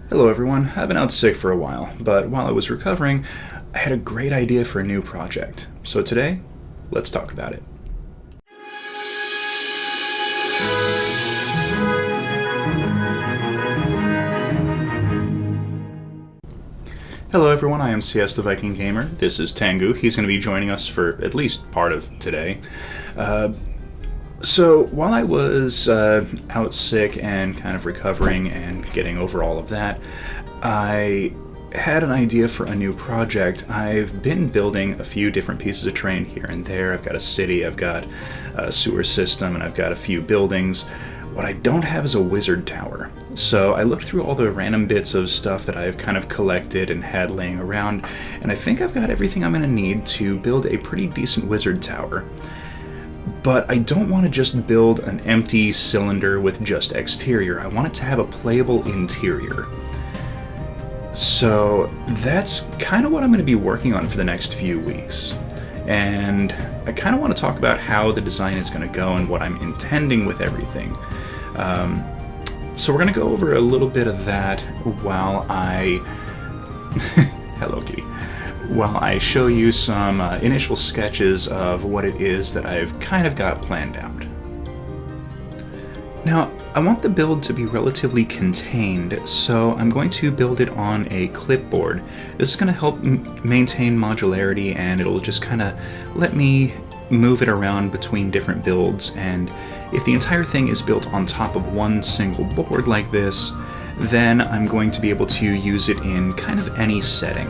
Hello everyone, I've been out sick for a while, but while I was recovering, I had a great idea for a new project. So today, let's talk about it. Hello everyone, I am CS the Viking Gamer. This is Tengu. He's going to be joining us for at least part of today. So while I was out sick and kind of recovering and getting over all of that, I had an idea for a new project. I've been building a few different pieces of terrain here and there. I've got a city, I've got a sewer system, and I've got a few buildings. What I don't have is a wizard tower. So I looked through all the random bits of stuff that I've kind of collected and had laying around, and I think I've got everything I'm going to need to build a pretty decent wizard tower. But I don't want to just build an empty cylinder with just exterior. I want it to have a playable interior. So that's kind of what I'm going to be working on for the next few weeks. And I kind of want to talk about how the design is going to go and what I'm intending with everything. So we're going to go over a little bit of that while I... Hello, kitty. While I show you some initial sketches of what it is that I've kind of got planned out. Now, I want the build to be relatively contained, so I'm going to build it on a clipboard. This is going to help maintain modularity, and it'll just kind of let me move it around between different builds, and if the entire thing is built on top of one single board like this, then I'm going to be able to use it in kind of any setting.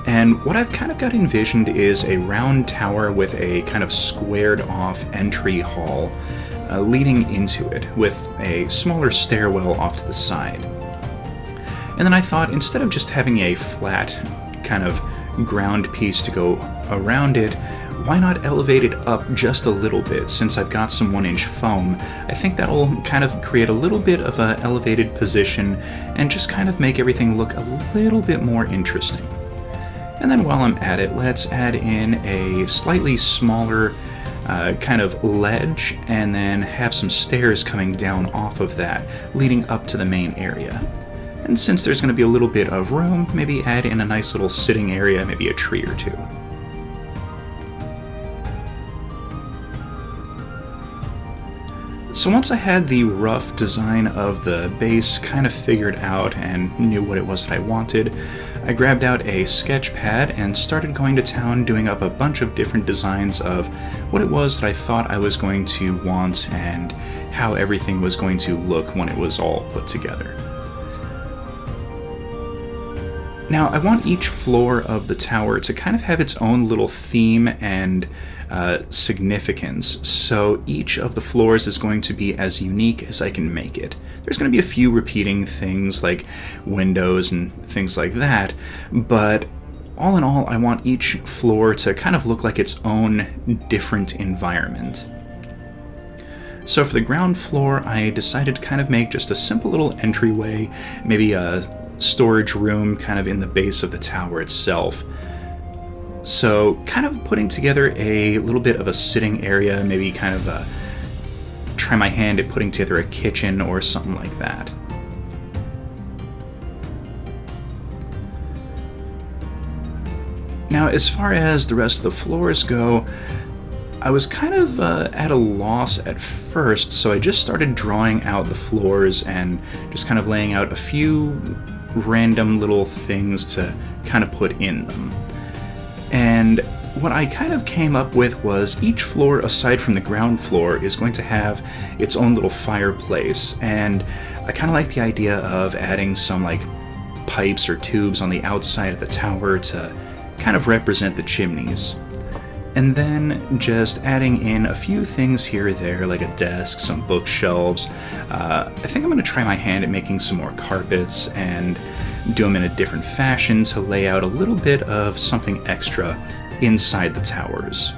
And what I've kind of got envisioned is a round tower with a kind of squared off entry hall leading into it with a smaller stairwell off to the side. And then I thought, instead of just having a flat kind of ground piece to go around it, why not elevate it up just a little bit? Since I've got some 1-inch foam, I think that'll kind of create a little bit of an elevated position and just kind of make everything look a little bit more interesting. And then while I'm at it, let's add in a slightly smaller kind of ledge, and then have some stairs coming down off of that, leading up to the main area. And since there's going to be a little bit of room, maybe add in a nice little sitting area, maybe a tree or two. So once I had the rough design of the base kind of figured out and knew what it was that I wanted, I grabbed out a sketch pad and started going to town doing up a bunch of different designs of what it was that I thought I was going to want and how everything was going to look when it was all put together. Now, I want each floor of the tower to kind of have its own little theme and significance, so each of the floors is going to be as unique as I can make it. There's going to be a few repeating things like windows and things like that, but all in all, I want each floor to kind of look like its own different environment. So for the ground floor, I decided to kind of make just a simple little entryway, maybe a storage room kind of in the base of the tower itself. So kind of putting together a little bit of a sitting area, maybe kind of try my hand at putting together a kitchen or something like that. Now, as far as the rest of the floors go, I was kind of at a loss at first, so I just started drawing out the floors and just kind of laying out a few random little things to kind of put in them. And what I kind of came up with was each floor, aside from the ground floor, is going to have its own little fireplace, and I kind of like the idea of adding some like pipes or tubes on the outside of the tower to kind of represent the chimneys. And then just adding in a few things here or there, like a desk, some bookshelves. I think I'm going to try my hand at making some more carpets and do them in a different fashion to lay out a little bit of something extra inside the towers.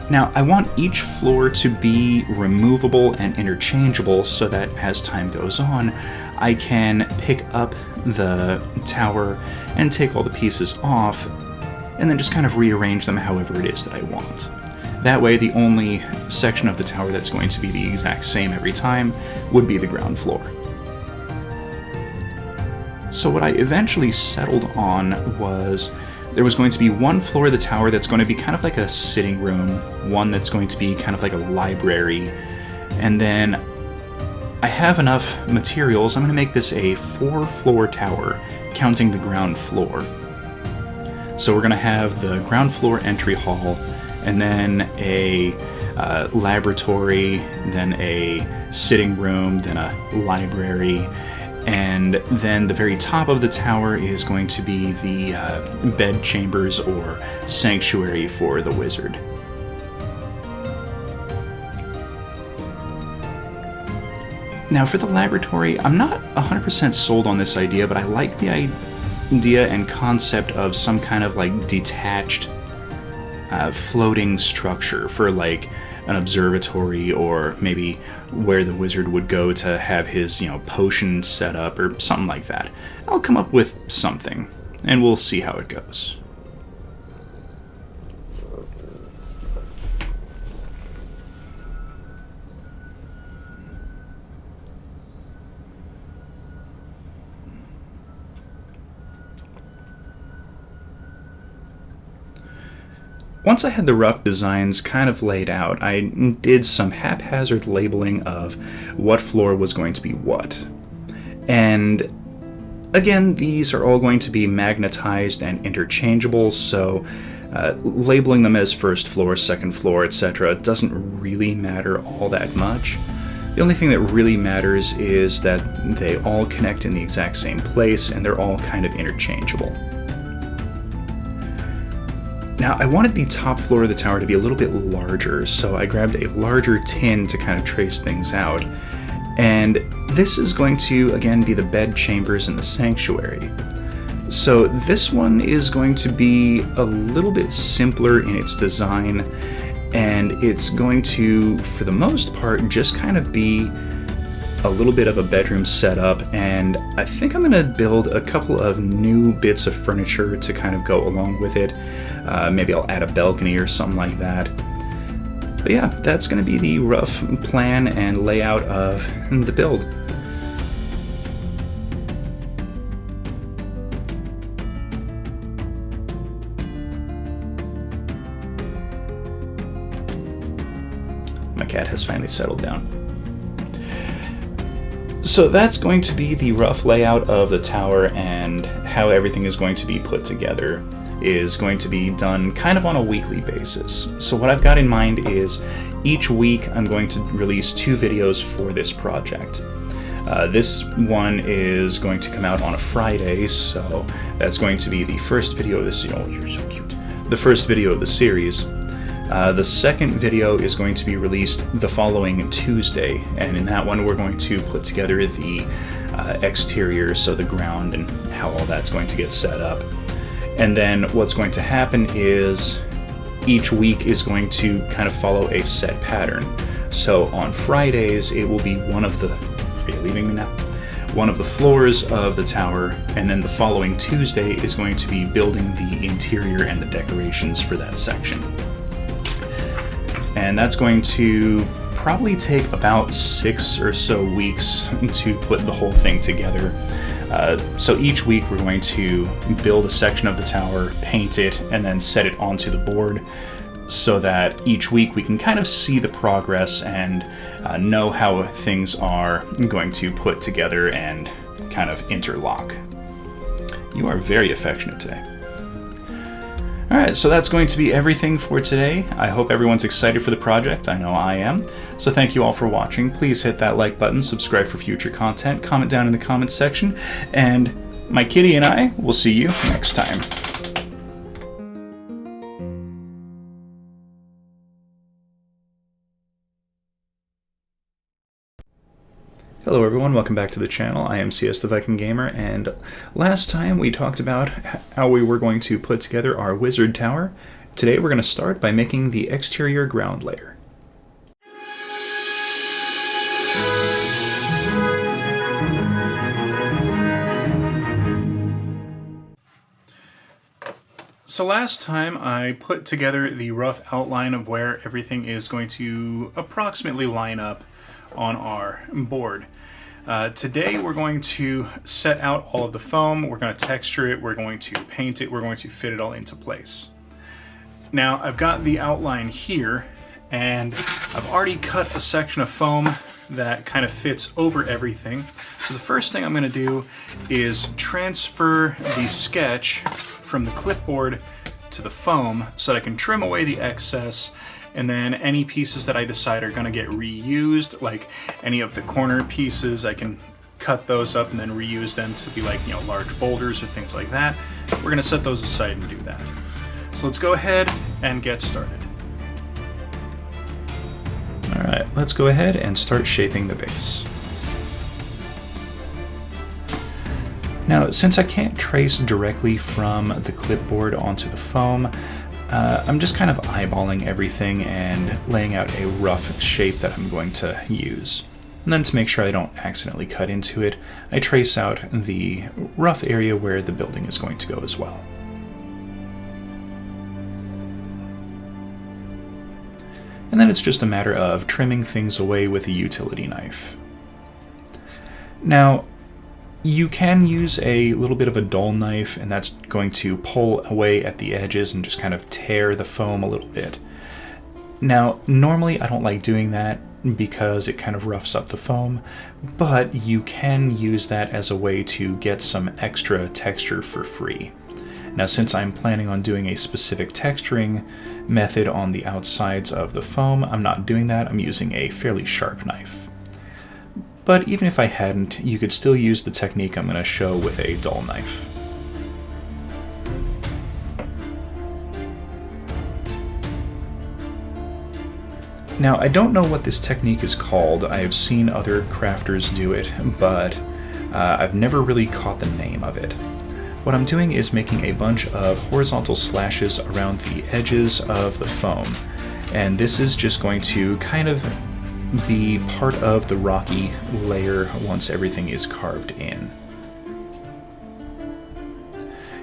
Now, I want each floor to be removable and interchangeable so that as time goes on, I can pick up the tower and take all the pieces off and then just kind of rearrange them however it is that I want. That way, the only section of the tower that's going to be the exact same every time would be the ground floor. So what I eventually settled on was there was going to be one floor of the tower that's going to be kind of like a sitting room, one that's going to be kind of like a library, and then I have enough materials. I'm going to make this a 4-floor tower, counting the ground floor. So we're going to have the ground floor entry hall, and then a laboratory, then a sitting room, then a library, and then the very top of the tower is going to be the bed chambers or sanctuary for the wizard. Now for the laboratory, I'm not 100% sold on this idea, but I like the idea and concept of some kind of like detached floating structure for like an observatory, or maybe where the wizard would go to have his, potion set up or something like that. I'll come up with something and we'll see how it goes. Once I had the rough designs kind of laid out, I did some haphazard labeling of what floor was going to be what. And again, these are all going to be magnetized and interchangeable, so labeling them as first floor, second floor, etc. doesn't really matter all that much. The only thing that really matters is that they all connect in the exact same place and they're all kind of interchangeable. Now, I wanted the top floor of the tower to be a little bit larger, so I grabbed a larger tin to kind of trace things out. And this is going to, again, be the bed chambers and the sanctuary. So this one is going to be a little bit simpler in its design, and it's going to, for the most part, just kind of be a little bit of a bedroom setup, and I think I'm going to build a couple of new bits of furniture to kind of go along with it. Maybe I'll add a balcony or something like that. But yeah, that's going to be the rough plan and layout of the build. My cat has finally settled down. So that's going to be the rough layout of the tower, and how everything is going to be put together is going to be done kind of on a weekly basis. So what I've got in mind is each week I'm going to release 2 videos for this project. This one is going to come out on a Friday, so that's going to be the first video of this. Oh, you're so cute. The first video of the series. The second video is going to be released the following Tuesday, and in that one we're going to put together the exterior, so the ground and how all that's going to get set up. And then what's going to happen is each week is going to kind of follow a set pattern. So on Fridays it will be one of the... Are you leaving me now? One of the floors of the tower, and then the following Tuesday is going to be building the interior and the decorations for that section. And that's going to probably take about 6 or so weeks to put the whole thing together. So each week we're going to build a section of the tower, paint it, and then set it onto the board, so that each week we can kind of see the progress and know how things are going to put together and kind of interlock. You are very affectionate today. Alright, so that's going to be everything for today. I hope everyone's excited for the project. I know I am. So thank you all for watching. Please hit that like button, subscribe for future content, comment down in the comments section, and my kitty and I will see you next time. Hello everyone, welcome back to the channel. I am CS the Viking Gamer, and last time we talked about how we were going to put together our wizard tower. Today we're going to start by making the exterior ground layer. So last time I put together the rough outline of where everything is going to approximately line up on our board. Today we're going to set out all of the foam, we're going to texture it, we're going to paint it, we're going to fit it all into place. Now I've got the outline here, and I've already cut a section of foam that kind of fits over everything. So the first thing I'm going to do is transfer the sketch from the clipboard to the foam so that I can trim away the excess, and then any pieces that I decide are going to get reused, like any of the corner pieces, I can cut those up and then reuse them to be like, you know, large boulders or things like that. We're going to set those aside and do that. So let's go ahead and get started. All right, let's go ahead and start shaping the base. Now, since I can't trace directly from the clipboard onto the foam, I'm just kind of eyeballing everything and laying out a rough shape that I'm going to use. And then to make sure I don't accidentally cut into it, I trace out the rough area where the building is going to go as well. And then it's just a matter of trimming things away with a utility knife. Now, you can use a little bit of a dull knife, and that's going to pull away at the edges and just kind of tear the foam a little bit. Now, normally I don't like doing that because it kind of roughs up the foam, but you can use that as a way to get some extra texture for free. Now, since I'm planning on doing a specific texturing method on the outsides of the foam, I'm not doing that. I'm using a fairly sharp knife. But even if I hadn't, you could still use the technique I'm going to show with a dull knife. Now, I don't know what this technique is called. I have seen other crafters do it, but I've never really caught the name of it. What I'm doing is making a bunch of horizontal slashes around the edges of the foam, and this is just going to kind of be part of the rocky layer once everything is carved in.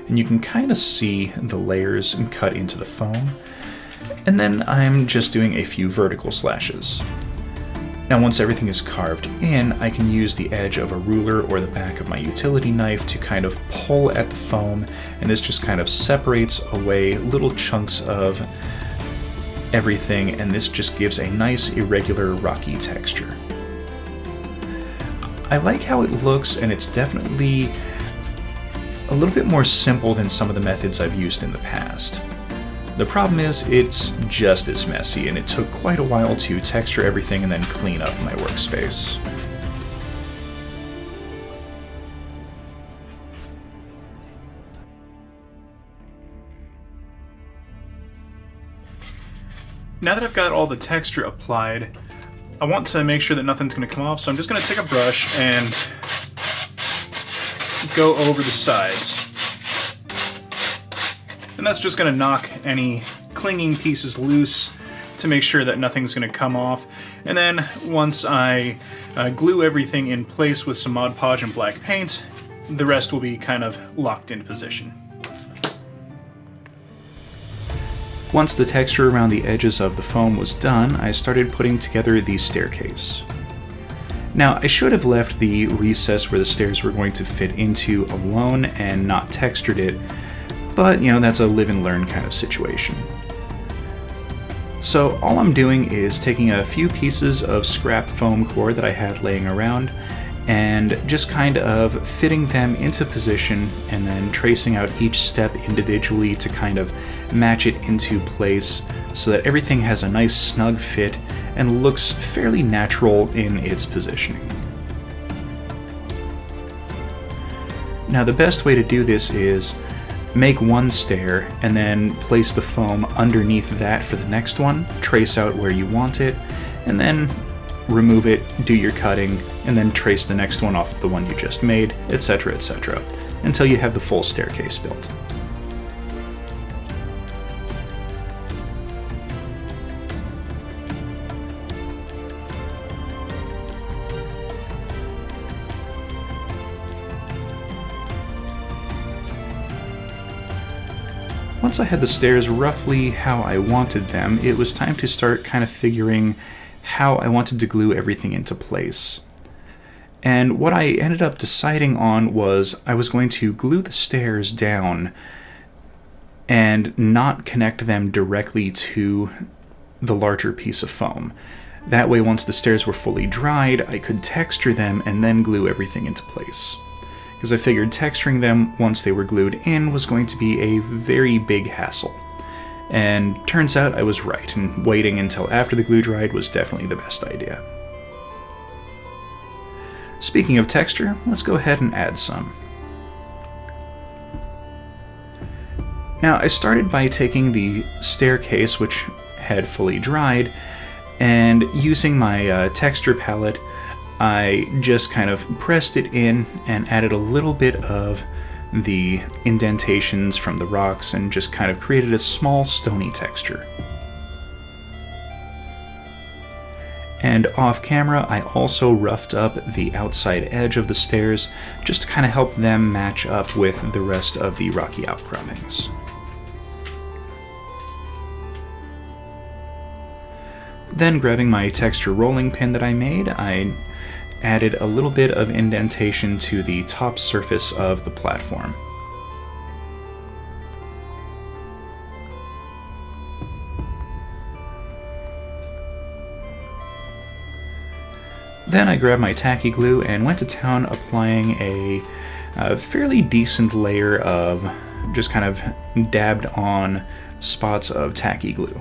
And you can kind of see the layers cut into the foam, and then I'm just doing a few vertical slashes. Now once everything is carved in, I can use the edge of a ruler or the back of my utility knife to kind of pull at the foam, and this just kind of separates away little chunks of everything, and this just gives a nice irregular rocky texture. I like how it looks, and it's definitely a little bit more simple than some of the methods I've used in the past. The problem is it's just as messy, and it took quite a while to texture everything and then clean up my workspace. Now that I've got all the texture applied, I want to make sure that nothing's going to come off, so I'm just going to take a brush and go over the sides. And that's just going to knock any clinging pieces loose to make sure that nothing's going to come off. And then once I glue everything in place with some Mod Podge and black paint, the rest will be kind of locked into position. Once the texture around the edges of the foam was done, I started putting together the staircase. Now, I should have left the recess where the stairs were going to fit into alone and not textured it, but, you know, that's a live and learn kind of situation. So all I'm doing is taking a few pieces of scrap foam core that I had laying around and just kind of fitting them into position and then tracing out each step individually to kind of match it into place so that everything has a nice snug fit and looks fairly natural in its positioning. Now the best way to do this is make one stair and then place the foam underneath that for the next one, trace out where you want it, and then remove it, do your cutting, and then trace the next one off of the one you just made, etc., etc., until you have the full staircase built. Once I had the stairs roughly how I wanted them, it was time to start kind of figuring how I wanted to glue everything into place. And what I ended up deciding on was I was going to glue the stairs down and not connect them directly to the larger piece of foam. That way, once the stairs were fully dried, I could texture them and then glue everything into place. Because I figured texturing them once they were glued in was going to be a very big hassle. And turns out I was right, and waiting until after the glue dried was definitely the best idea. Speaking of texture, let's go ahead and add some. Now, I started by taking the staircase, which had fully dried, and using my texture palette, I just kind of pressed it in and added a little bit of the indentations from the rocks and just kind of created a small stony texture. And off camera, I also roughed up the outside edge of the stairs just to kind of help them match up with the rest of the rocky outcroppings. Then, grabbing my texture rolling pin that I made, I added a little bit of indentation to the top surface of the platform. Then I grabbed my tacky glue and went to town applying a fairly decent layer of just kind of dabbed on spots of tacky glue.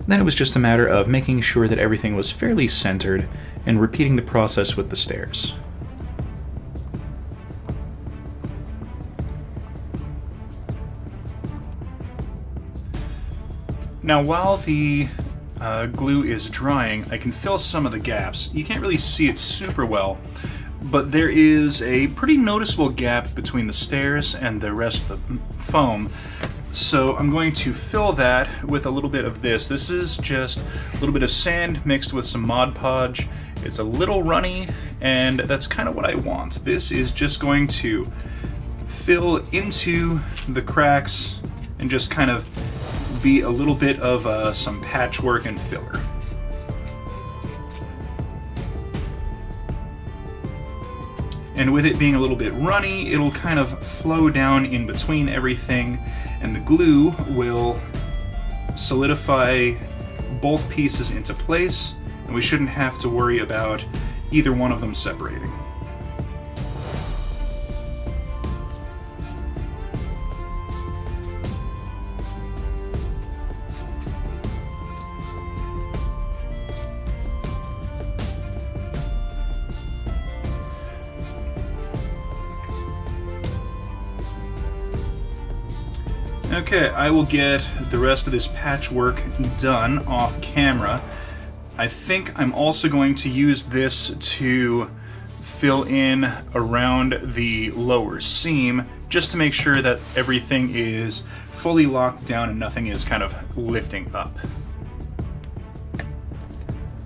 Then it was just a matter of making sure that everything was fairly centered and repeating the process with the stairs. Now, while the glue is drying, I can fill some of the gaps. You can't really see it super well, but there is a pretty noticeable gap between the stairs and the rest of the foam. So I'm going to fill that with a little bit of this. This is just a little bit of sand mixed with some Mod Podge. It's a little runny, and that's kind of what I want. This is just going to fill into the cracks and just kind of be a little bit of some patchwork and filler. And with it being a little bit runny, it'll kind of flow down in between everything, and the glue will solidify both pieces into place, and we shouldn't have to worry about either one of them separating. Okay, I will get the rest of this patchwork done off camera. I think I'm also going to use this to fill in around the lower seam, just to make sure that everything is fully locked down and nothing is kind of lifting up.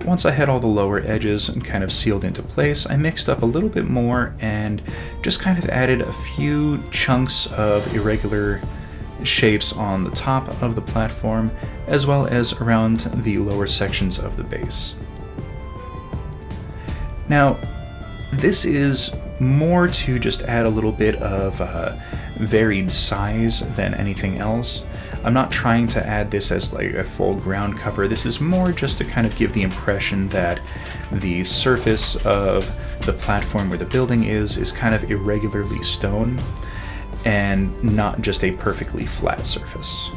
Once I had all the lower edges and kind of sealed into place, I mixed up a little bit more and just kind of added a few chunks of irregular shapes on the top of the platform, as well as around the lower sections of the base. Now, this is more to just add a little bit of varied size than anything else. I'm not trying to add this as like a full ground cover. This is more just to kind of give the impression that the surface of the platform where the building is kind of irregularly stone, and not just a perfectly flat surface.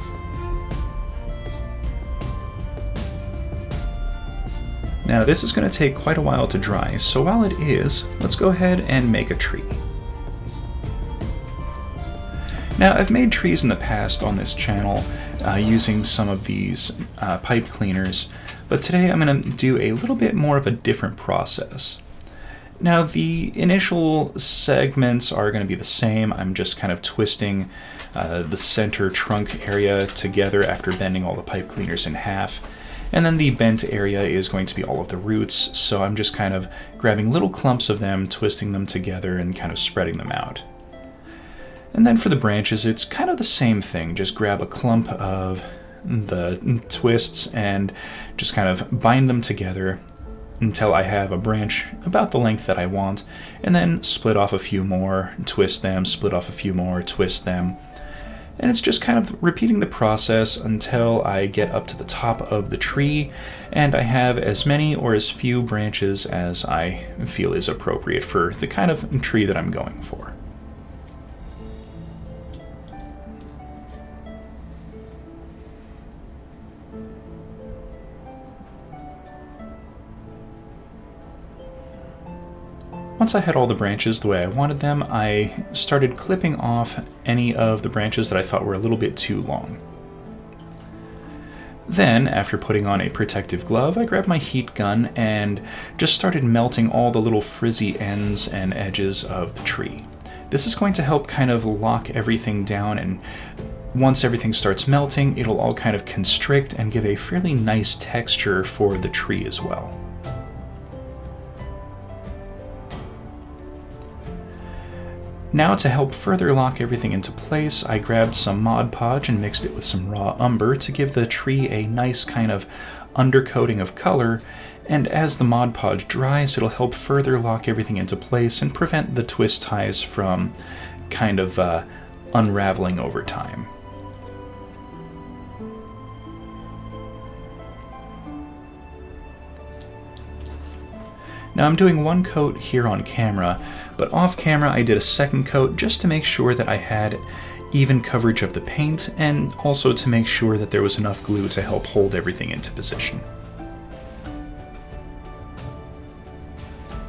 Now, this is going to take quite a while to dry, so while it is, let's go ahead and make a tree. Now, I've made trees in the past on this channel using some of these pipe cleaners, but today I'm going to do a little bit more of a different process. Now, the initial segments are going to be the same. I'm just kind of twisting the center trunk area together after bending all the pipe cleaners in half. And then the bent area is going to be all of the roots, so I'm just kind of grabbing little clumps of them, twisting them together, and kind of spreading them out. And then for the branches, it's kind of the same thing. Just grab a clump of the twists and just kind of bind them together until I have a branch about the length that I want, and then split off a few more, twist them, split off a few more, twist them. And it's just kind of repeating the process until I get up to the top of the tree and I have as many or as few branches as I feel is appropriate for the kind of tree that I'm going for. Once I had all the branches the way I wanted them, I started clipping off any of the branches that I thought were a little bit too long. Then, after putting on a protective glove, I grabbed my heat gun and just started melting all the little frizzy ends and edges of the tree. This is going to help kind of lock everything down, and once everything starts melting, it'll all kind of constrict and give a fairly nice texture for the tree as well. Now, to help further lock everything into place, I grabbed some Mod Podge and mixed it with some raw umber to give the tree a nice kind of undercoating of color, and as the Mod Podge dries, it'll help further lock everything into place and prevent the twist ties from kind of unraveling over time. Now I'm doing one coat here on camera, but off camera I did a second coat just to make sure that I had even coverage of the paint, and also to make sure that there was enough glue to help hold everything into position.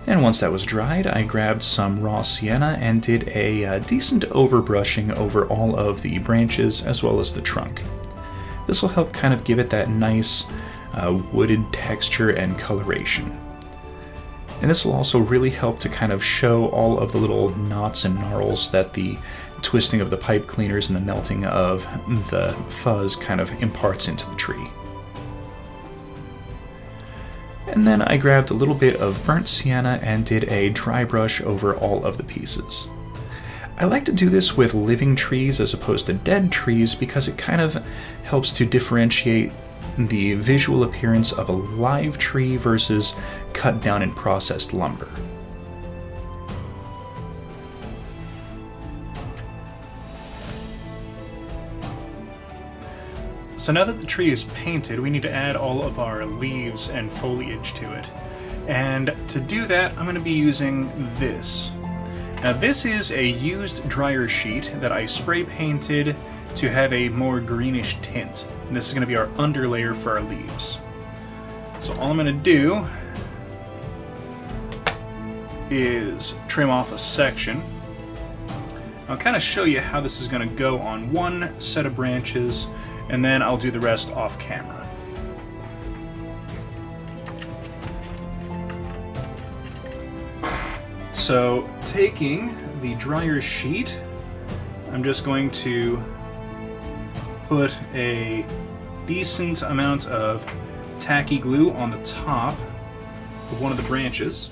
And once that was dried, I grabbed some raw sienna and did a decent overbrushing over all of the branches as well as the trunk. This will help kind of give it that nice wooded texture and coloration. And this will also really help to kind of show all of the little knots and gnarls that the twisting of the pipe cleaners and the melting of the fuzz kind of imparts into the tree. And then I grabbed a little bit of burnt sienna and did a dry brush over all of the pieces. I like to do this with living trees as opposed to dead trees because it kind of helps to differentiate the visual appearance of a live tree versus cut down and processed lumber. So now that the tree is painted, we need to add all of our leaves and foliage to it. And to do that, I'm going to be using this. Now this is a used dryer sheet that I spray painted to have a more greenish tint. And this is going to be our underlayer for our leaves. So all I'm going to do is trim off a section. I'll kind of show you how this is going to go on one set of branches, and then I'll do the rest off camera. So taking the dryer sheet, I'm just going to put a decent amount of tacky glue on the top of one of the branches,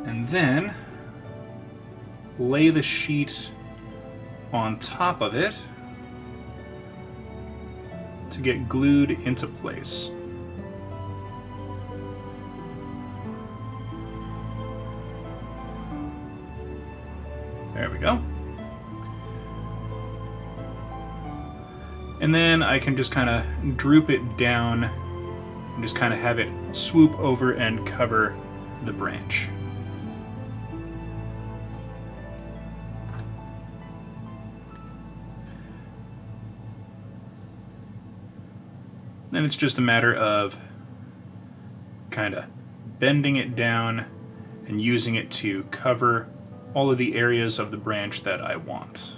and then lay the sheet on top of it to get glued into place. There we go. And then I can just kind of droop it down and just kind of have it swoop over and cover the branch. Then it's just a matter of kind of bending it down and using it to cover all of the areas of the branch that I want.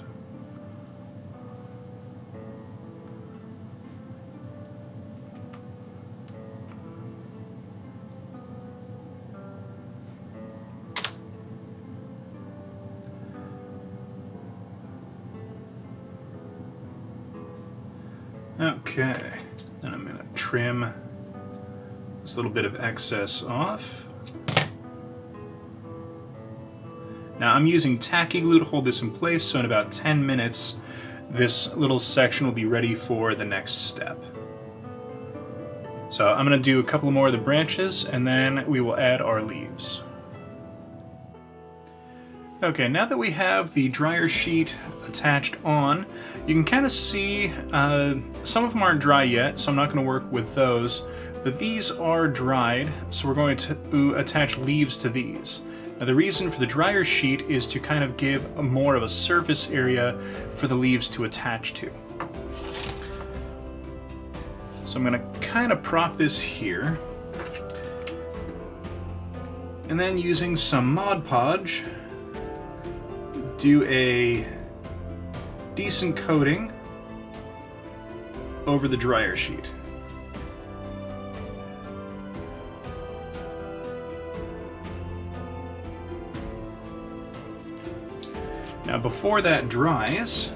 Okay, then I'm going to trim this little bit of excess off. Now I'm using tacky glue to hold this in place, so in about 10 minutes this little section will be ready for the next step. So I'm going to do a couple more of the branches, and then we will add our leaves. Okay, now that we have the dryer sheet attached on, you can kind of see some of them aren't dry yet, so I'm not going to work with those, but these are dried, so we're going to attach leaves to these. Now the reason for the dryer sheet is to kind of give more of a surface area for the leaves to attach to. So I'm going to kind of prop this here, and then using some Mod Podge, do a decent coating over the dryer sheet. Now before that dries,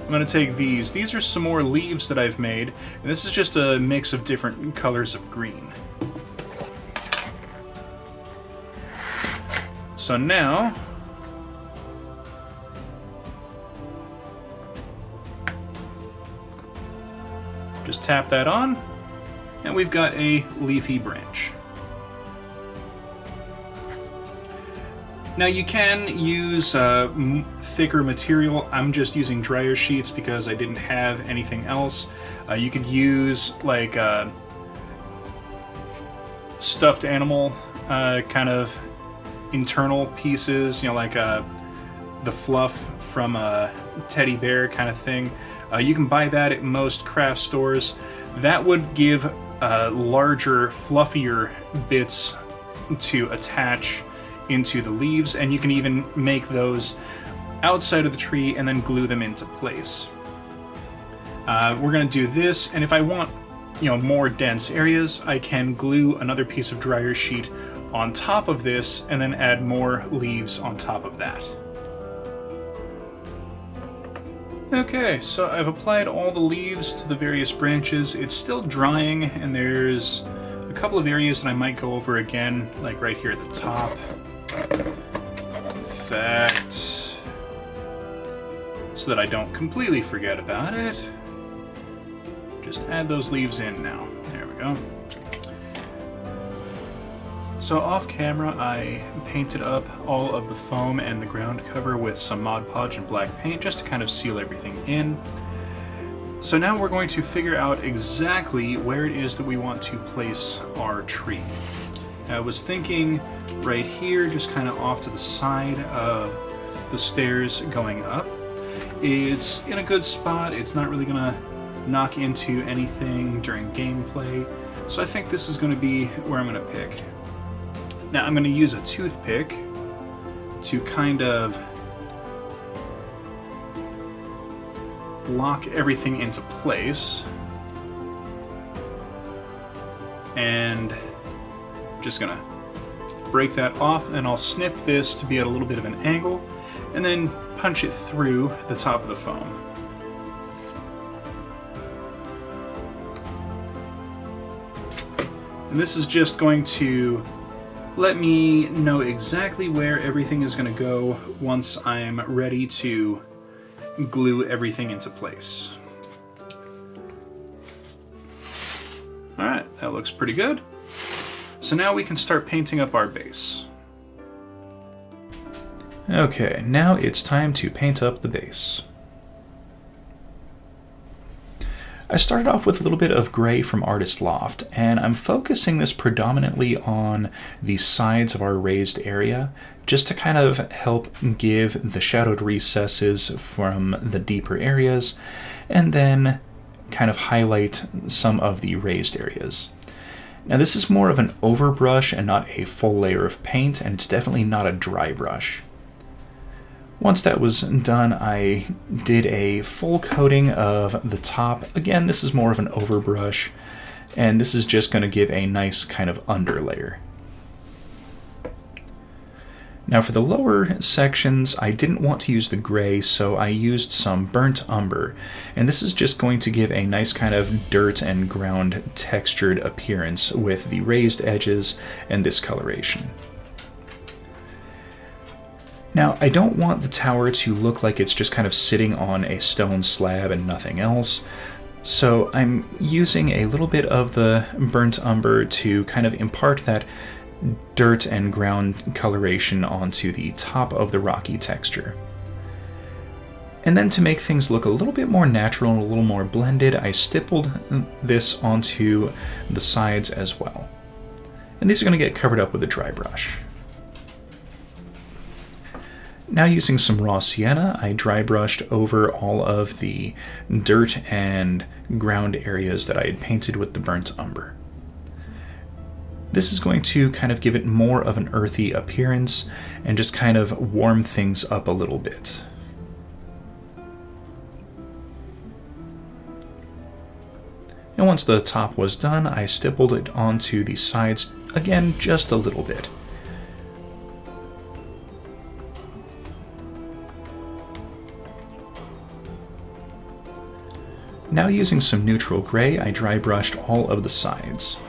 I'm going to take these. These are some more leaves that I've made, and this is just a mix of different colors of green. So now, just tap that on, and we've got a leafy branch. Now you can use thicker material. I'm just using dryer sheets because I didn't have anything else. You could use like stuffed animal kind of internal pieces, you know, like the fluff from a teddy bear kind of thing. You can buy that at most craft stores. That would give larger, fluffier bits to attach into the leaves, and you can even make those outside of the tree and then glue them into place. We're going to do this, and if I want, you know, more dense areas, I can glue another piece of dryer sheet on top of this and then add more leaves on top of that. Okay, so I've applied all the leaves to the various branches. It's still drying, and there's a couple of areas that I might go over again, like right here at the top. In fact, so that I don't completely forget about it, just add those leaves in now. There we go. So off camera, I painted up all of the foam and the ground cover with some Mod Podge and black paint just to kind of seal everything in. So now we're going to figure out exactly where it is that we want to place our tree. I was thinking right here, just kind of off to the side of the stairs going up. It's in a good spot. It's not really going to knock into anything during gameplay. So I think this is going to be where I'm going to pick. Now I'm going to use a toothpick to kind of lock everything into place. And just going to break that off, and I'll snip this to be at a little bit of an angle, and then punch it through the top of the foam. And this is just going to let me know exactly where everything is going to go once I'm ready to glue everything into place. Alright, that looks pretty good. So now we can start painting up our base. Okay, now it's time to paint up the base. I started off with a little bit of gray from Artist Loft, and I'm focusing this predominantly on the sides of our raised area, just to kind of help give the shadowed recesses from the deeper areas, and then kind of highlight some of the raised areas. Now this is more of an overbrush and not a full layer of paint, and it's definitely not a dry brush. Once that was done, I did a full coating of the top. Again, this is more of an overbrush, and this is just going to give a nice kind of underlayer. Now for the lower sections, I didn't want to use the gray, so I used some burnt umber, and this is just going to give a nice kind of dirt and ground textured appearance with the raised edges and this coloration. Now, I don't want the tower to look like it's just kind of sitting on a stone slab and nothing else, so I'm using a little bit of the burnt umber to kind of impart that dirt and ground coloration onto the top of the rocky texture. And then to make things look a little bit more natural and a little more blended, I stippled this onto the sides as well. And these are going to get covered up with a dry brush. Now using some raw sienna, I dry brushed over all of the dirt and ground areas that I had painted with the burnt umber. This is going to kind of give it more of an earthy appearance and just kind of warm things up a little bit. And once the top was done, I stippled it onto the sides, again, just a little bit. Now using some neutral gray, I dry brushed all of the sides.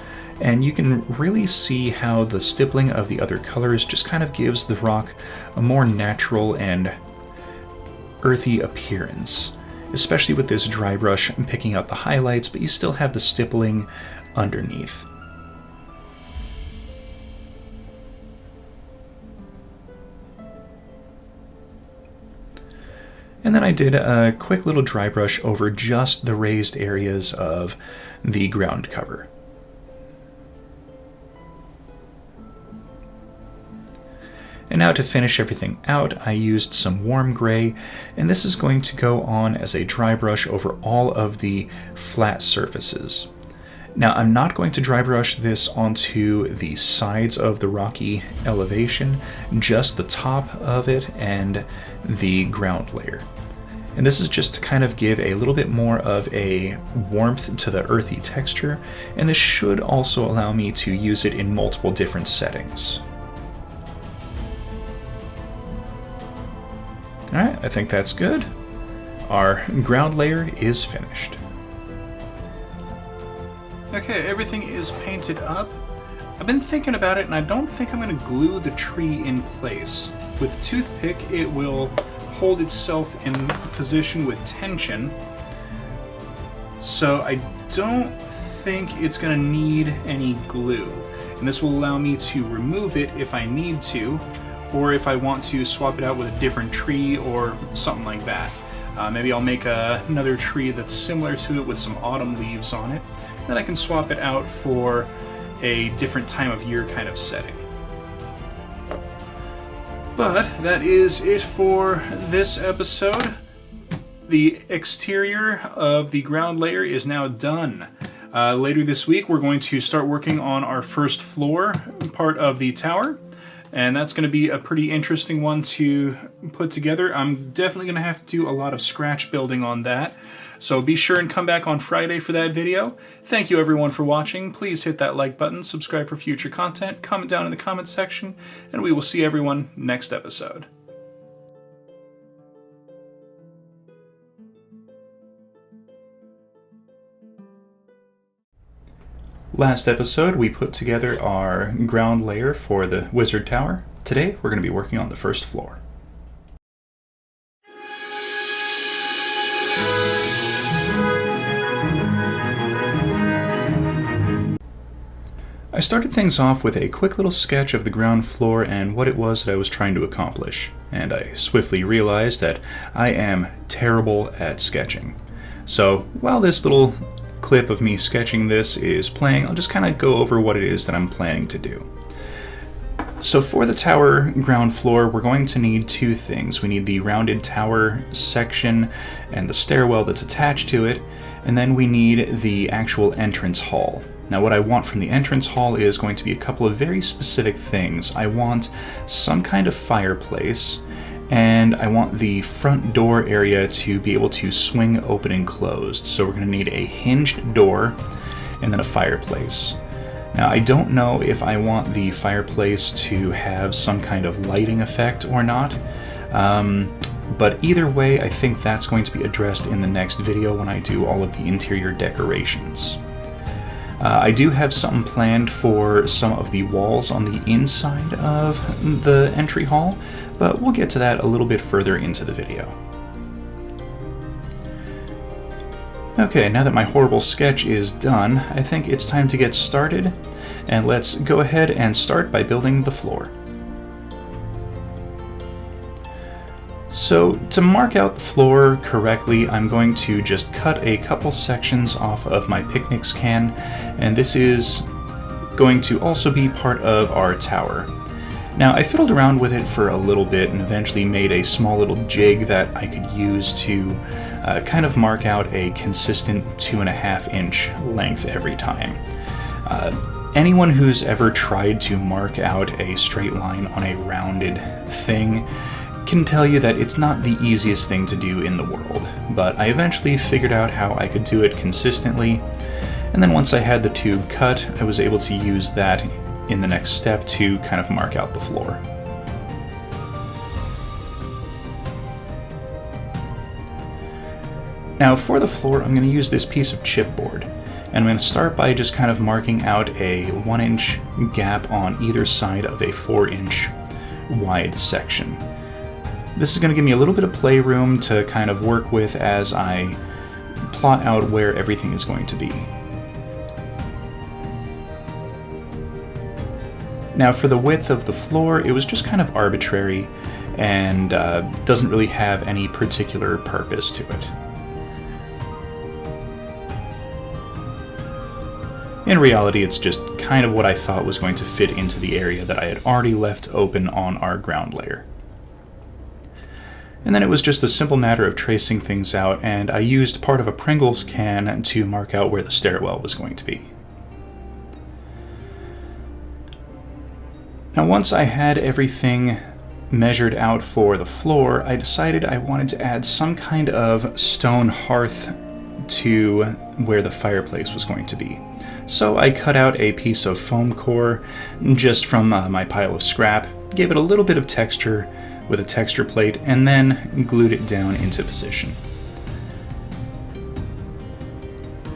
And you can really see how the stippling of the other colors just kind of gives the rock a more natural and earthy appearance. Especially with this dry brush picking out the highlights, but you still have the stippling underneath. And then I did a quick little dry brush over just the raised areas of the ground cover. And now to finish everything out, I used some warm gray, and this is going to go on as a dry brush over all of the flat surfaces. Now I'm not going to dry brush this onto the sides of the rocky elevation, just the top of it and the ground layer. And this is just to kind of give a little bit more of a warmth to the earthy texture, and this should also allow me to use it in multiple different settings. Alright, I think that's good. Our ground layer is finished. Okay, everything is painted up. I've been thinking about it, and I don't think I'm going to glue the tree in place. With a toothpick, it will hold itself in position with tension. So I don't think it's going to need any glue. And this will allow me to remove it if I need to, or if I want to swap it out with a different tree or something like that. Maybe I'll make another tree that's similar to it with some autumn leaves on it. Then I can swap it out for a different time of year kind of setting. But that is it for this episode. The exterior of the ground layer is now done. Later this week we're going to start working on our first floor part of the tower. And that's going to be a pretty interesting one to put together. I'm definitely going to have to do a lot of scratch building on that. So be sure and come back on Friday for that video. Thank you everyone for watching. Please hit that like button, subscribe for future content, comment down in the comments section, and we will see everyone next episode. Last episode, we put together our ground layer for the wizard tower. Today, we're going to be working on the first floor. I started things off with a quick little sketch of the ground floor and what it was that I was trying to accomplish, and I swiftly realized that I am terrible at sketching. So, while this little clip of me sketching this is playing, I'll just kind of go over what it is that I'm planning to do. So for the tower ground floor, we're going to need two things. We need the rounded tower section and the stairwell that's attached to it, and then we need the actual entrance hall. Now what I want from the entrance hall is going to be a couple of very specific things. I want some kind of fireplace, and I want the front door area to be able to swing open and closed. So we're going to need a hinged door and then a fireplace. Now I don't know if I want the fireplace to have some kind of lighting effect or not, but either way I think that's going to be addressed in the next video when I do all of the interior decorations. I do have something planned for some of the walls on the inside of the entry hall, but we'll get to that a little bit further into the video. Okay, now that my horrible sketch is done, I think it's time to get started, and let's go ahead and start by building the floor. So to mark out the floor correctly, I'm going to just cut a couple sections off of my picnics can, and this is going to also be part of our tower. Now, I fiddled around with it for a little bit and eventually made a small little jig that I could use to kind of mark out a consistent 2.5-inch length every time. Anyone who's ever tried to mark out a straight line on a rounded thing can tell you that it's not the easiest thing to do in the world, but I eventually figured out how I could do it consistently, and then once I had the tube cut, I was able to use that in the next step to kind of mark out the floor. Now for the floor, I'm going to use this piece of chipboard, and I'm going to start by just kind of marking out a 1-inch gap on either side of a 4-inch wide section. This is going to give me a little bit of playroom to kind of work with as I plot out where everything is going to be. Now for the width of the floor, it was just kind of arbitrary and doesn't really have any particular purpose to it. In reality, it's just kind of what I thought was going to fit into the area that I had already left open on our ground layer. And then it was just a simple matter of tracing things out, and I used part of a Pringles can to mark out where the stairwell was going to be. Now once I had everything measured out for the floor, I decided I wanted to add some kind of stone hearth to where the fireplace was going to be. So I cut out a piece of foam core just from my pile of scrap, gave it a little bit of texture with a texture plate, and then glued it down into position.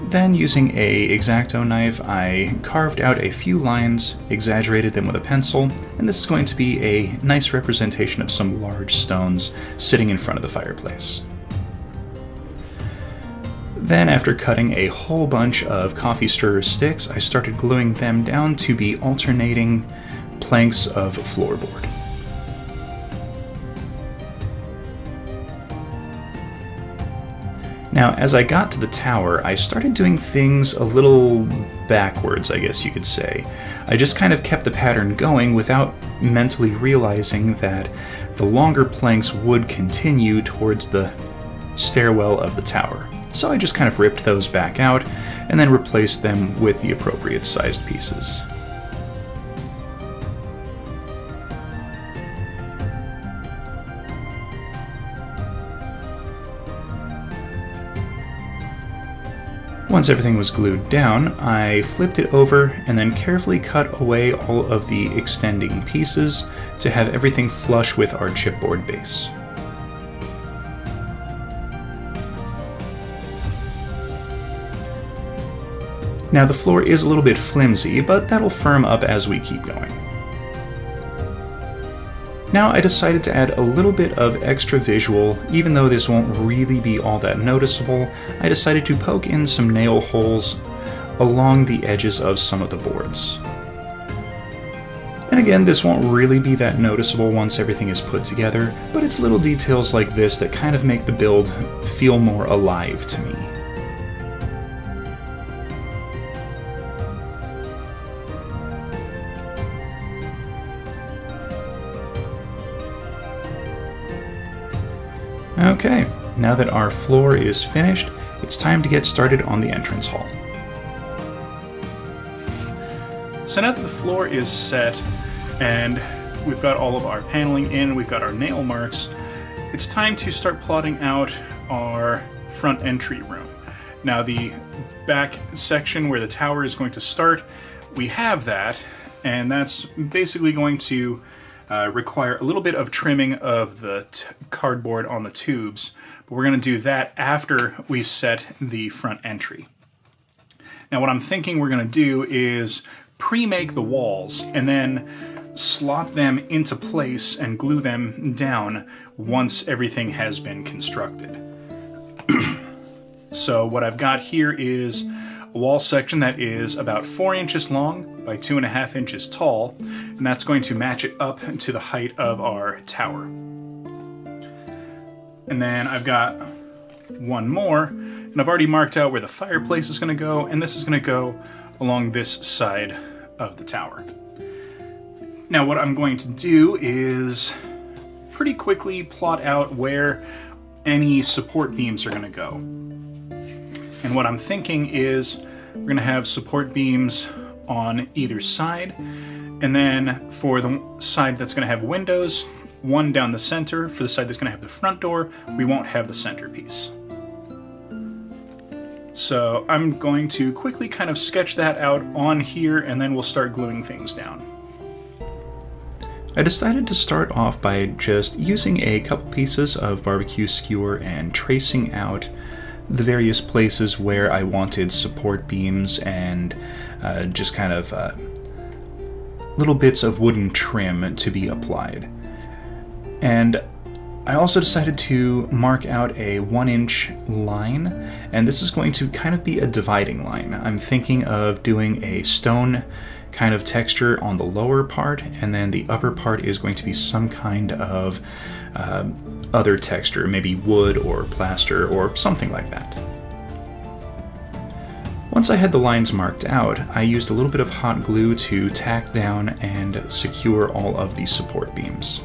Then, using a X-Acto knife, I carved out a few lines, exaggerated them with a pencil, and this is going to be a nice representation of some large stones sitting in front of the fireplace. Then, after cutting a whole bunch of coffee stirrer sticks, I started gluing them down to be alternating planks of floorboard. Now, as I got to the tower, I started doing things a little backwards, I guess you could say. I just kind of kept the pattern going without mentally realizing that the longer planks would continue towards the stairwell of the tower. So I just kind of ripped those back out and then replaced them with the appropriate sized pieces. Once everything was glued down, I flipped it over and then carefully cut away all of the extending pieces to have everything flush with our chipboard base. Now the floor is a little bit flimsy, but that'll firm up as we keep going. Now I decided to add a little bit of extra visual. Even though this won't really be all that noticeable, I decided to poke in some nail holes along the edges of some of the boards. And again, this won't really be that noticeable once everything is put together, but it's little details like this that kind of make the build feel more alive to me. Okay, now that our floor is finished, it's time to get started on the entrance hall. So now that the floor is set and we've got all of our paneling in, we've got our nail marks, it's time to start plotting out our front entry room. Now the back section where the tower is going to start, we have that, and that's basically going to require a little bit of trimming of the cardboard on the tubes, but we're going to do that after we set the front entry. Now what I'm thinking we're going to do is pre-make the walls and then slot them into place and glue them down once everything has been constructed. So what I've got here is a wall section that is about 4 inches long by 2.5 inches tall, and that's going to match it up to the height of our tower. And then I've got one more, and I've already marked out where the fireplace is going to go, and this is going to go along this side of the tower. Now what I'm going to do is pretty quickly plot out where any support beams are going to go. And what I'm thinking is we're going to have support beams on either side, and then for the side that's going to have windows, one down the center. For the side that's going to have the front door, we won't have the centerpiece. So I'm going to quickly kind of sketch that out on here, and then we'll start gluing things down. I decided to start off by just using a couple pieces of barbecue skewer and tracing out the various places where I wanted support beams and just kind of little bits of wooden trim to be applied. And I also decided to mark out a 1-inch line, and this is going to kind of be a dividing line. I'm thinking of doing a stone kind of texture on the lower part, and then the upper part is going to be some kind of other texture, maybe wood or plaster or something like that. Once I had the lines marked out, I used a little bit of hot glue to tack down and secure all of the support beams.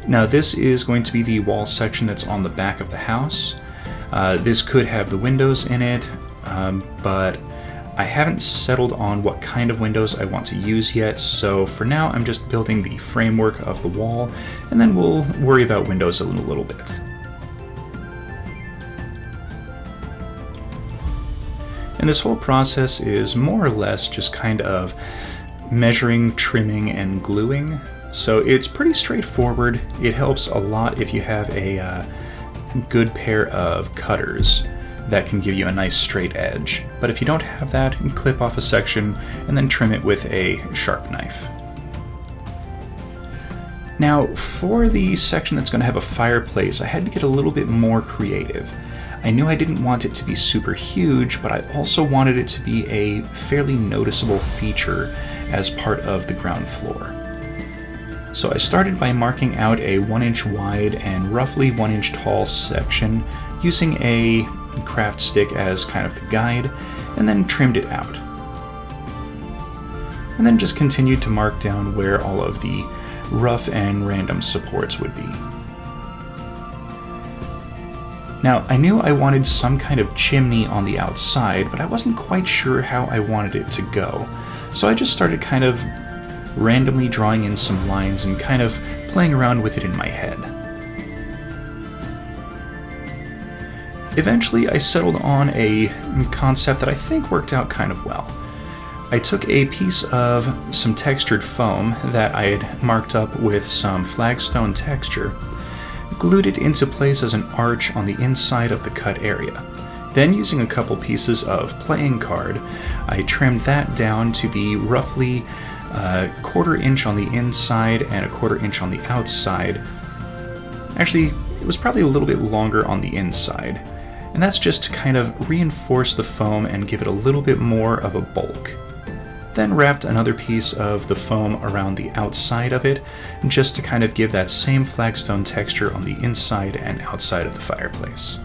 Now this is going to be the wall section that's on the back of the house. This could have the windows in it, but I haven't settled on what kind of windows I want to use yet, so for now I'm just building the framework of the wall, and then we'll worry about windows in a little bit. And this whole process is more or less just kind of measuring, trimming, and gluing. So it's pretty straightforward. It helps a lot if you have a good pair of cutters that can give you a nice straight edge. But if you don't have that, you can clip off a section and then trim it with a sharp knife. Now, for the section that's going to have a fireplace, I had to get a little bit more creative. I knew I didn't want it to be super huge, but I also wanted it to be a fairly noticeable feature as part of the ground floor. So I started by marking out a 1-inch wide and roughly 1-inch tall section using a craft stick as kind of the guide, and then trimmed it out. And then just continued to mark down where all of the rough and random supports would be. Now, I knew I wanted some kind of chimney on the outside, but I wasn't quite sure how I wanted it to go. So I just started kind of randomly drawing in some lines and kind of playing around with it in my head. Eventually, I settled on a concept that I think worked out kind of well. I took a piece of some textured foam that I had marked up with some flagstone texture, glued it into place as an arch on the inside of the cut area. Then, using a couple pieces of playing card, I trimmed that down to be roughly a 1/4 inch on the inside and a 1/4 inch on the outside. Actually, it was probably a little bit longer on the inside. And that's just to kind of reinforce the foam and give it a little bit more of a bulk. Then wrapped another piece of the foam around the outside of it, just to kind of give that same flagstone texture on the inside and outside of the fireplace.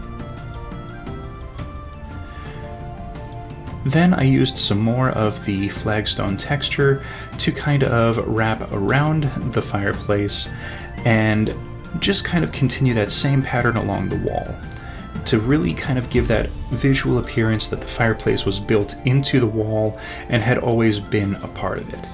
Then I used some more of the flagstone texture to kind of wrap around the fireplace and just kind of continue that same pattern along the wall, to really kind of give that visual appearance that the fireplace was built into the wall and had always been a part of it.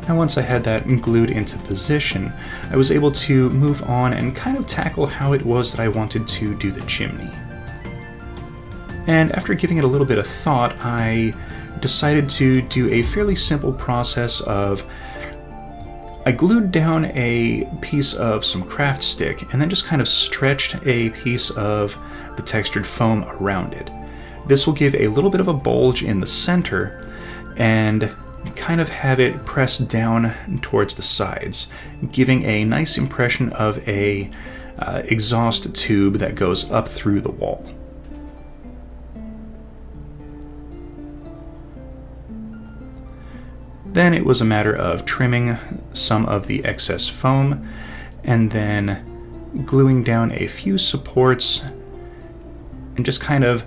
Now once I had that glued into position, I was able to move on and kind of tackle how it was that I wanted to do the chimney. And after giving it a little bit of thought, I decided to do a fairly simple process of I glued down a piece of some craft stick and then just kind of stretched a piece of the textured foam around it. This will give a little bit of a bulge in the center and kind of have it pressed down towards the sides, giving a nice impression of a exhaust tube that goes up through the wall. Then it was a matter of trimming some of the excess foam and then gluing down a few supports and just kind of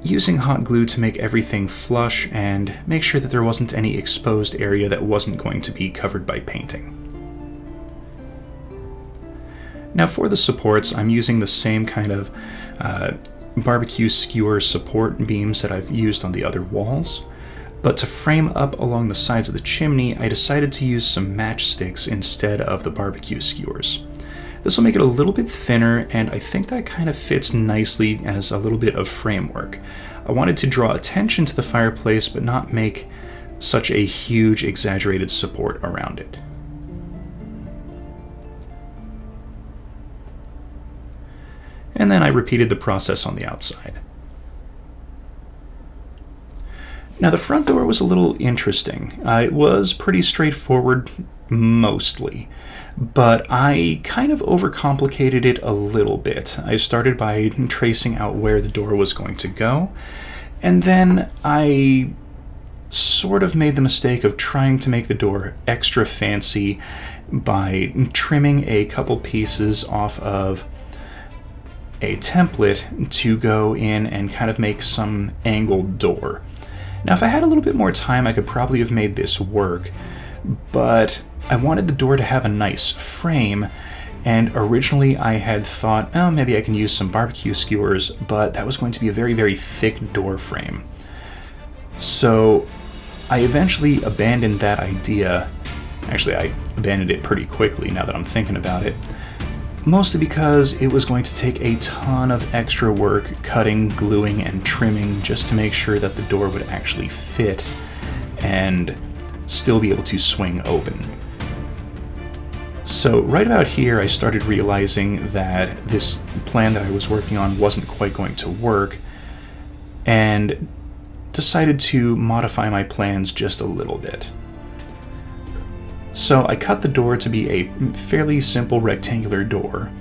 using hot glue to make everything flush and make sure that there wasn't any exposed area that wasn't going to be covered by painting. Now for the supports, I'm using the same kind of barbecue skewer support beams that I've used on the other walls. But to frame up along the sides of the chimney, I decided to use some matchsticks instead of the barbecue skewers. This will make it a little bit thinner, and I think that kind of fits nicely as a little bit of framework. I wanted to draw attention to the fireplace, but not make such a huge, exaggerated support around it. And then I repeated the process on the outside. Now the front door was a little interesting. It was pretty straightforward mostly, but I kind of overcomplicated it a little bit. I started by tracing out where the door was going to go, and then I sort of made the mistake of trying to make the door extra fancy by trimming a couple pieces off of a template to go in and kind of make some angled door. Now, if I had a little bit more time, I could probably have made this work, but I wanted the door to have a nice frame, and originally I had thought, oh, maybe I can use some barbecue skewers, but that was going to be a very, very thick door frame. So I eventually abandoned that idea. Actually, I abandoned it pretty quickly now that I'm thinking about it. Mostly because it was going to take a ton of extra work cutting, gluing, and trimming just to make sure that the door would actually fit and still be able to swing open. So right about here I started realizing that this plan that I was working on wasn't quite going to work, and decided to modify my plans just a little bit. So I cut the door to be a fairly simple rectangular door,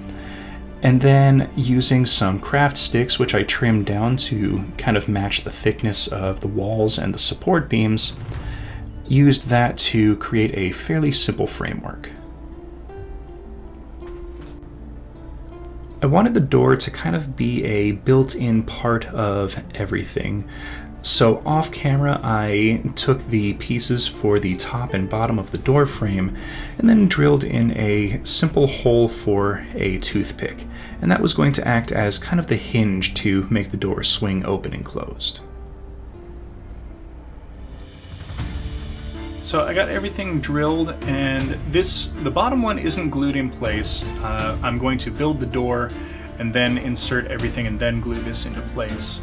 and then using some craft sticks, which I trimmed down to kind of match the thickness of the walls and the support beams, used that to create a fairly simple framework. I wanted the door to kind of be a built-in part of everything. So off camera, I took the pieces for the top and bottom of the door frame and then drilled in a simple hole for a toothpick. And that was going to act as kind of the hinge to make the door swing open and closed. So I got everything drilled, and the bottom one isn't glued in place. I'm going to build the door and then insert everything and then glue this into place.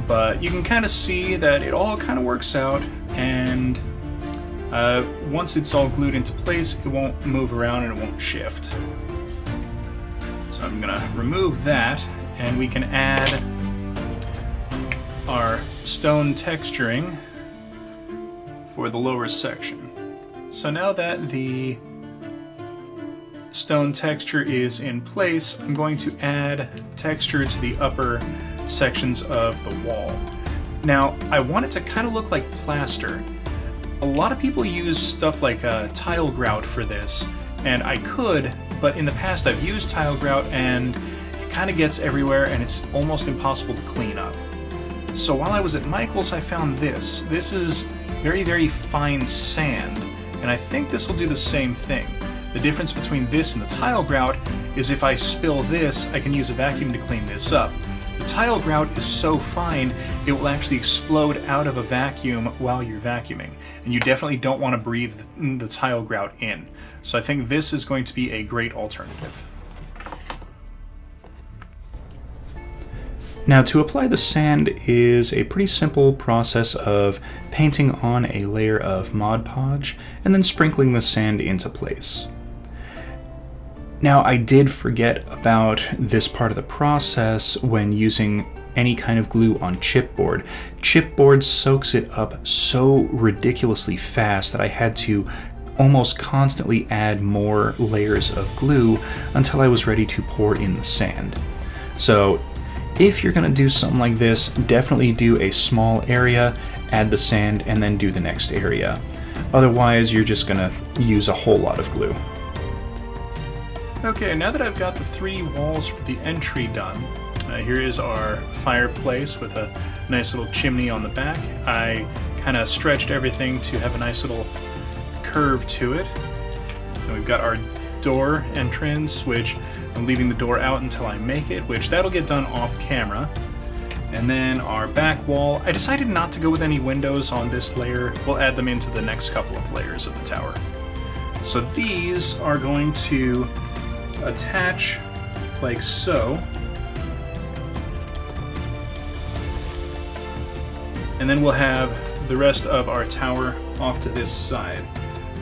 But you can kind of see that it all kind of works out, and once it's all glued into place, it won't move around and it won't shift. So I'm gonna remove that, and we can add our stone texturing for the lower section. So now that the stone texture is in place, I'm going to add texture to the upper sections of the wall. Now, I want it to kind of look like plaster. A lot of people use stuff like tile grout for this, and I could, but in the past I've used tile grout and it kind of gets everywhere and it's almost impossible to clean up. So while I was at Michael's, I found this. This is very, very fine sand, and I think this will do the same thing. The difference between this and the tile grout is if I spill this, I can use a vacuum to clean this up. The tile grout is so fine, it will actually explode out of a vacuum while you're vacuuming, and you definitely don't want to breathe the tile grout in. So I think this is going to be a great alternative. Now, to apply the sand is a pretty simple process of painting on a layer of Mod Podge and then sprinkling the sand into place. Now, I did forget about this part of the process when using any kind of glue on chipboard. Chipboard soaks it up so ridiculously fast that I had to almost constantly add more layers of glue until I was ready to pour in the sand. So if you're going to do something like this, definitely do a small area, add the sand, and then do the next area. Otherwise, you're just going to use a whole lot of glue. Okay, now that I've got the 3 walls for the entry done, here is our fireplace with a nice little chimney on the back. I kind of stretched everything to have a nice little curve to it. And we've got our door entrance, which I'm leaving the door out until I make it, which that'll get done off camera. And then our back wall, I decided not to go with any windows on this layer. We'll add them into the next couple of layers of the tower. So these are going to attach like so. And then we'll have the rest of our tower off to this side.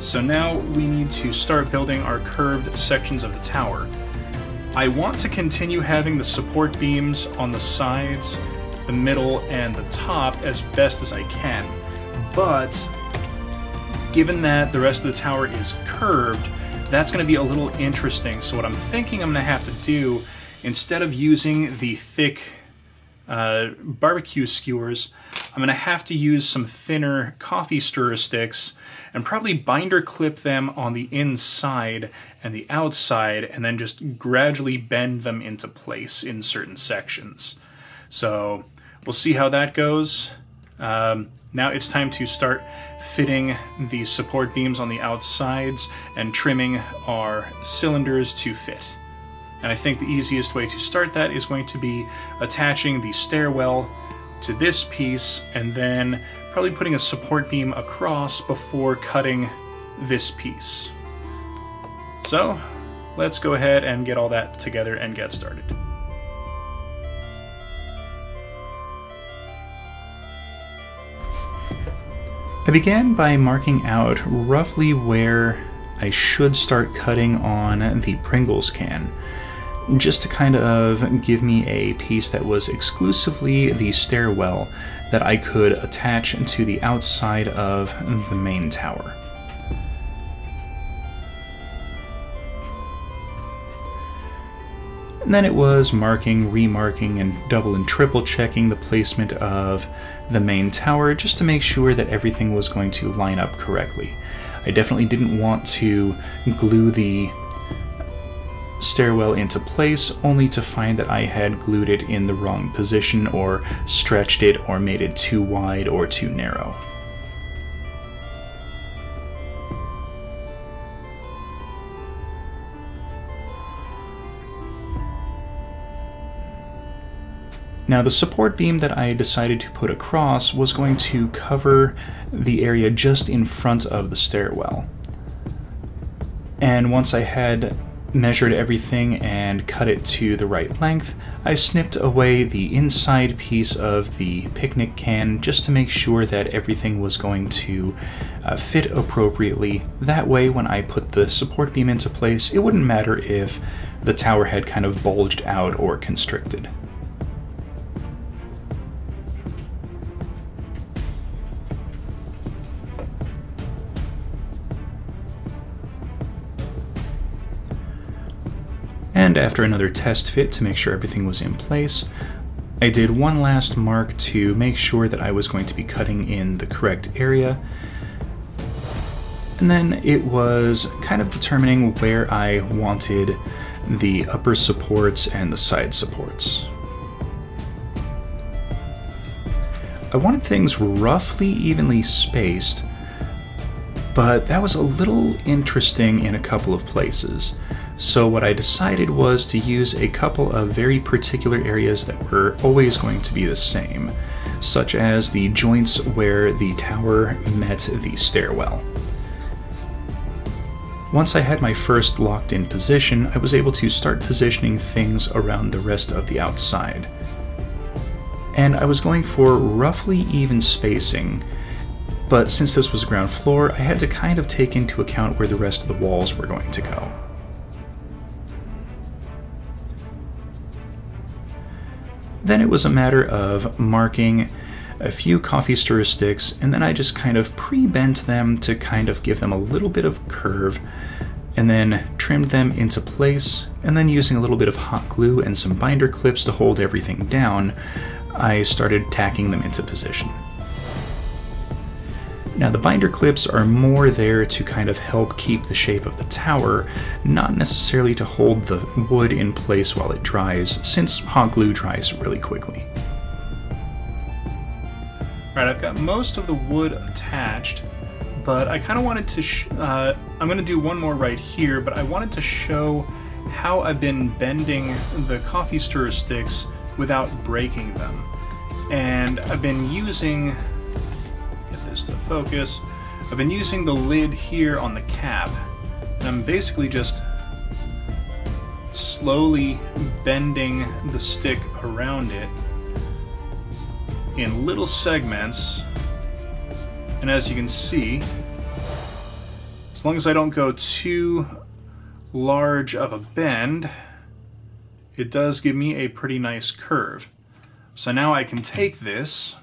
So now we need to start building our curved sections of the tower. I want to continue having the support beams on the sides, the middle, and the top as best as I can. But given that the rest of the tower is curved, that's going to be a little interesting. So what I'm thinking I'm going to have to do, instead of using the thick barbecue skewers, I'm going to have to use some thinner coffee stirrer sticks and probably binder clip them on the inside and the outside, and then just gradually bend them into place in certain sections. So we'll see how that goes. Now it's time to start fitting the support beams on the outsides and trimming our cylinders to fit. And I think the easiest way to start that is going to be attaching the stairwell to this piece and then probably putting a support beam across before cutting this piece. So let's go ahead and get all that together and get started. I began by marking out roughly where I should start cutting on the Pringles can, just to kind of give me a piece that was exclusively the stairwell that I could attach to the outside of the main tower. And then it was marking, remarking, and double and triple checking the placement of the main tower just to make sure that everything was going to line up correctly. I definitely didn't want to glue the stairwell into place only to find that I had glued it in the wrong position or stretched it or made it too wide or too narrow. Now the support beam that I decided to put across was going to cover the area just in front of the stairwell. And once I had measured everything and cut it to the right length, I snipped away the inside piece of the picnic can just to make sure that everything was going to fit appropriately. That way, when I put the support beam into place, it wouldn't matter if the tower had kind of bulged out or constricted. And after another test fit to make sure everything was in place, I did one last mark to make sure that I was going to be cutting in the correct area. And then it was kind of determining where I wanted the upper supports and the side supports. I wanted things roughly evenly spaced, but that was a little interesting in a couple of places. So what I decided was to use a couple of very particular areas that were always going to be the same, such as the joints where the tower met the stairwell. Once I had my first locked in position, I was able to start positioning things around the rest of the outside. and I was going for roughly even spacing, but since this was ground floor, I had to kind of take into account where the rest of the walls were going to go. Then it was a matter of marking a few coffee stirrer sticks, and then I just kind of pre-bent them to kind of give them a little bit of curve, and then trimmed them into place, and then using a little bit of hot glue and some binder clips to hold everything down, I started tacking them into position. Now the binder clips are more there to kind of help keep the shape of the tower, not necessarily to hold the wood in place while it dries, since hot glue dries really quickly. Alright, I've got most of the wood attached, but I kind of wanted to I'm going to do one more right here, but I wanted to show how I've been bending the coffee stirrer sticks without breaking them. And I've been using, get this to focus, I've been using the lid here on the cap. And I'm basically just slowly bending the stick around it in little segments, and as you can see, as long as I don't go too large of a bend, it does give me a pretty nice curve. So now I can take this,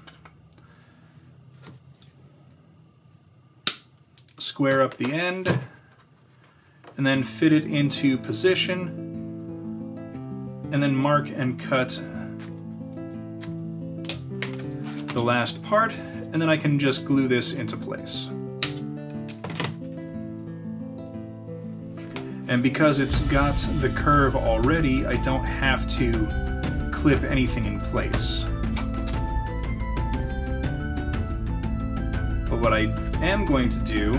square up the end, and then fit it into position, and then mark and cut the last part, and then I can just glue this into place. And because it's got the curve already, I don't have to clip anything in place. But what I am going to do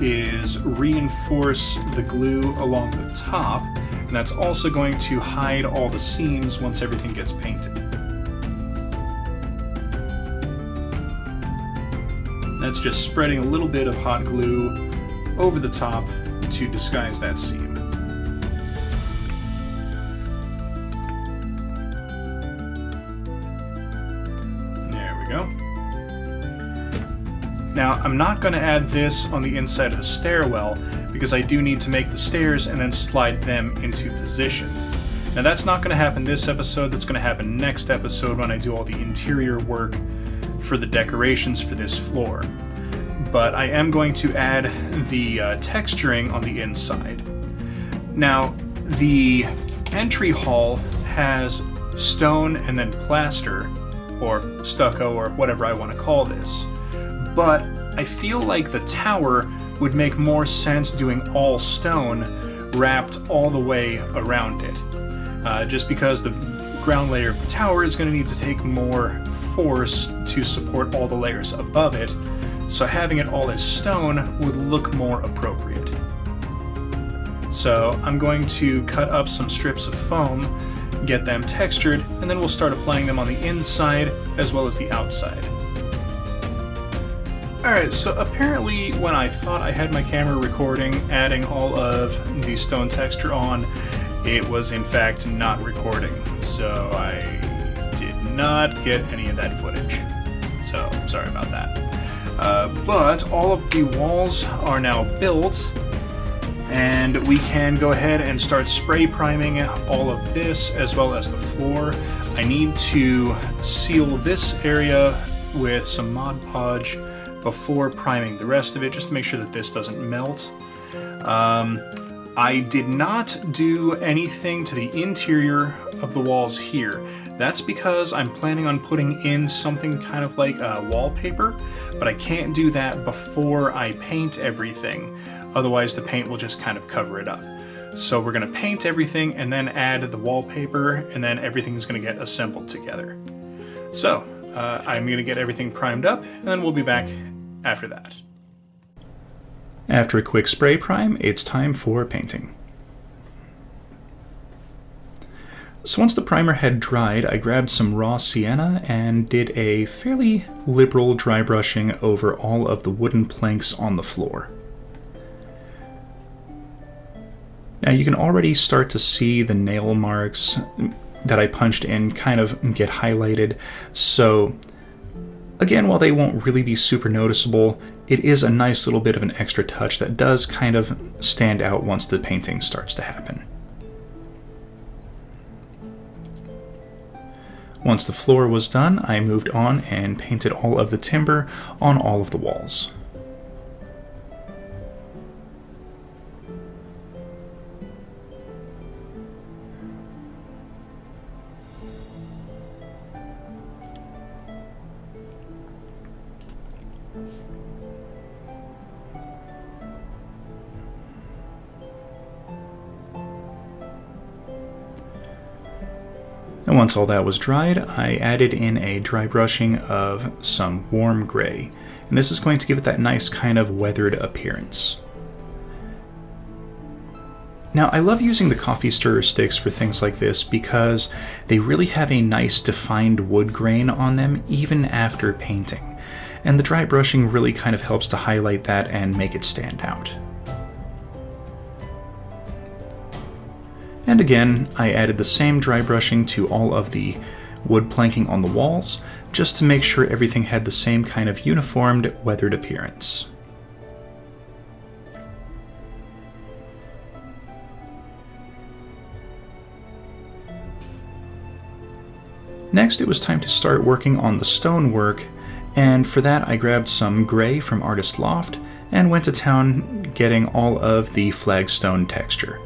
is reinforce the glue along the top, and that's also going to hide all the seams once everything gets painted. That's just spreading a little bit of hot glue over the top to disguise that seam. There we go. Now, I'm not going to add this on the inside of the stairwell because I do need to make the stairs and then slide them into position. Now, that's not going to happen this episode. That's going to happen next episode when I do all the interior work for the decorations for this floor. But I am going to add the texturing on the inside. Now, the entry hall has stone and then plaster, or stucco, or whatever I want to call this. But I feel like the tower would make more sense doing all stone wrapped all the way around it. Just because the ground layer of the tower is going to need to take more force to support all the layers above it, so having it all as stone would look more appropriate. So I'm going to cut up some strips of foam, get them textured, and then we'll start applying them on the inside as well as the outside. Alright, so apparently when I thought I had my camera recording, adding all of the stone texture on, it was in fact not recording. So I did not get any of that footage. So, sorry about that. But all of the walls are now built, and we can go ahead and start spray priming all of this as well as the floor. I need to seal this area with some Mod Podge before priming the rest of it, just to make sure that this doesn't melt. I did not do anything to the interior of the walls here. That's because I'm planning on putting in something kind of like wallpaper, but I can't do that before I paint everything. Otherwise the paint will just kind of cover it up. So we're going to paint everything and then add the wallpaper, and then everything's going to get assembled together. So I'm going to get everything primed up, and then we'll be back after that. After a quick spray prime, it's time for painting. So once the primer had dried, I grabbed some raw sienna and did a fairly liberal dry brushing over all of the wooden planks on the floor. Now you can already start to see the nail marks that I punched in kind of get highlighted. So again, while they won't really be super noticeable, it is a nice little bit of an extra touch that does kind of stand out once the painting starts to happen. Once the floor was done, I moved on and painted all of the timber on all of the walls. And once all that was dried, I added in a dry brushing of some warm gray. And this is going to give it that nice kind of weathered appearance. Now, I love using the coffee stirrer sticks for things like this because they really have a nice defined wood grain on them even after painting. And the dry brushing really kind of helps to highlight that and make it stand out. And again, I added the same dry brushing to all of the wood planking on the walls, just to make sure everything had the same kind of uniformed, weathered appearance. Next, it was time to start working on the stonework, and for that I grabbed some gray from Artist Loft and went to town getting all of the flagstone texture.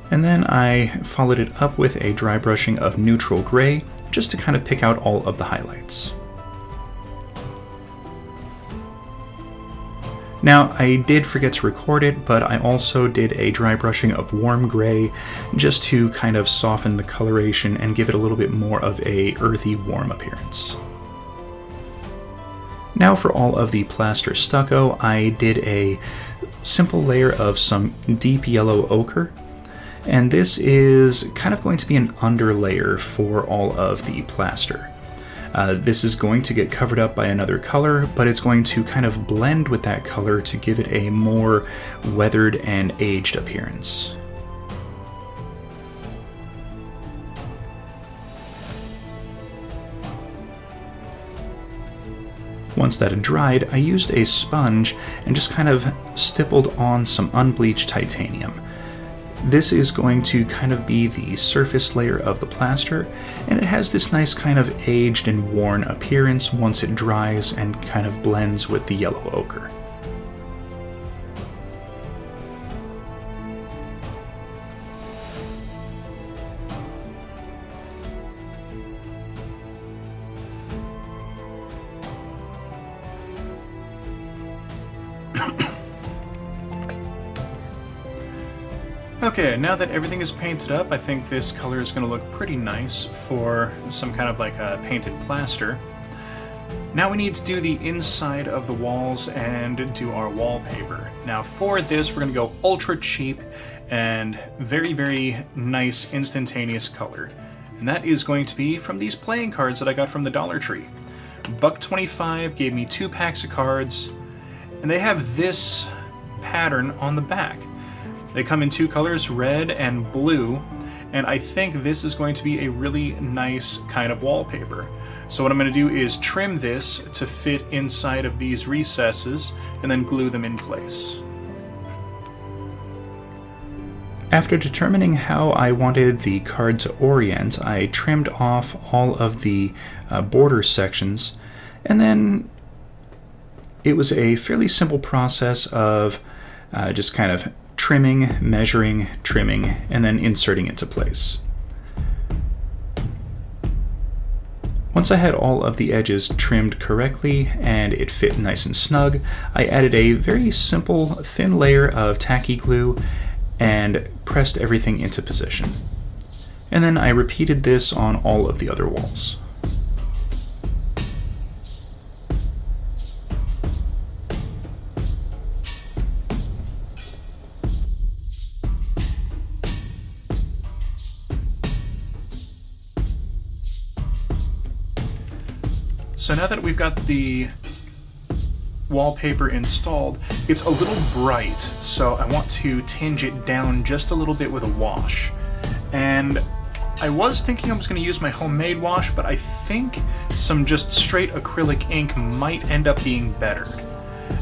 And then I followed it up with a dry brushing of neutral gray, just to kind of pick out all of the highlights. Now, I did forget to record it, but I also did a dry brushing of warm gray, just to kind of soften the coloration and give it a little bit more of a earthy, warm appearance. Now for all of the plaster stucco, I did a simple layer of some deep yellow ochre. And this is kind of going to be an underlayer for all of the plaster. This is going to get covered up by another color, but it's going to kind of blend with that color to give it a more weathered and aged appearance. Once that had dried, I used a sponge and just kind of stippled on some unbleached titanium. This is going to kind of be the surface layer of the plaster, and it has this nice kind of aged and worn appearance once it dries and kind of blends with the yellow ochre. Okay, now that everything is painted up, I think this color is going to look pretty nice for some kind of like a painted plaster. Now we need to do the inside of the walls and do our wallpaper. Now for this, we're going to go ultra cheap and very, very nice instantaneous color. And that is going to be from these playing cards that I got from the Dollar Tree. $1.25 gave me 2 packs of cards, and they have this pattern on the back. They come in 2 colors, red and blue, and I think this is going to be a really nice kind of wallpaper. So what I'm going to do is trim this to fit inside of these recesses and then glue them in place. After determining how I wanted the card to orient, I trimmed off all of the border sections, and then it was a fairly simple process of just kind of trimming, measuring, trimming, and then inserting into place. Once I had all of the edges trimmed correctly and it fit nice and snug, I added a very simple thin layer of tacky glue and pressed everything into position. And then I repeated this on all of the other walls. So now that we've got the wallpaper installed, it's a little bright, so I want to tinge it down just a little bit with a wash. And I was thinking I was going to use my homemade wash, but I think some just straight acrylic ink might end up being better.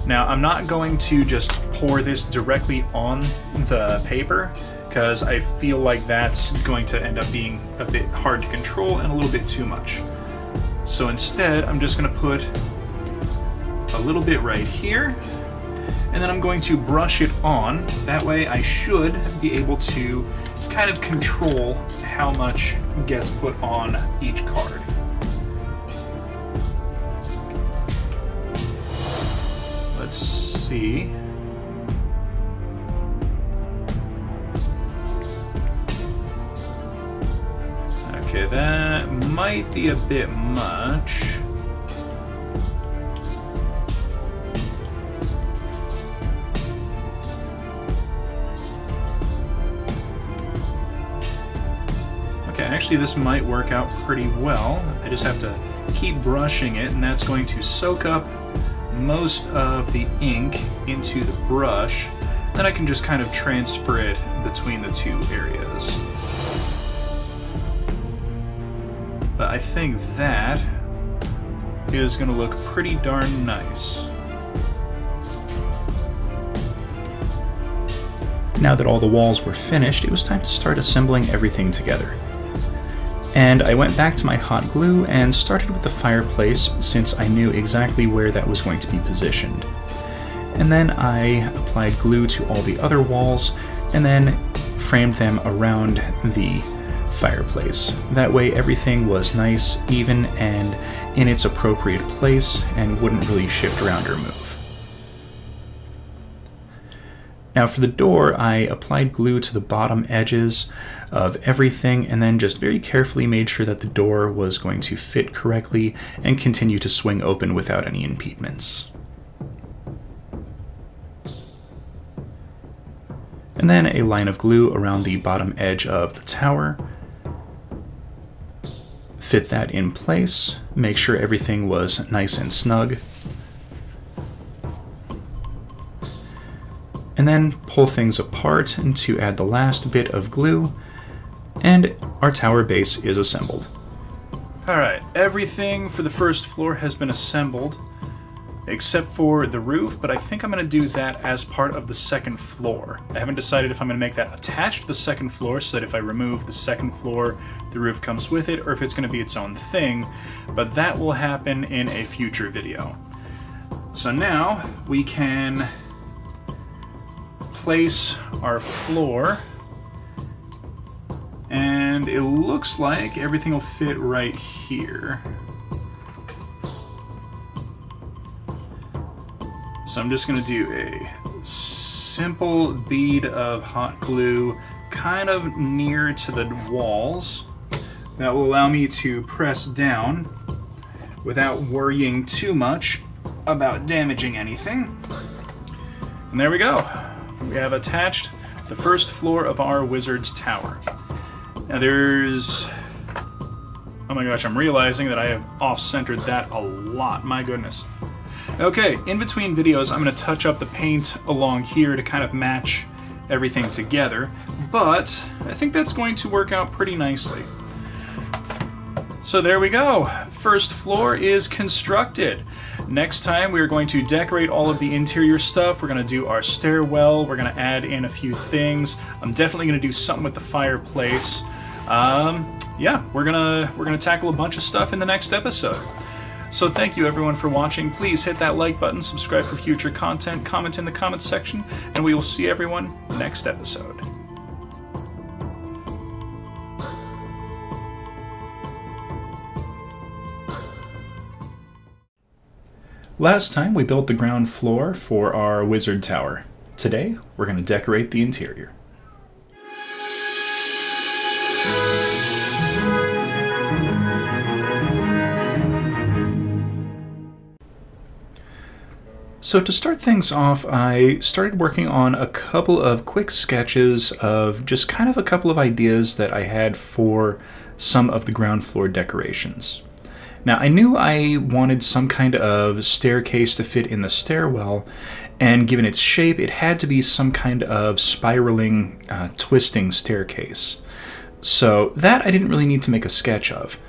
Now, I'm not going to just pour this directly on the paper, because I feel like that's going to end up being a bit hard to control and a little bit too much. So instead, I'm just going to put a little bit right here, and then I'm going to brush it on. That way I should be able to kind of control how much gets put on each card. Let's see. Okay, that might be a bit much. Okay, actually this might work out pretty well. I just have to keep brushing it, and that's going to soak up most of the ink into the brush. Then I can just kind of transfer it between the two areas. But I think that is going to look pretty darn nice. Now that all the walls were finished, it was time to start assembling everything together. And I went back to my hot glue and started with the fireplace, since I knew exactly where that was going to be positioned. And then I applied glue to all the other walls, and then framed them around the fireplace. That way everything was nice, even, and in its appropriate place, and wouldn't really shift around or move. Now for the door, I applied glue to the bottom edges of everything, and then just very carefully made sure that the door was going to fit correctly and continue to swing open without any impediments. And then a line of glue around the bottom edge of the tower. Fit that in place, make sure everything was nice and snug. And then pull things apart and to add the last bit of glue, and our tower base is assembled. Alright, everything for the first floor has been assembled, except for the roof, but I think I'm going to do that as part of the second floor. I haven't decided if I'm going to make that attached to the second floor, so that if I remove the second floor, the roof comes with it, or if it's going to be its own thing, but that will happen in a future video. So now we can place our floor, and it looks like everything will fit right here. So I'm just going to do a simple bead of hot glue kind of near to the walls. That will allow me to press down without worrying too much about damaging anything. And there we go. We have attached the first floor of our wizard's tower. Now there's... oh my gosh, I'm realizing that I have off-centered that a lot. My goodness. Okay, in between videos, I'm going to touch up the paint along here to kind of match everything together, but I think that's going to work out pretty nicely. So there we go. First floor is constructed. Next time we are going to decorate all of the interior stuff. We're going to do our stairwell. We're going to add in a few things. I'm definitely going to do something with the fireplace. Yeah, we're gonna tackle a bunch of stuff in the next episode. So thank you everyone for watching. Please hit that like button, subscribe for future content, comment in the comments section, and we will see everyone next episode. Last time we built the ground floor for our wizard tower. Today we're going to decorate the interior. So to start things off, I started working on a couple of quick sketches of just kind of a couple of ideas that I had for some of the ground floor decorations. Now, I knew I wanted some kind of staircase to fit in the stairwell, and given its shape, it had to be some kind of spiraling, twisting staircase. So that I didn't really need to make a sketch of.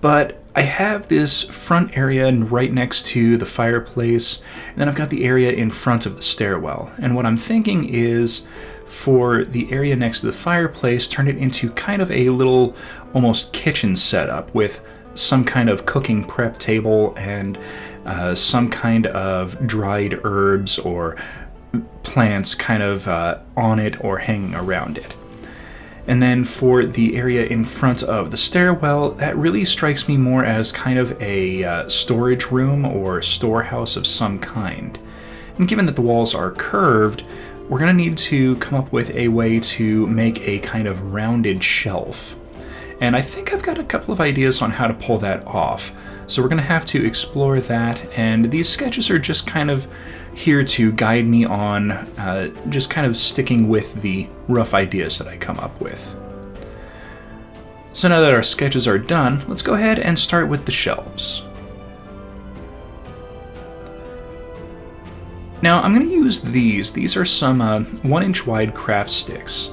But I have this front area right next to the fireplace, and then I've got the area in front of the stairwell. And what I'm thinking is, for the area next to the fireplace, turn it into kind of a little almost kitchen setup with some kind of cooking prep table and some kind of dried herbs or plants kind of on it or hanging around it. And then for the area in front of the stairwell, that really strikes me more as kind of a storage room or storehouse of some kind. And given that the walls are curved, we're going to need to come up with a way to make a kind of rounded shelf. And I think I've got a couple of ideas on how to pull that off. So we're going to have to explore that, and these sketches are just kind of here to guide me on just kind of sticking with the rough ideas that I come up with. So now that our sketches are done, let's go ahead and start with the shelves. Now I'm going to use these. These are some 1-inch wide craft sticks.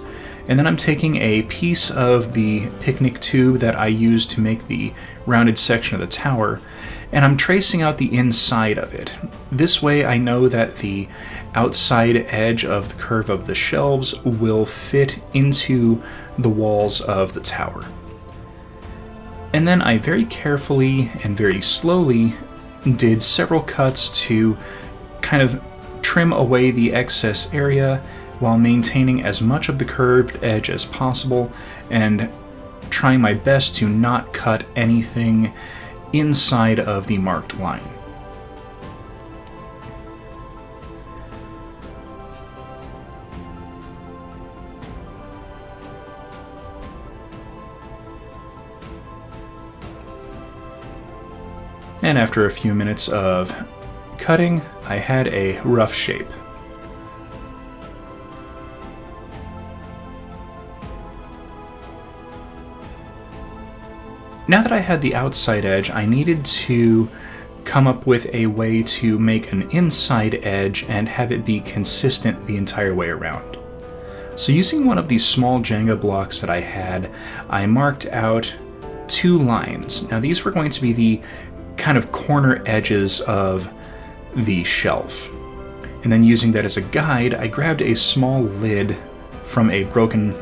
And then I'm taking a piece of the picnic tube that I used to make the rounded section of the tower, and I'm tracing out the inside of it. This way I know that the outside edge of the curve of the shelves will fit into the walls of the tower. And then I very carefully and very slowly did several cuts to kind of trim away the excess area while maintaining as much of the curved edge as possible and trying my best to not cut anything inside of the marked line. And after a few minutes of cutting, I had a rough shape. Now that I had the outside edge, I needed to come up with a way to make an inside edge and have it be consistent the entire way around. So using one of these small Jenga blocks that I had, I marked out 2 lines. Now these were going to be the kind of corner edges of the shelf. And then using that as a guide, I grabbed a small lid from a broken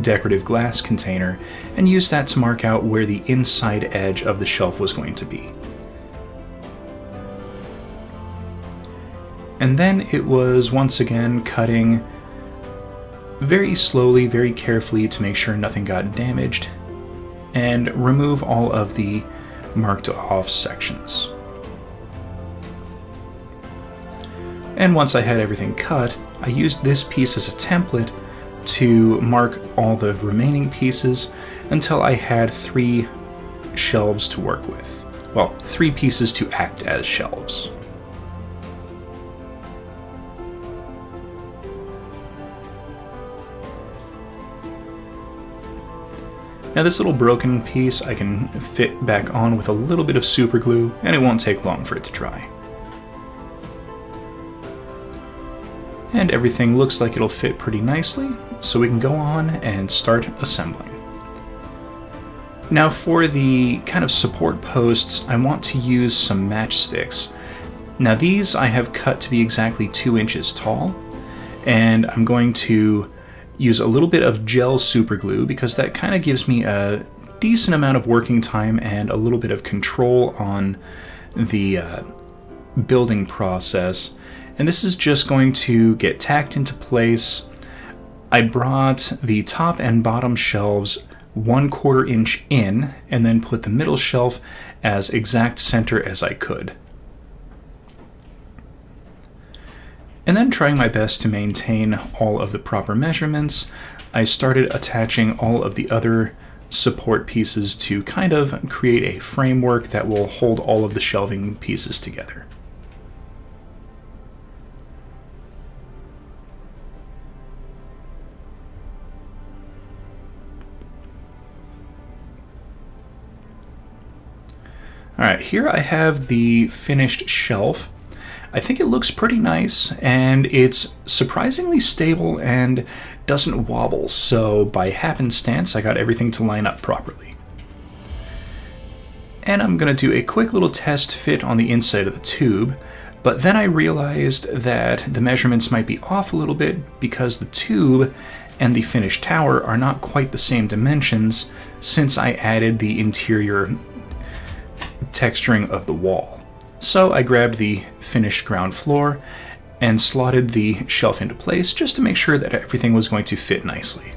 decorative glass container and used that to mark out where the inside edge of the shelf was going to be. And then it was once again cutting very slowly, very carefully to make sure nothing got damaged, and remove all of the marked off sections. And once I had everything cut, I used this piece as a template to mark all the remaining pieces until I had 3 shelves to work with. Well, 3 pieces to act as shelves. Now this little broken piece I can fit back on with a little bit of super glue, and it won't take long for it to dry. And everything looks like it'll fit pretty nicely, so we can go on and start assembling. Now for the kind of support posts, I want to use some matchsticks. Now these I have cut to be exactly 2 inches tall, and I'm going to use a little bit of gel super glue because that kind of gives me a decent amount of working time and a little bit of control on the building process. And this is just going to get tacked into place. I brought the top and bottom shelves 1/4 inch in and then put the middle shelf as exact center as I could. And then, trying my best to maintain all of the proper measurements, I started attaching all of the other support pieces to kind of create a framework that will hold all of the shelving pieces together. Alright, here I have the finished shelf. I think it looks pretty nice, and it's surprisingly stable and doesn't wobble, so by happenstance I got everything to line up properly. And I'm going to do a quick little test fit on the inside of the tube, but then I realized that the measurements might be off a little bit because the tube and the finished tower are not quite the same dimensions since I added the interior texturing of the wall. So I grabbed the finished ground floor and slotted the shelf into place just to make sure that everything was going to fit nicely.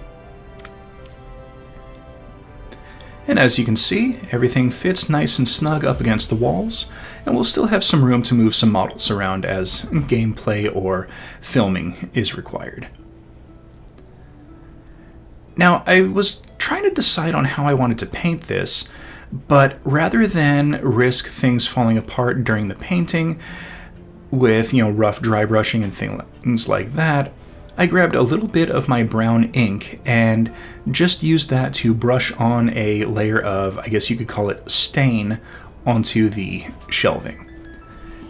And as you can see, everything fits nice and snug up against the walls, and we'll still have some room to move some models around as gameplay or filming is required. Now, I was trying to decide on how I wanted to paint this, but rather than risk things falling apart during the painting with, rough dry brushing and things like that, I grabbed a little bit of my brown ink and just used that to brush on a layer of, I guess you could call it stain, onto the shelving.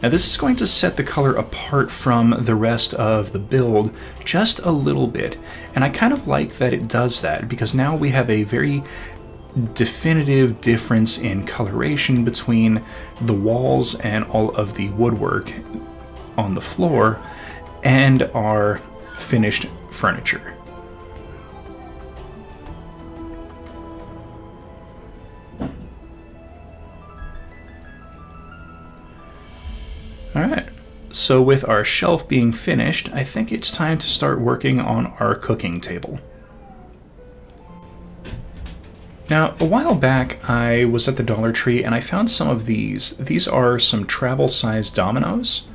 Now this is going to set the color apart from the rest of the build just a little bit, and I kind of like that it does that because now we have a very definitive difference in coloration between the walls and all of the woodwork on the floor and our finished furniture. Alright, so with our shelf being finished, I think it's time to start working on our cooking table. Now, a while back, I was at the Dollar Tree and I found some of these. These are some travel-sized dominoes.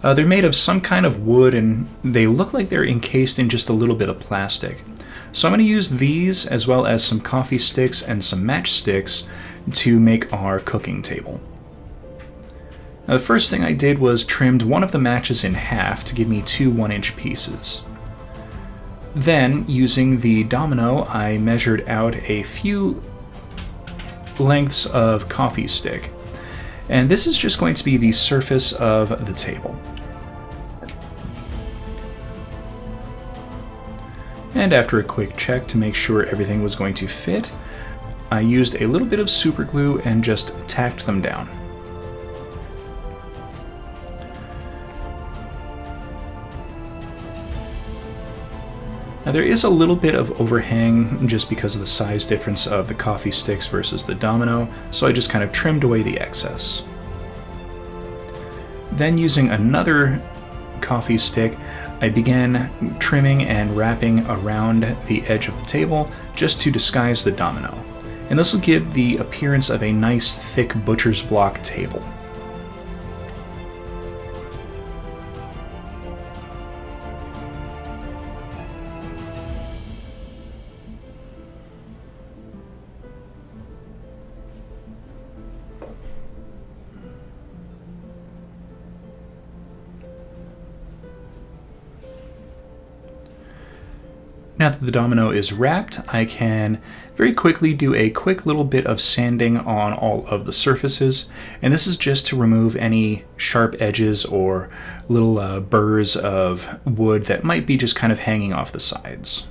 They're made of some kind of wood and they look like they're encased in just a little bit of plastic. So I'm going to use these as well as some coffee sticks and some matchsticks to make our cooking table. Now, the first thing I did was trimmed one of the matches in half to give me two 1-inch pieces. Then, using the domino, I measured out a few lengths of coffee stick. And this is just going to be the surface of the table. And after a quick check to make sure everything was going to fit, I used a little bit of super glue and just tacked them down. Now there is a little bit of overhang just because of the size difference of the coffee sticks versus the domino, so I just kind of trimmed away the excess. Then using another coffee stick, I began trimming and wrapping around the edge of the table just to disguise the domino. And this will give the appearance of a nice thick butcher's block table. Now that the domino is wrapped, I can very quickly do a quick little bit of sanding on all of the surfaces, and this is just to remove any sharp edges or little burrs of wood that might be just kind of hanging off the sides.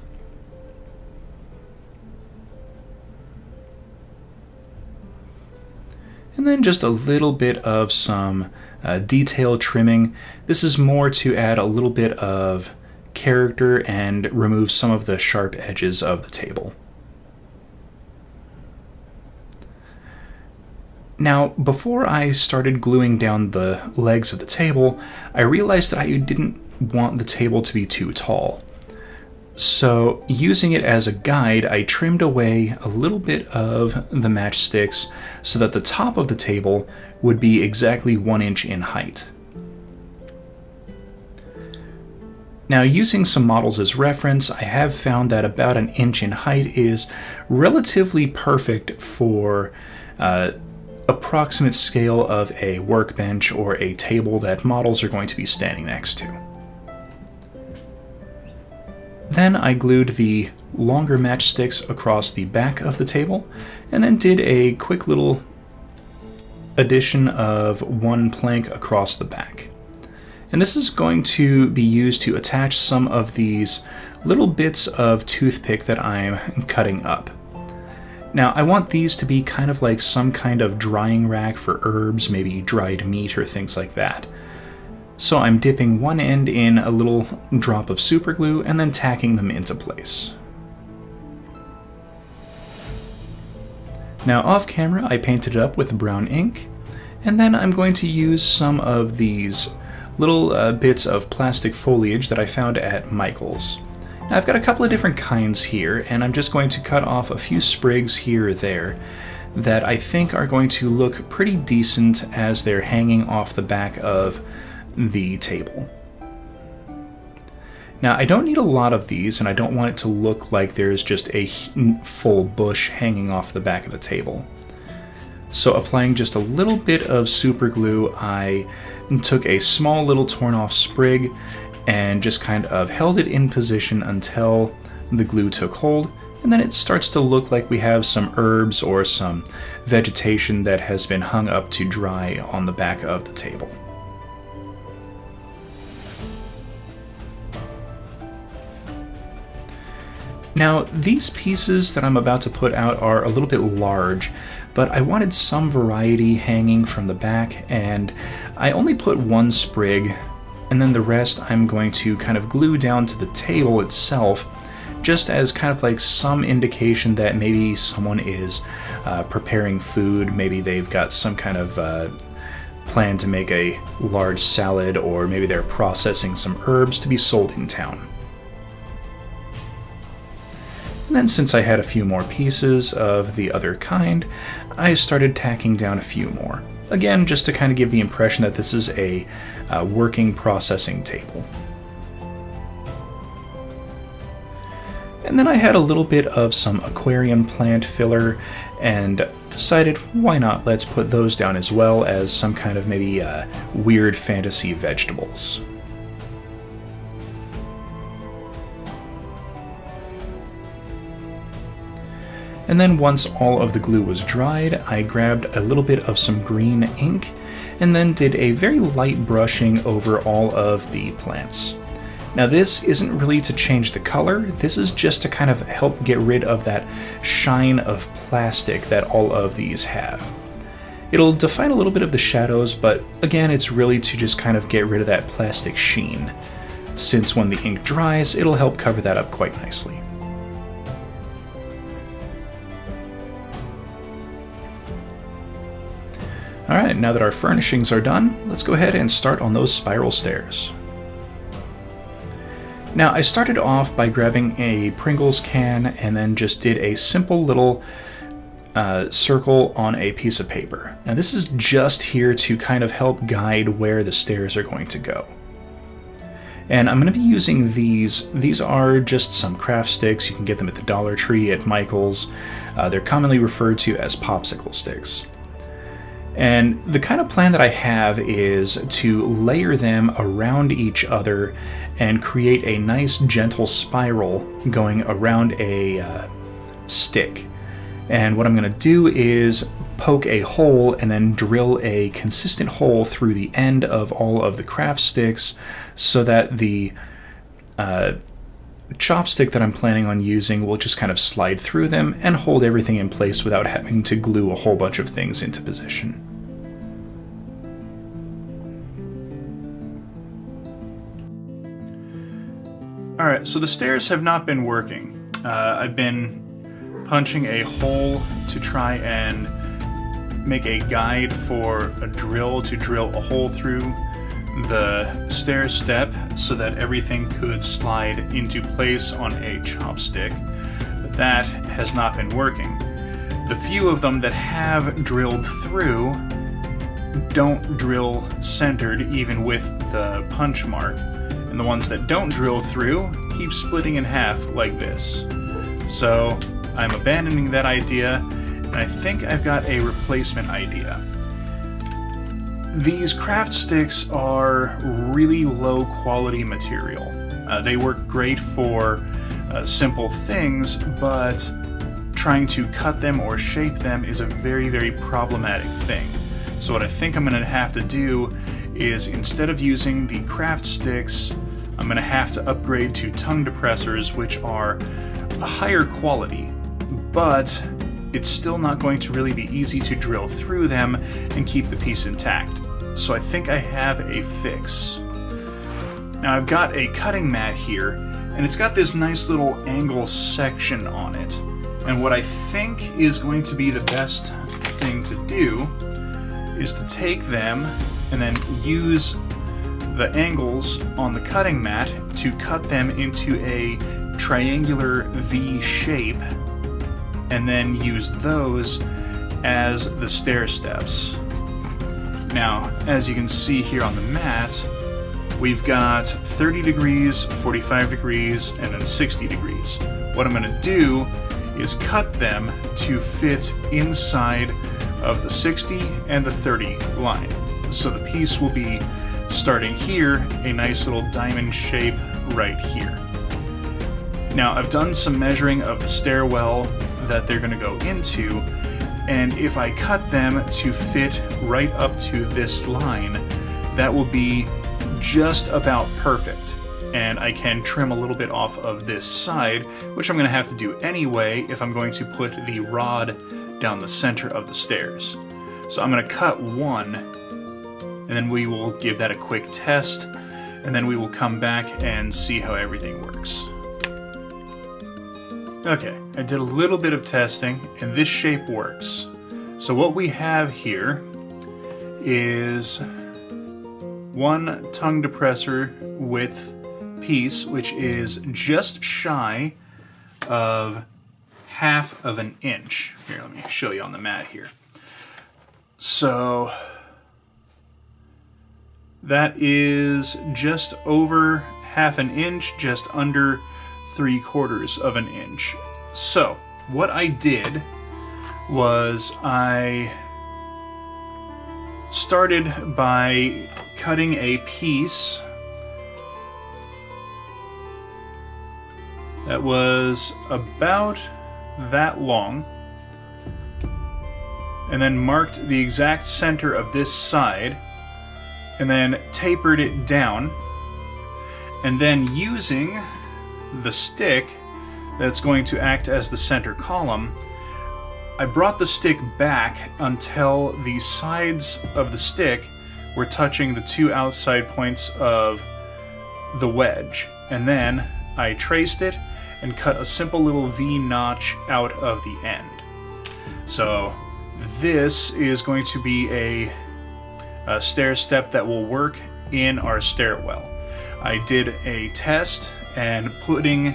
And then just a little bit of some detail trimming. This is more to add a little bit of character and remove some of the sharp edges of the table. Now, before I started gluing down the legs of the table, I realized that I didn't want the table to be too tall. So, using it as a guide, I trimmed away a little bit of the matchsticks so that the top of the table would be exactly 1 inch in height. Now, using some models as reference, I have found that about 1 inch in height is relatively perfect for approximate scale of a workbench or a table that models are going to be standing next to. Then I glued the longer matchsticks across the back of the table, and then did a quick little addition of one plank across the back. And this is going to be used to attach some of these little bits of toothpick that I'm cutting up. Now, I want these to be kind of like some kind of drying rack for herbs, maybe dried meat or things like that. So I'm dipping one end in a little drop of super glue and then tacking them into place. Now off camera, I painted it up with brown ink, and then I'm going to use some of these little bits of plastic foliage that I found at Michael's. Now I've got a couple of different kinds here, and I'm just going to cut off a few sprigs here or there that I think are going to look pretty decent as they're hanging off the back of the table. Now I don't need a lot of these, and I don't want it to look like there's just a full bush hanging off the back of the table. So applying just a little bit of super glue, I took a small little torn off sprig and just kind of held it in position until the glue took hold, and then it starts to look like we have some herbs or some vegetation that has been hung up to dry on the back of the table. Now, these pieces that I'm about to put out are a little bit large, but I wanted some variety hanging from the back, and I only put one sprig, and then the rest I'm going to kind of glue down to the table itself, just as kind of like some indication that maybe someone is preparing food. Maybe they've got some kind of plan to make a large salad, or maybe they're processing some herbs to be sold in town. And then since I had a few more pieces of the other kind, I started tacking down a few more. Again, just to kind of give the impression that this is a working processing table. And then I had a little bit of some aquarium plant filler and decided, why not, let's put those down as well as some kind of maybe weird fantasy vegetables. And then once all of the glue was dried, I grabbed a little bit of some green ink and then did a very light brushing over all of the plants. Now this isn't really to change the color, this is just to kind of help get rid of that shine of plastic that all of these have. It'll define a little bit of the shadows, but again, it's really to just kind of get rid of that plastic sheen, since when the ink dries, it'll help cover that up quite nicely. Alright, now that our furnishings are done, let's go ahead and start on those spiral stairs. Now, I started off by grabbing a Pringles can and then just did a simple little circle on a piece of paper. Now, this is just here to kind of help guide where the stairs are going to go. And I'm going to be using these. These are just some craft sticks. You can get them at the Dollar Tree, at Michael's. They're commonly referred to as popsicle sticks. And the kind of plan that I have is to layer them around each other and create a nice gentle spiral going around a stick. And what I'm going to do is poke a hole and then drill a consistent hole through the end of all of the craft sticks so that the chopstick that I'm planning on using will just kind of slide through them and hold everything in place without having to glue a whole bunch of things into position. Alright, so the stairs have not been working. I've been punching a hole to try and make a guide for a drill to drill a hole through the stair step so that everything could slide into place on a chopstick, but that has not been working. The few of them that have drilled through don't drill centered even with the punch mark, and the ones that don't drill through keep splitting in half like this. So I'm abandoning that idea, and I think I've got a replacement idea. These craft sticks are really low quality material. They work great for simple things, but trying to cut them or shape them is a very, very problematic thing. So what I think I'm going to have to do is, instead of using the craft sticks, I'm going to have to upgrade to tongue depressors, which are a higher quality, but it's still not going to really be easy to drill through them and keep the piece intact. So I think I have a fix. Now I've got a cutting mat here, and it's got this nice little angle section on it. And what I think is going to be the best thing to do is to take them and then use the angles on the cutting mat to cut them into a triangular V shape, and then use those as the stair steps. Now, as you can see here on the mat, we've got 30 degrees, 45 degrees, and then 60 degrees. What I'm going to do is cut them to fit inside of the 60 and the 30 line. So the piece will be starting here, a nice little diamond shape right here. Now I've done some measuring of the stairwell that they're going to go into, and if I cut them to fit right up to this line, that will be just about perfect. And I can trim a little bit off of this side, which I'm going to have to do anyway if I'm going to put the rod down the center of the stairs. So I'm going to cut one, and then we will give that a quick test, and then we will come back and see how everything works. Okay, I did a little bit of testing, and this shape works. So what we have here is one tongue depressor width piece, which is just shy of 1/2 an inch. Here, let me show you on the mat here. So that is just over 1/2 an inch, just under 3/4 of an inch. So what I did was I started by cutting a piece that was about that long, and then marked the exact center of this side, and then tapered it down, and then using the stick that's going to act as the center column, I brought the stick back until the sides of the stick were touching the two outside points of the wedge, and then I traced it and cut a simple little V notch out of the end. So this is going to be a stair step that will work in our stairwell. I did a test, and putting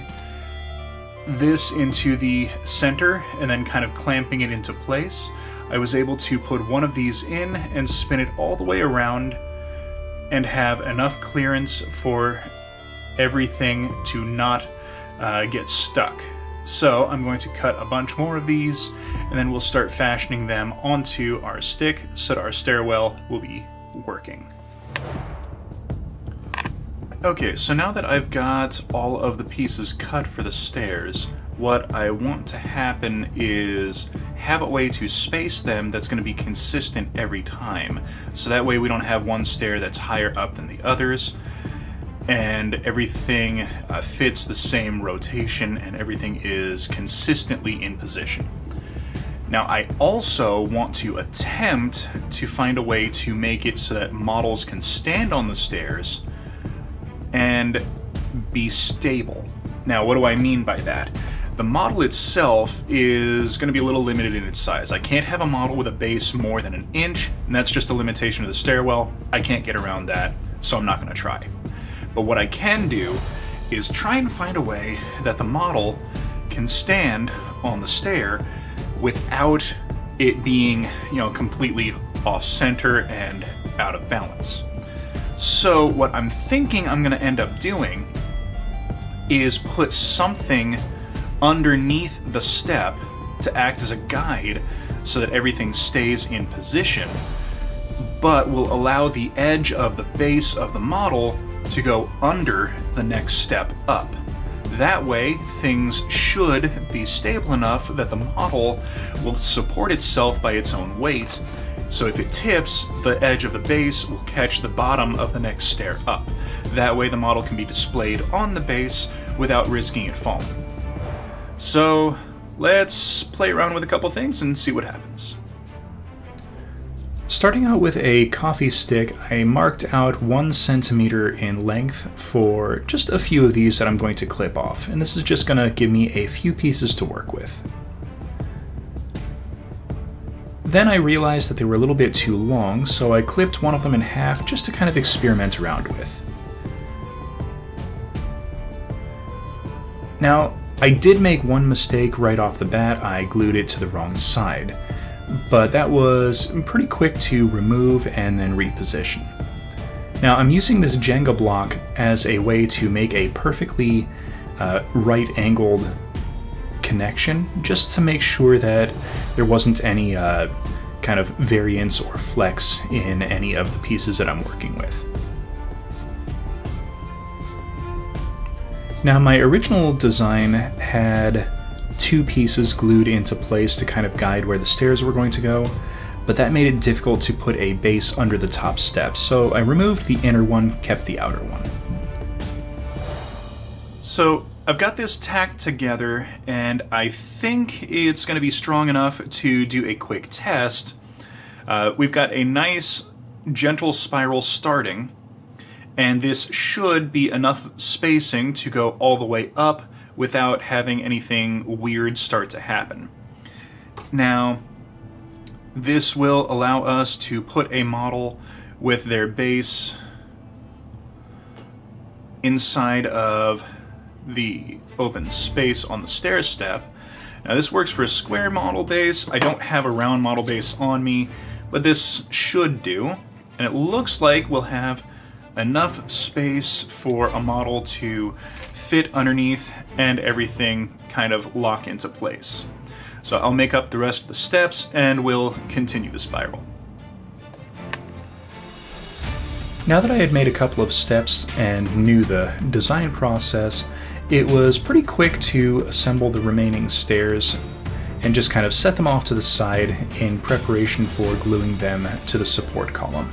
this into the center and then kind of clamping it into place, I was able to put one of these in and spin it all the way around and have enough clearance for everything to not get stuck. So I'm going to cut a bunch more of these, and then we'll start fashioning them onto our stick so that our stairwell will be working. Okay, so now that I've got all of the pieces cut for the stairs, what I want to happen is have a way to space them that's going to be consistent every time. So that way we don't have one stair that's higher up than the others, and everything fits the same rotation, and everything is consistently in position. Now I also want to attempt to find a way to make it so that models can stand on the stairs and be stable. Now what do I mean by that? The model itself is going to be a little limited in its size. I can't have a model with a base more than 1 inch, and that's just a limitation of the stairwell. I can't get around that, so I'm not going to try. But what I can do is try and find a way that the model can stand on the stair without it being, completely off center and out of balance. So what I'm thinking I'm going to end up doing is put something underneath the step to act as a guide so that everything stays in position, but will allow the edge of the base of the model to go under the next step up. That way, things should be stable enough that the model will support itself by its own weight, So if it tips, the edge of the base will catch the bottom of the next stair up. That way the model can be displayed on the base without risking it falling. So let's play around with a couple things and see what happens. Starting out with a coffee stick, I marked out 1 centimeter in length for just a few of these that I'm going to clip off, and this is just going to give me a few pieces to work with. Then I realized that they were a little bit too long, so I clipped one of them in half just to kind of experiment around with. Now, I did make one mistake right off the bat. I glued it to the wrong side, but that was pretty quick to remove and then reposition. Now I'm using this Jenga block as a way to make a perfectly right-angled connection, just to make sure that there wasn't any kind of variance or flex in any of the pieces that I'm working with. Now my original design had 2 pieces glued into place to kind of guide where the stairs were going to go, but that made it difficult to put a base under the top steps, so I removed the inner one, kept the outer one. So I've got this tacked together, and I think it's going to be strong enough to do a quick test. We've got a nice gentle spiral starting, and this should be enough spacing to go all the way up without having anything weird start to happen. Now, this will allow us to put a model with their base inside of the open space on the stair step. Now this works for a square model base. I don't have a round model base on me, but this should do. And it looks like we'll have enough space for a model to fit underneath and everything kind of lock into place. So I'll make up the rest of the steps and we'll continue the spiral. Now that I had made a couple of steps and knew the design process, it was pretty quick to assemble the remaining stairs and just kind of set them off to the side in preparation for gluing them to the support column.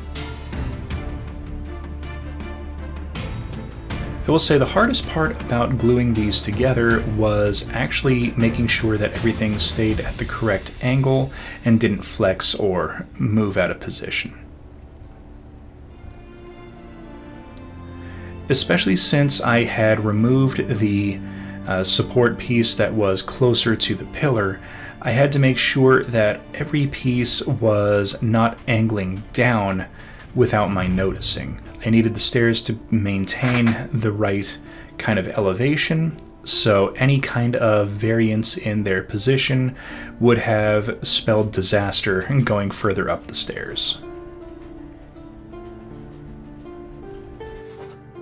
I will say the hardest part about gluing these together was actually making sure that everything stayed at the correct angle and didn't flex or move out of position. Especially since I had removed the support piece that was closer to the pillar, I had to make sure that every piece was not angling down without my noticing. I needed the stairs to maintain the right kind of elevation, so any kind of variance in their position would have spelled disaster going further up the stairs.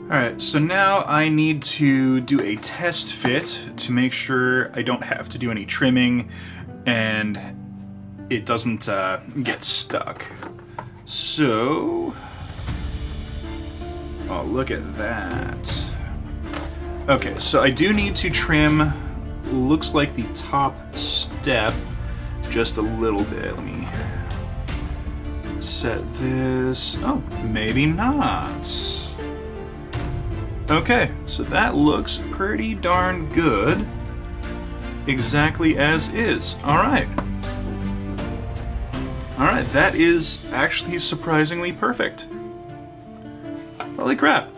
Alright, so now I need to do a test fit to make sure I don't have to do any trimming and it doesn't get stuck. So, oh, look at that. Okay, so I do need to trim, looks like the top step just a little bit. Let me set this. Oh, maybe not. Okay, so that looks pretty darn good. Exactly as is. Alright. Alright, that is actually surprisingly perfect. Holy crap.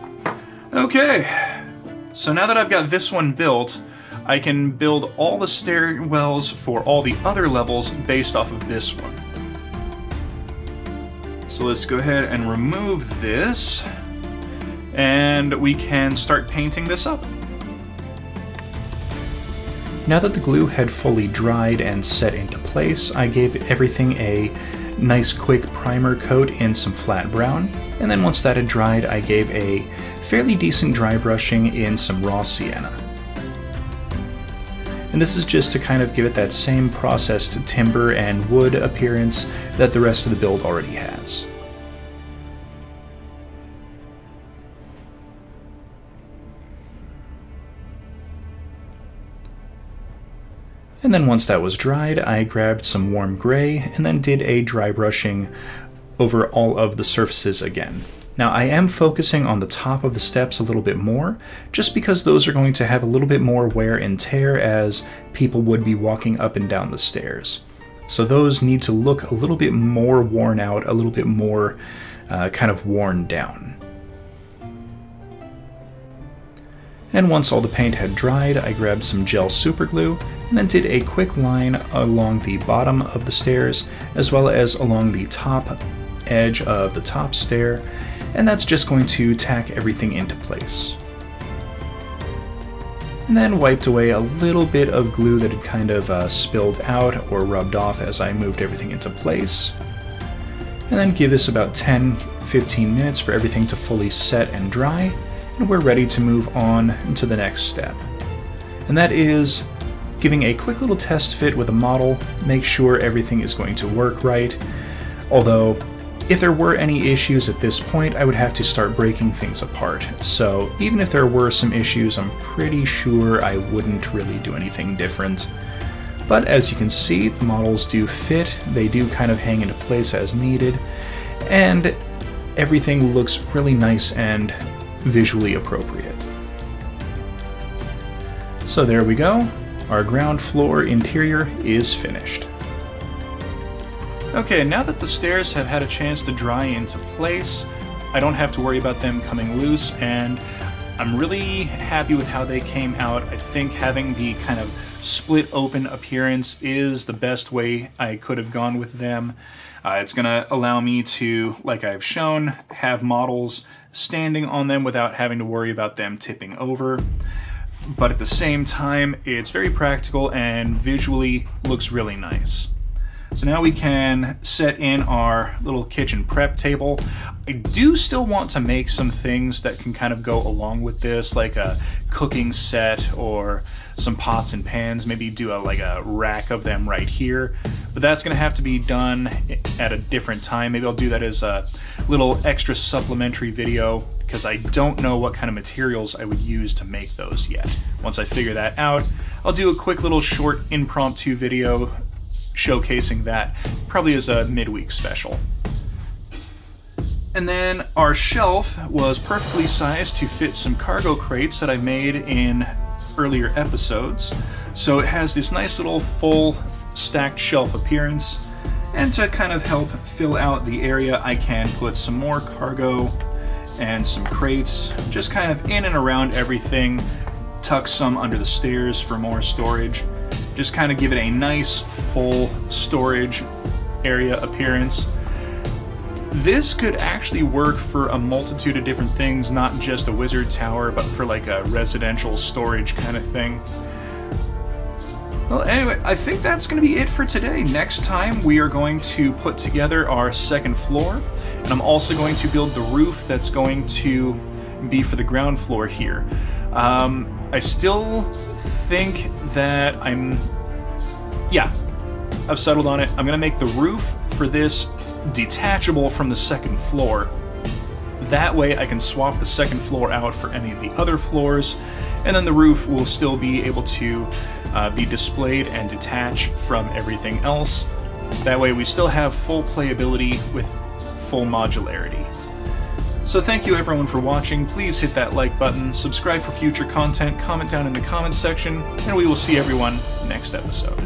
Okay, so now that I've got this one built, I can build all the stairwells for all the other levels based off of this one. So let's go ahead and remove this, and we can start painting this up. Now that the glue had fully dried and set into place, I gave everything a nice quick primer coat in some flat brown, and then once that had dried, I gave a fairly decent dry brushing in some raw sienna. And this is just to kind of give it that same processed timber and wood appearance that the rest of the build already has. And then once that was dried, I grabbed some warm gray and then did a dry brushing over all of the surfaces again. Now I am focusing on the top of the steps a little bit more, just because those are going to have a little bit more wear and tear as people would be walking up and down the stairs. So those need to look a little bit more worn out, a little bit more kind of worn down. And once all the paint had dried, I grabbed some gel super glue and then did a quick line along the bottom of the stairs as well as along the top edge of the top stair, and that's just going to tack everything into place. And then wiped away a little bit of glue that had kind of spilled out or rubbed off as I moved everything into place. And then give this about 10-15 minutes for everything to fully set and dry, and we're ready to move on to the next step. And that is giving a quick little test fit with a model, make sure everything is going to work right. Although, if there were any issues at this point, I would have to start breaking things apart. So even if there were some issues, I'm pretty sure I wouldn't really do anything different. But as you can see, the models do fit, they do kind of hang into place as needed, and everything looks really nice and visually appropriate. So there we go, our ground floor interior is finished. Okay, now that the stairs have had a chance to dry into place, I don't have to worry about them coming loose, and I'm really happy with how they came out. I think having the kind of split open appearance is the best way I could have gone with them. It's going to allow me to, like I've shown, have models standing on them without having to worry about them tipping over. But at the same time, it's very practical and visually looks really nice. So now we can set in our little kitchen prep table. I do still want to make some things that can kind of go along with this, like a cooking set or some pots and pans, maybe do like a rack of them right here. But that's gonna have to be done at a different time. Maybe I'll do that as a little extra supplementary video, because I don't know what kind of materials I would use to make those yet. Once I figure that out, I'll do a quick little short impromptu video showcasing that, probably as a midweek special. And then our shelf was perfectly sized to fit some cargo crates that I made in earlier episodes. So it has this nice little full stacked shelf appearance, and to kind of help fill out the area, I can put some more cargo and some crates just kind of in and around everything, tuck some under the stairs for more storage. Just kind of give it a nice full storage area appearance. This could actually work for a multitude of different things, not just a wizard tower, but for like a residential storage kind of thing. Well, anyway, I think that's going to be it for today. Next time we are going to put together our second floor, and I'm also going to build the roof that's going to be for the ground floor here. I still think that I've settled on it. I'm gonna make the roof for this detachable from the second floor. That way I can swap the second floor out for any of the other floors, and then the roof will still be able to be displayed and detach from everything else. That way we still have full playability with full modularity. So thank you everyone for watching. Please hit that like button, subscribe for future content, comment down in the comments section, and we will see everyone next episode.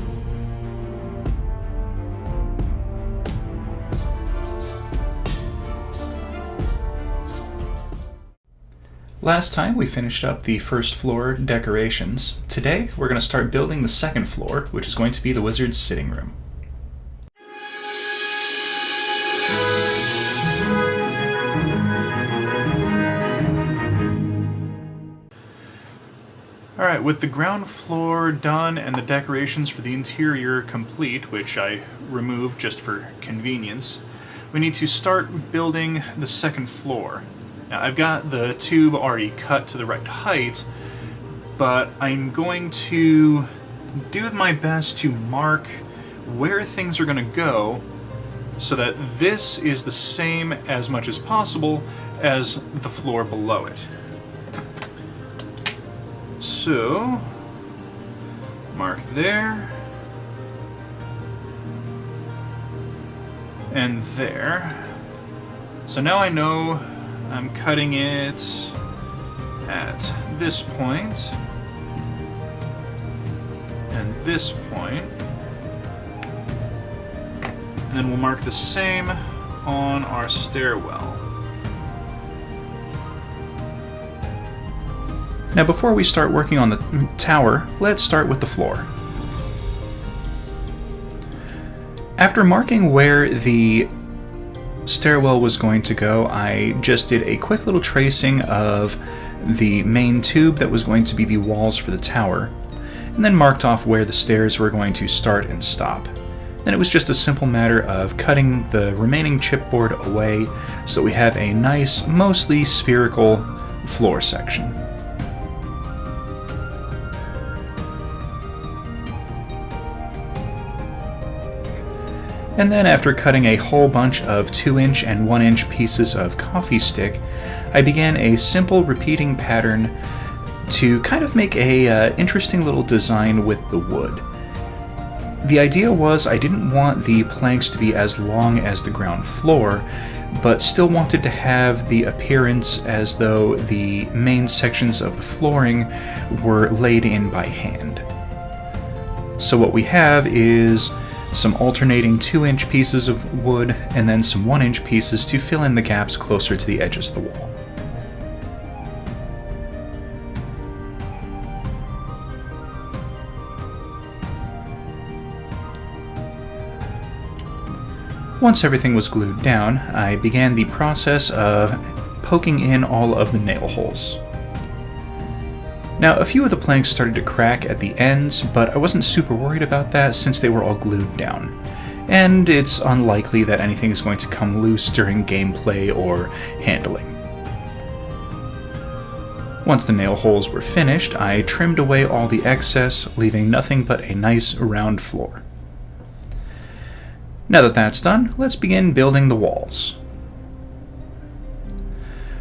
Last time we finished up the first floor decorations. Today we're going to start building the second floor, which is going to be the wizard's sitting room. Alright, with the ground floor done and the decorations for the interior complete, which I removed just for convenience, we need to start building the second floor. Now, I've got the tube already cut to the right height, but I'm going to do my best to mark where things are going to go so that this is the same as much as possible as the floor below it. So, mark there, and there. So now I know I'm cutting it at this point and this point. And then we'll mark the same on our stairwell. Now before we start working on the tower, let's start with the floor. After marking where the stairwell was going to go, I just did a quick little tracing of the main tube that was going to be the walls for the tower, and then marked off where the stairs were going to start and stop. Then it was just a simple matter of cutting the remaining chipboard away so that we have a nice, mostly spherical floor section. And then after cutting a whole bunch of 2-inch and 1-inch pieces of coffee stick, I began a simple repeating pattern to kind of make a interesting little design with the wood. The idea was I didn't want the planks to be as long as the ground floor, but still wanted to have the appearance as though the main sections of the flooring were laid in by hand. So what we have is some alternating 2-inch pieces of wood and then some 1-inch pieces to fill in the gaps closer to the edges of the wall. Once everything was glued down, I began the process of poking in all of the nail holes. Now, a few of the planks started to crack at the ends, but I wasn't super worried about that since they were all glued down. And it's unlikely that anything is going to come loose during gameplay or handling. Once the nail holes were finished, I trimmed away all the excess, leaving nothing but a nice round floor. Now that that's done, let's begin building the walls.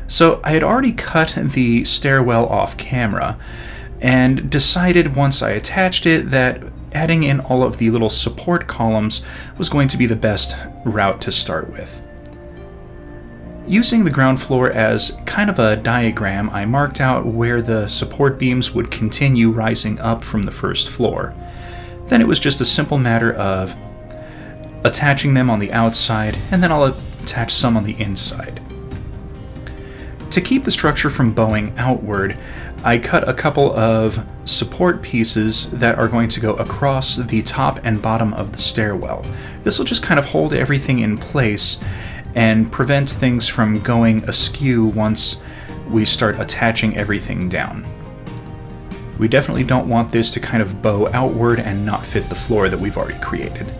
So I had already cut the stairwell off camera, and decided once I attached it that adding in all of the little support columns was going to be the best route to start with. Using the ground floor as kind of a diagram, I marked out where the support beams would continue rising up from the first floor. Then it was just a simple matter of attaching them on the outside, and then I'll attach some on the inside. To keep the structure from bowing outward, I cut a couple of support pieces that are going to go across the top and bottom of the stairwell. This will just kind of hold everything in place and prevent things from going askew once we start attaching everything down. We definitely don't want this to kind of bow outward and not fit the floor that we've already created.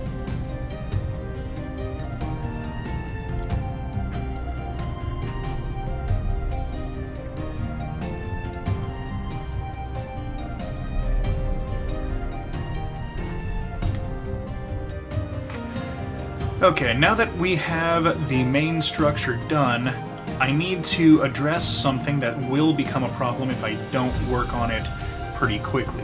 Okay, now that we have the main structure done, I need to address something that will become a problem if I don't work on it pretty quickly.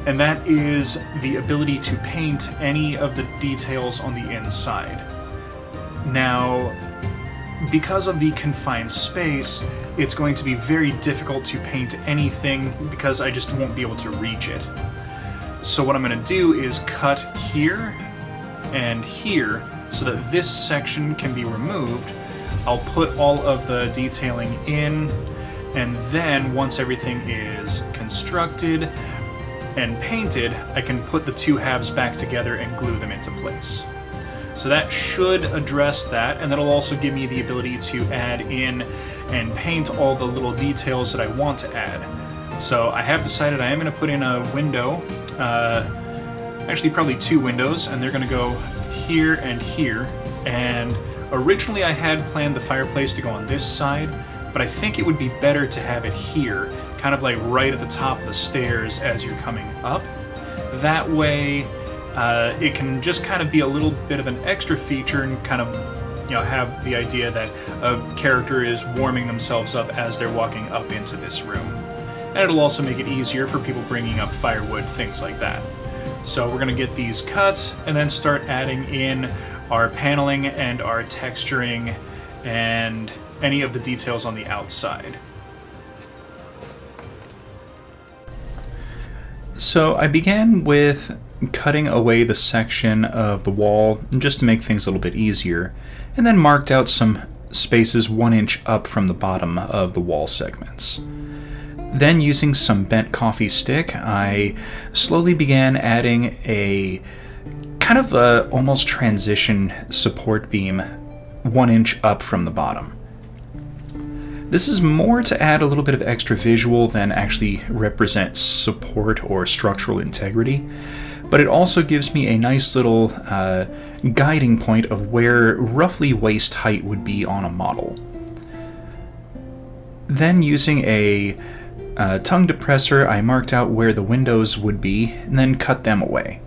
And that is the ability to paint any of the details on the inside. Now, because of the confined space, it's going to be very difficult to paint anything because I just won't be able to reach it. So what I'm going to do is cut here and here so that this section can be removed. I'll put all of the detailing in, and then once everything is constructed and painted, I can put the two halves back together and glue them into place. So that should address that, and that'll also give me the ability to add in and paint all the little details that I want to add. So I have decided I am going to put in a window, actually probably two windows, and they're going to go here and here. And originally I had planned the fireplace to go on this side, but I think it would be better to have it here, kind of like right at the top of the stairs as you're coming up. That way it can just kind of be a little bit of an extra feature and kind of, you know, have the idea that a character is warming themselves up as they're walking up into this room. And it'll also make it easier for people bringing up firewood, things like that. So we're going to get these cut and then start adding in our paneling and our texturing and any of the details on the outside. So I began with cutting away the section of the wall just to make things a little bit easier, and then marked out some spaces 1 inch up from the bottom of the wall segments. Then, using some bent coffee stick, I slowly began adding a kind of a almost transition support beam 1 inch up from the bottom. This is more to add a little bit of extra visual than actually represent support or structural integrity, but it also gives me a nice little guiding point of where roughly waist height would be on a model. Then, using a tongue depressor, I marked out where the windows would be and then cut them away.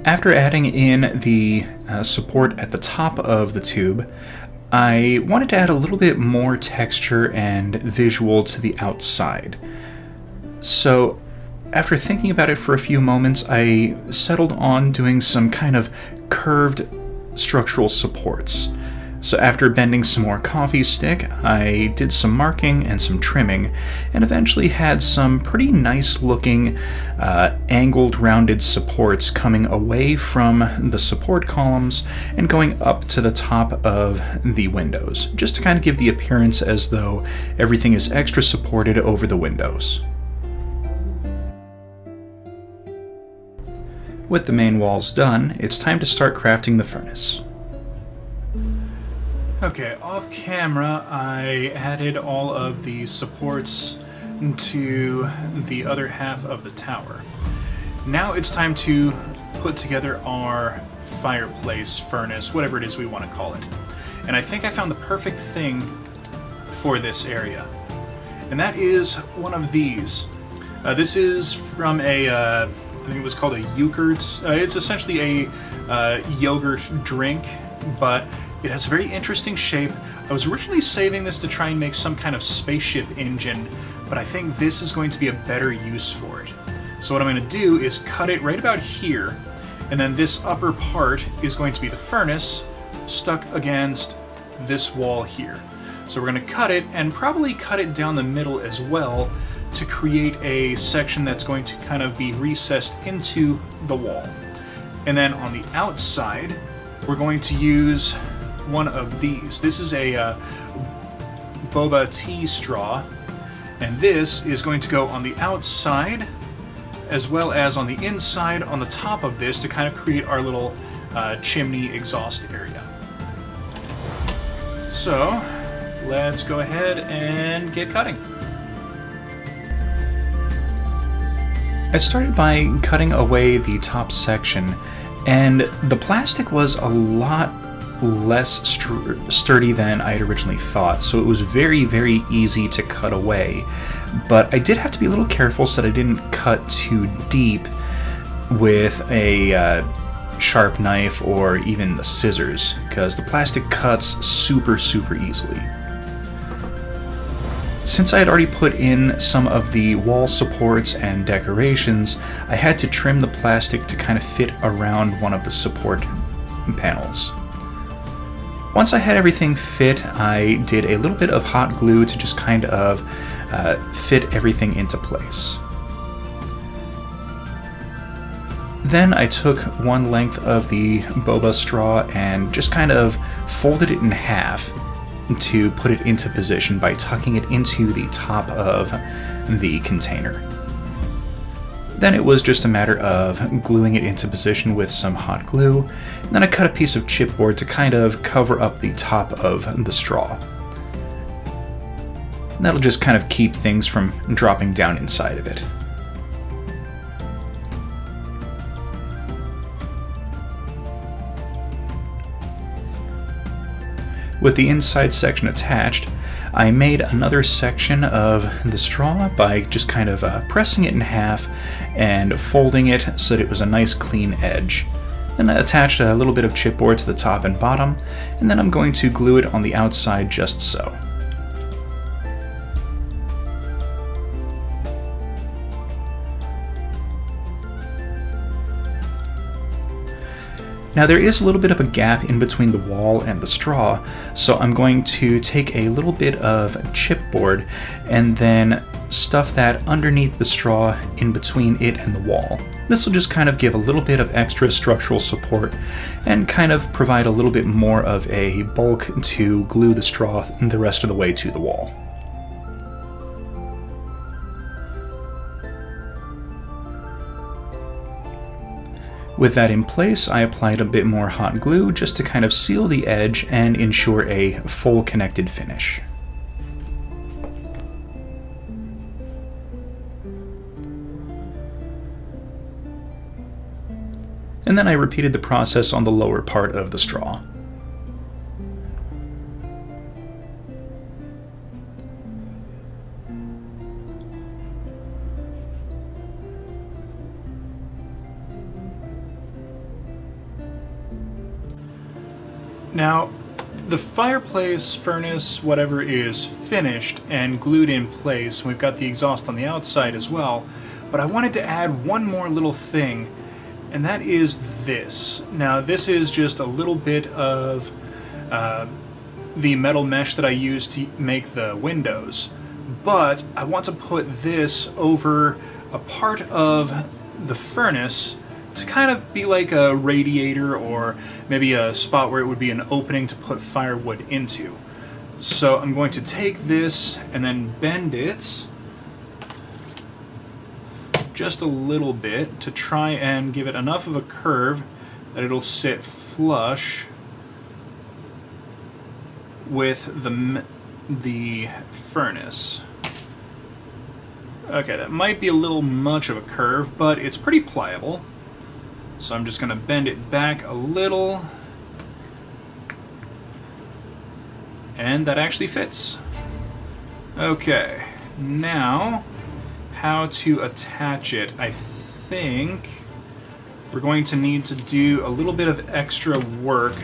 After adding in the support at the top of the tube, I wanted to add a little bit more texture and visual to the outside. So, after thinking about it for a few moments, I settled on doing some kind of curved structural supports. So after bending some more coffee stick, I did some marking and some trimming, and eventually had some pretty nice looking angled rounded supports coming away from the support columns and going up to the top of the windows, just to kind of give the appearance as though everything is extra supported over the windows. With the main walls done, it's time to start crafting the furnace. Okay, off camera, I added all of the supports to the other half of the tower. Now it's time to put together our fireplace, furnace, whatever it is we want to call it. And I think I found the perfect thing for this area. And that is one of these. This is from I think it was called a yogurt. It's essentially a yogurt drink, but it has a very interesting shape. I was originally saving this to try and make some kind of spaceship engine, but I think this is going to be a better use for it. So what I'm going to do is cut it right about here, and then this upper part is going to be the furnace stuck against this wall here. So we're going to cut it, and probably cut it down the middle as well, to create a section that's going to kind of be recessed into the wall. And then on the outside, we're going to use one of these. This is a boba tea straw, and this is going to go on the outside as well as on the inside on the top of this to kind of create our little chimney exhaust area. So let's go ahead and get cutting. I started by cutting away the top section, and the plastic was a lot less sturdy than I had originally thought, so it was very, very easy to cut away. But I did have to be a little careful so that I didn't cut too deep with a sharp knife or even the scissors, because the plastic cuts super, super easily. Since I had already put in some of the wall supports and decorations, I had to trim the plastic to kind of fit around one of the support panels. Once I had everything fit, I did a little bit of hot glue to just kind of fit everything into place. Then I took one length of the boba straw and just kind of folded it in half to put it into position by tucking it into the top of the container. Then it was just a matter of gluing it into position with some hot glue, and then I cut a piece of chipboard to kind of cover up the top of the straw. That'll just kind of keep things from dropping down inside of it. With the inside section attached, I made another section of the straw by just kind of pressing it in half and folding it so that it was a nice clean edge. Then I attached a little bit of chipboard to the top and bottom, and then I'm going to glue it on the outside just so. Now there is a little bit of a gap in between the wall and the straw, so I'm going to take a little bit of chipboard and then stuff that underneath the straw in between it and the wall. This will just kind of give a little bit of extra structural support and kind of provide a little bit more of a bulk to glue the straw the rest of the way to the wall. With that in place, I applied a bit more hot glue just to kind of seal the edge and ensure a full connected finish. And then I repeated the process on the lower part of the straw. Now, the fireplace, furnace, whatever is finished and glued in place. We've got the exhaust on the outside as well, but I wanted to add one more little thing, and that is this. Now, this is just a little bit of the metal mesh that I use to make the windows, but I want to put this over a part of the furnace to kind of be like a radiator or maybe a spot where it would be an opening to put firewood into. So I'm going to take this and then bend it just a little bit to try and give it enough of a curve that it'll sit flush with the furnace. Okay, that might be a little much of a curve, but it's pretty pliable. So I'm just going to bend it back a little, and that actually fits. Okay, now how to attach it. I think we're going to need to do a little bit of extra work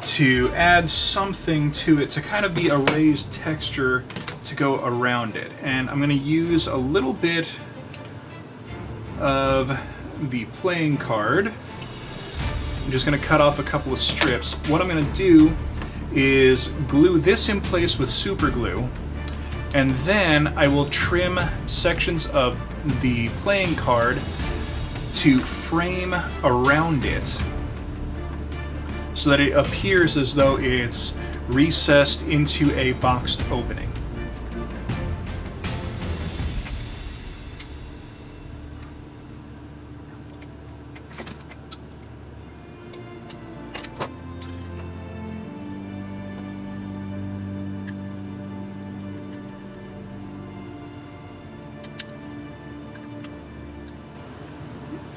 to add something to it to kind of be a raised texture to go around it. And I'm going to use a little bit of the playing card. I'm just going to cut off a couple of strips. What I'm going to do is glue this in place with super glue, and then I will trim sections of the playing card to frame around it so that it appears as though it's recessed into a boxed opening.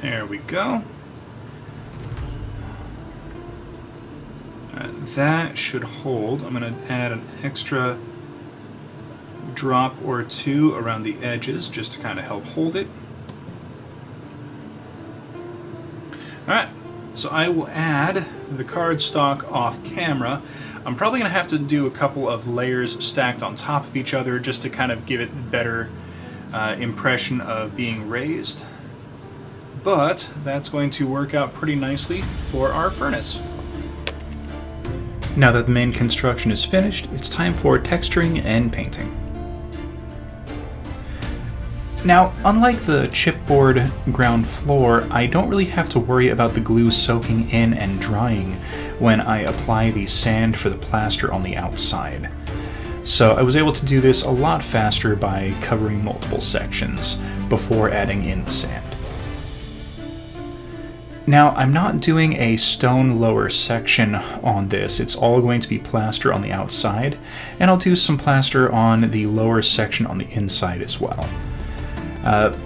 There we go. That should hold. I'm going to add an extra drop or two around the edges just to kind of help hold it. Alright, so I will add the cardstock off camera. I'm probably going to have to do a couple of layers stacked on top of each other just to kind of give it a better impression of being raised. But that's going to work out pretty nicely for our furnace. Now that the main construction is finished, it's time for texturing and painting. Now, unlike the chipboard ground floor, I don't really have to worry about the glue soaking in and drying when I apply the sand for the plaster on the outside. So I was able to do this a lot faster by covering multiple sections before adding in the sand. Now, I'm not doing a stone lower section on this. It's all going to be plaster on the outside, and I'll do some plaster on the lower section on the inside as well.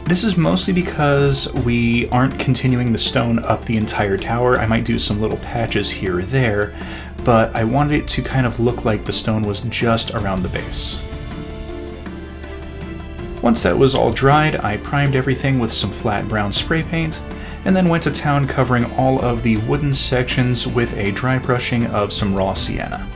This is mostly because we aren't continuing the stone up the entire tower. I might do some little patches here or there, but I wanted it to kind of look like the stone was just around the base. Once that was all dried, I primed everything with some flat brown spray paint, and then went to town covering all of the wooden sections with a dry brushing of some raw sienna.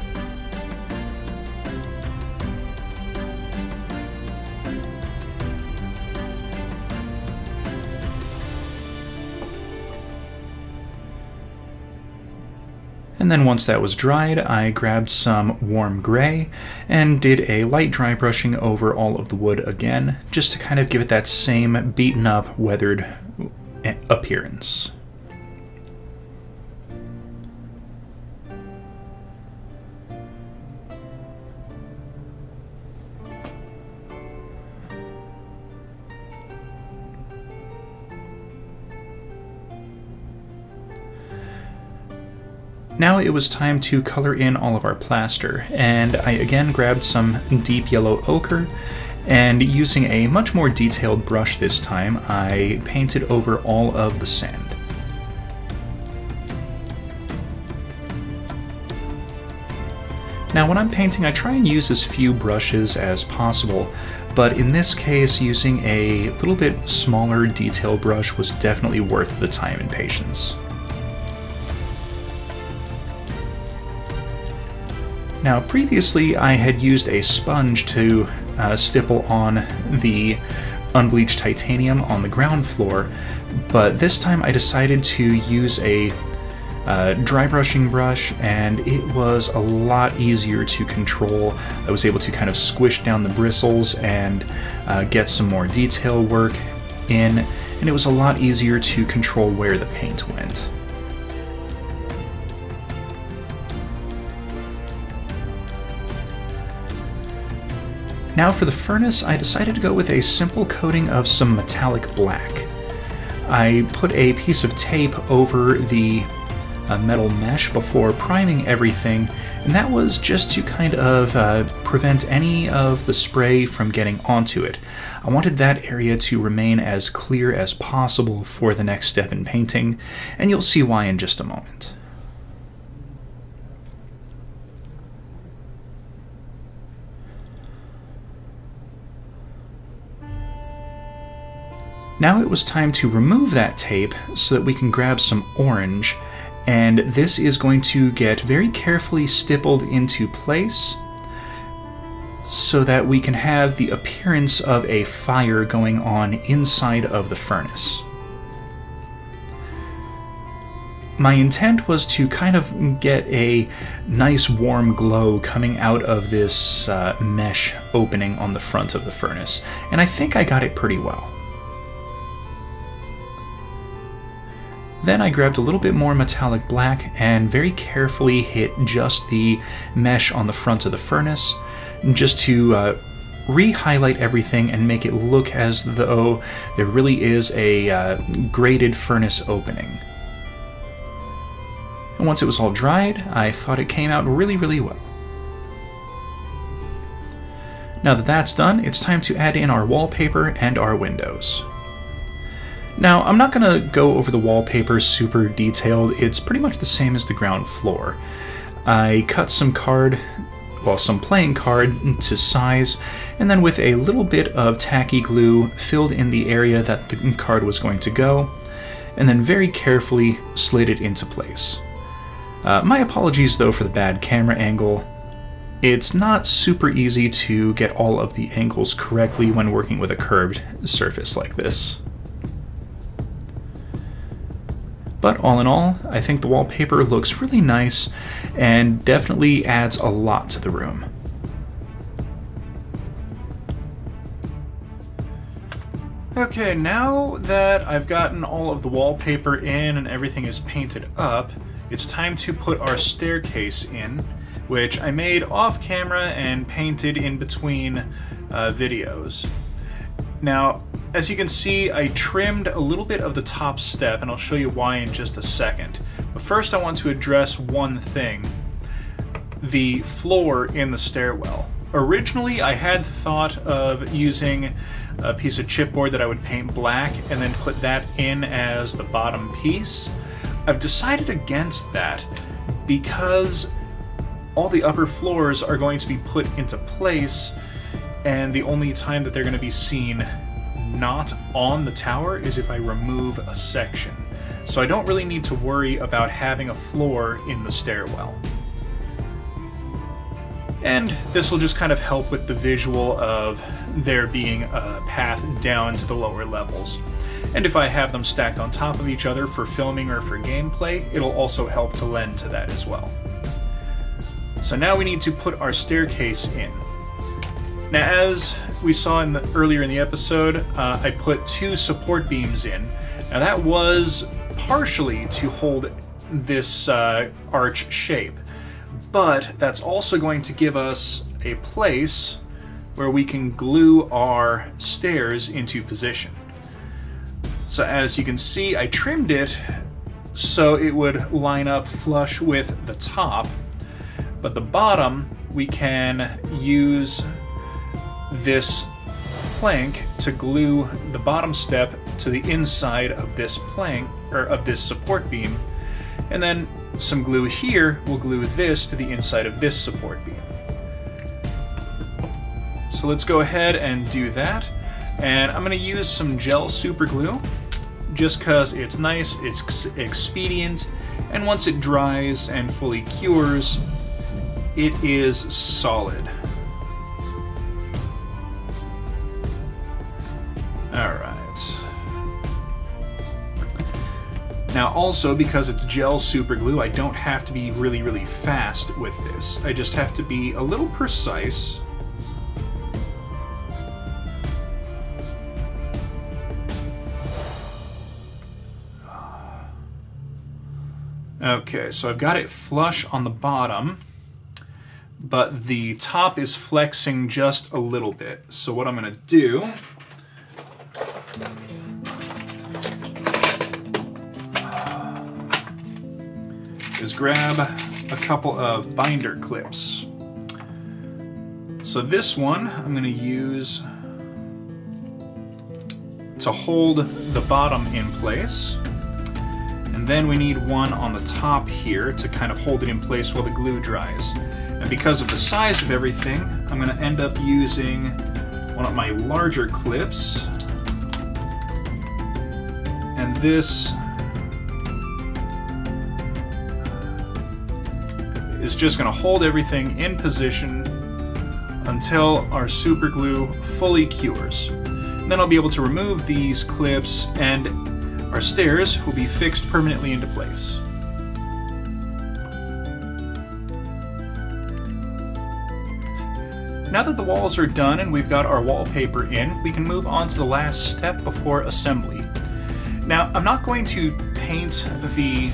And then once that was dried, I grabbed some warm gray and did a light dry brushing over all of the wood again, just to kind of give it that same beaten up, weathered appearance. Now it was time to color in all of our plaster, and I again grabbed some deep yellow ochre, and using a much more detailed brush this time, I painted over all of the sand. Now when I'm painting, I try and use as few brushes as possible, but in this case, using a little bit smaller detail brush was definitely worth the time and patience. Now previously I had used a sponge to stipple on the unbleached titanium on the ground floor, but this time I decided to use a dry brushing brush, and it was a lot easier to control. I was able to kind of squish down the bristles and get some more detail work in, and it was a lot easier to control where the paint went. Now for the furnace, I decided to go with a simple coating of some metallic black. I put a piece of tape over the metal mesh before priming everything, and that was just to kind of prevent any of the spray from getting onto it. I wanted that area to remain as clear as possible for the next step in painting, and you'll see why in just a moment. Now it was time to remove that tape so that we can grab some orange, and this is going to get very carefully stippled into place so that we can have the appearance of a fire going on inside of the furnace. My intent was to kind of get a nice warm glow coming out of this mesh opening on the front of the furnace, and I think I got it pretty well. Then I grabbed a little bit more metallic black and very carefully hit just the mesh on the front of the furnace, just to re-highlight everything and make it look as though there really is a graded furnace opening. And once it was all dried, I thought it came out really, really well. Now that that's done, it's time to add in our wallpaper and our windows. Now, I'm not going to go over the wallpaper super detailed, it's pretty much the same as the ground floor. I cut some some playing card to size, and then with a little bit of tacky glue, filled in the area that the card was going to go, and then very carefully slid it into place. My apologies though for the bad camera angle. It's not super easy to get all of the angles correctly when working with a curved surface like this. But all in all, I think the wallpaper looks really nice and definitely adds a lot to the room. Okay, now that I've gotten all of the wallpaper in and everything is painted up, it's time to put our staircase in, which I made off camera and painted in between videos. Now, as you can see, I trimmed a little bit of the top step, and I'll show you why in just a second. But first I want to address one thing: the floor in the stairwell. Originally, I had thought of using a piece of chipboard that I would paint black and then put that in as the bottom piece. I've decided against that because all the upper floors are going to be put into place, and the only time that they're going to be seen not on the tower is if I remove a section. So I don't really need to worry about having a floor in the stairwell. And this will just kind of help with the visual of there being a path down to the lower levels. and if I have them stacked on top of each other for filming or for gameplay, it'll also help to lend to that as well. So now we need to put our staircase in. Now, as we saw earlier in the episode, I put 2 support beams in. Now that was partially to hold this arch shape, but that's also going to give us a place where we can glue our stairs into position. So as you can see, I trimmed it so it would line up flush with the top, but the bottom we can use this plank to glue the bottom step to the inside of this plank, or of this support beam, and then some glue here will glue this to the inside of this support beam. So let's go ahead and do that, and I'm going to use some gel super glue just because it's nice, it's expedient, and once it dries and fully cures, it is solid. Alright. Now also, because it's gel super glue, I don't have to be really fast with this. I just have to be a little precise. Okay, so I've got it flush on the bottom, but the top is flexing just a little bit. So what I'm going to do is grab a couple of binder clips. So this one I'm going to use to hold the bottom in place, and then we need one on the top here to kind of hold it in place while the glue dries. And because of the size of everything, I'm going to end up using one of my larger clips, and this is just going to hold everything in position until our super glue fully cures. And then I'll be able to remove these clips and our stairs will be fixed permanently into place. Now that the walls are done and we've got our wallpaper in, we can move on to the last step before assembly. Now, I'm not going to paint the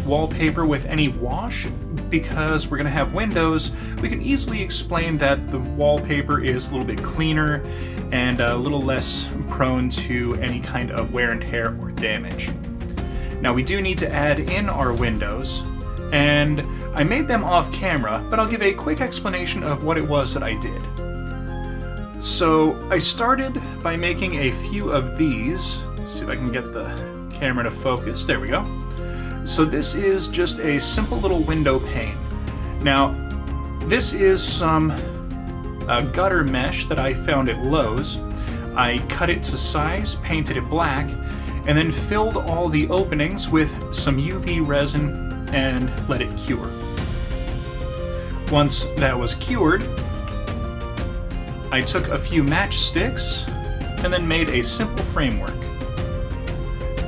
wallpaper with any wash because we're going to have windows. We can easily explain that the wallpaper is a little bit cleaner and a little less prone to any kind of wear and tear or damage. Now we do need to add in our windows, and I made them off camera, but I'll give a quick explanation of what it was that I did. So I started by making a few of these. Let's see if I can get the camera to focus. There we go. So this is just a simple little window pane. Now, this is some gutter mesh that I found at Lowe's. I cut it to size, painted it black, and then filled all the openings with some UV resin and let it cure. Once that was cured, I took a few matchsticks and then made a simple framework.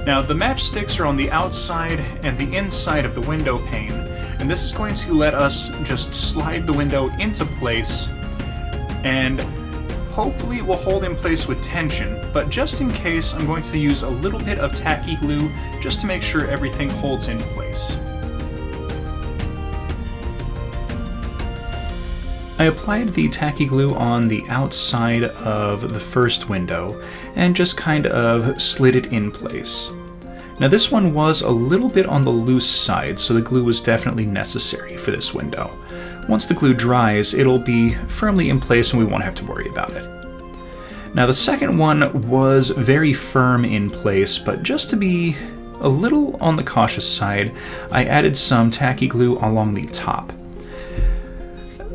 Now, the matchsticks are on the outside and the inside of the window pane, and this is going to let us just slide the window into place, and hopefully it will hold in place with tension, but just in case, I'm going to use a little bit of tacky glue just to make sure everything holds in place. I applied the tacky glue on the outside of the first window and just kind of slid it in place. Now this one was a little bit on the loose side, so the glue was definitely necessary for this window. Once the glue dries, it'll be firmly in place and we won't have to worry about it. Now the second one was very firm in place, but just to be a little on the cautious side, I added some tacky glue along the top.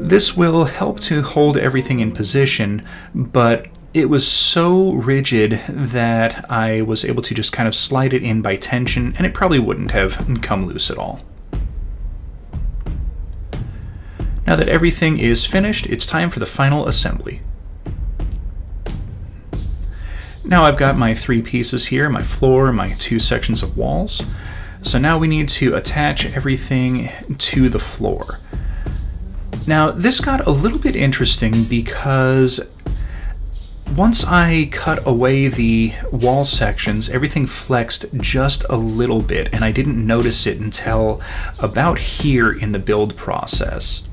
This will help to hold everything in position, but it was so rigid that I was able to just kind of slide it in by tension, and it probably wouldn't have come loose at all. Now that everything is finished, it's time for the final assembly. Now I've got my 3 pieces here, my floor, my 2 sections of walls. So now we need to attach everything to the floor. Now this got a little bit interesting because once I cut away the wall sections, everything flexed just a little bit, and I didn't notice it until about here in the build process.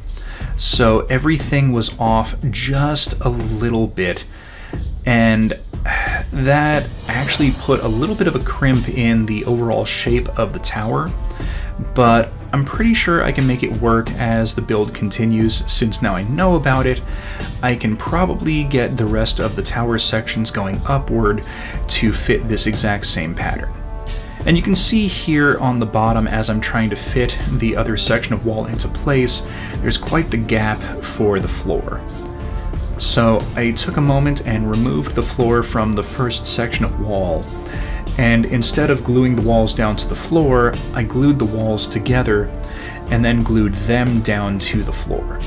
So everything was off just a little bit, and that actually put a little bit of a crimp in the overall shape of the tower, but I'm pretty sure I can make it work as the build continues. Since now I know about it, I can probably get the rest of the tower sections going upward to fit this exact same pattern. And you can see here on the bottom, as I'm trying to fit the other section of wall into place, there's quite the gap for the floor. So I took a moment and removed the floor from the first section of wall, and instead of gluing the walls down to the floor, I glued the walls together and then glued them down to the floor.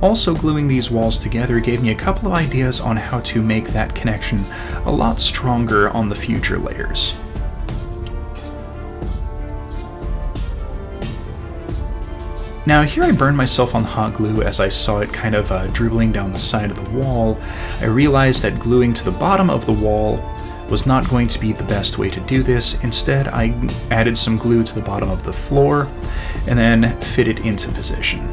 Also, gluing these walls together gave me a couple of ideas on how to make that connection a lot stronger on the future layers. Now here I burned myself on hot glue as I saw it kind of dribbling down the side of the wall. I realized that gluing to the bottom of the wall was not going to be the best way to do this. Instead, I added some glue to the bottom of the floor and then fit it into position.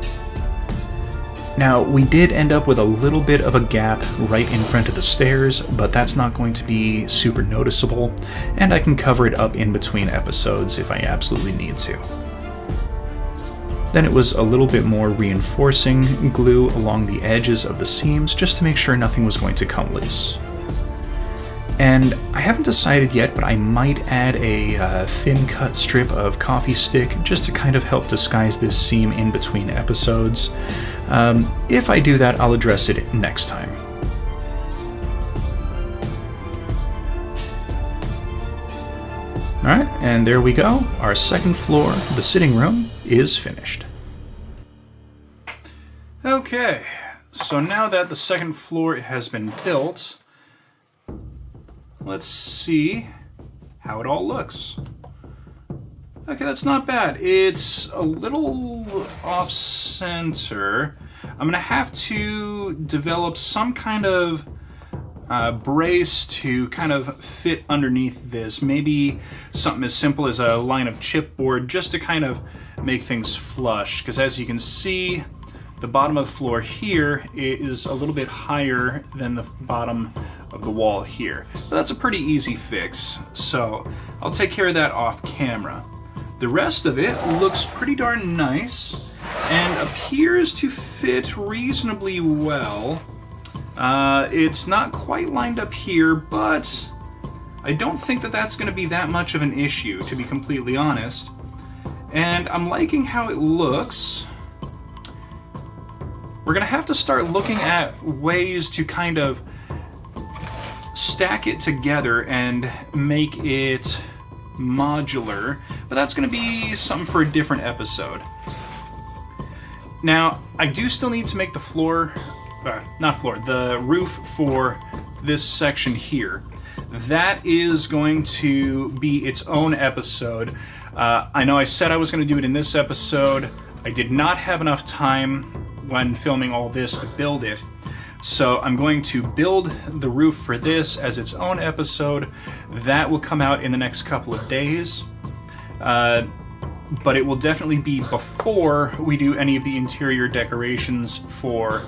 Now, we did end up with a little bit of a gap right in front of the stairs, but that's not going to be super noticeable, and I can cover it up in between episodes if I absolutely need to. Then it was a little bit more reinforcing glue along the edges of the seams just to make sure nothing was going to come loose. And I haven't decided yet, but I might add a thin cut strip of coffee stick just to kind of help disguise this seam in between episodes. If I do that, I'll address it next time. Alright, and there we go. Our second floor, the sitting room, is finished. Okay, so now that the second floor has been built, let's see how it all looks. Okay, that's not bad. It's a little off-center. I'm gonna have to develop some kind of brace to kind of fit underneath this. Maybe something as simple as a line of chipboard just to kind of make things flush. Because as you can see, the bottom of the floor here is a little bit higher than the bottom of the wall here. But that's a pretty easy fix. So I'll take care of that off camera. The rest of it looks pretty darn nice and appears to fit reasonably well. It's not quite lined up here, but I don't think that that's going to be that much of an issue, to be completely honest. And I'm liking how it looks. We're going to have to start looking at ways to kind of stack it together and make it modular, but that's going to be something for a different episode. Now, I do still need to make the the roof for this section here. That is going to be its own episode. I know I said I was going to do it in this episode. I did not have enough time when filming all this to build it. So I'm going to build the roof for this as its own episode. That will come out in the next couple of days. But it will definitely be before we do any of the interior decorations for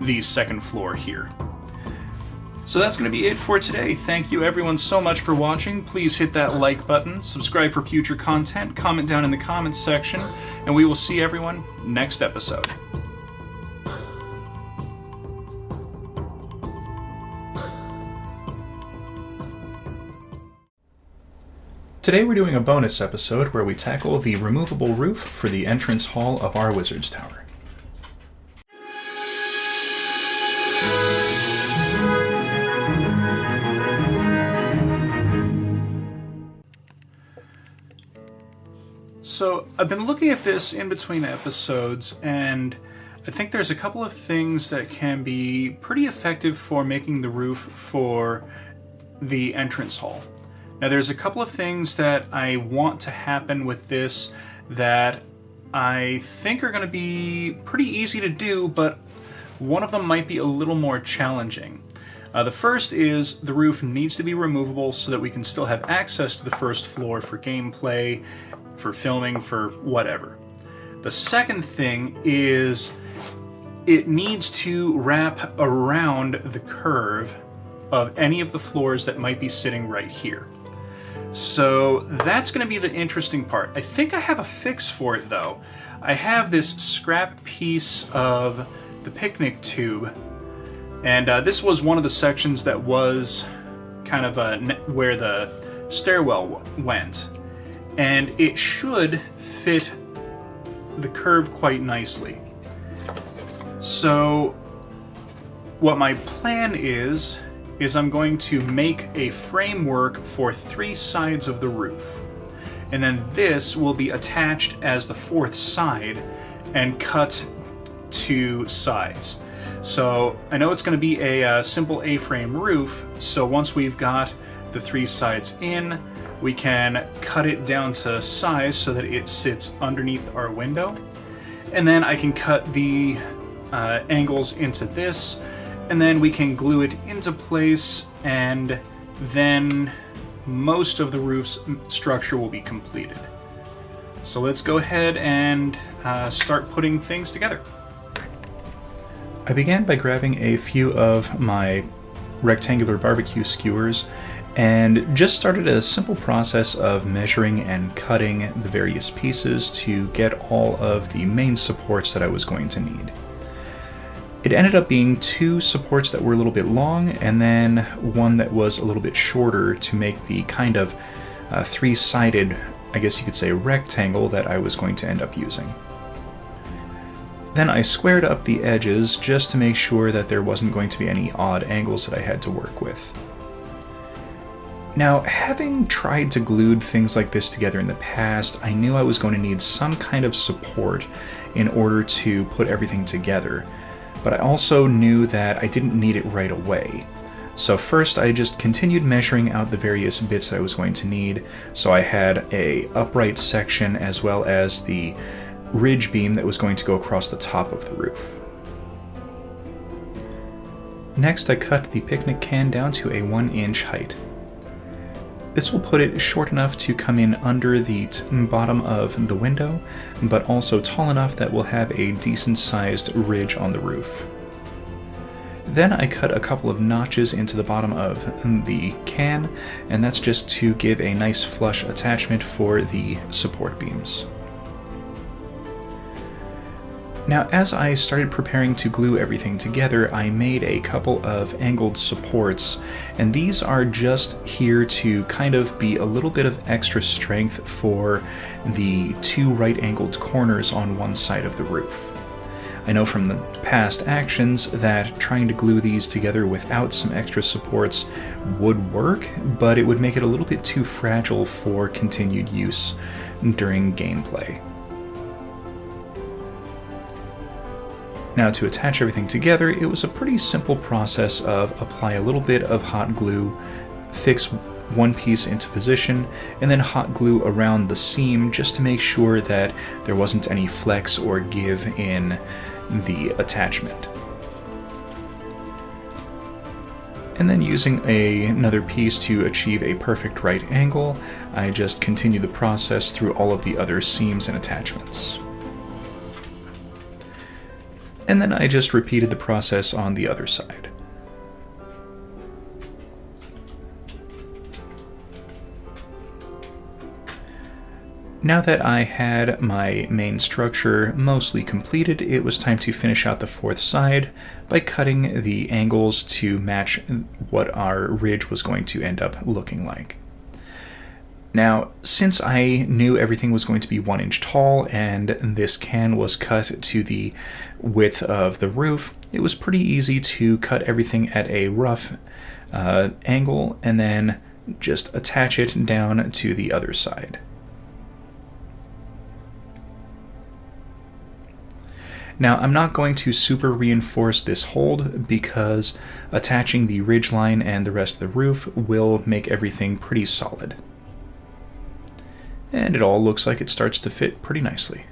the second floor here. So that's going to be it for today. Thank you everyone so much for watching. Please hit that like button, subscribe for future content, comment down in the comments section, and we will see everyone next episode. Today we're doing a bonus episode where we tackle the removable roof for the entrance hall of our Wizard's Tower. So I've been looking at this in between episodes, and I think there's a couple of things that can be pretty effective for making the roof for the entrance hall. Now there's a couple of things that I want to happen with this that I think are going to be pretty easy to do, but one of them might be a little more challenging. The first is the roof needs to be removable so that we can still have access to the first floor for gameplay, for filming, for whatever. The second thing is it needs to wrap around the curve of any of the floors that might be sitting right here. So that's going to be the interesting part. I think I have a fix for it though. I have this scrap piece of the picnic tube, and this was one of the sections that was kind of where the stairwell went, and it should fit the curve quite nicely. So what my plan is I'm going to make a framework for 3 sides of the roof, and then this will be attached as the 4th side and cut 2 sides. So I know it's going to be a simple A-frame roof, so once we've got the 3 sides in, we can cut it down to size so that it sits underneath our window, and then I can cut the angles into this, and then we can glue it into place, and then most of the roof's structure will be completed. So let's go ahead and start putting things together. I began by grabbing a few of my rectangular barbecue skewers and just started a simple process of measuring and cutting the various pieces to get all of the main supports that I was going to need. It ended up being 2 supports that were a little bit long and then one that was a little bit shorter to make the kind of 3-sided, I guess you could say, rectangle that I was going to end up using. Then I squared up the edges just to make sure that there wasn't going to be any odd angles that I had to work with. Now, having tried to glue things like this together in the past, I knew I was going to need some kind of support in order to put everything together, but I also knew that I didn't need it right away. So first I just continued measuring out the various bits I was going to need, so I had a upright section as well as the ridge beam that was going to go across the top of the roof. Next I cut the picnic can down to a 1-inch height. This will put it short enough to come in under the bottom of the window, but also tall enough that we'll have a decent sized ridge on the roof. Then I cut a couple of notches into the bottom of the can, and that's just to give a nice flush attachment for the support beams. Now, as I started preparing to glue everything together, I made a couple of angled supports, and these are just here to kind of be a little bit of extra strength for the 2 right-angled corners on one side of the roof. I know from the past actions that trying to glue these together without some extra supports would work, but it would make it a little bit too fragile for continued use during gameplay. Now, to attach everything together, it was a pretty simple process of apply a little bit of hot glue, fix one piece into position, and then hot glue around the seam just to make sure that there wasn't any flex or give in the attachment. And then using another piece to achieve a perfect right angle, I just continue the process through all of the other seams and attachments. And then I just repeated the process on the other side. Now that I had my main structure mostly completed, it was time to finish out the 4th side by cutting the angles to match what our ridge was going to end up looking like. Now, since I knew everything was going to be 1 inch tall and this can was cut to the width of the roof, it was pretty easy to cut everything at a rough angle and then just attach it down to the other side. Now, I'm not going to super reinforce this hold because attaching the ridgeline and the rest of the roof will make everything pretty solid. And it all looks like it starts to fit pretty nicely.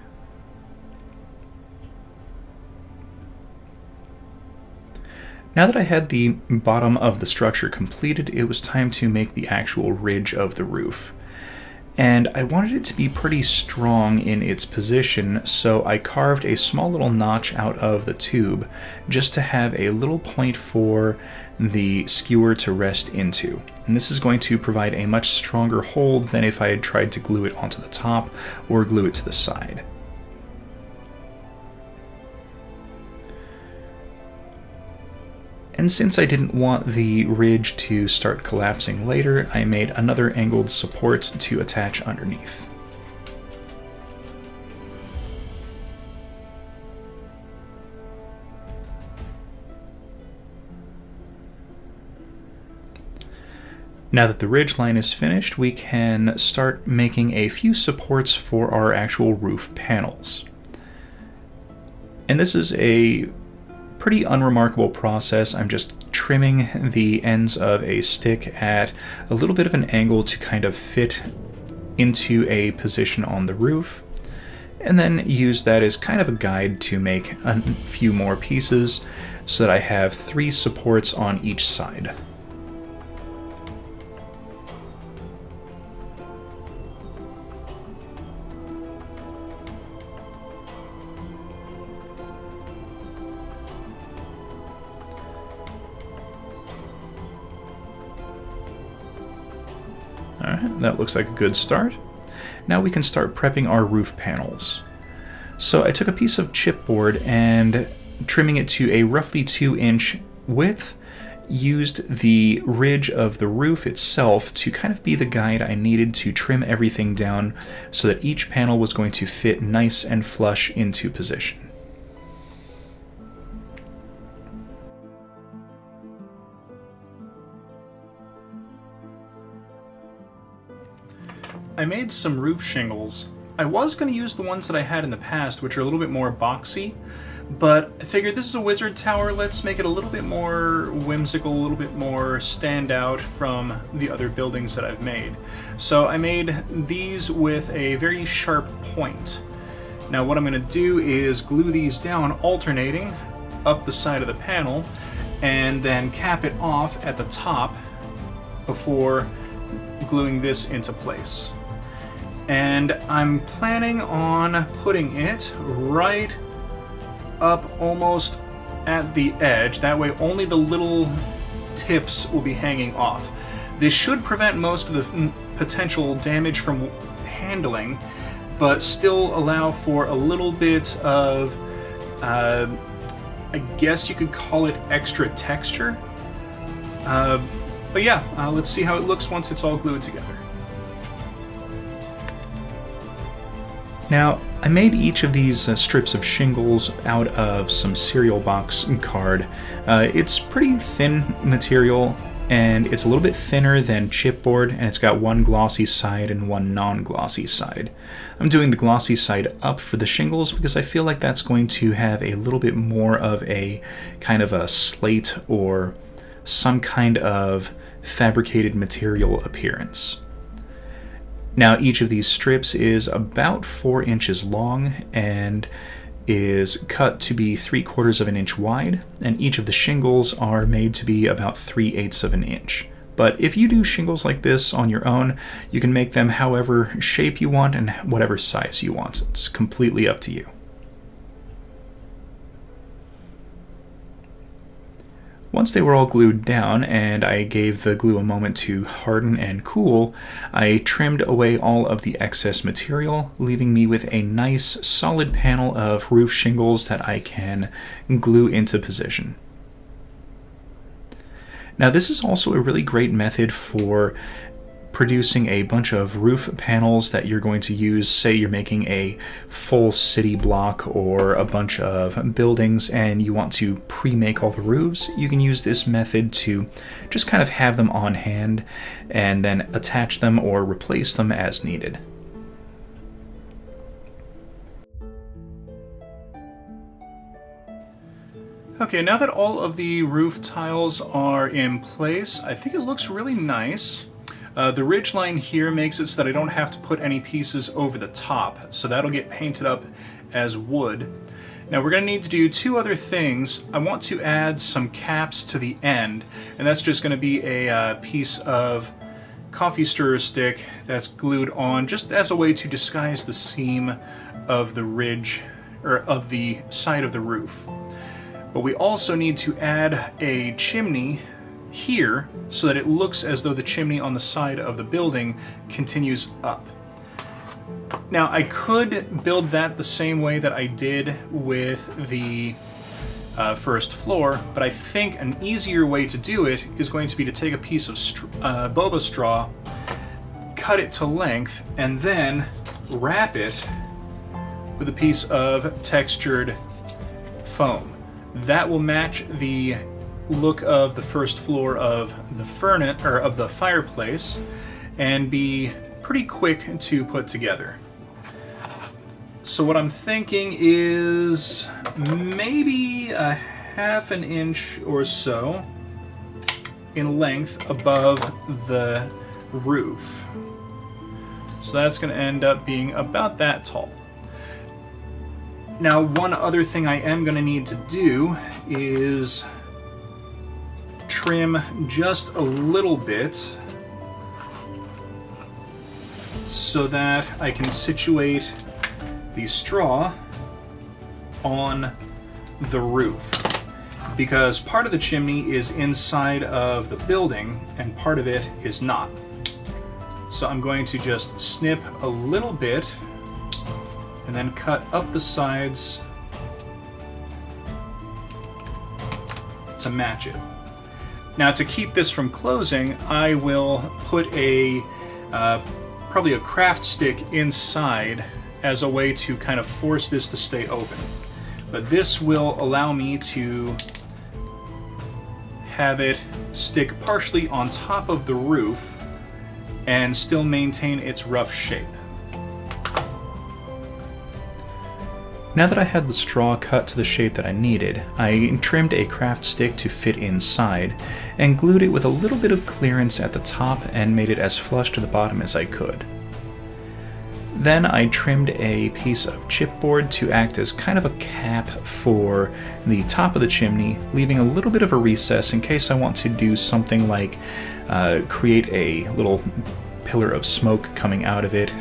Now that I had the bottom of the structure completed, it was time to make the actual ridge of the roof. And I wanted it to be pretty strong in its position, so I carved a small little notch out of the tube just to have a little point for the skewer to rest into. And this is going to provide a much stronger hold than if I had tried to glue it onto the top or glue it to the side. And since I didn't want the ridge to start collapsing later, I made another angled support to attach underneath. Now that the ridge line is finished, we can start making a few supports for our actual roof panels. And this is a pretty unremarkable process. I'm just trimming the ends of a stick at a little bit of an angle to kind of fit into a position on the roof, and then use that as kind of a guide to make a few more pieces so that I have 3 supports on each side. Alright, that looks like a good start. Now we can start prepping our roof panels. So I took a piece of chipboard and, trimming it to a roughly 2-inch width, used the ridge of the roof itself to kind of be the guide I needed to trim everything down so that each panel was going to fit nice and flush into position. I made some roof shingles. I was going to use the ones that I had in the past, which are a little bit more boxy, but I figured this is a wizard tower, let's make it a little bit more whimsical, a little bit more stand out from the other buildings that I've made. So I made these with a very sharp point. Now what I'm going to do is glue these down alternating up the side of the panel and then cap it off at the top before gluing this into place. And I'm planning on putting it right up almost at the edge. That way only the little tips will be hanging off. This should prevent most of the potential damage from handling, but still allow for a little bit of, I guess you could call it extra texture. But yeah, let's see how it looks once it's all glued together. Now, I made each of these strips of shingles out of some cereal box card. It's pretty thin material, and it's a little bit thinner than chipboard, and it's got one glossy side and one non-glossy side. I'm doing the glossy side up for the shingles because I feel like that's going to have a little bit more of a kind of a slate or some kind of fabricated material appearance. Now each of these strips is about 4 inches long and is cut to be 3/4 of an inch wide, and each of the shingles are made to be about 3/8 of an inch. But if you do shingles like this on your own, you can make them however shape you want and whatever size you want. It's completely up to you. Once they were all glued down and I gave the glue a moment to harden and cool, I trimmed away all of the excess material, leaving me with a nice solid panel of roof shingles that I can glue into position. Now this is also a really great method for producing a bunch of roof panels that you're going to use. Say you're making a full city block or a bunch of buildings and you want to pre-make all the roofs, you can use this method to just kind of have them on hand and then attach them or replace them as needed. Okay, now that all of the roof tiles are in place, I think it looks really nice. The ridge line here makes it so that I don't have to put any pieces over the top, so that'll get painted up as wood. Now we're going to need to do two other things. I want to add some caps to the end, and that's just going to be a piece of coffee stirrer stick that's glued on just as a way to disguise the seam of the ridge, or of the side of the roof. But we also need to add a chimney here so that it looks as though the chimney on the side of the building continues up. Now I could build that the same way that I did with the first floor, but I think an easier way to do it is going to be to take a piece of boba straw, cut it to length, and then wrap it with a piece of textured foam. That will match the look of the first floor of the furnace, or of the fireplace, and be pretty quick to put together. So what I'm thinking is maybe a ½ an inch or so in length above the roof. So that's going to end up being about that tall. Now, one other thing I am going to need to do is trim just a little bit so that I can situate the straw on the roof. Because part of the chimney is inside of the building and part of it is not. So I'm going to just snip a little bit and then cut up the sides to match it. Now, to keep this from closing, I will put a probably a craft stick inside as a way to kind of force this to stay open. But this will allow me to have it stick partially on top of the roof and still maintain its rough shape. Now that I had the straw cut to the shape that I needed, I trimmed a craft stick to fit inside and glued it with a little bit of clearance at the top and made it as flush to the bottom as I could. Then I trimmed a piece of chipboard to act as kind of a cap for the top of the chimney, leaving a little bit of a recess in case I want to do something like create a little pillar of smoke coming out of it.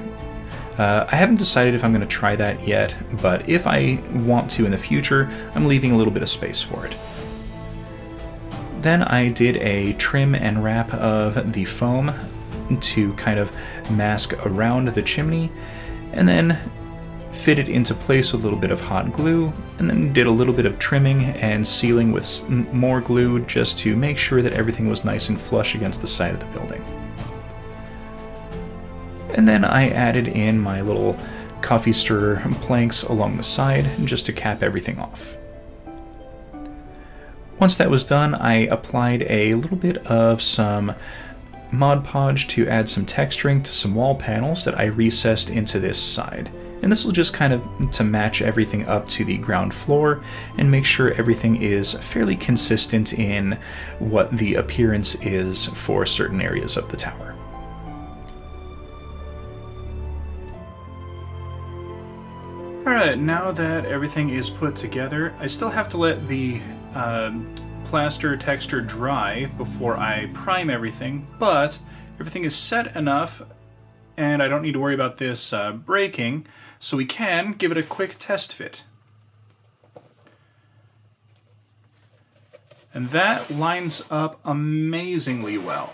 I haven't decided if I'm going to try that yet, but if I want to in the future, I'm leaving a little bit of space for it. Then I did a trim and wrap of the foam to kind of mask around the chimney, and then fit it into place with a little bit of hot glue, and then did a little bit of trimming and sealing with more glue just to make sure that everything was nice and flush against the side of the building. And then I added in my little coffee stirrer planks along the side just to cap everything off. Once that was done, I applied a little bit of some Mod Podge to add some texturing to some wall panels that I recessed into this side. And this will just kind of to match everything up to the ground floor and make sure everything is fairly consistent in what the appearance is for certain areas of the tower. Alright, now that everything is put together, I still have to let the plaster texture dry before I prime everything, but everything is set enough and I don't need to worry about this breaking, so we can give it a quick test fit. And that lines up amazingly well.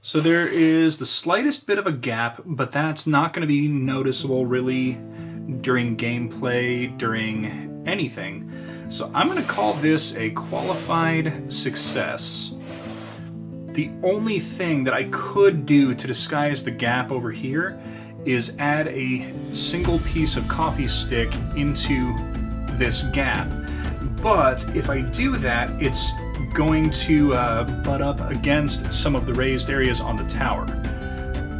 So there is the slightest bit of a gap, but that's not going to be noticeable really during gameplay, during anything. So I'm going to call this a qualified success. The only thing that I could do to disguise the gap over here is add a single piece of coffee stick into this gap. But if I do that, it's going to butt up against some of the raised areas on the tower.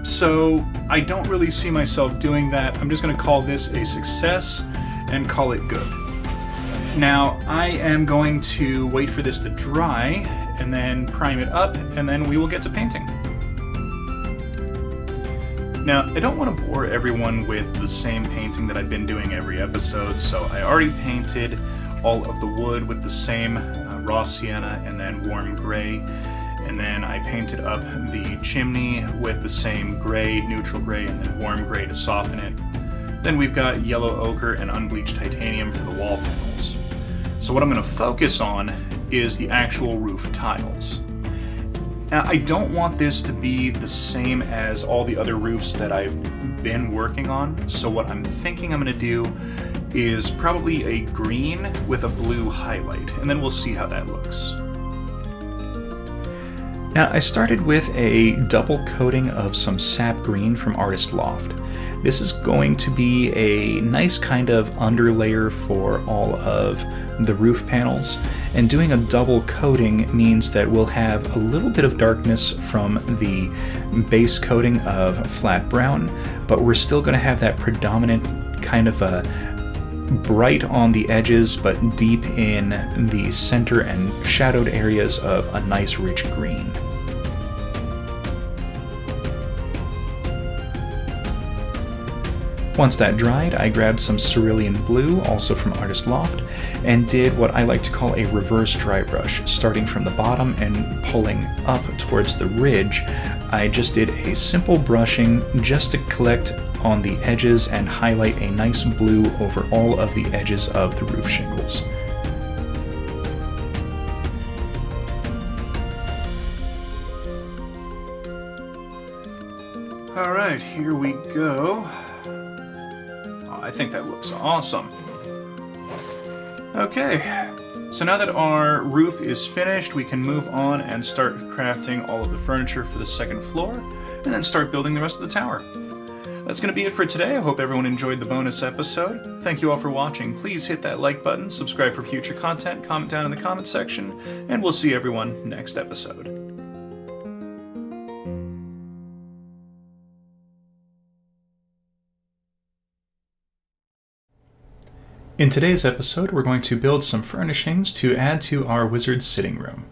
So I don't really see myself doing that. I'm just going to call this a success and call it good. Now I am going to wait for this to dry and then prime it up, and then we will get to painting. Now, I don't want to bore everyone with the same painting that I've been doing every episode, so I already painted all of the wood with the same raw sienna and then warm gray, and then I painted up the chimney with the same gray, neutral gray, and then warm gray to soften it. Then we've got yellow ochre and unbleached titanium for the wall panels. So what I'm going to focus on is the actual roof tiles. Now, I don't want this to be the same as all the other roofs that I've been working on, so what I'm thinking I'm going to do is probably a green with a blue highlight, and then we'll see how that looks. Now, I started with a double coating of some sap green from Artist Loft. This is going to be a nice kind of underlayer for all of the roof panels, and doing a double coating means that we'll have a little bit of darkness from the base coating of flat brown, but we're still going to have that predominant kind of a bright on the edges but deep in the center and shadowed areas of a nice rich green. Once that dried, I grabbed some cerulean blue, also from Artist Loft, and did what I like to call a reverse dry brush. Starting from the bottom and pulling up towards the ridge, I just did a simple brushing just to collect on the edges and highlight a nice blue over all of the edges of the roof shingles. Alright, here we go. I think that looks awesome. Okay, so now that our roof is finished, we can move on and start crafting all of the furniture for the second floor, and then start building the rest of the tower. That's going to be it for today. I hope everyone enjoyed the bonus episode. Thank you all for watching. Please hit that like button, subscribe for future content, comment down in the comment section, and we'll see everyone next episode. In today's episode, we're going to build some furnishings to add to our wizard's sitting room.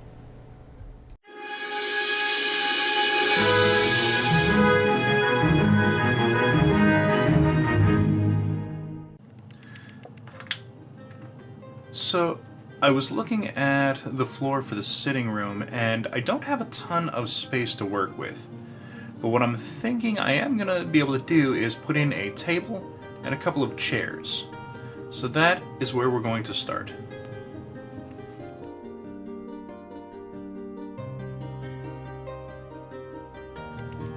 So, I was looking at the floor for the sitting room, and I don't have a ton of space to work with. But what I'm thinking I am going to be able to do is put in a table and a couple of chairs. So that is where we're going to start.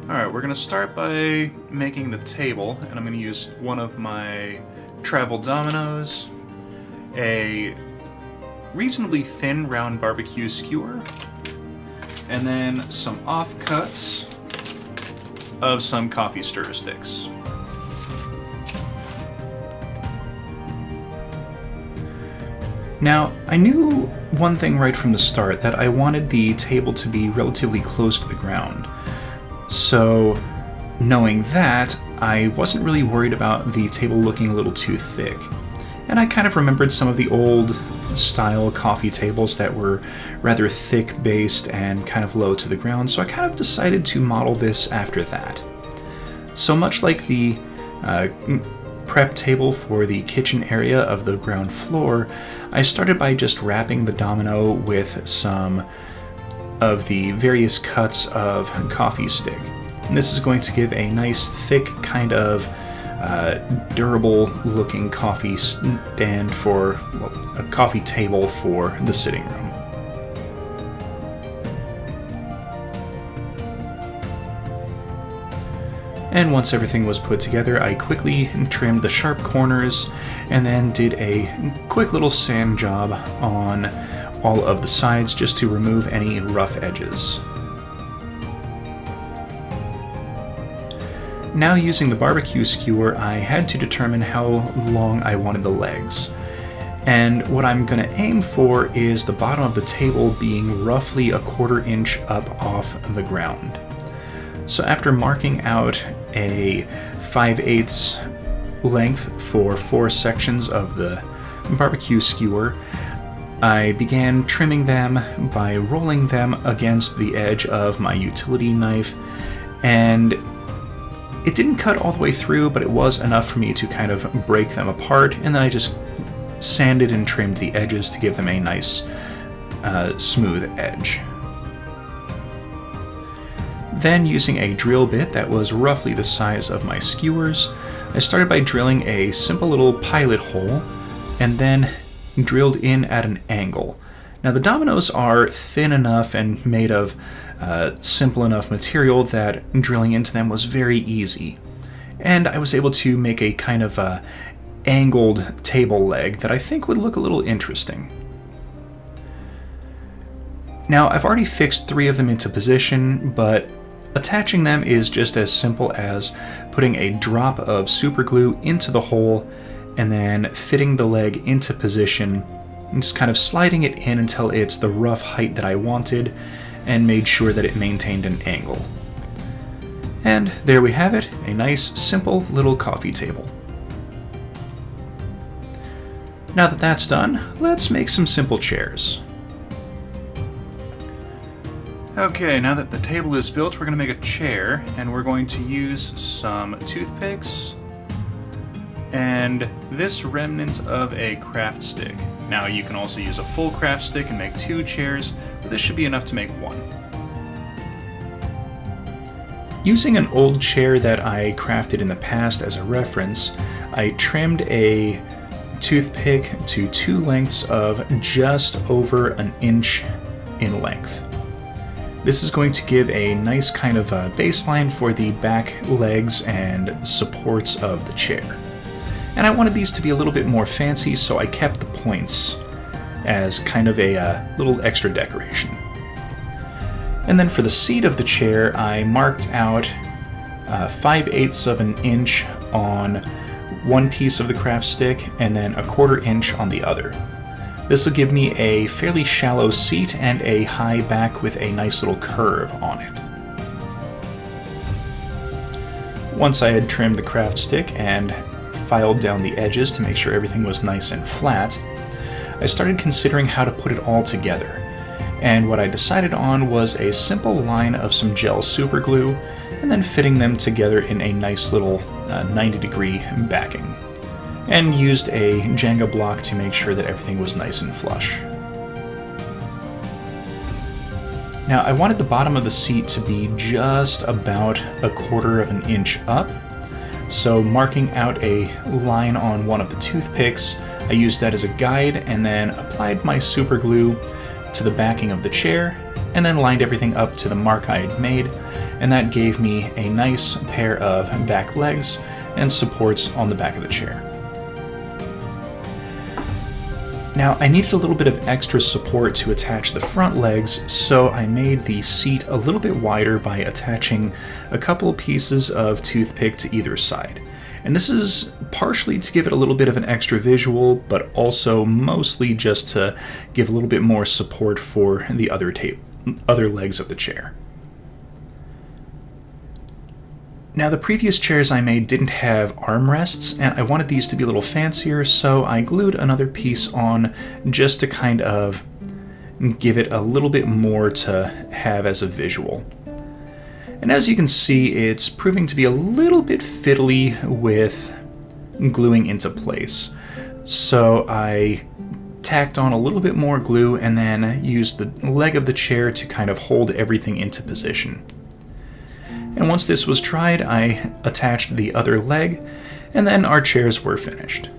Alright, we're going to start by making the table, and I'm going to use one of my travel dominoes, a reasonably thin round barbecue skewer, and then some offcuts of some coffee stirrer sticks. Now, I knew one thing right from the start, that I wanted the table to be relatively close to the ground. So, knowing that, I wasn't really worried about the table looking a little too thick. And I kind of remembered some of the old style coffee tables that were rather thick based and kind of low to the ground, so I kind of decided to model this after that. So much like the prep table for the kitchen area of the ground floor, I started by just wrapping the domino with some of the various cuts of coffee stick. And this is going to give a nice thick kind of durable looking coffee stand for, well, a coffee table for the sitting room. And once everything was put together, I quickly trimmed the sharp corners and then did a quick little sand job on all of the sides just to remove any rough edges. Now, using the barbecue skewer, I had to determine how long I wanted the legs. And what I'm going to aim for is the bottom of the table being roughly a 1/4 inch up off the ground. So after marking out a 5/8 length for 4 sections of the barbecue skewer, I began trimming them by rolling them against the edge of my utility knife, and it didn't cut all the way through, but it was enough for me to kind of break them apart, and then I just sanded and trimmed the edges to give them a nice smooth edge. Then, using a drill bit that was roughly the size of my skewers, I started by drilling a simple little pilot hole, and then drilled in at an angle. Now the dominoes are thin enough and made of simple enough material that drilling into them was very easy. And I was able to make a kind of angled table leg that I think would look a little interesting. Now I've already fixed 3 of them into position, but attaching them is just as simple as putting a drop of super glue into the hole and then fitting the leg into position and just kind of sliding it in until it's the rough height that I wanted and made sure that it maintained an angle. And there we have it, a nice simple little coffee table. Now that that's done, let's make some simple chairs. Okay, now that the table is built, we're going to make a chair, and we're going to use some toothpicks and this remnant of a craft stick. Now you can also use a full craft stick and make 2 chairs, but this should be enough to make 1. Using an old chair that I crafted in the past as a reference, I trimmed a toothpick to 2 lengths of just over an inch in length. This is going to give a nice kind of baseline for the back legs and supports of the chair. And I wanted these to be a little bit more fancy, so I kept the points as kind of a little extra decoration. And then for the seat of the chair, I marked out 5/8 of an inch on one piece of the craft stick and then 1/4 inch on the other. This will give me a fairly shallow seat and a high back with a nice little curve on it. Once I had trimmed the craft stick and filed down the edges to make sure everything was nice and flat, I started considering how to put it all together. And what I decided on was a simple line of some gel super glue and then fitting them together in a nice little 90-degree backing. And used a Jenga block to make sure that everything was nice and flush. Now I wanted the bottom of the seat to be just about 1/4 of an inch up, so marking out a line on one of the toothpicks, I used that as a guide and then applied my super glue to the backing of the chair and then lined everything up to the mark I had made, and that gave me a nice pair of back legs and supports on the back of the chair. Now, I needed a little bit of extra support to attach the front legs, so I made the seat a little bit wider by attaching a couple pieces of toothpick to either side. And this is partially to give it a little bit of an extra visual, but also mostly just to give a little bit more support for the other legs of the chair. Now, the previous chairs I made didn't have armrests, and I wanted these to be a little fancier, so I glued another piece on just to kind of give it a little bit more to have as a visual. And as you can see, it's proving to be a little bit fiddly with gluing into place. So I tacked on a little bit more glue and then used the leg of the chair to kind of hold everything into position. And once this was dried, I attached the other leg, and then our chairs were finished.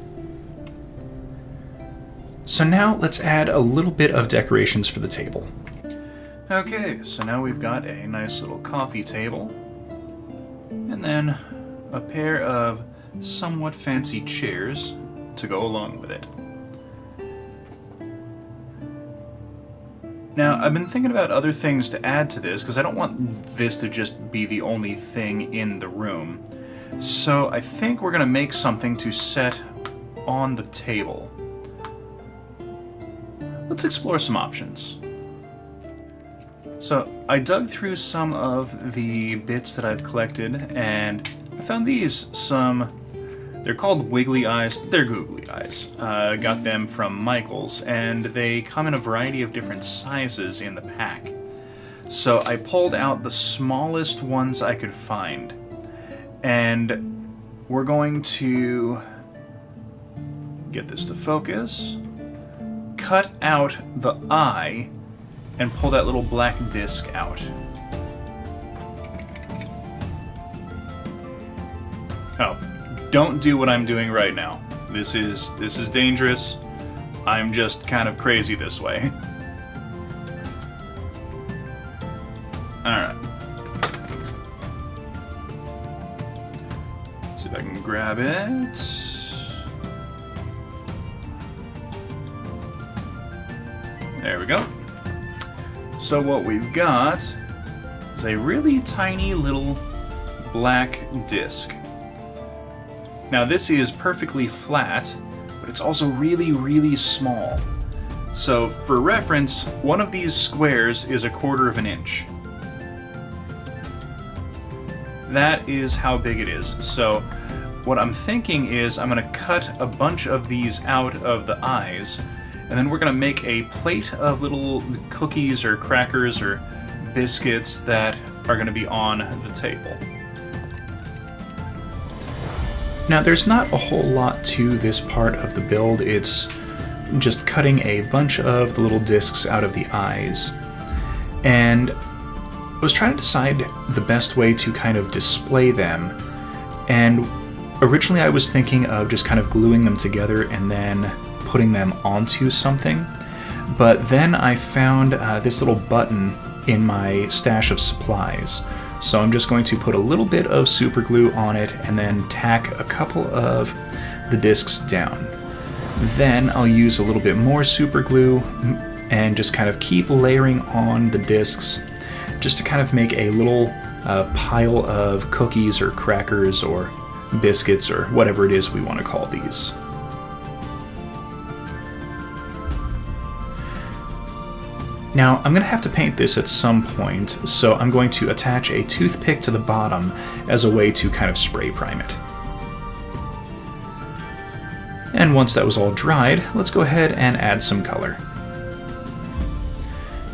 So now let's add a little bit of decorations for the table. Okay, so now we've got a nice little coffee table, and then a pair of somewhat fancy chairs to go along with it. Now, I've been thinking about other things to add to this, because I don't want this to just be the only thing in the room. So I think we're going to make something to set on the table. Let's explore some options. So I dug through some of the bits that I've collected, and I found these, some They're called Wiggly Eyes. They're Googly Eyes. Got them from Michael's, and they come in a variety of different sizes in the pack. So I pulled out the smallest ones I could find, and we're going to get this to focus, cut out the eye, and pull that little black disc out. Oh, don't do what I'm doing right now. This is dangerous. I'm just kind of crazy this way. Alright. See if I can grab it. There we go. So what we've got is a really tiny little black disc. Now this is perfectly flat, but it's also really, really small. So for reference, one of these squares is 1/4 inch. That is how big it is. So what I'm thinking is I'm going to cut a bunch of these out of the eyes, and then we're going to make a plate of little cookies or crackers or biscuits that are going to be on the table. Now there's not a whole lot to this part of the build. It's just cutting a bunch of the little discs out of the eyes. And I was trying to decide the best way to kind of display them, and originally I was thinking of just kind of gluing them together and then putting them onto something, but then I found this little button in my stash of supplies, so I'm just going to put a little bit of super glue on it and then tack a couple of the discs down. Then I'll use a little bit more super glue and just kind of keep layering on the discs just to kind of make a little pile of cookies or crackers or biscuits or whatever it is we want to call these. Now I'm going to have to paint this at some point, so I'm going to attach a toothpick to the bottom as a way to kind of spray prime it. And once that was all dried, let's go ahead and add some color.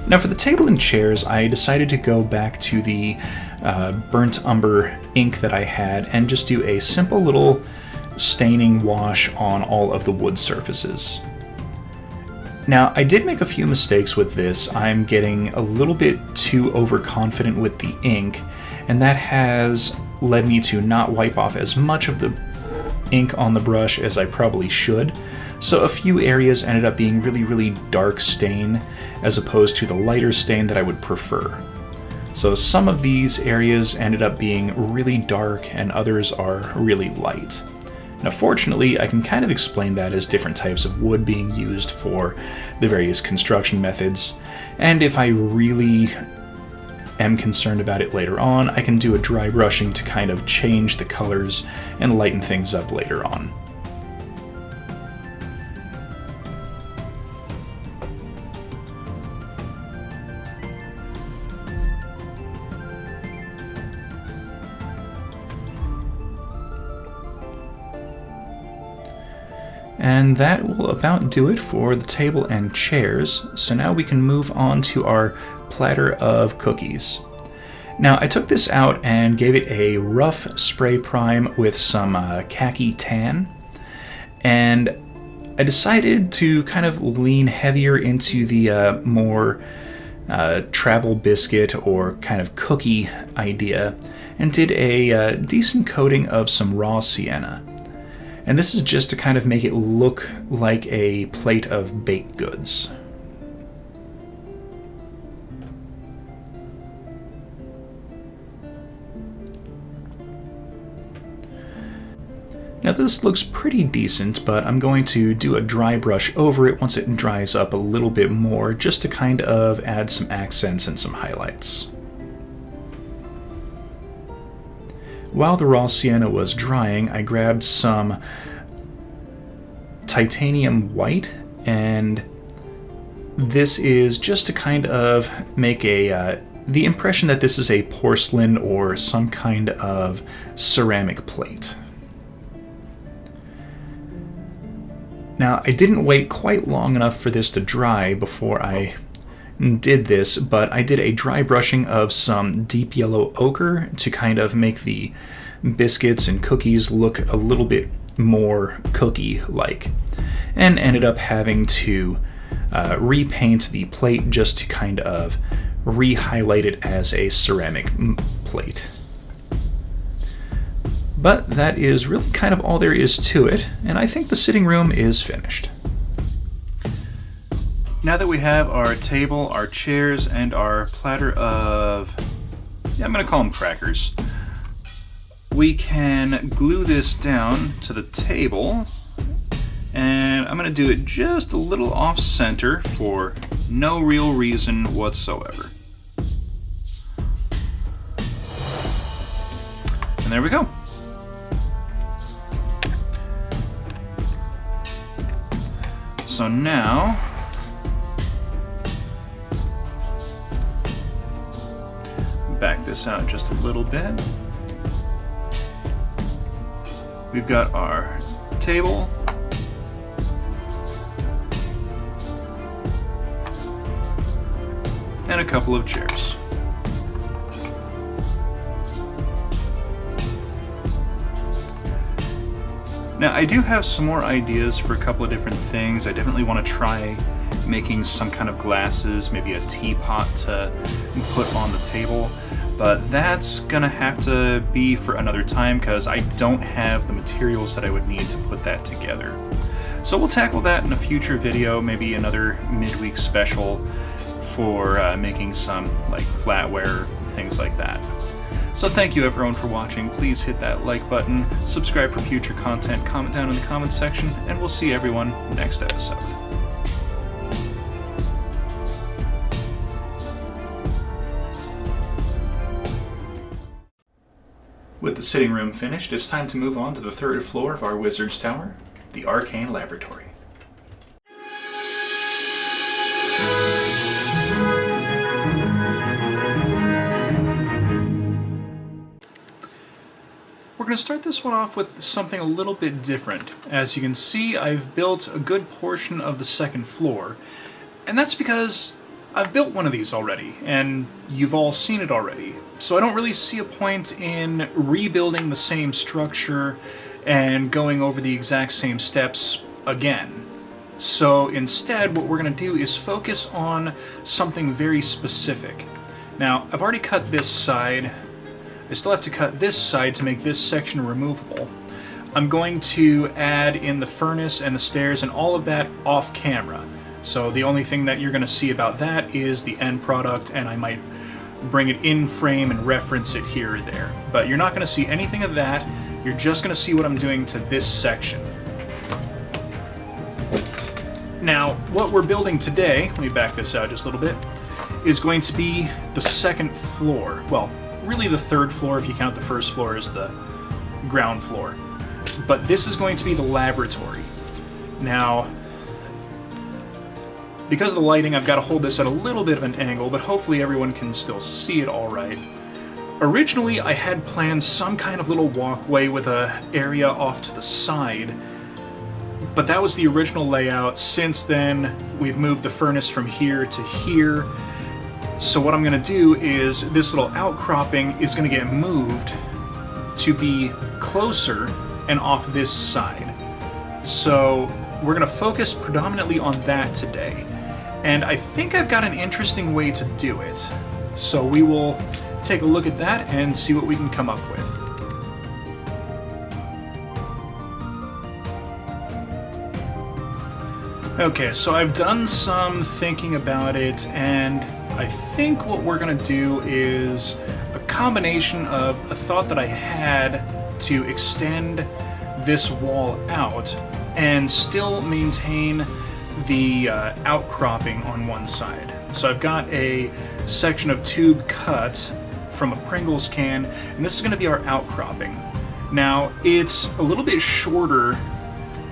Now for the table and chairs, I decided to go back to the burnt umber ink that I had and just do a simple little staining wash on all of the wood surfaces. Now, I did make a few mistakes with this. I'm getting a little bit too overconfident with the ink, and that has led me to not wipe off as much of the ink on the brush as I probably should. So a few areas ended up being really, really dark stain as opposed to the lighter stain that I would prefer. So some of these areas ended up being really dark and others are really light. Now fortunately, I can kind of explain that as different types of wood being used for the various construction methods, and if I really am concerned about it later on, I can do a dry brushing to kind of change the colors and lighten things up later on. And that will about do it for the table and chairs, so now we can move on to our platter of cookies. Now I took this out and gave it a rough spray prime with some khaki tan, and I decided to kind of lean heavier into the more travel biscuit or kind of cookie idea, and did a decent coating of some raw sienna. And this is just to kind of make it look like a plate of baked goods. Now this looks pretty decent, but I'm going to do a dry brush over it once it dries up a little bit more, just to kind of add some accents and some highlights. While the raw sienna was drying, I grabbed some titanium white, and this is just to kind of make the impression that this is a porcelain or some kind of ceramic plate. Now, I didn't wait quite long enough for this to dry before I did this, but I did a dry brushing of some deep yellow ochre to kind of make the biscuits and cookies look a little bit more cookie-like, and ended up having to repaint the plate just to kind of re-highlight it as a ceramic plate. But that is really kind of all there is to it, and I think the sitting room is finished. Now that we have our table, our chairs, and our platter of, I'm going to call them crackers, we can glue this down to the table, and I'm going to do it just a little off-center for no real reason whatsoever. And there we go. So now, back this out just a little bit. We've got our table, and a couple of chairs. Now, I do have some more ideas for a couple of different things. I definitely want to try making some kind of glasses, maybe a teapot to put on the table, but that's gonna have to be for another time because I don't have the materials that I would need to put that together. So we'll tackle that in a future video, maybe another midweek special for making some like flatware, things like that. So thank you everyone for watching. Please hit that like button, subscribe for future content, comment down in the comments section, and we'll see everyone next episode. With the sitting room finished, it's time to move on to the third floor of our Wizard's Tower, the Arcane Laboratory. We're going to start this one off with something a little bit different. As you can see, I've built a good portion of the second floor, and that's because I've built one of these already, and you've all seen it already. So I don't really see a point in rebuilding the same structure and going over the exact same steps again. So instead, what we're going to do is focus on something very specific. Now, I've already cut this side. I still have to cut this side to make this section removable. I'm going to add in the furnace and the stairs and all of that off camera. So the only thing that you're going to see about that is the end product, and I might bring it in frame and reference it here or there. But you're not going to see anything of that. You're just going to see what I'm doing to this section. Now, what we're building today, let me back this out just a little bit, is going to be the second floor. Well, really the third floor if you count the first floor as the ground floor. But this is going to be the laboratory. Now, because of the lighting, I've got to hold this at a little bit of an angle, but hopefully everyone can still see it all right. Originally, I had planned some kind of little walkway with an area off to the side, but that was the original layout. Since then, we've moved the furnace from here to here. So what I'm going to do is this little outcropping is going to get moved to be closer and off this side. So we're going to focus predominantly on that today. And I think I've got an interesting way to do it. So we will take a look at that and see what we can come up with. Okay, so I've done some thinking about it, and I think what we're going to do is a combination of a thought that I had to extend this wall out and still maintain the outcropping on one side. So I've got a section of tube cut from a Pringles can, and this is going to be our outcropping. Now, it's a little bit shorter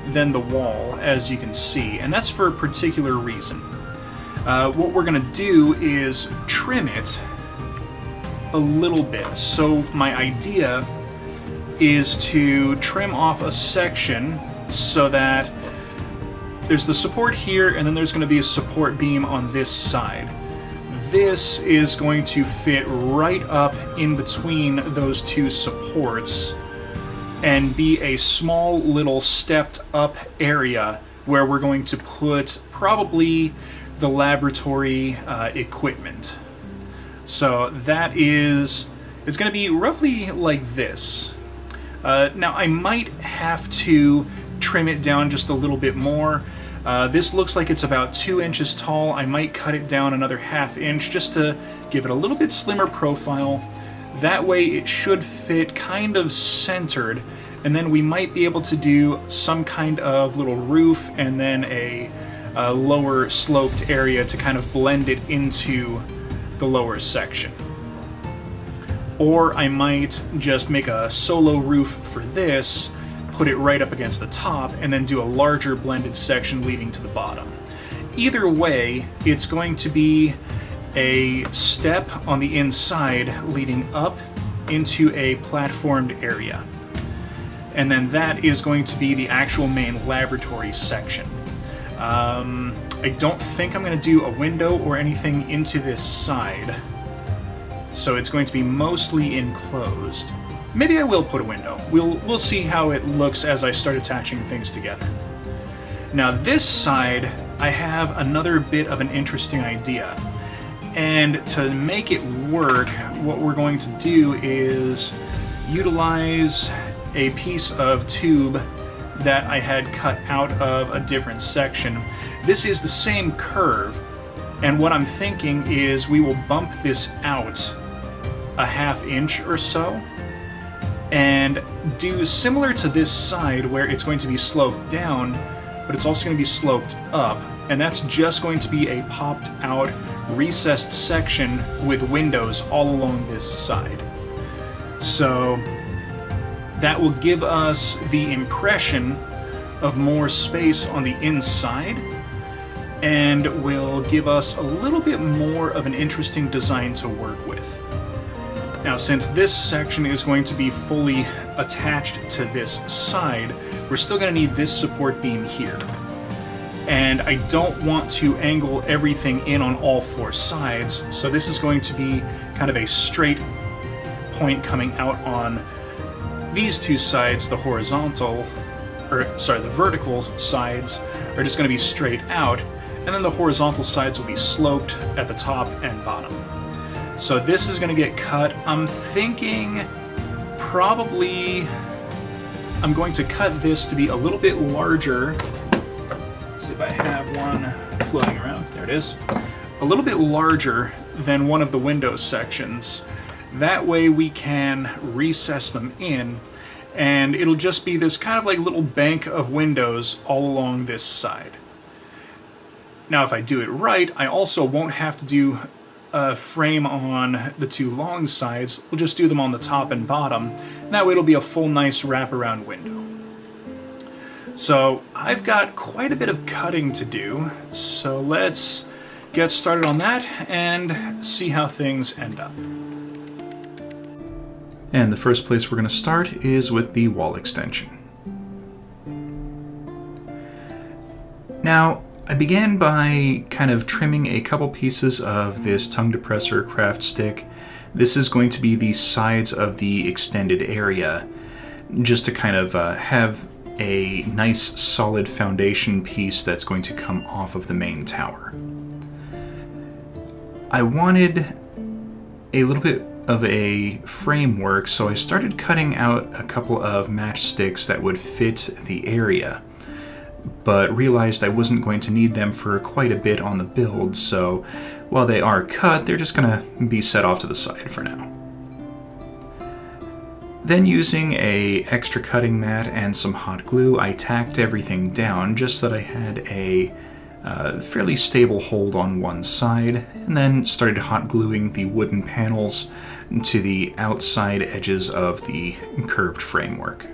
than the wall, as you can see, and that's for a particular reason. What we're going to do is trim it a little bit. So my idea is to trim off a section so that there's the support here, and then there's going to be a support beam on this side. This is going to fit right up in between those two supports and be a small little stepped up area where we're going to put probably the laboratory equipment. So that is, it's going to be roughly like this. Now I might have to trim it down just a little bit more. This looks like it's about 2 inches tall. I might cut it down another ½ inch just to give it a little bit slimmer profile. That way it should fit kind of centered, and then we might be able to do some kind of little roof and then a lower sloped area to kind of blend it into the lower section. Or I might just make a solo roof for this, put it right up against the top, and then do a larger blended section leading to the bottom. Either way, it's going to be a step on the inside leading up into a platformed area. And then that is going to be the actual main laboratory section. I don't think I'm going to do a window or anything into this side, so it's going to be mostly enclosed. Maybe I will put a window. We'll see how it looks as I start attaching things together. Now this side, I have another bit of an interesting idea. And to make it work, what we're going to do is utilize a piece of tube that I had cut out of a different section. This is the same curve, and what I'm thinking is we will bump this out a ½ inch or so, and do similar to this side where it's going to be sloped down, but it's also going to be sloped up, and that's just going to be a popped out, recessed section with windows all along this side. So that will give us the impression of more space on the inside, and will give us a little bit more of an interesting design to work with. Now, since this section is going to be fully attached to this side, we're still going to need this support beam here. And I don't want to angle everything in on all 4 sides, so this is going to be kind of a straight point coming out on these 2 sides. The vertical sides are just going to be straight out, and then the horizontal sides will be sloped at the top and bottom. So this is going to get cut. I'm thinking probably I'm going to cut this to be a little bit larger. Let's see if I have one floating around. There it is. A little bit larger than one of the window sections. That way we can recess them in, and it'll just be this kind of like little bank of windows all along this side. Now, if I do it right, I also won't have to do a frame on the 2 long sides. We'll just do them on the top and bottom. And that way it'll be a full, nice wraparound window. So I've got quite a bit of cutting to do, so let's get started on that and see how things end up. And the first place we're going to start is with the wall extension. Now, I began by kind of trimming a couple pieces of this tongue depressor craft stick. This is going to be the sides of the extended area, just to kind of have a nice solid foundation piece that's going to come off of the main tower. I wanted a little bit of a framework, so I started cutting out a couple of matchsticks that would fit the area, but realized I wasn't going to need them for quite a bit on the build, so while they are cut, they're just going to be set off to the side for now. Then, using a extra cutting mat and some hot glue, I tacked everything down just so that I had a fairly stable hold on one side, and then started hot gluing the wooden panels to the outside edges of the curved framework.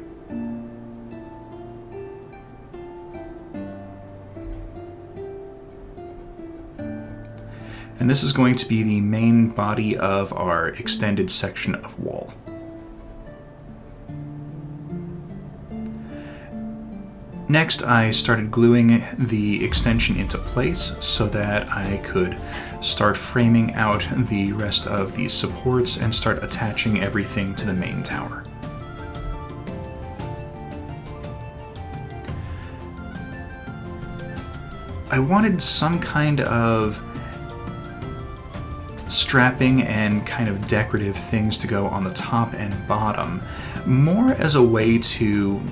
And this is going to be the main body of our extended section of wall. Next, I started gluing the extension into place so that I could start framing out the rest of the supports and start attaching everything to the main tower. I wanted some kind of strapping and kind of decorative things to go on the top and bottom, more as a way to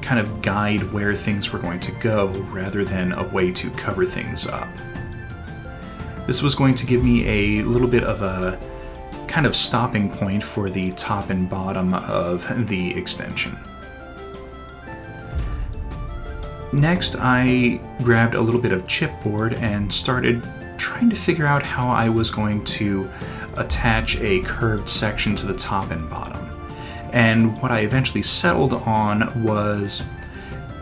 kind of guide where things were going to go rather than a way to cover things up. This was going to give me a little bit of a kind of stopping point for the top and bottom of the extension. Next, I grabbed a little bit of chipboard and started trying to figure out how I was going to attach a curved section to the top and bottom. And what I eventually settled on was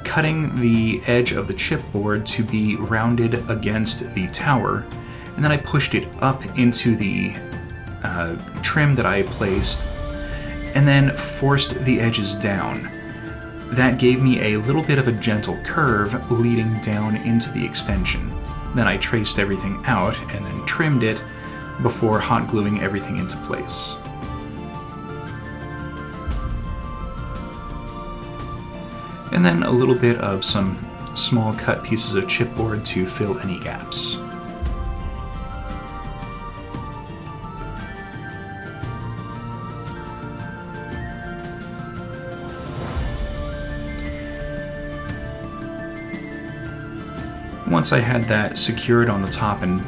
cutting the edge of the chipboard to be rounded against the tower, and then I pushed it up into the trim that I placed, and then forced the edges down. That gave me a little bit of a gentle curve leading down into the extension. Then I traced everything out and then trimmed it before hot gluing everything into place. And then a little bit of some small cut pieces of chipboard to fill any gaps. Once I had that secured on the top and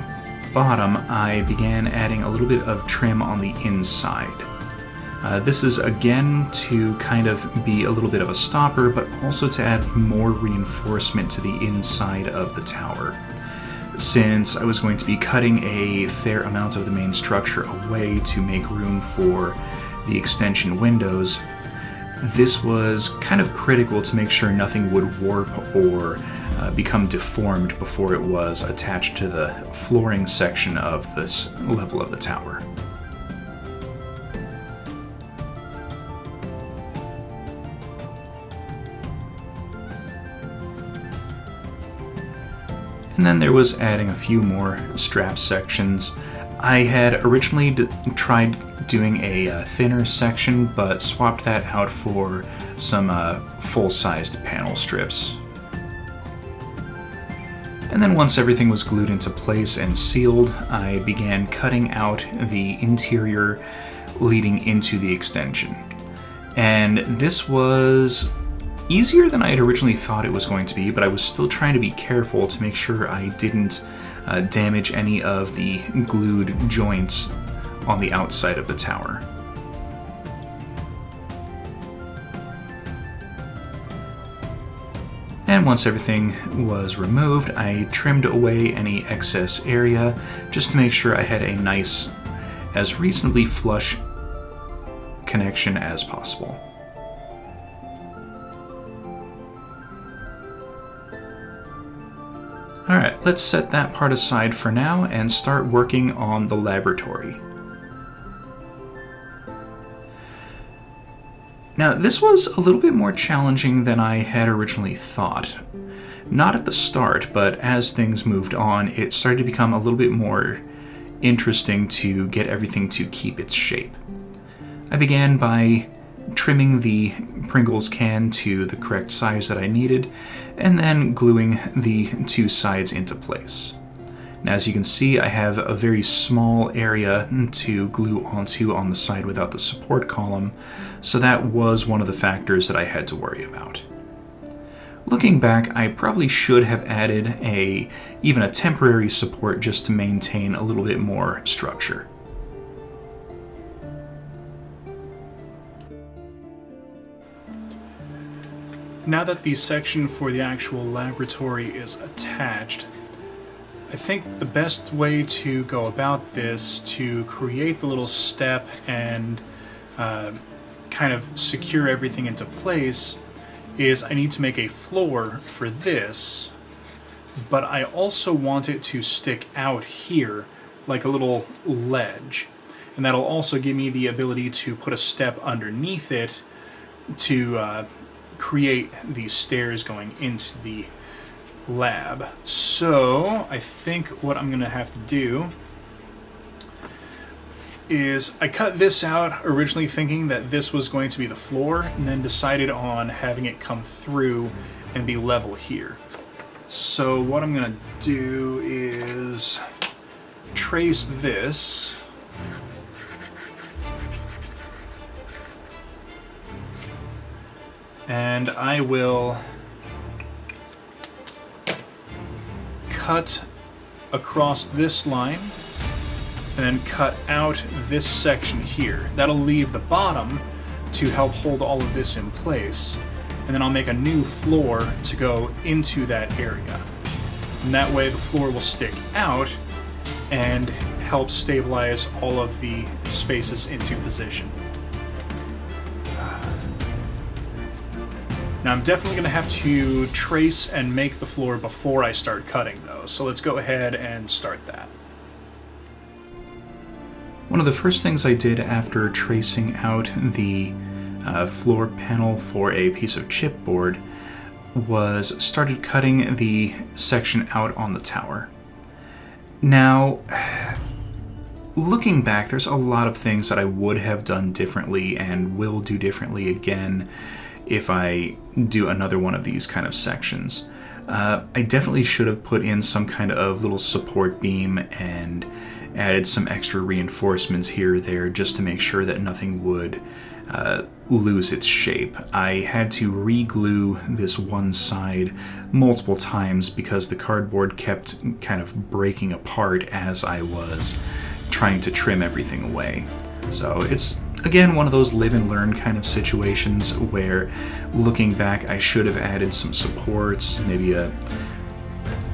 bottom, I began adding a little bit of trim on the inside. This is again to kind of be a little bit of a stopper, but also to add more reinforcement to the inside of the tower. Since I was going to be cutting a fair amount of the main structure away to make room for the extension windows, this was kind of critical to make sure nothing would warp or become deformed before it was attached to the flooring section of this level of the tower. And then there was adding a few more strap sections. I had originally tried doing a thinner section, but swapped that out for some full-sized panel strips. And then once everything was glued into place and sealed, I began cutting out the interior leading into the extension. And this was easier than I had originally thought it was going to be, but I was still trying to be careful to make sure I didn't damage any of the glued joints on the outside of the tower. And once everything was removed, I trimmed away any excess area just to make sure I had a nice, as reasonably flush connection as possible. Alright, let's set that part aside for now and start working on the laboratory. Now, this was a little bit more challenging than I had originally thought. Not at the start, but as things moved on, it started to become a little bit more interesting to get everything to keep its shape. I began by trimming the Pringles can to the correct size that I needed, and then gluing the two sides into place. Now, as you can see, I have a very small area to glue onto on the side without the support column, so that was one of the factors that I had to worry about. Looking back, I probably should have added even a temporary support just to maintain a little bit more structure. Now that the section for the actual laboratory is attached, I think the best way to go about this to create the little step and kind of secure everything into place is I need to make a floor for this, but I also want it to stick out here like a little ledge. And that'll also give me the ability to put a step underneath it to create these stairs going into the lab. So I think what I'm gonna have to do is I cut this out originally thinking that this was going to be the floor, and then decided on having it come through and be level here. So what I'm gonna do is trace this. And I will cut across this line and then cut out this section here. That'll leave the bottom to help hold all of this in place. And then I'll make a new floor to go into that area. And that way the floor will stick out and help stabilize all of the spaces into position. Now I'm definitely going to have to trace and make the floor before I start cutting though, so let's go ahead and start that. One of the first things I did after tracing out the floor panel for a piece of chipboard was started cutting the section out on the tower. Now, looking back, there's a lot of things that I would have done differently and will do differently again if I do another one of these kind of sections. I definitely should have put in some kind of little support beam and added some extra reinforcements here or there just to make sure that nothing would lose its shape. I had to re-glue this one side multiple times because the cardboard kept kind of breaking apart as I was trying to trim everything away. So it's, again, one of those live and learn kind of situations where, looking back, I should have added some supports, maybe a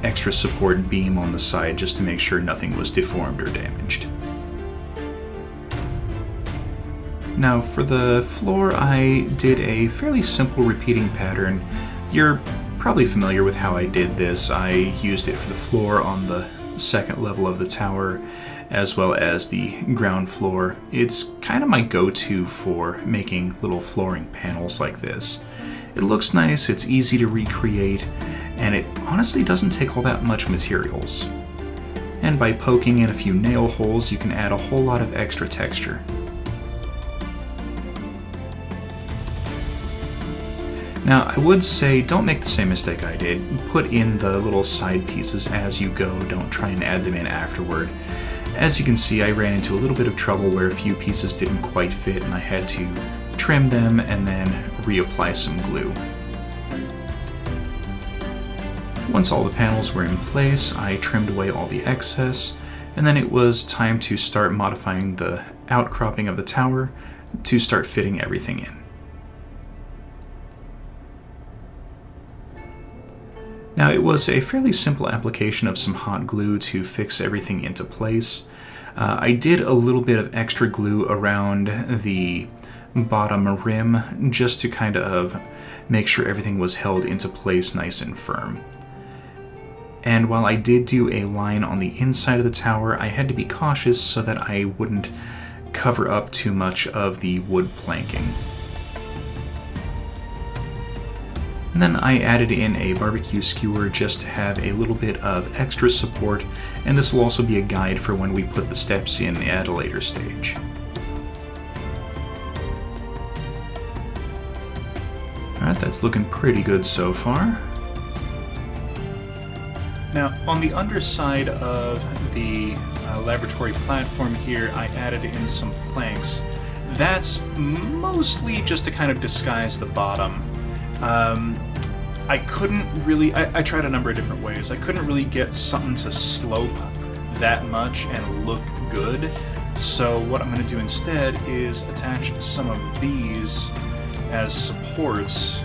extra support beam on the side just to make sure nothing was deformed or damaged. Now for the floor, I did a fairly simple repeating pattern. You're probably familiar with how I did this. I used it for the floor on the second level of the tower, as well as the ground floor. It's kind of my go-to for making little flooring panels like this. It looks nice, it's easy to recreate, and it honestly doesn't take all that much materials. And by poking in a few nail holes, you can add a whole lot of extra texture. Now, I would say don't make the same mistake I did. Put in the little side pieces as you go, don't try and add them in afterward. As you can see, I ran into a little bit of trouble where a few pieces didn't quite fit and I had to trim them and then reapply some glue. Once all the panels were in place, I trimmed away all the excess, and then it was time to start modifying the outcropping of the tower to start fitting everything in. Now, it was a fairly simple application of some hot glue to fix everything into place. I did a little bit of extra glue around the bottom rim just to kind of make sure everything was held into place nice and firm. And while I did do a line on the inside of the tower, I had to be cautious so that I wouldn't cover up too much of the wood planking. And then I added in a barbecue skewer just to have a little bit of extra support, and this will also be a guide for when we put the steps in at a later stage. Alright, that's looking pretty good so far. Now, on the underside of the laboratory platform here, I added in some planks. That's mostly just to kind of disguise the bottom. I couldn't really, I tried a number of different ways. I couldn't really get something to slope that much and look good. So what I'm going to do instead is attach some of these as supports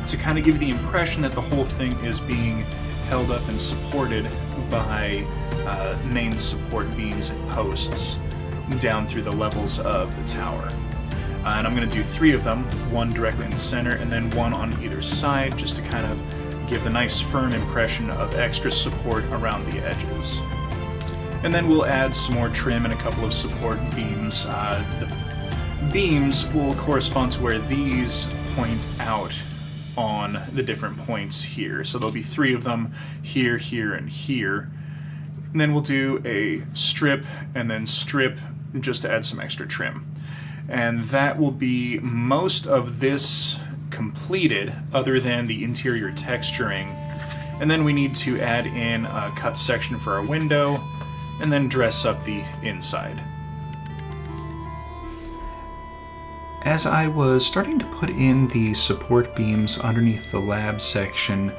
to kind of give you the impression that the whole thing is being held up and supported by main support beams and posts down through the levels of the tower. And I'm going to do 3 of them, one directly in the center and then one on either side, just to kind of give the nice firm impression of extra support around the edges. And then we'll add some more trim and a couple of support beams. The beams will correspond to where these point out on the different points here. So there'll be 3 of them here, here, and here. And then we'll do a strip and then strip just to add some extra trim. And that will be most of this completed, other than the interior texturing. And then we need to add in a cut section for our window, and then dress up the inside. As I was starting to put in the support beams underneath the lab section,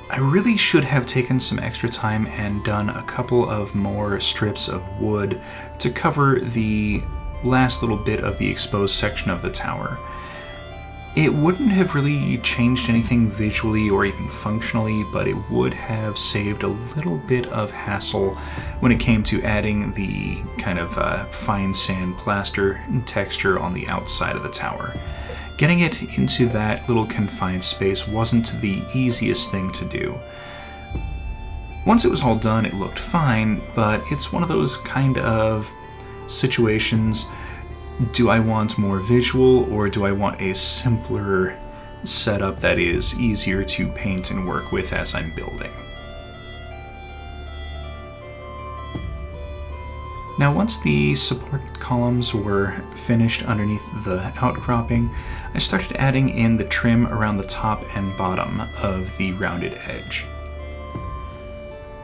I really should have taken some extra time and done a couple of more strips of wood to cover the last little bit of the exposed section of the tower. It wouldn't have really changed anything visually or even functionally, but it would have saved a little bit of hassle when it came to adding the kind of fine sand plaster texture on the outside of the tower. Getting it into that little confined space wasn't the easiest thing to do. Once it was all done, it looked fine, but it's one of those kind of situations. Do I want more visual, or do I want a simpler setup that is easier to paint and work with as I'm building? Now, once the support columns were finished underneath the outcropping, I started adding in the trim around the top and bottom of the rounded edge.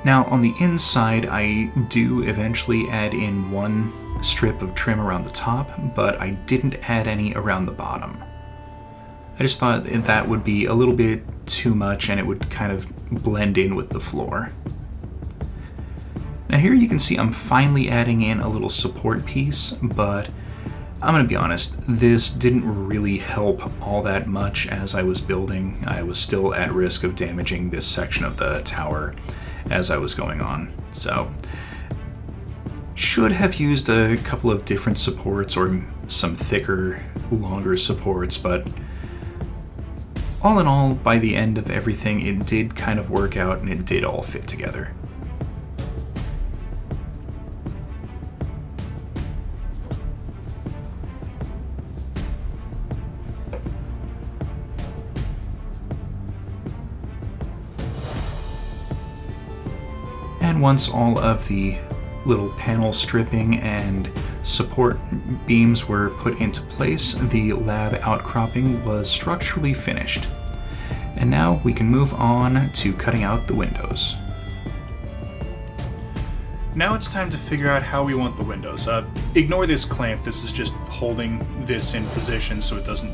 Now, on the inside, I do eventually add in one strip of trim around the top, but I didn't add any around the bottom. I just thought that would be a little bit too much and it would kind of blend in with the floor. Now here you can see I'm finally adding in a little support piece, but I'm gonna be honest, this didn't really help all that much as I was building. I was still at risk of damaging this section of the tower as I was going on, so should have used a couple of different supports or some thicker, longer supports, but all in all, by the end of everything, it did kind of work out and it did all fit together. And once all of the little panel stripping and support beams were put into place, the lab outcropping was structurally finished. And now we can move on to cutting out the windows. Now it's time to figure out how we want the windows. Ignore this clamp, this is just holding this in position so it doesn't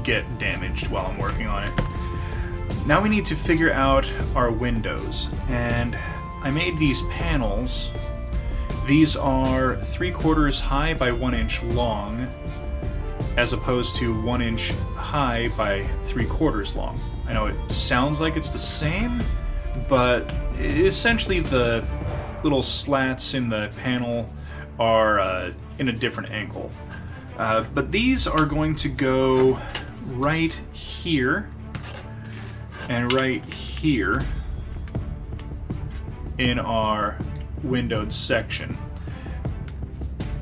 get damaged while I'm working on it. Now we need to figure out our windows, and I made these panels. These are 3/4 high by 1 inch long, as opposed to 1 inch high by 3/4 long. I know it sounds like it's the same, but essentially the little slats in the panel are in a different angle. But these are going to go right here and right here in our windowed section.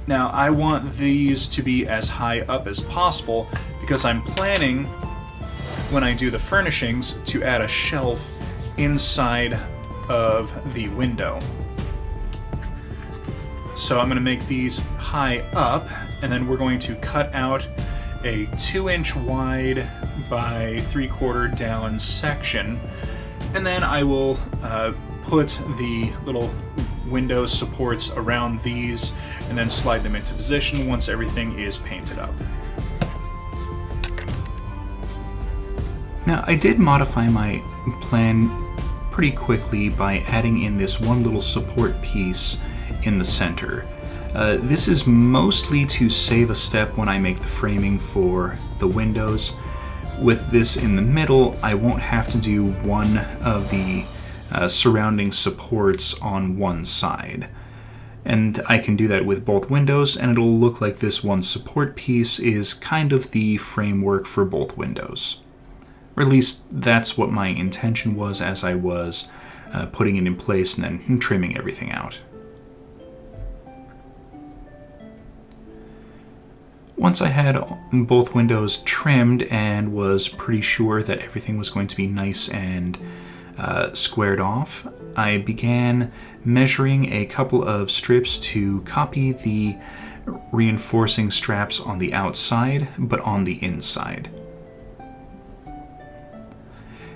Now I want these to be as high up as possible because I'm planning, when I do the furnishings, to add a shelf inside of the window. So I'm going to make these high up, and then we're going to cut out a 2-inch wide by 3/4 down section, and then I will put the little window supports around these and then slide them into position once everything is painted up. Now, I did modify my plan pretty quickly by adding in this one little support piece in the center. This is mostly to save a step when I make the framing for the windows. With this in the middle, I won't have to do one of the surrounding supports on one side. And I can do that with both windows, and it'll look like this one support piece is kind of the framework for both windows. Or at least that's what my intention was as I was putting it in place and then trimming everything out. Once I had both windows trimmed and was pretty sure that everything was going to be nice and squared off, I began measuring a couple of strips to copy the reinforcing straps on the outside, but on the inside.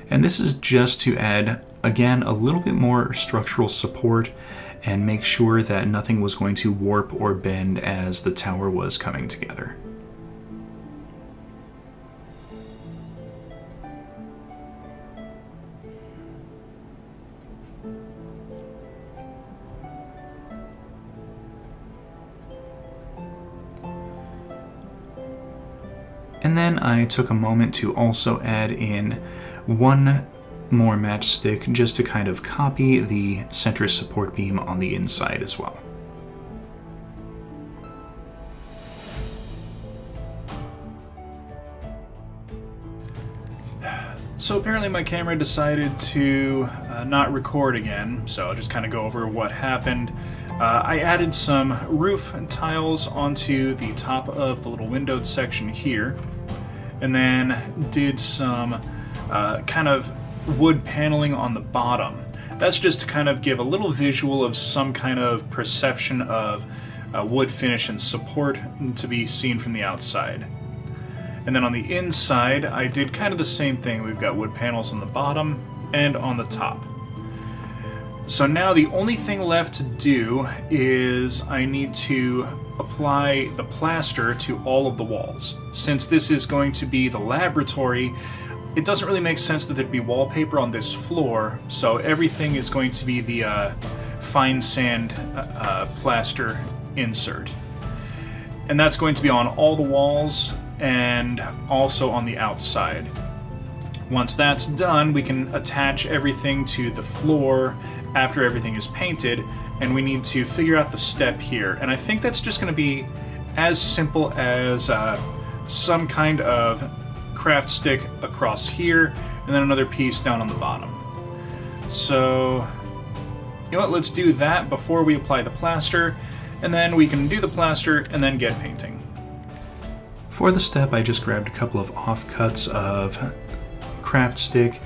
And this is just to add, again, a little bit more structural support and make sure that nothing was going to warp or bend as the tower was coming together. And then I took a moment to also add in one more matchstick just to kind of copy the center support beam on the inside as well. So apparently my camera decided to not record again, so I'll just kind of go over what happened. I added some roof tiles onto the top of the little windowed section here, and then did some kind of wood paneling on the bottom. That's just to kind of give a little visual of some kind of perception of wood finish and support to be seen from the outside. And then on the inside, I did kind of the same thing. We've got wood panels on the bottom and on the top. So now the only thing left to do is I need to apply the plaster to all of the walls. Since this is going to be the laboratory, it doesn't really make sense that there'd be wallpaper on this floor, so everything is going to be the fine sand plaster insert. And that's going to be on all the walls and also on the outside. Once that's done, we can attach everything to the floor after everything is painted, and we need to figure out the step here. And I think that's just going to be as simple as some kind of craft stick across here, and then another piece down on the bottom. So, you know what, let's do that before we apply the plaster, and then we can do the plaster and then get painting. For the step, I just grabbed a couple of offcuts of craft stick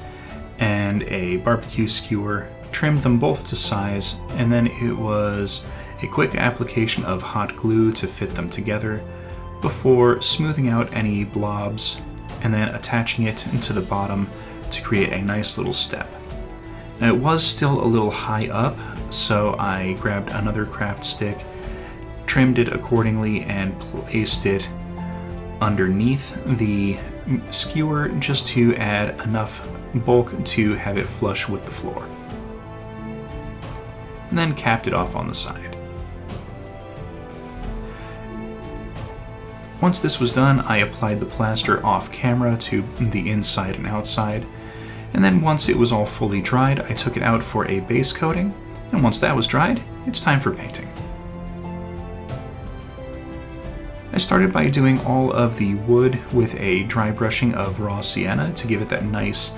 and a barbecue skewer, trimmed them both to size, and then it was a quick application of hot glue to fit them together before smoothing out any blobs and then attaching it to the bottom to create a nice little step. Now it was still a little high up, so I grabbed another craft stick, trimmed it accordingly, and placed it underneath the skewer just to add enough bulk to have it flush with the floor. And then capped it off on the side. Once this was done, I applied the plaster off camera to the inside and outside, and then once it was all fully dried, I took it out for a base coating, and once that was dried, it's time for painting. I started by doing all of the wood with a dry brushing of raw sienna to give it that nice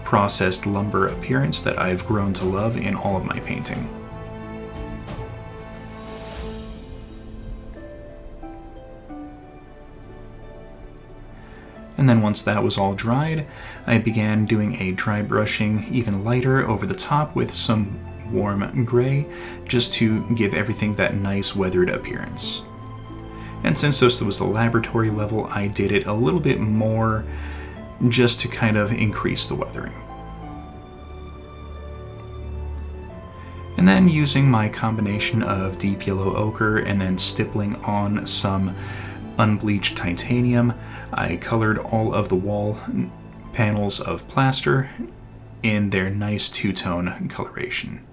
processed lumber appearance that I've grown to love in all of my painting. And then once that was all dried, I began doing a dry brushing even lighter over the top with some warm gray, just to give everything that nice weathered appearance. And since this was the laboratory level, I did it a little bit more just to kind of increase the weathering. And then using my combination of deep yellow ochre and then stippling on some unbleached titanium, I colored all of the wall panels of plaster in their nice two-tone coloration.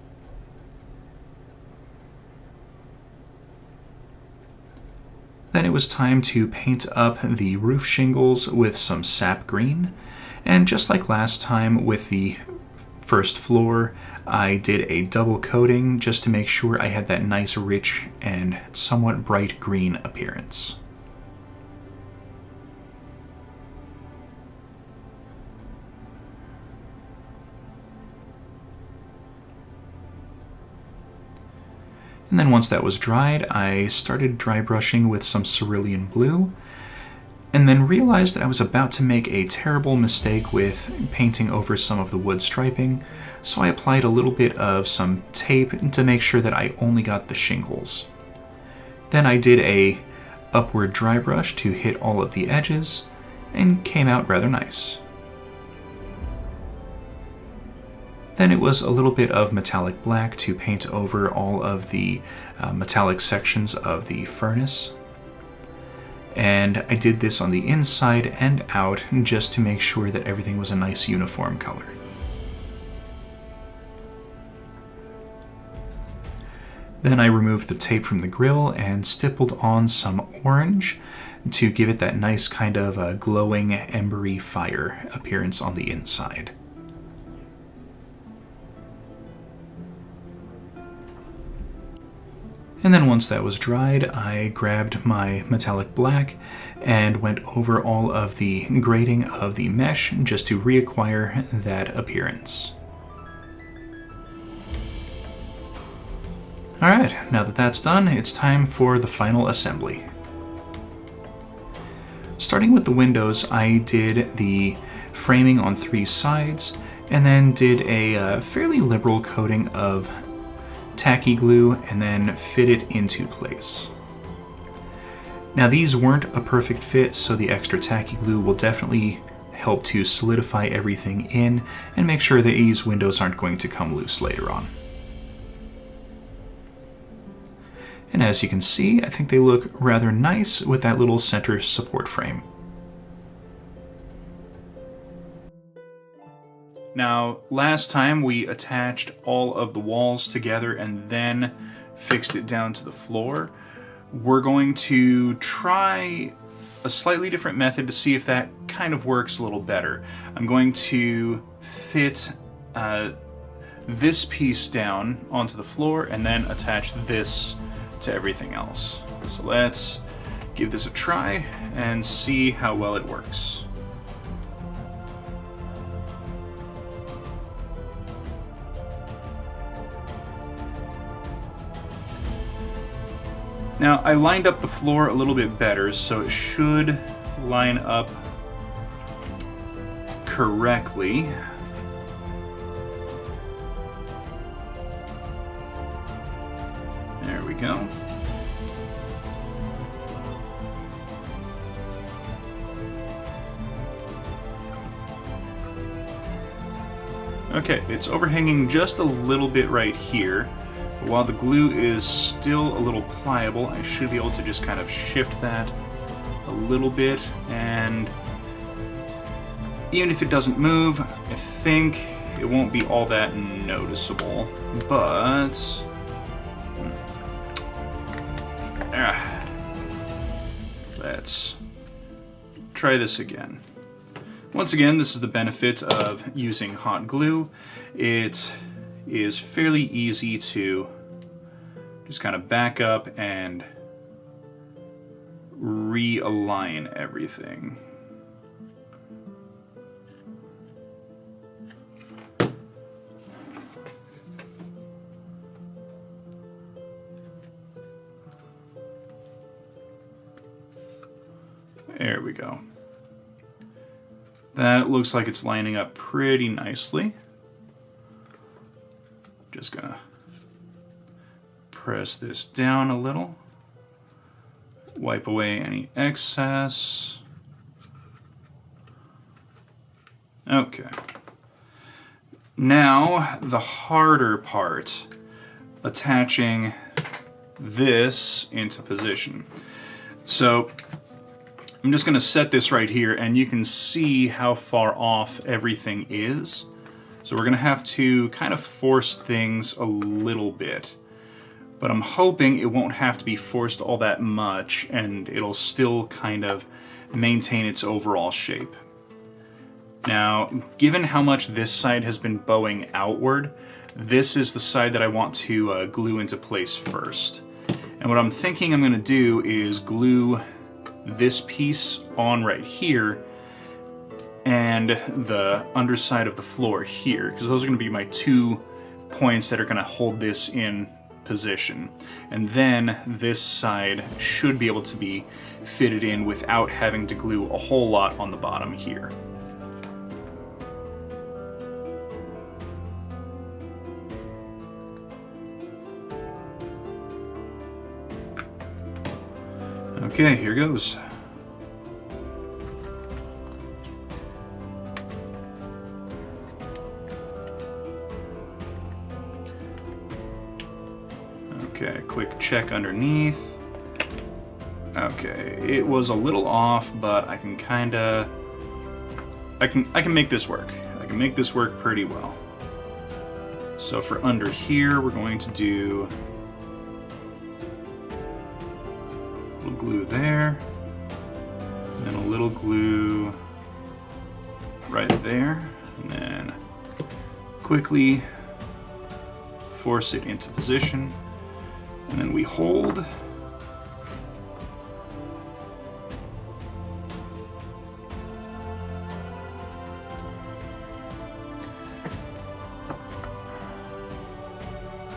Then it was time to paint up the roof shingles with some sap green, and just like last time with the first floor, I did a double coating just to make sure I had that nice rich and somewhat bright green appearance. And then once that was dried, I started dry brushing with some cerulean blue, and then realized that I was about to make a terrible mistake with painting over some of the wood striping, so I applied a little bit of some tape to make sure that I only got the shingles. Then I did a upward dry brush to hit all of the edges, and came out rather nice. Then it was a little bit of metallic black to paint over all of the metallic sections of the furnace. And I did this on the inside and out just to make sure that everything was a nice uniform color. Then I removed the tape from the grill and stippled on some orange to give it that nice kind of glowing, embery fire appearance on the inside. And then once that was dried, I grabbed my metallic black and went over all of the grading of the mesh just to reacquire that appearance. Alright, now that that's done, it's time for the final assembly. Starting with the windows, I did the framing on 3 sides, and then did a fairly liberal coating of tacky glue, and then fit it into place. Now these weren't a perfect fit, so the extra tacky glue will definitely help to solidify everything in and make sure that these windows aren't going to come loose later on. And as you can see, I think they look rather nice with that little center support frame. Now, last time we attached all of the walls together and then fixed it down to the floor. We're going to try a slightly different method to see if that kind of works a little better. I'm going to fit this piece down onto the floor and then attach this to everything else. So let's give this a try and see how well it works. Now, I lined up the floor a little bit better, so it should line up correctly. There we go. Okay, it's overhanging just a little bit right here. But while the glue is still a little pliable, I should be able to just kind of shift that a little bit, and even if it doesn't move, I think it won't be all that noticeable. But let's try this again. Once again, this is the benefit of using hot glue. It is fairly easy to just kind of back up and realign everything. There we go. That looks like it's lining up pretty nicely. Just gonna press this down a little, wipe away any excess. Okay. Now, the harder part, attaching this into position. So, I'm just gonna set this right here, and you can see how far off everything is. So we're gonna have to kind of force things a little bit, but I'm hoping it won't have to be forced all that much and it'll still kind of maintain its overall shape. Now, given how much this side has been bowing outward, this is the side that I want to glue into place first. And what I'm thinking I'm gonna do is glue this piece on right here and the underside of the floor here, because those are going to be my 2 points that are going to hold this in position. And then this side should be able to be fitted in without having to glue a whole lot on the bottom here. Okay, here goes. Okay, quick check underneath. Okay, it was a little off, but I can kinda... I can make this work. I can make this work pretty well. So for under here, we're going to do a little glue there, and then a little glue right there, and then quickly force it into position. And then we hold.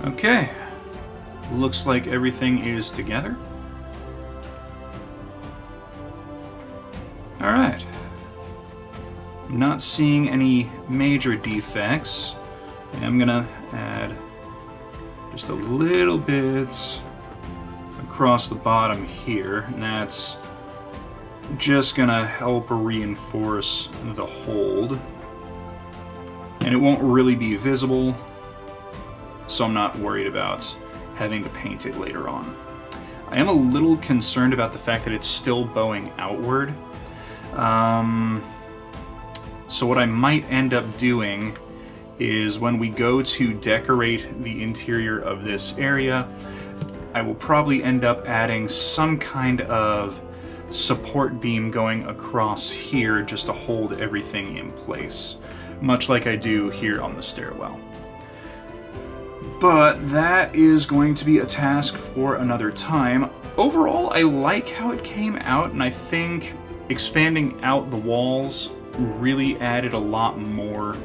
Okay. Looks like everything is together. All right. Not seeing any major defects. I'm gonna add just a little bit across the bottom here, and that's just gonna help reinforce the hold. And it won't really be visible, so I'm not worried about having to paint it later on. I am a little concerned about the fact that it's still bowing outward. So what I might end up doing is when we go to decorate the interior of this area, I will probably end up adding some kind of support beam going across here just to hold everything in place, much like I do here on the stairwell. But that is going to be a task for another time. Overall, I like how it came out, and I think expanding out the walls really added a lot more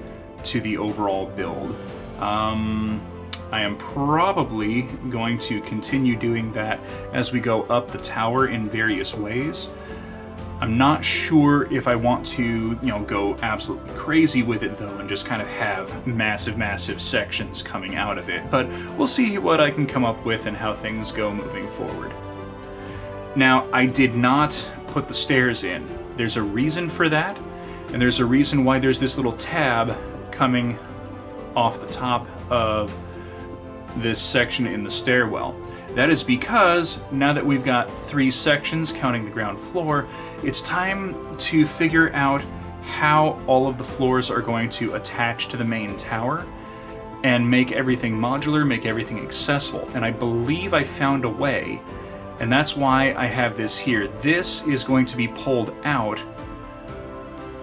to the overall build. I am probably going to continue doing that as we go up the tower in various ways. I'm not sure if I want to, go absolutely crazy with it though and just kind of have massive sections coming out of it, but we'll see what I can come up with and how things go moving forward. Now, I did not put the stairs in. There's a reason for that, and there's a reason why there's this little tab coming off the top of this section in the stairwell. That is because now that we've got 3 sections counting the ground floor, it's time to figure out how all of the floors are going to attach to the main tower and make everything modular, make everything accessible. And I believe I found a way, and that's why I have this here. This is going to be pulled out,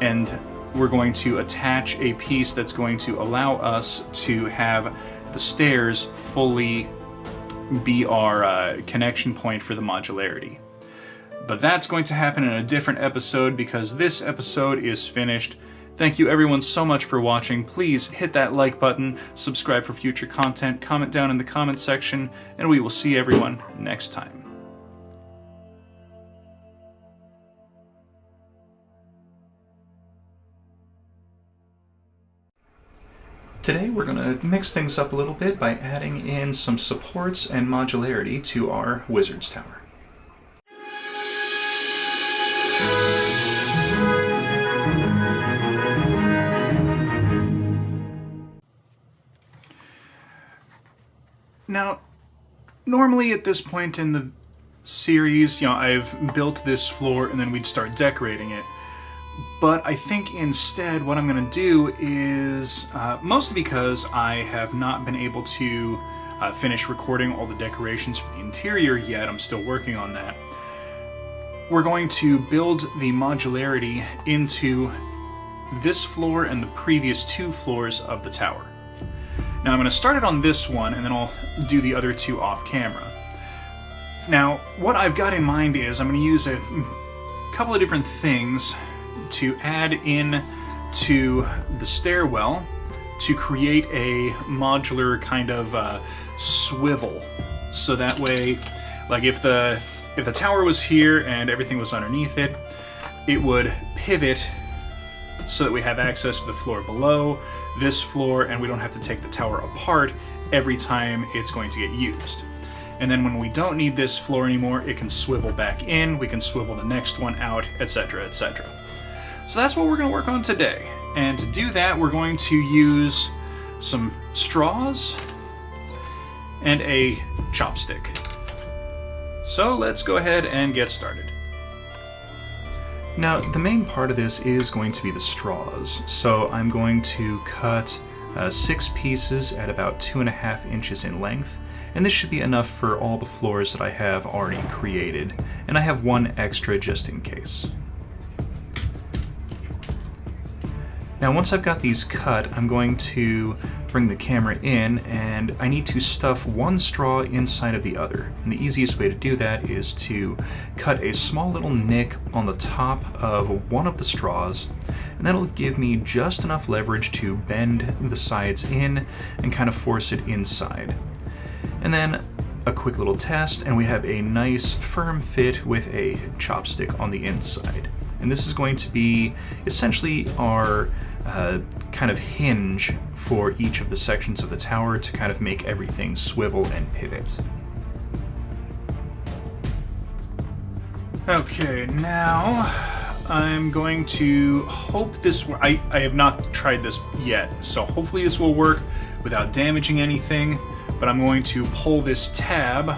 and we're going to attach a piece that's going to allow us to have the stairs fully be our connection point for the modularity. But that's going to happen in a different episode because this episode is finished. Thank you everyone so much for watching. Please hit that like button, subscribe for future content, comment down in the comment section, and we will see everyone next time. Today we're going to mix things up a little bit by adding in some supports and modularity to our Wizard's Tower. Now, normally at this point in the series, I've built this floor and then we'd start decorating it. But I think instead what I'm going to do is, mostly because I have not been able to finish recording all the decorations for the interior yet, I'm still working on that, we're going to build the modularity into this floor and the previous 2 floors of the tower. Now I'm going to start it on this one and then I'll do the other 2 off camera. Now what I've got in mind is I'm going to use a couple of different things to add in to the stairwell to create a modular kind of swivel. So that way, like if the tower was here and everything was underneath it, it would pivot so that we have access to the floor below this floor and we don't have to take the tower apart every time it's going to get used. And then when we don't need this floor anymore, it can swivel back in, we can swivel the next one out, etc., etc. So that's what we're going to work on today. And to do that, we're going to use some straws and a chopstick. So let's go ahead and get started. Now, the main part of this is going to be the straws. So I'm going to cut 6 pieces at about 2.5 inches in length. And this should be enough for all the floors that I have already created. And I have one extra just in case. Now once I've got these cut, I'm going to bring the camera in and I need to stuff one straw inside of the other. And the easiest way to do that is to cut a small little nick on the top of one of the straws, and that'll give me just enough leverage to bend the sides in and kind of force it inside. And then a quick little test, and we have a nice firm fit with a chopstick on the inside. And this is going to be essentially our kind of hinge for each of the sections of the tower to kind of make everything swivel and pivot. Okay, now I'm going to hope this... I have not tried this yet, so hopefully this will work without damaging anything. But I'm going to pull this tab,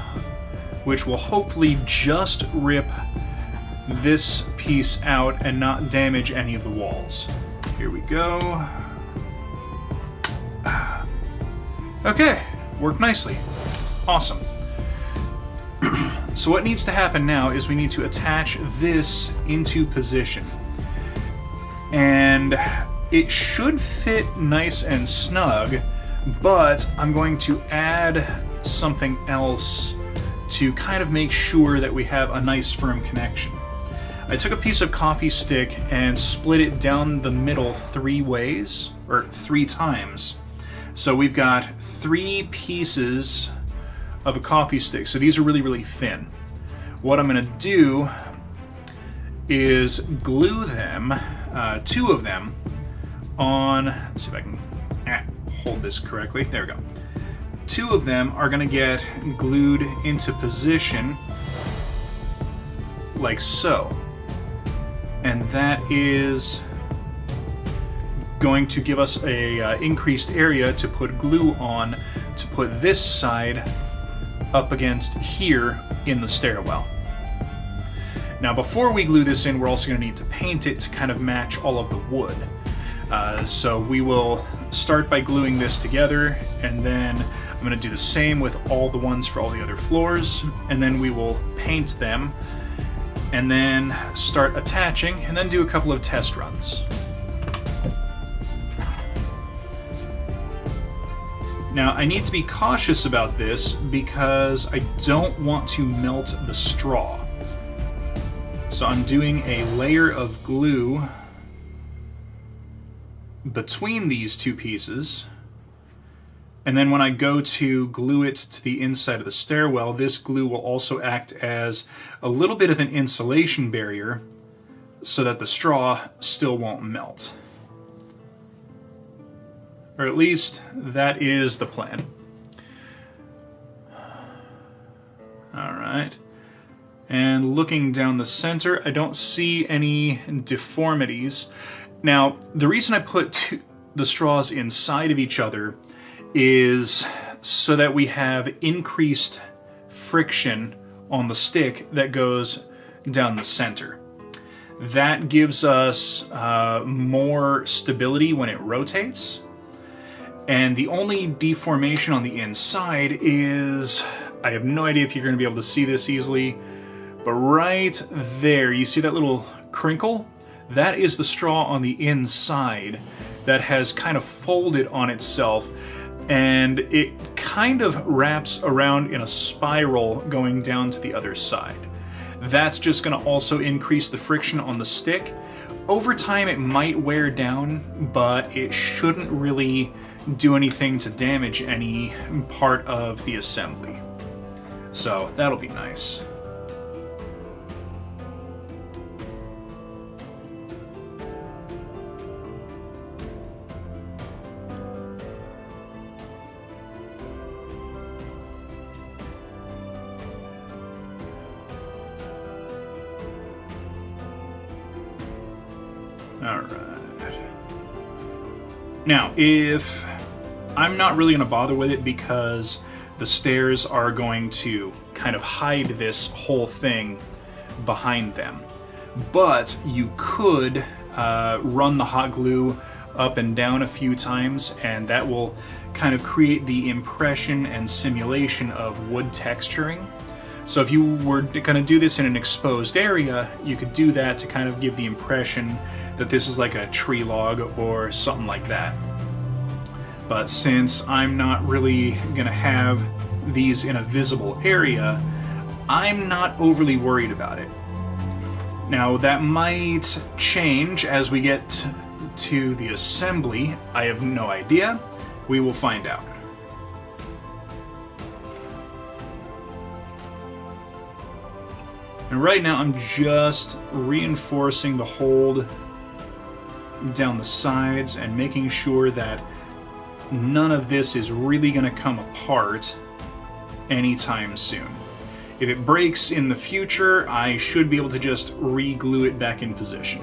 which will hopefully just rip this piece out and not damage any of the walls. Here we go. Okay, worked nicely. Awesome. So what needs to happen now is we need to attach this into position. And it should fit nice and snug, but I'm going to add something else to kind of make sure that we have a nice firm connection. I took a piece of coffee stick and split it down the middle 3 ways, or 3 times. So we've got 3 pieces of a coffee stick. So these are really, really thin. What I'm going to do is glue them, 2 of them, on, let's see if I can hold this correctly. There we go. 2 of them are going to get glued into position like so. And that is going to give us a increased area to put glue on to put this side up against here in the stairwell. Now before we glue this in, we're also going to need to paint it to kind of match all of the wood. So we will start by gluing this together, and then I'm going to do the same with all the ones for all the other floors, and then we will paint them, and then start attaching, and then do a couple of test runs. Now I need to be cautious about this because I don't want to melt the straw. So I'm doing a layer of glue between these 2 pieces, and then when I go to glue it to the inside of the stairwell, this glue will also act as a little bit of an insulation barrier so that the straw still won't melt. Or at least that is the plan. Alright. And looking down the center, I don't see any deformities. Now, the reason I put the straws inside of each other is so that we have increased friction on the stick that goes down the center. That gives us more stability when it rotates. And the only deformation on the inside is, I have no idea if you're going to be able to see this easily, but right there, you see that little crinkle? That is the straw on the inside that has kind of folded on itself, and it kind of wraps around in a spiral going down to the other side. That's just going to also increase the friction on the stick. Over time it might wear down, but it shouldn't really do anything to damage any part of the assembly. So that'll be nice. Alright. Now, if I'm not really going to bother with it because the stairs are going to kind of hide this whole thing behind them. But you could run the hot glue up and down a few times, and that will kind of create the impression and simulation of wood texturing. So if you were going to do this in an exposed area, you could do that to kind of give the impression that this is like a tree log or something like that. But since I'm not really going to have these in a visible area, I'm not overly worried about it. Now that might change as we get to the assembly. I have no idea. We will find out. And right now I'm just reinforcing the hold down the sides and making sure that none of this is really going to come apart anytime soon. If it breaks in the future, I should be able to just re-glue it back in position.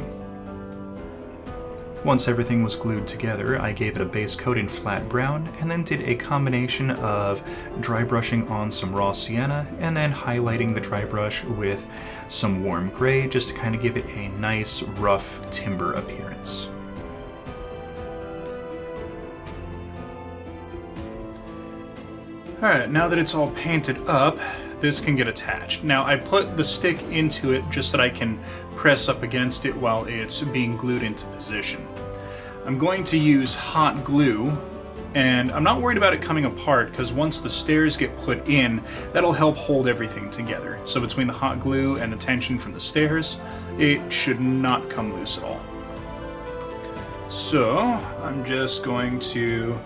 Once everything was glued together, I gave it a base coat in flat brown, and then did a combination of dry brushing on some raw sienna, and then highlighting the dry brush with some warm gray, just to kind of give it a nice, rough timber appearance. Alright, now that it's all painted up, this can get attached. Now, I put the stick into it just so that I can press up against it while it's being glued into position. I'm going to use hot glue, and I'm not worried about it coming apart because once the stairs get put in, that'll help hold everything together. So between the hot glue and the tension from the stairs, it should not come loose at all. So, I'm just going to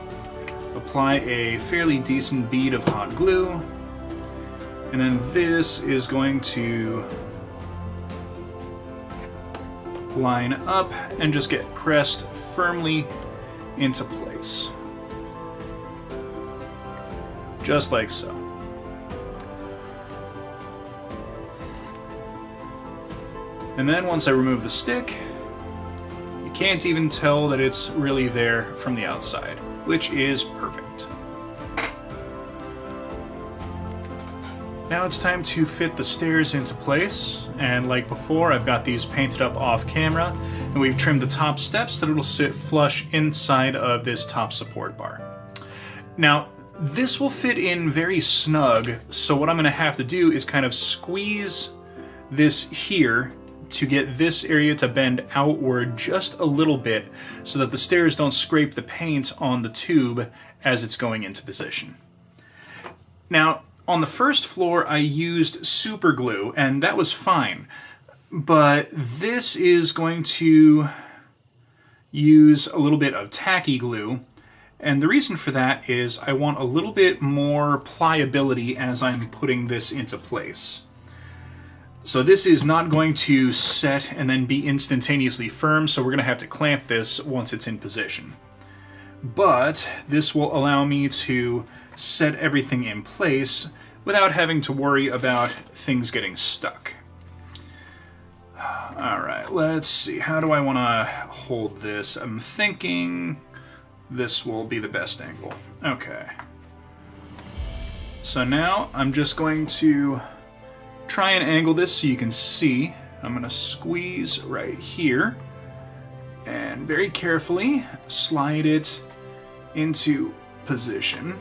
apply a fairly decent bead of hot glue, and then this is going to line up and just get pressed firmly into place. Just like so. And then once I remove the stick, you can't even tell that it's really there from the outside, which is perfect. Now it's time to fit the stairs into place, and like before, I've got these painted up off camera, and we've trimmed the top steps so that it'll sit flush inside of this top support bar. Now, this will fit in very snug, so what I'm going to have to do is kind of squeeze this here to get this area to bend outward just a little bit so that the stairs don't scrape the paint on the tube as it's going into position. Now, on the first floor I used super glue and that was fine, but this is going to use a little bit of tacky glue, and the reason for that is I want a little bit more pliability as I'm putting this into place. So this is not going to set and then be instantaneously firm, so we're going to have to clamp this once it's in position. But this will allow me to set everything in place without having to worry about things getting stuck. Alright, let's see. How do I want to hold this? I'm thinking this will be the best angle. Okay. So now I'm just going to try and angle this so you can see. I'm going to squeeze right here and very carefully slide it into position.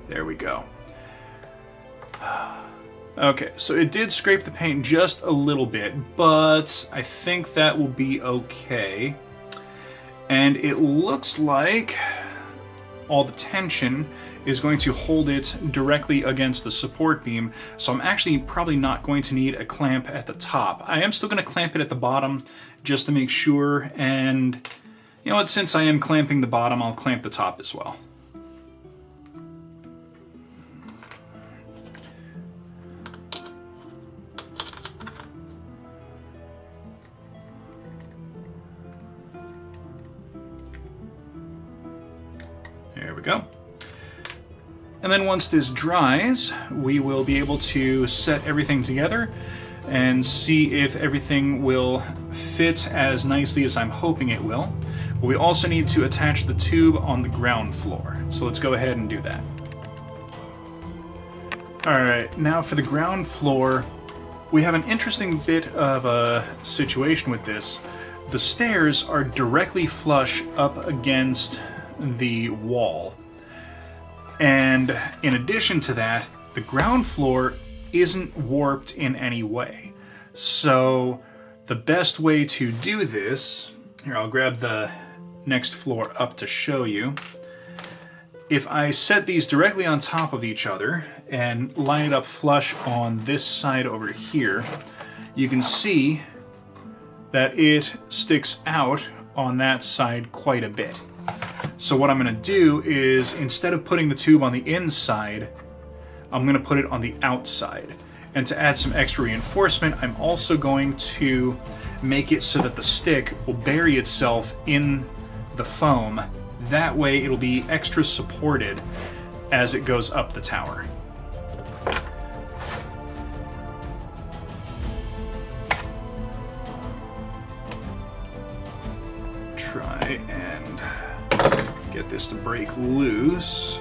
There we go. Okay, so it did scrape the paint just a little bit, but I think that will be okay. And it looks like all the tension is going to hold it directly against the support beam, so I'm actually probably not going to need a clamp at the top. I am still going to clamp it at the bottom just to make sure, and You know what, since I am clamping the bottom, I'll clamp the top as well. There we go. And then once this dries, we will be able to set everything together and see if everything will fit as nicely as I'm hoping it will. But we also need to attach the tube on the ground floor. So let's go ahead and do that. Alright, now for the ground floor, we have an interesting bit of a situation with this. The stairs are directly flush up against the wall. And in addition to that, the ground floor isn't warped in any way. So the best way to do this, here I'll grab the next floor up to show you. If I set these directly on top of each other and line it up flush on this side over here, you can see that it sticks out on that side quite a bit. So what I'm going to do is, instead of putting the tube on the inside, I'm going to put it on the outside. And to add some extra reinforcement, I'm also going to make it so that the stick will bury itself in the foam. That way it'll be extra supported as it goes up the tower. Try and get this to break loose.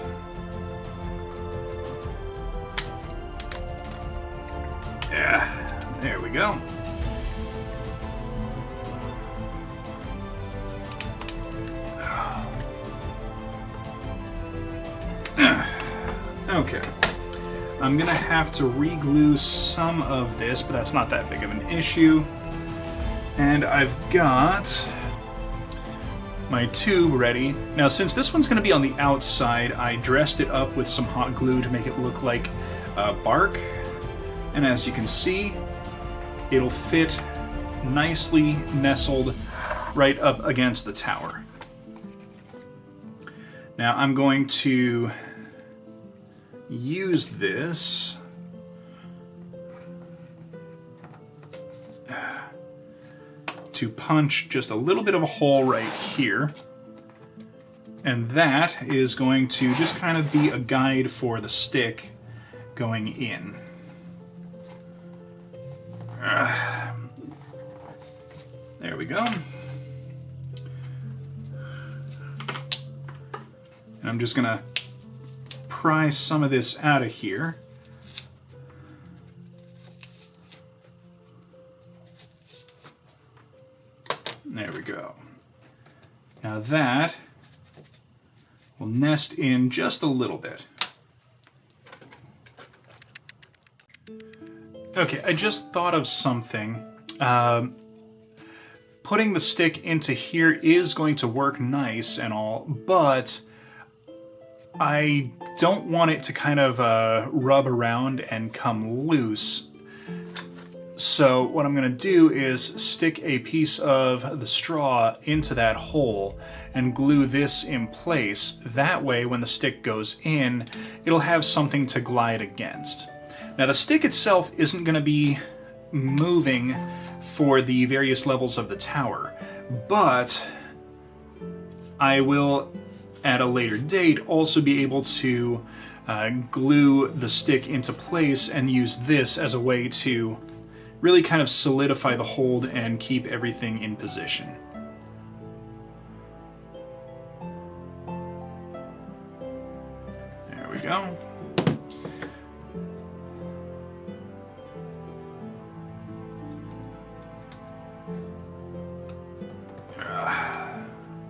Yeah, there we go. Okay. I'm gonna have to re-glue some of this, but that's not that big of an issue. And I've got my tube ready. Now, since this one's gonna be on the outside, I dressed it up with some hot glue to make it look like bark. And as you can see, it'll fit nicely nestled right up against the tower. Now I'm going to use this to punch just a little bit of a hole right here. And that is going to just kind of be a guide for the stick going in. There we go. And I'm just gonna pry some of this out of here. There we go. Now that will nest in just a little bit. Okay, I just thought of something. Putting the stick into here is going to work nice and all, but I don't want it to kind of rub around and come loose. So what I'm going to do is stick a piece of the straw into that hole and glue this in place. That way, when the stick goes in, it'll have something to glide against. Now, the stick itself isn't going to be moving for the various levels of the tower, but I will, at a later date, also be able to glue the stick into place and use this as a way to really kind of solidify the hold and keep everything in position. There we go.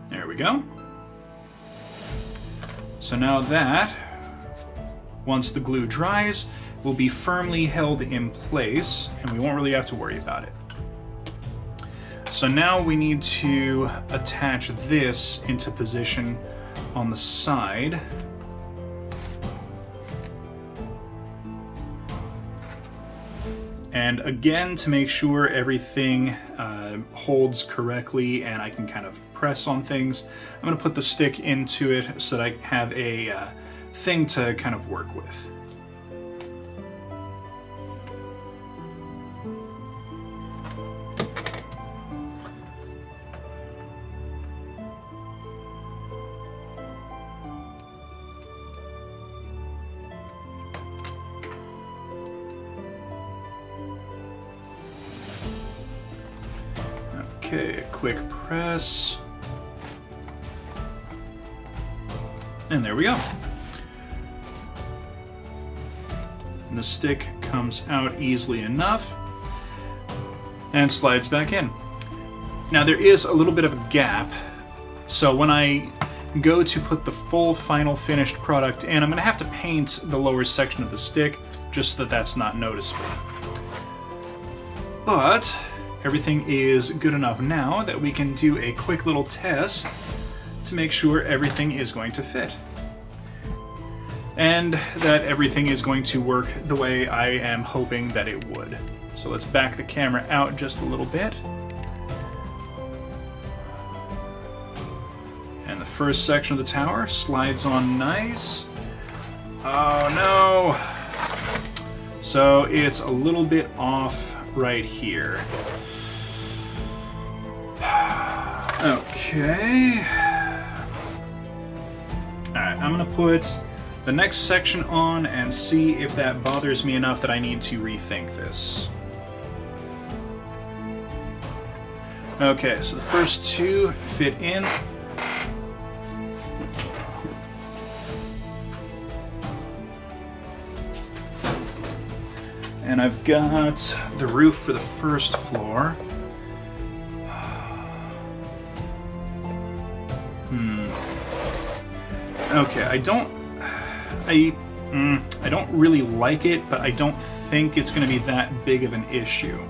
There we go. So now that, once the glue dries, will be firmly held in place, and we won't really have to worry about it. So now we need to attach this into position on the side. And again, to make sure everything holds correctly and I can kind of press on things, I'm going to put the stick into it so that I have a thing to kind of work with. Okay, a quick press. And there we go. And the stick comes out easily enough and slides back in. Now there is a little bit of a gap, so when I go to put the full final finished product in, I'm going to have to paint the lower section of the stick just so that that's not noticeable. But everything is good enough now that we can do a quick little test to make sure everything is going to fit. And that everything is going to work the way I am hoping that it would. So let's back the camera out just a little bit. And the first section of the tower slides on nice. Oh no! So it's a little bit off right here. Okay. Alright, I'm gonna put the next section on and see if that bothers me enough that I need to rethink this. Okay, so the first two fit in. And I've got the roof for the first floor. Okay, I don't really like it, but I don't think it's going to be that big of an issue.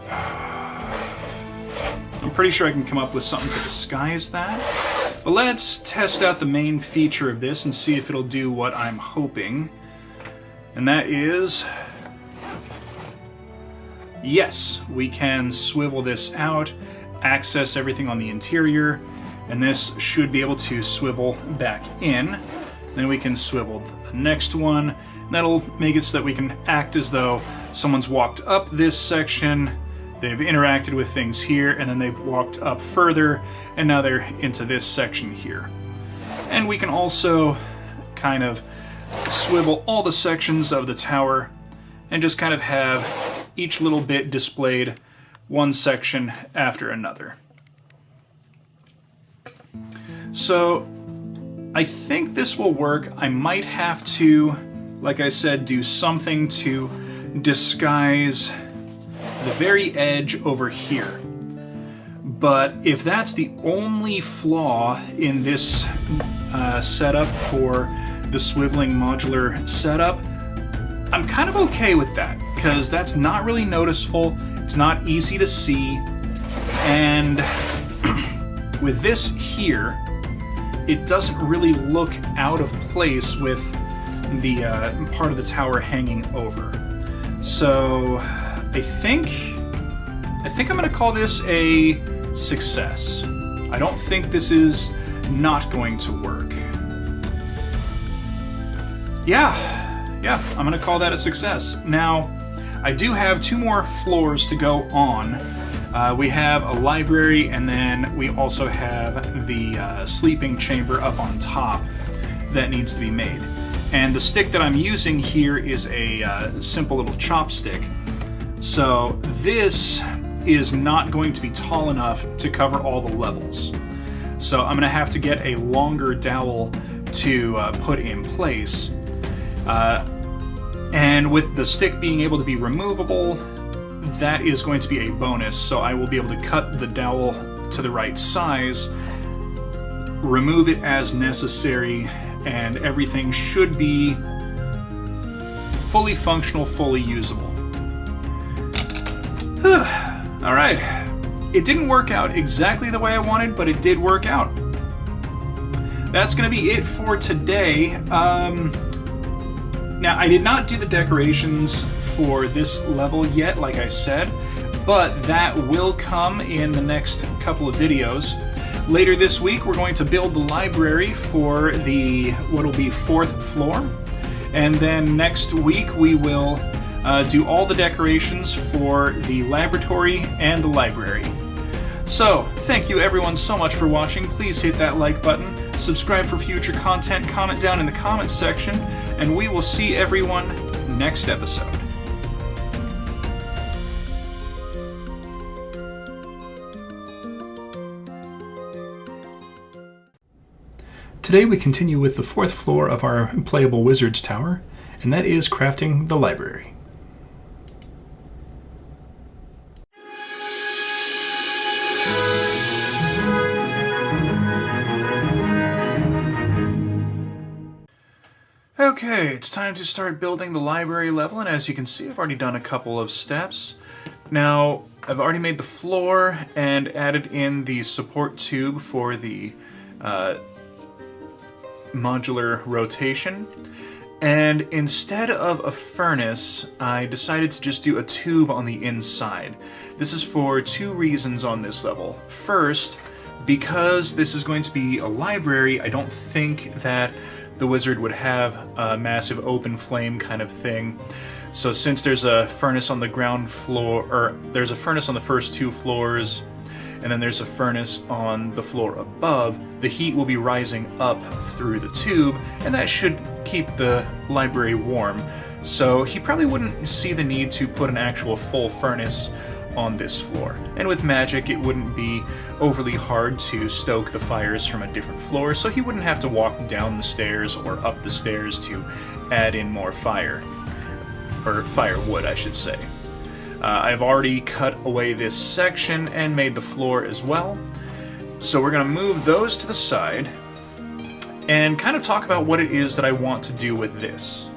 I'm pretty sure I can come up with something to disguise that. But let's test out the main feature of this and see if it'll do what I'm hoping. And that is... yes, we can swivel this out, access everything on the interior, and this should be able to swivel back in. Then we can swivel the next one. That'll make it so that we can act as though someone's walked up this section, they've interacted with things here, and then they've walked up further, and now they're into this section here. And we can also kind of swivel all the sections of the tower and just kind of have each little bit displayed one section after another. So I think this will work. I might have to, like I said, do something to disguise the very edge over here. But if that's the only flaw in this setup for the swiveling modular setup, I'm kind of okay with that, because that's not really noticeable, it's not easy to see, and with this here, it doesn't really look out of place with the part of the tower hanging over. So I think I'm going to call this a success. I don't think this is not going to work. Yeah, I'm going to call that a success. Now, I do have two more floors to go on. We have a library, and then we also have the sleeping chamber up on top that needs to be made. And the stick that I'm using here is a simple little chopstick. So this is not going to be tall enough to cover all the levels. So I'm going to have to get a longer dowel to put in place. And with the stick being able to be removable, that is going to be a bonus, so I will be able to cut the dowel to the right size, remove it as necessary, and everything should be fully functional, fully usable. Alright, it didn't work out exactly the way I wanted, but it did work out. That's going to be it for today. Now, I did not do the decorations for this level yet, like I said, but that will come in the next couple of videos. Later this week, we're going to build the library for the what'll be 4th floor, and then next week we will do all the decorations for the laboratory and the library. So, thank you everyone so much for watching. Please hit that like button, subscribe for future content, comment down in the comments section, and we will see everyone next episode. Today we continue with the 4th floor of our Playable Wizards Tower, and that is crafting the library. Okay, it's time to start building the library level, and as you can see, I've already done a couple of steps. Now, I've already made the floor and added in the support tube for the modular rotation. And instead of a furnace, I decided to just do a tube on the inside. This is for 2 reasons on this level. First, because this is going to be a library, I don't think that the wizard would have a massive open flame kind of thing. So since there's a furnace on the ground floor, or there's a furnace on the first 2 floors, and then there's a furnace on the floor above, the heat will be rising up through the tube, and that should keep the library warm. So he probably wouldn't see the need to put an actual full furnace on this floor. And with magic, it wouldn't be overly hard to stoke the fires from a different floor, so he wouldn't have to walk down the stairs or up the stairs to add in more fire. Or firewood, I should say. I've already cut away this section and made the floor as well. So we're going to move those to the side and kind of talk about what it is that I want to do with this.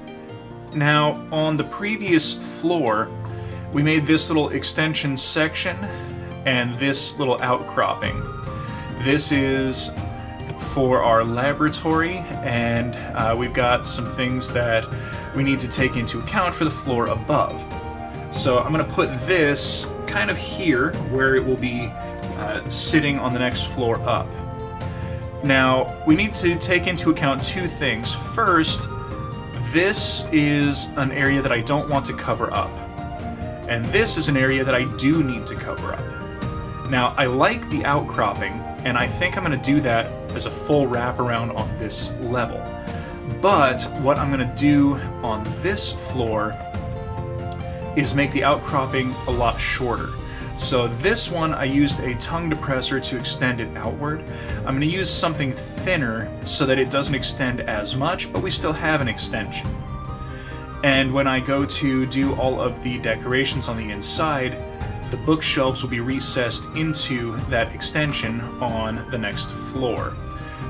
Now, on the previous floor, we made this little extension section and this little outcropping. This is for our laboratory, and we've got some things that we need to take into account for the floor above. So I'm going to put this kind of here, where it will be sitting on the next floor up. Now, we need to take into account 2 things. First, this is an area that I don't want to cover up. And this is an area that I do need to cover up. Now, I like the outcropping, and I think I'm going to do that as a full wraparound on this level. But what I'm going to do on this floor is make the outcropping a lot shorter. So this one, I used a tongue depressor to extend it outward. I'm going to use something thinner so that it doesn't extend as much, but we still have an extension. And when I go to do all of the decorations on the inside, the bookshelves will be recessed into that extension on the next floor.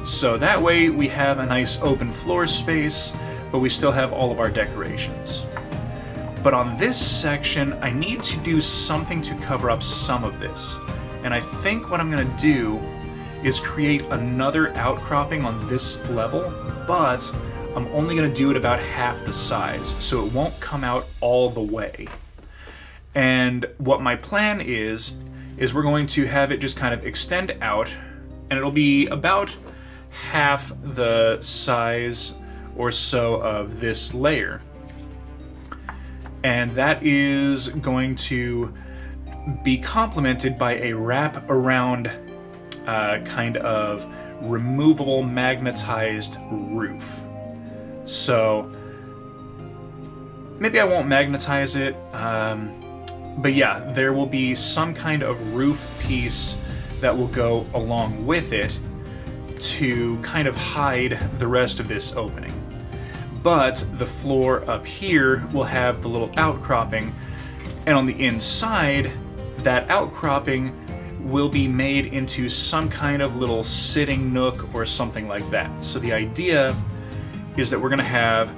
So that way we have a nice open floor space, but we still have all of our decorations. But on this section, I need to do something to cover up some of this. And I think what I'm going to do is create another outcropping on this level, but I'm only going to do it about half the size, so it won't come out all the way. And what my plan is we're going to have it just kind of extend out, and it'll be about half the size or so of this layer. And that is going to be complemented by a wrap around kind of removable magnetized roof. So maybe I won't magnetize it, but yeah, there will be some kind of roof piece that will go along with it to kind of hide the rest of this opening. But the floor up here will have the little outcropping, and on the inside, that outcropping will be made into some kind of little sitting nook or something like that. So the idea is that we're going to have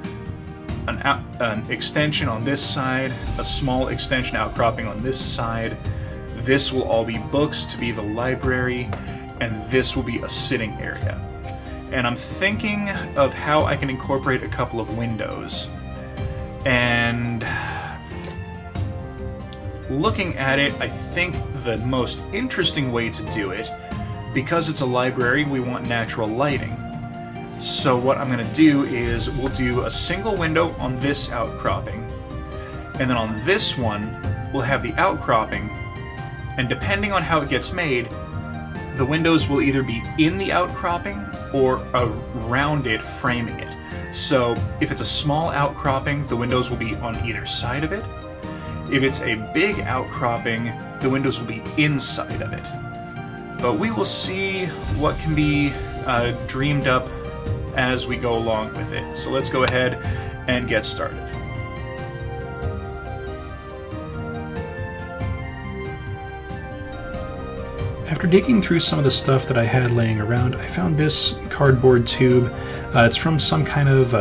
an extension on this side, a small extension outcropping on this side. This will all be books to be the library, and this will be a sitting area. And I'm thinking of how I can incorporate a couple of windows. And looking at it, I think the most interesting way to do it, because it's a library, we want natural lighting. So what I'm going to do is we'll do a single window on this outcropping, and then on this one we'll have the outcropping, and depending on how it gets made, the windows will either be in the outcropping or around it, framing it. So if it's a small outcropping, the windows will be on either side of it. If it's a big outcropping, the windows will be inside of it. But we will see what can be dreamed up as we go along with it. So let's go ahead and get started. After digging through some of the stuff that I had laying around, I found this cardboard tube. It's from some kind of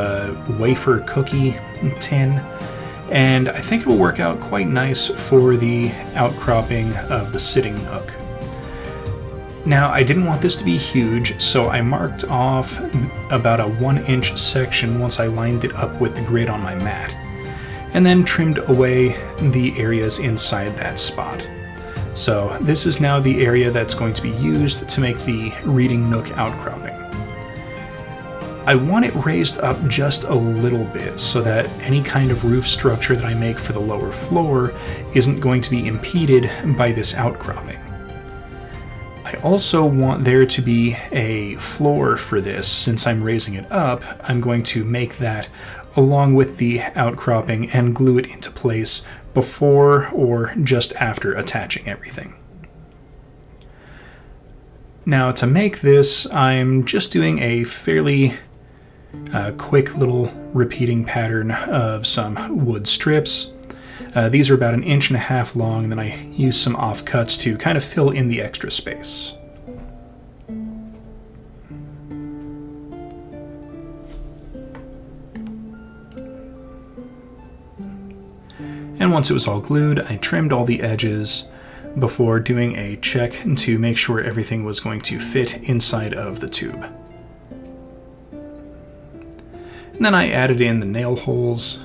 wafer cookie tin, and I think it will work out quite nice for the outcropping of the sitting nook. Now, I didn't want this to be huge, so I marked off about a 1-inch section once I lined it up with the grid on my mat, and then trimmed away the areas inside that spot. So this is now the area that's going to be used to make the reading nook outcropping. I want it raised up just a little bit so that any kind of roof structure that I make for the lower floor isn't going to be impeded by this outcropping. I also want there to be a floor for this. Since I'm raising it up, I'm going to make that along with the outcropping and glue it into place before or just after attaching everything. Now, to make this, I'm just doing a fairly quick little repeating pattern of some wood strips. These are about 1.5 inches long, and then I use some offcuts to kind of fill in the extra space. And once it was all glued, I trimmed all the edges before doing a check to make sure everything was going to fit inside of the tube. And then I added in the nail holes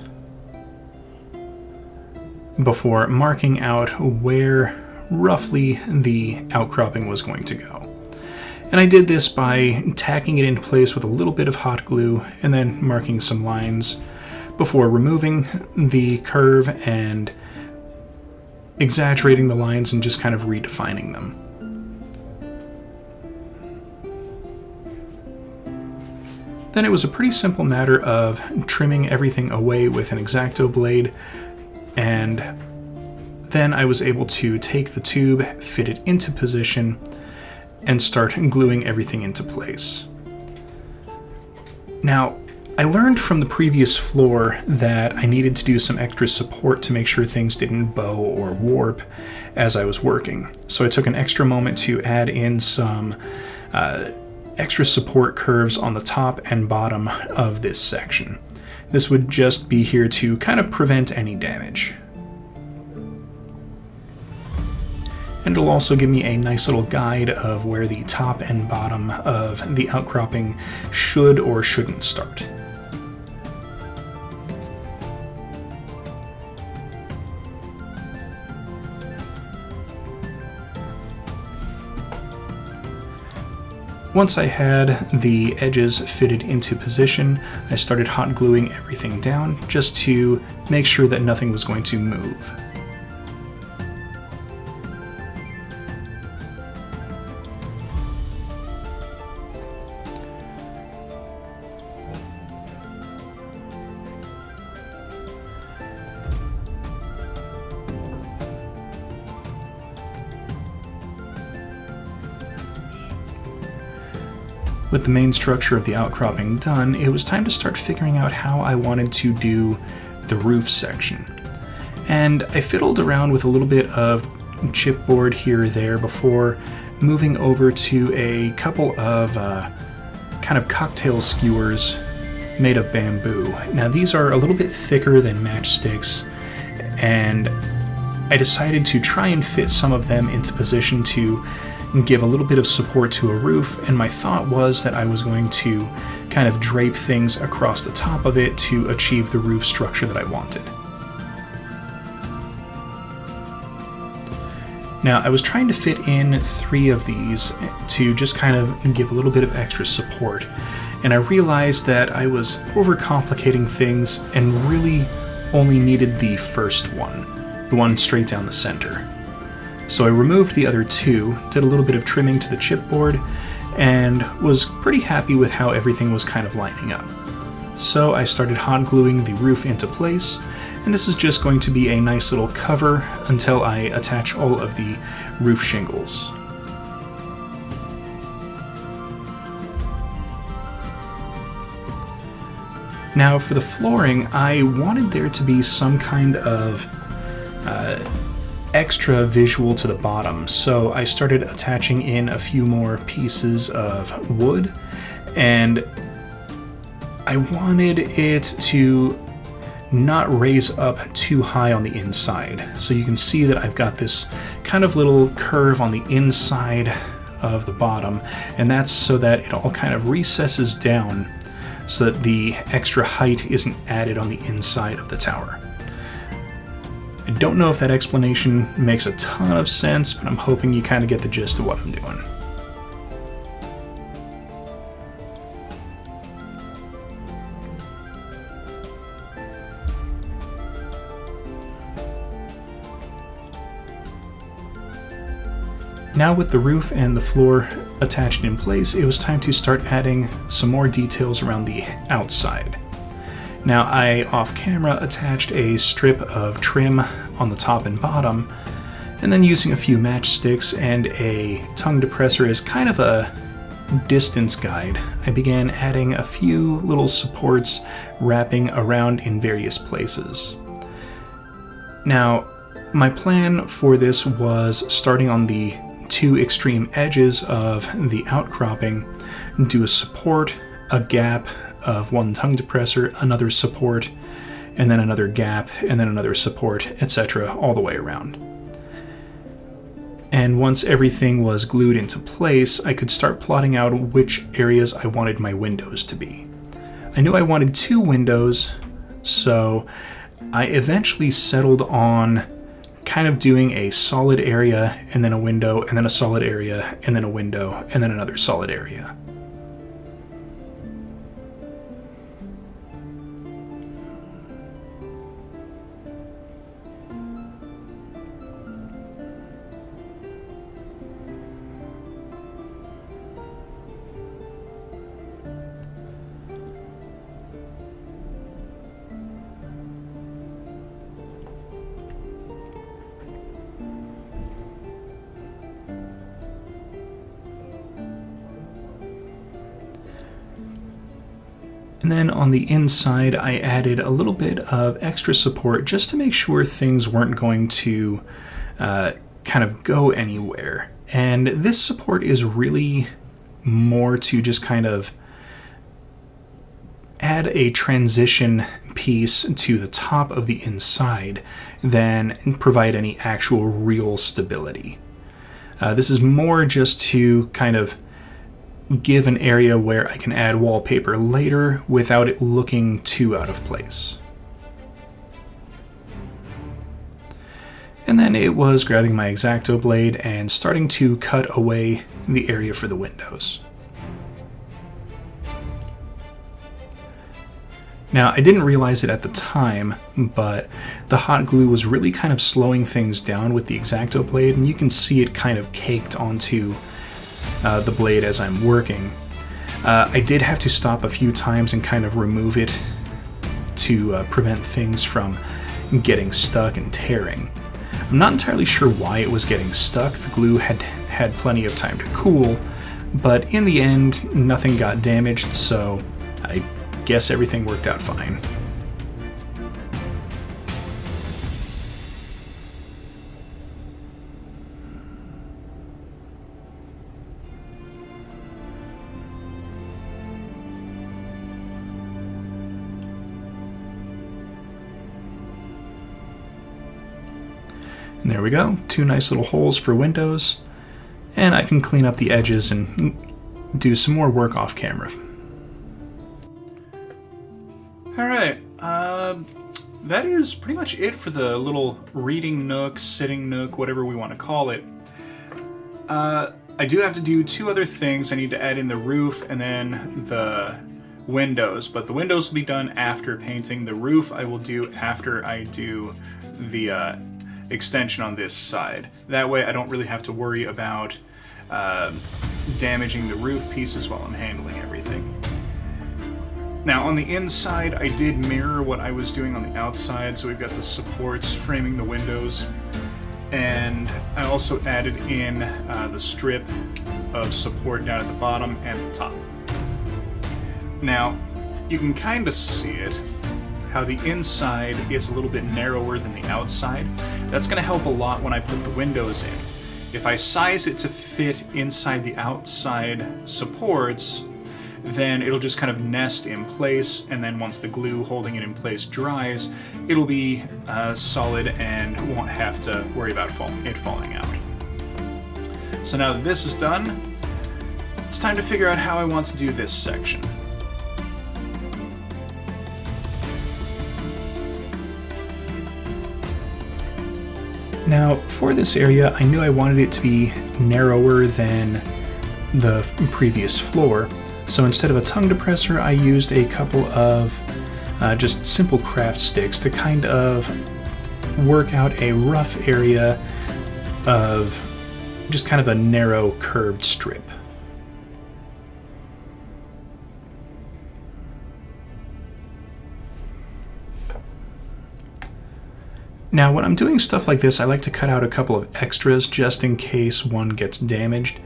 before marking out where roughly the outcropping was going to go. And I did this by tacking it into place with a little bit of hot glue and then marking some lines before removing the curve and exaggerating the lines and just kind of redefining them. Then it was a pretty simple matter of trimming everything away with an X-Acto blade, and then I was able to take the tube, fit it into position, and start gluing everything into place. Now, I learned from the previous floor that I needed to do some extra support to make sure things didn't bow or warp as I was working. So I took an extra moment to add in some extra support curves on the top and bottom of this section. This would just be here to kind of prevent any damage. And it'll also give me a nice little guide of where the top and bottom of the outcropping should or shouldn't start. Once I had the edges fitted into position, I started hot gluing everything down just to make sure that nothing was going to move. With the main structure of the outcropping done, it was time to start figuring out how I wanted to do the roof section. And I fiddled around with a little bit of chipboard here or there before moving over to a couple of kind of cocktail skewers made of bamboo. Now these are a little bit thicker than matchsticks, and I decided to try and fit some of them into position to give a little bit of support to a roof, and my thought was that I was going to kind of drape things across the top of it to achieve the roof structure that I wanted. Now, I was trying to fit in 3 of these to just kind of give a little bit of extra support, and I realized that I was overcomplicating things and really only needed the first one, the one straight down the center. So I removed the other 2, did a little bit of trimming to the chipboard, and was pretty happy with how everything was kind of lining up. So I started hot gluing the roof into place, and this is just going to be a nice little cover until I attach all of the roof shingles. Now for the flooring, I wanted there to be some kind of extra visual to the bottom, so I started attaching in a few more pieces of wood, and I wanted it to not raise up too high on the inside. So you can see that I've got this kind of little curve on the inside of the bottom, and that's so that it all kind of recesses down so that the extra height isn't added on the inside of the tower. I don't know if that explanation makes a ton of sense, but I'm hoping you kind of get the gist of what I'm doing. Now with the roof and the floor attached in place, it was time to start adding some more details around the outside. Now I, off camera, attached a strip of trim on the top and bottom, and then using a few matchsticks and a tongue depressor as kind of a distance guide, I began adding a few little supports wrapping around in various places. Now, my plan for this was starting on the 2 extreme edges of the outcropping, do a support, a gap of 1 tongue depressor, another support, and then another gap, and then another support, etc., all the way around. And once everything was glued into place, I could start plotting out which areas I wanted my windows to be. I knew I wanted 2 windows, so I eventually settled on kind of doing a solid area, and then a window, and then a solid area, and then a window, and then another solid area. And then on the inside, I added a little bit of extra support just to make sure things weren't going to kind of go anywhere. And this support is really more to just kind of add a transition piece to the top of the inside than provide any actual real stability. This is more just to kind of give an area where I can add wallpaper later without it looking too out of place. And then it was grabbing my X-Acto blade and starting to cut away the area for the windows. Now, I didn't realize it at the time, but the hot glue was really kind of slowing things down with the X-Acto blade, and you can see it kind of caked onto the blade as I'm working. I did have to stop a few times and kind of remove it to prevent things from getting stuck and tearing. I'm not entirely sure why it was getting stuck. The glue had had plenty of time to cool, but in the end, nothing got damaged, so I guess everything worked out fine. And there we go, 2 nice little holes for windows, and I can clean up the edges and do some more work off camera. Alright, that is pretty much it for the little reading nook, sitting nook, whatever we want to call it. I do have to do two other things. I need to add in the roof and then the windows, but the windows will be done after painting. The roof I will do after I do the extension on this side. That way I don't really have to worry about damaging the roof pieces while I'm handling everything. Now on the inside I did mirror what I was doing on the outside, so we've got the supports framing the windows, and I also added in the strip of support down at the bottom and the top. Now you can kind of see it, how the inside is a little bit narrower than the outside. That's going to help a lot when I put the windows in. If I size it to fit inside the outside supports, then it'll just kind of nest in place, and then once the glue holding it in place dries, it'll be solid and won't have to worry about it falling out. So now that this is done, it's time to figure out how I want to do this section. Now, for this area, I knew I wanted it to be narrower than the previous floor, so instead of a tongue depressor, I used a couple of just simple craft sticks to kind of work out a rough area of just kind of a narrow curved strip. Now, when I'm doing stuff like this, I like to cut out a couple of extras just in case one gets damaged,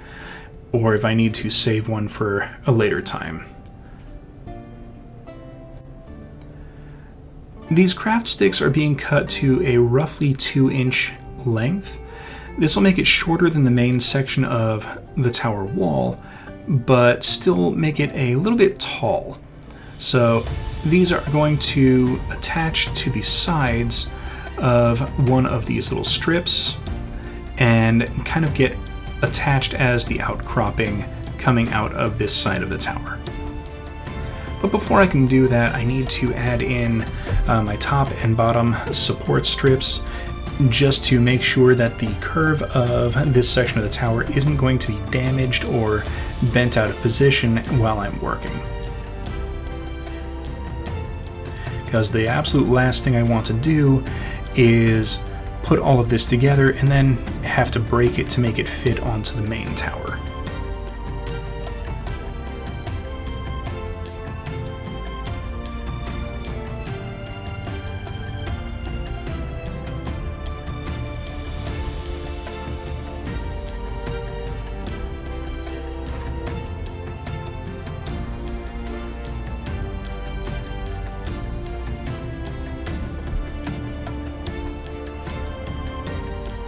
or if I need to save one for a later time. These craft sticks are being cut to a roughly 2-inch length. This will make it shorter than the main section of the tower wall, but still make it a little bit tall. So these are going to attach to the sides of one of these little strips and kind of get attached as the outcropping coming out of this side of the tower. But before I can do that, I need to add in my top and bottom support strips just to make sure that the curve of this section of the tower isn't going to be damaged or bent out of position while I'm working. Because the absolute last thing I want to do is put all of this together and then have to break it to make it fit onto the main tower.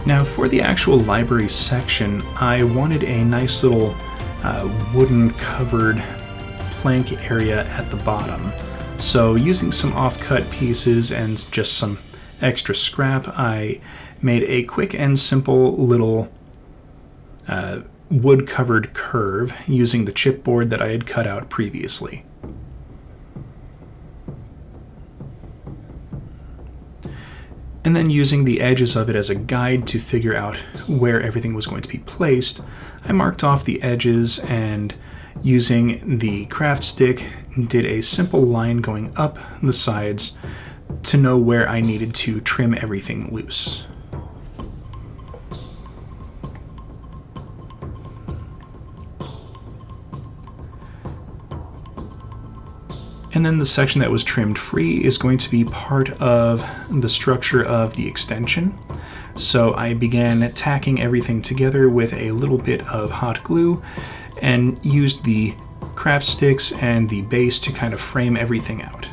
Now for the actual library section, I wanted a nice little wooden covered plank area at the bottom. So using some off-cut pieces and just some extra scrap, I made a quick and simple little wood covered curve using the chipboard that I had cut out previously. And then using the edges of it as a guide to figure out where everything was going to be placed, I marked off the edges and using the craft stick did a simple line going up the sides to know where I needed to trim everything loose. And then the section that was trimmed free is going to be part of the structure of the extension. So I began tacking everything together with a little bit of hot glue and used the craft sticks and the base to kind of frame everything out.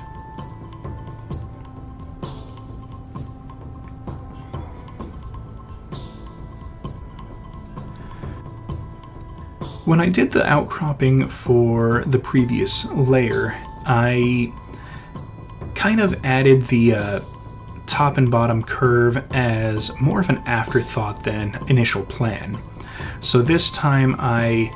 When I did the outcropping for the previous layer, I kind of added the top and bottom curve as more of an afterthought than initial plan. So this time I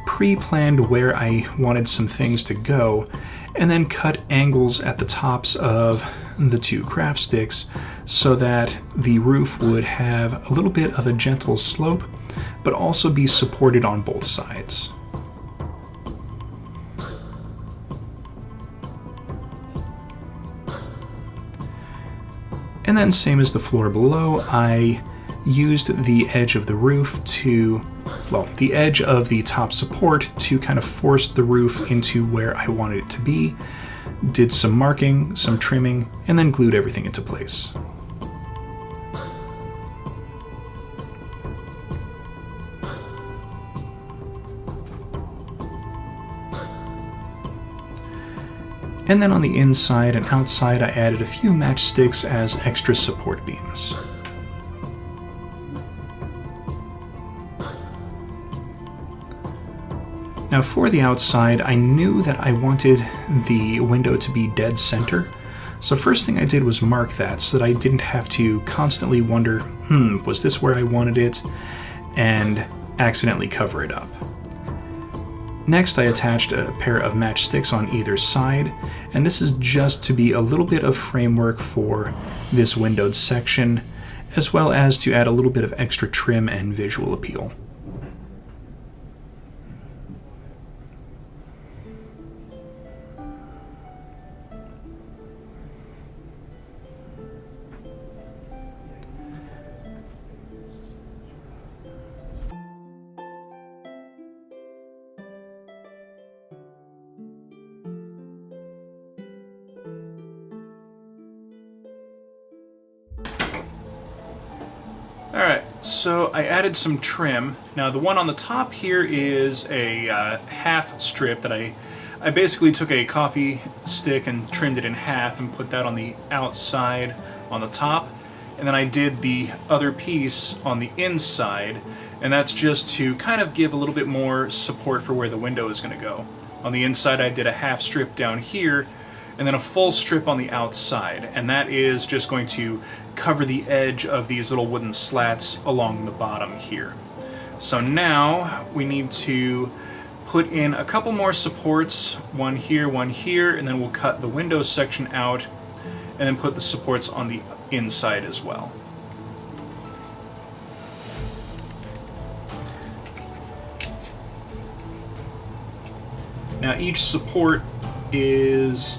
pre-planned where I wanted some things to go and then cut angles at the tops of the two craft sticks so that the roof would have a little bit of a gentle slope, but also be supported on both sides. And then same as the floor below, I used the edge of the roof to, well, the edge of the top support to kind of force the roof into where I wanted it to be, did some marking, some trimming, and then glued everything into place. And then on the inside and outside, I added a few matchsticks as extra support beams. Now for the outside, I knew that I wanted the window to be dead center. So first thing I did was mark that so that I didn't have to constantly wonder, was this where I wanted it? And accidentally cover it up. Next, I attached a pair of matchsticks on either side, and this is just to be a little bit of framework for this windowed section, as well as to add a little bit of extra trim and visual appeal. Alright, so I added some trim. Now the one on the top here is a half strip that I basically took a coffee stick and trimmed it in half and put that on the outside on the top. And then I did the other piece on the inside, and that's just to kind of give a little bit more support for where the window is going to go. On the inside I did a half strip down here, and then a full strip on the outside, and that is just going to cover the edge of these little wooden slats along the bottom here. So now we need to put in a couple more supports, one here, and then we'll cut the window section out and then put the supports on the inside as well. Now each support is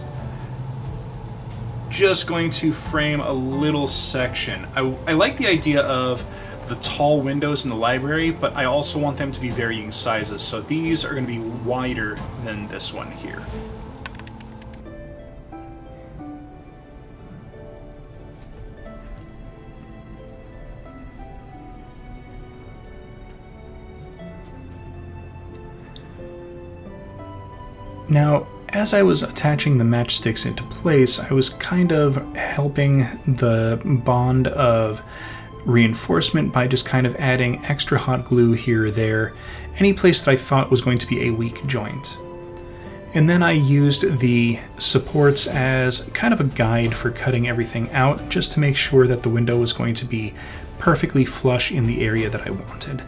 just going to frame a little section. I like the idea of the tall windows in the library, but I also want them to be varying sizes, so these are going to be wider than this one here. Now, as I was attaching the matchsticks into place, I was kind of helping the bond of reinforcement by just kind of adding extra hot glue here or there, any place that I thought was going to be a weak joint. And then I used the supports as kind of a guide for cutting everything out, just to make sure that the window was going to be perfectly flush in the area that I wanted.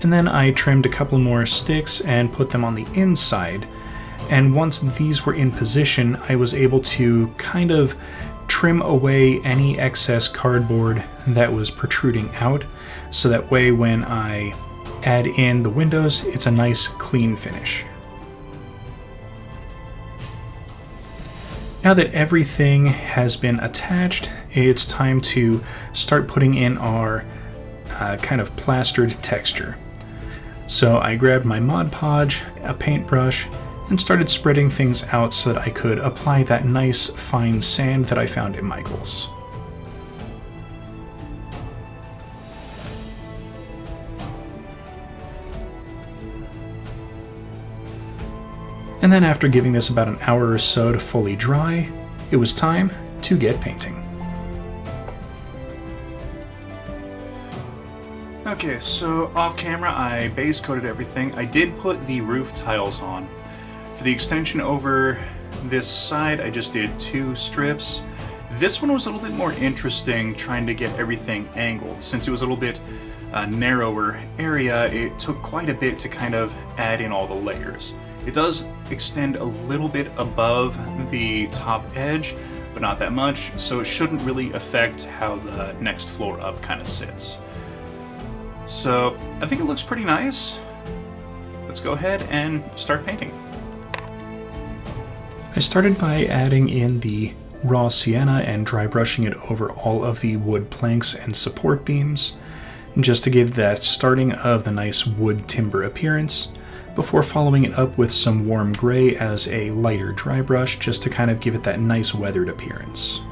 And then I trimmed a couple more sticks and put them on the inside. And once these were in position, I was able to kind of trim away any excess cardboard that was protruding out, so that way when I add in the windows, it's a nice clean finish. Now that everything has been attached, it's time to start putting in our kind of plastered texture. So I grabbed my Mod Podge, a paintbrush, and started spreading things out so that I could apply that nice fine sand that I found at Michael's. And then after giving this about an hour or so to fully dry, it was time to get painting. Okay, so off camera I base coated everything. I did put the roof tiles on. For the extension over this side, I just did 2 strips. This one was a little bit more interesting, trying to get everything angled. Since it was a little bit narrower area, it took quite a bit to kind of add in all the layers. It does extend a little bit above the top edge, but not that much, so it shouldn't really affect how the next floor up kind of sits. So I think it looks pretty nice. Let's go ahead and start painting. I started by adding in the raw sienna and dry brushing it over all of the wood planks and support beams, just to give that starting of the nice wood timber appearance, before following it up with some warm gray as a lighter dry brush, just to kind of give it that nice weathered appearance.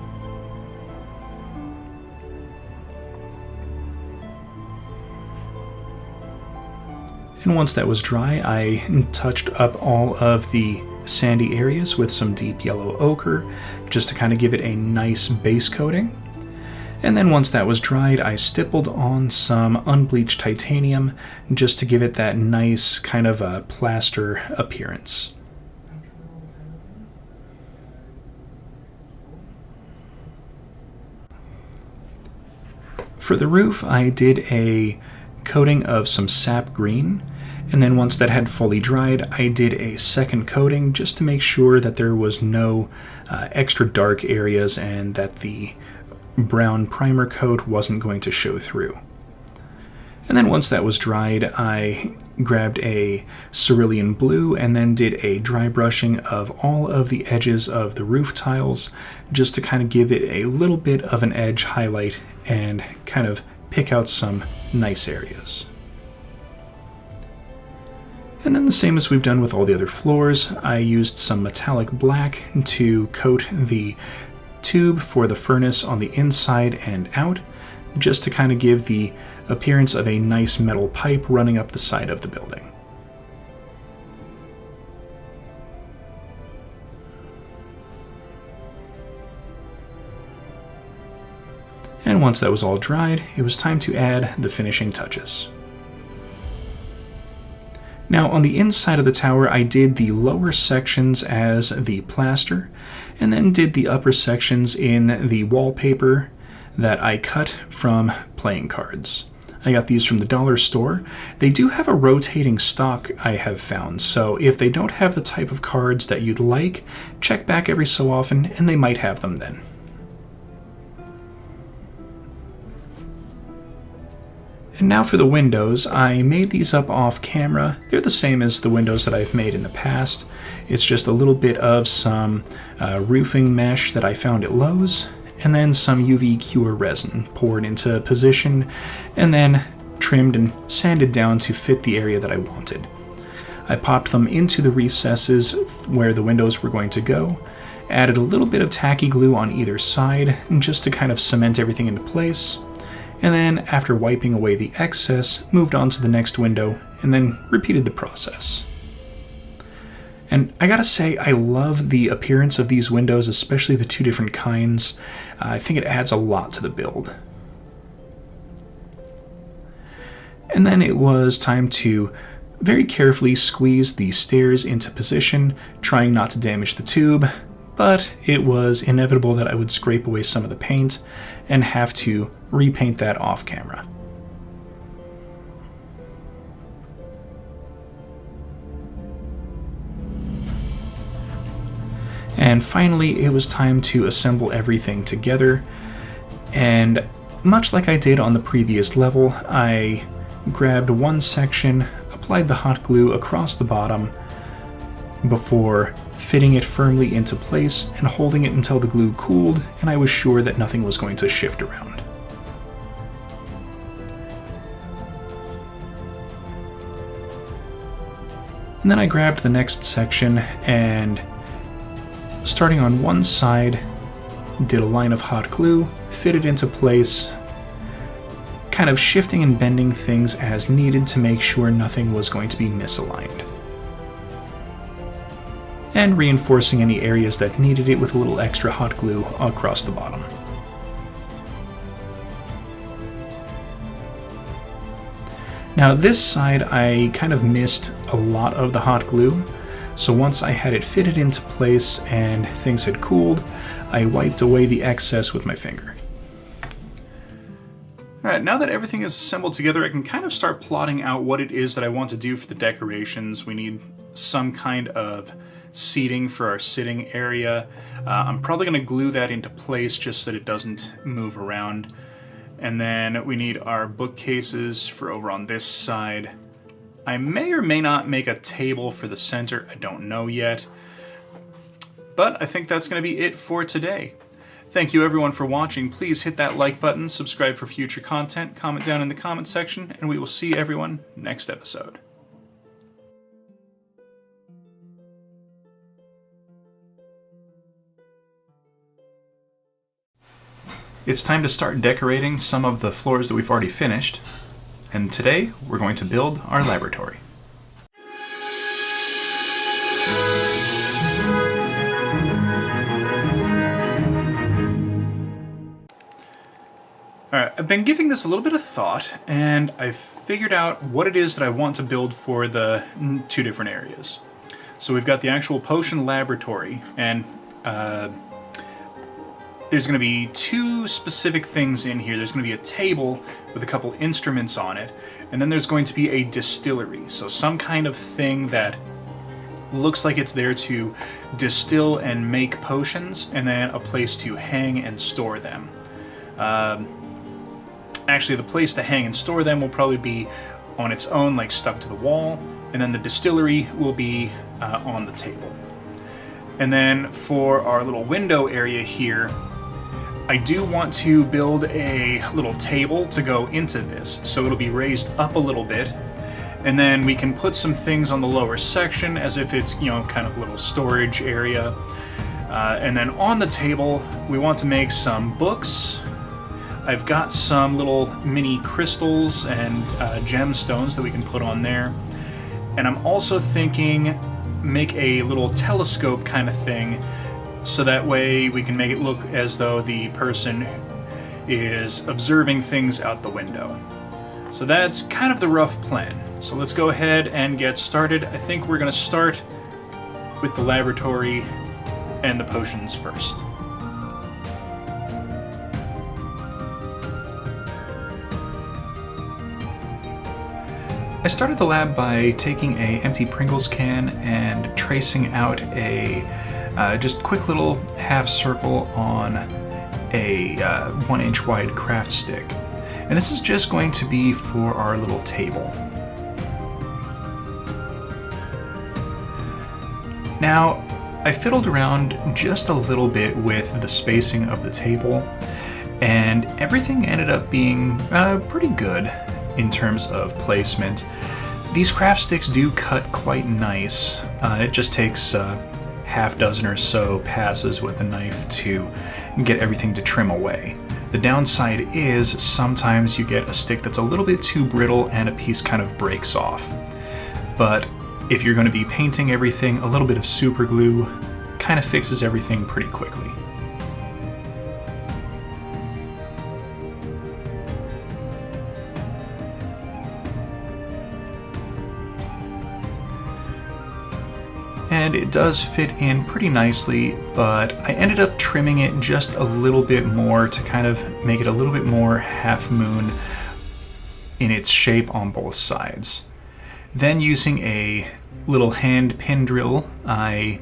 And once that was dry, I touched up all of the sandy areas with some deep yellow ochre, just to kind of give it a nice base coating. And then once that was dried, I stippled on some unbleached titanium, just to give it that nice kind of a plaster appearance. For the roof, I did a coating of some sap green, and then once that had fully dried, I did a second coating just to make sure that there was no extra dark areas and that the brown primer coat wasn't going to show through. And then once that was dried, I grabbed a cerulean blue and then did a dry brushing of all of the edges of the roof tiles, just to kind of give it a little bit of an edge highlight and kind of pick out some nice areas. And then the same as we've done with all the other floors, I used some metallic black to coat the tube for the furnace on the inside and out, just to kind of give the appearance of a nice metal pipe running up the side of the building. And once that was all dried, it was time to add the finishing touches. Now on the inside of the tower, I did the lower sections as the plaster, and then did the upper sections in the wallpaper that I cut from playing cards. I got these from the dollar store. They do have a rotating stock, I have found, so if they don't have the type of cards that you'd like, check back every so often and they might have them then. And now for the windows, I made these up off camera. They're the same as the windows that I've made in the past. It's just a little bit of some roofing mesh that I found at Lowe's, and then some UV cure resin poured into position, and then trimmed and sanded down to fit the area that I wanted. I popped them into the recesses where the windows were going to go, added a little bit of tacky glue on either side, just to kind of cement everything into place, and then after wiping away the excess, moved on to the next window, and then repeated the process. And I gotta say, I love the appearance of these windows, especially the two different kinds. I think it adds a lot to the build. And then it was time to very carefully squeeze the stairs into position, trying not to damage the tube, but it was inevitable that I would scrape away some of the paint and have to repaint that off camera. And finally, it was time to assemble everything together, and much like I did on the previous level, I grabbed one section, applied the hot glue across the bottom before fitting it firmly into place and holding it until the glue cooled and I was sure that nothing was going to shift around. And then I grabbed the next section and, starting on one side, did a line of hot glue, fit it into place, kind of shifting and bending things as needed to make sure nothing was going to be misaligned, and reinforcing any areas that needed it with a little extra hot glue across the bottom. Now this side I kind of missed a lot of the hot glue, so once I had it fitted into place and things had cooled, I wiped away the excess with my finger. Alright, now that everything is assembled together, I can kind of start plotting out what it is that I want to do for the decorations. We need some kind of seating for our sitting area. I'm probably going to glue that into place just so that it doesn't move around. And then we need our bookcases for over on this side. I may or may not make a table for the center, I don't know yet. But I think that's going to be it for today. Thank you everyone for watching. Please hit that like button, subscribe for future content, comment down in the comment section, and we will see everyone next episode. It's time to start decorating some of the floors that we've already finished, and today we're going to build our laboratory. Alright, I've been giving this a little bit of thought, and I've figured out what it is that I want to build for the two different areas. So we've got the actual potion laboratory, and there's going to be two specific things in here. There's going to be a table with a couple instruments on it, and then there's going to be a distillery. So some kind of thing that looks like it's there to distill and make potions, and then a place to hang and store them. Actually, the place to hang and store them will probably be on its own, like stuck to the wall, and then the distillery will be on the table. And then for our little window area here, I do want to build a little table to go into this, so it'll be raised up a little bit, and then we can put some things on the lower section as if it's, you know, kind of a little storage area. And then on the table, we want to make some books. I've got some little mini crystals and gemstones that we can put on there. And I'm also thinking make a little telescope kind of thing, so that way we can make it look as though the person is observing things out the window. So that's kind of the rough plan. So let's go ahead and get started. I think we're going to start with the laboratory and the potions first. I started the lab by taking an empty Pringles can and tracing out a just quick little half circle on a 1-inch wide craft stick. And this is just going to be for our little table. Now, I fiddled around just a little bit with the spacing of the table, and everything ended up being pretty good in terms of placement. These craft sticks do cut quite nice. It just takes half dozen or so passes with the knife to get everything to trim away. The downside is sometimes you get a stick that's a little bit too brittle and a piece kind of breaks off. But if you're going to be painting everything, a little bit of super glue kind of fixes everything pretty quickly. And it does fit in pretty nicely, but I ended up trimming it just a little bit more to kind of make it a little bit more half moon in its shape on both sides. Then using a little hand pin drill, I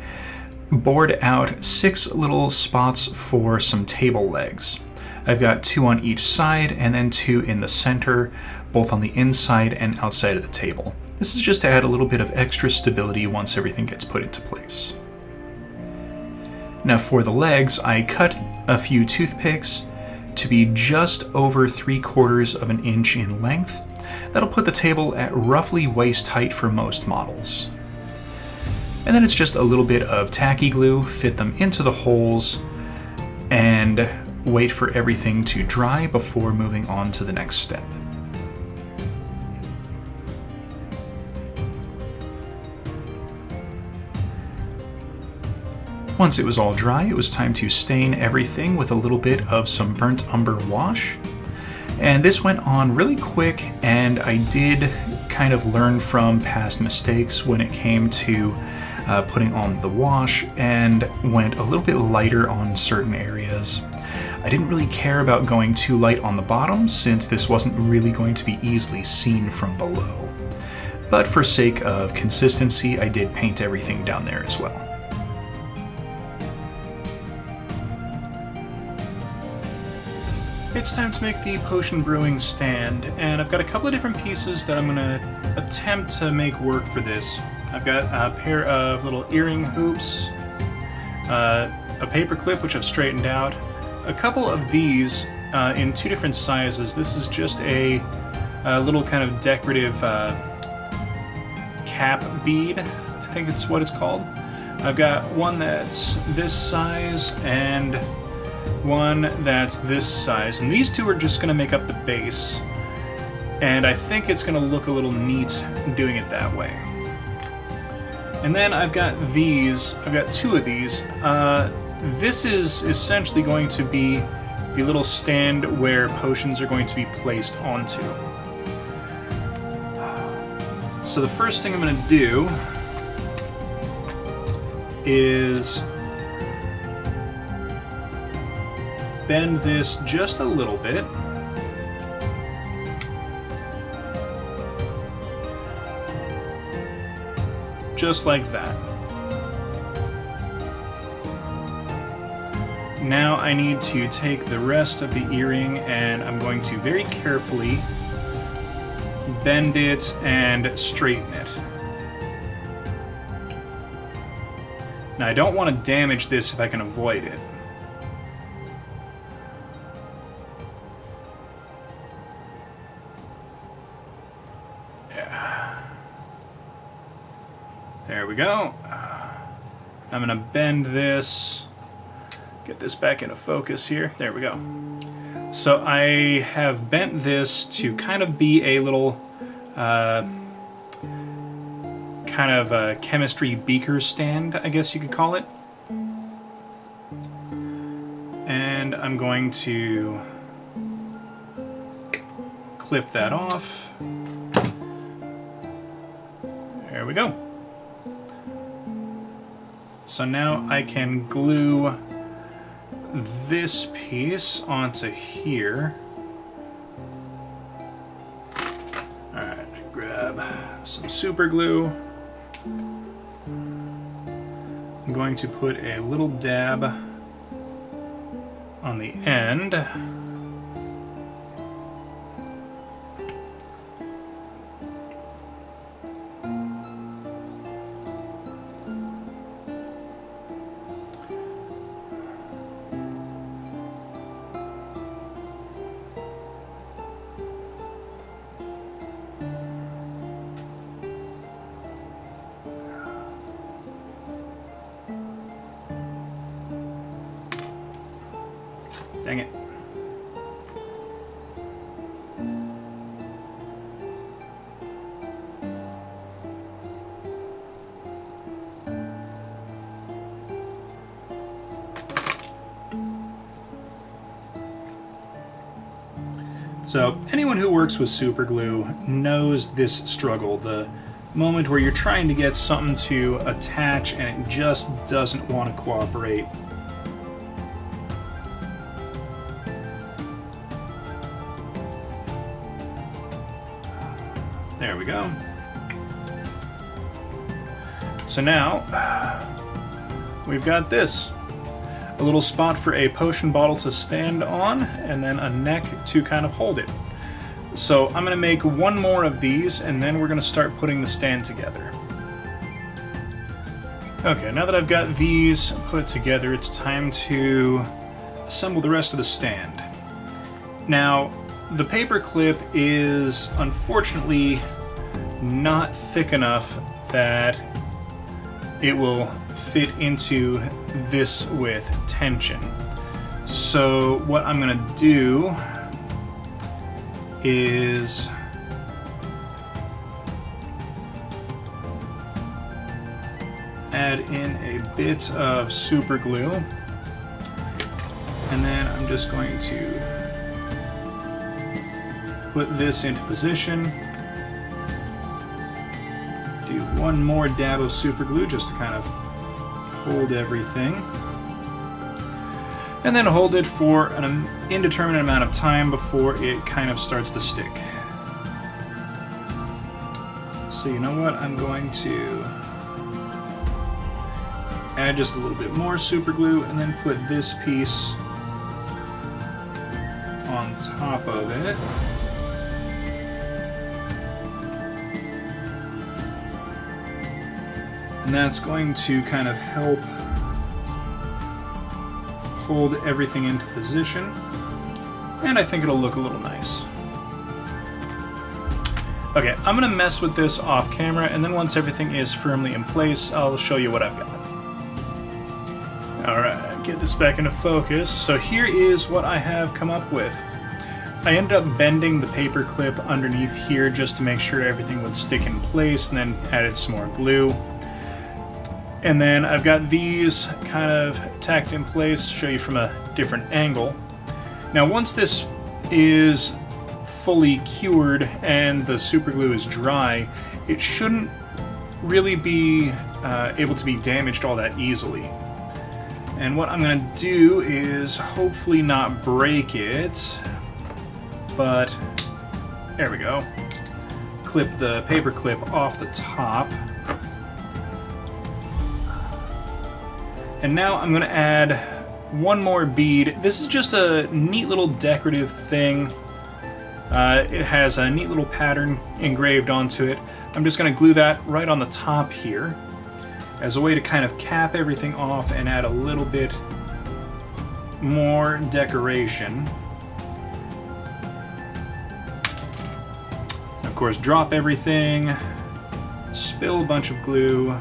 bored out 6 little spots for some table legs. I've got 2 on each side and then 2 in the center, both on the inside and outside of the table. This is just to add a little bit of extra stability once everything gets put into place. Now for the legs, I cut a few toothpicks to be just over 3/4 of an inch in length. That'll put the table at roughly waist height for most models. And then it's just a little bit of tacky glue, fit them into the holes, and wait for everything to dry before moving on to the next step. Once it was all dry, it was time to stain everything with a little bit of some burnt umber wash. And this went on really quick, and I did kind of learn from past mistakes when it came to putting on the wash, and went a little bit lighter on certain areas. I didn't really care about going too light on the bottom, since this wasn't really going to be easily seen from below. but for sake of consistency, I did paint everything down there as well. It's time to make the potion brewing stand, and I've got a couple of different pieces that I'm going to attempt to make work for this. I've got a pair of little earring hoops, a paper clip which I've straightened out, a couple of these in two different sizes. This is just a little kind of decorative cap bead, I think it's what it's called. I've got one that's this size and one that's this size, and these two are just going to make up the base, and I think it's going to look a little neat doing it that way. And then I've got these, I've got two of these. This is essentially going to be the little stand where potions are going to be placed onto. So the first thing I'm going to do is bend this just a little bit. Just like that. Now I need to take the rest of the earring and I'm going to very carefully bend it and straighten it. Now I don't want to damage this if I can avoid it. There we go. I'm going to bend this, get this back into focus here. There we go. So I have bent this to kind of be a little kind of a chemistry beaker stand, I guess you could call it. And I'm going to clip that off. There we go. So now I can glue this piece onto here. Alright, grab some super glue. I'm going to put a little dab on the end. Dang it. So anyone who works with super glue knows this struggle, the moment where you're trying to get something to attach and it just doesn't want to cooperate. There we go. So now, we've got this. A little spot for a potion bottle to stand on, and then a neck to kind of hold it. So I'm going to make one more of these, and then we're going to start putting the stand together. Okay, now that I've got these put together, it's time to assemble the rest of the stand. Now, the paper clip is unfortunately not thick enough that it will fit into this with tension. So what I'm going to do is add in a bit of super glue, and then I'm just going to put this into position. Do one more dab of super glue just to kind of hold everything. And then hold it for an indeterminate amount of time before it kind of starts to stick. So you know what? I'm going to add just a little bit more super glue and then put this piece on top of it. And that's going to kind of help hold everything into position. And I think it'll look a little nice. Okay, I'm gonna mess with this off camera, and then once everything is firmly in place, I'll show you what I've got. Alright, get this back into focus. So here is what I have come up with. I ended up bending the paper clip underneath here just to make sure everything would stick in place, and then added some more glue. And then I've got these kind of tacked in place, show you from a different angle. Now once this is fully cured and the super glue is dry, it shouldn't really be able to be damaged all that easily. And what I'm going to do is hopefully not break it, but there we go. Clip the paper clip off the top. And now I'm going to add one more bead. This is just a neat little decorative thing. It has a neat little pattern engraved onto it. I'm just going to glue that right on the top here as a way to kind of cap everything off and add a little bit more decoration. Of course, drop everything, spill a bunch of glue.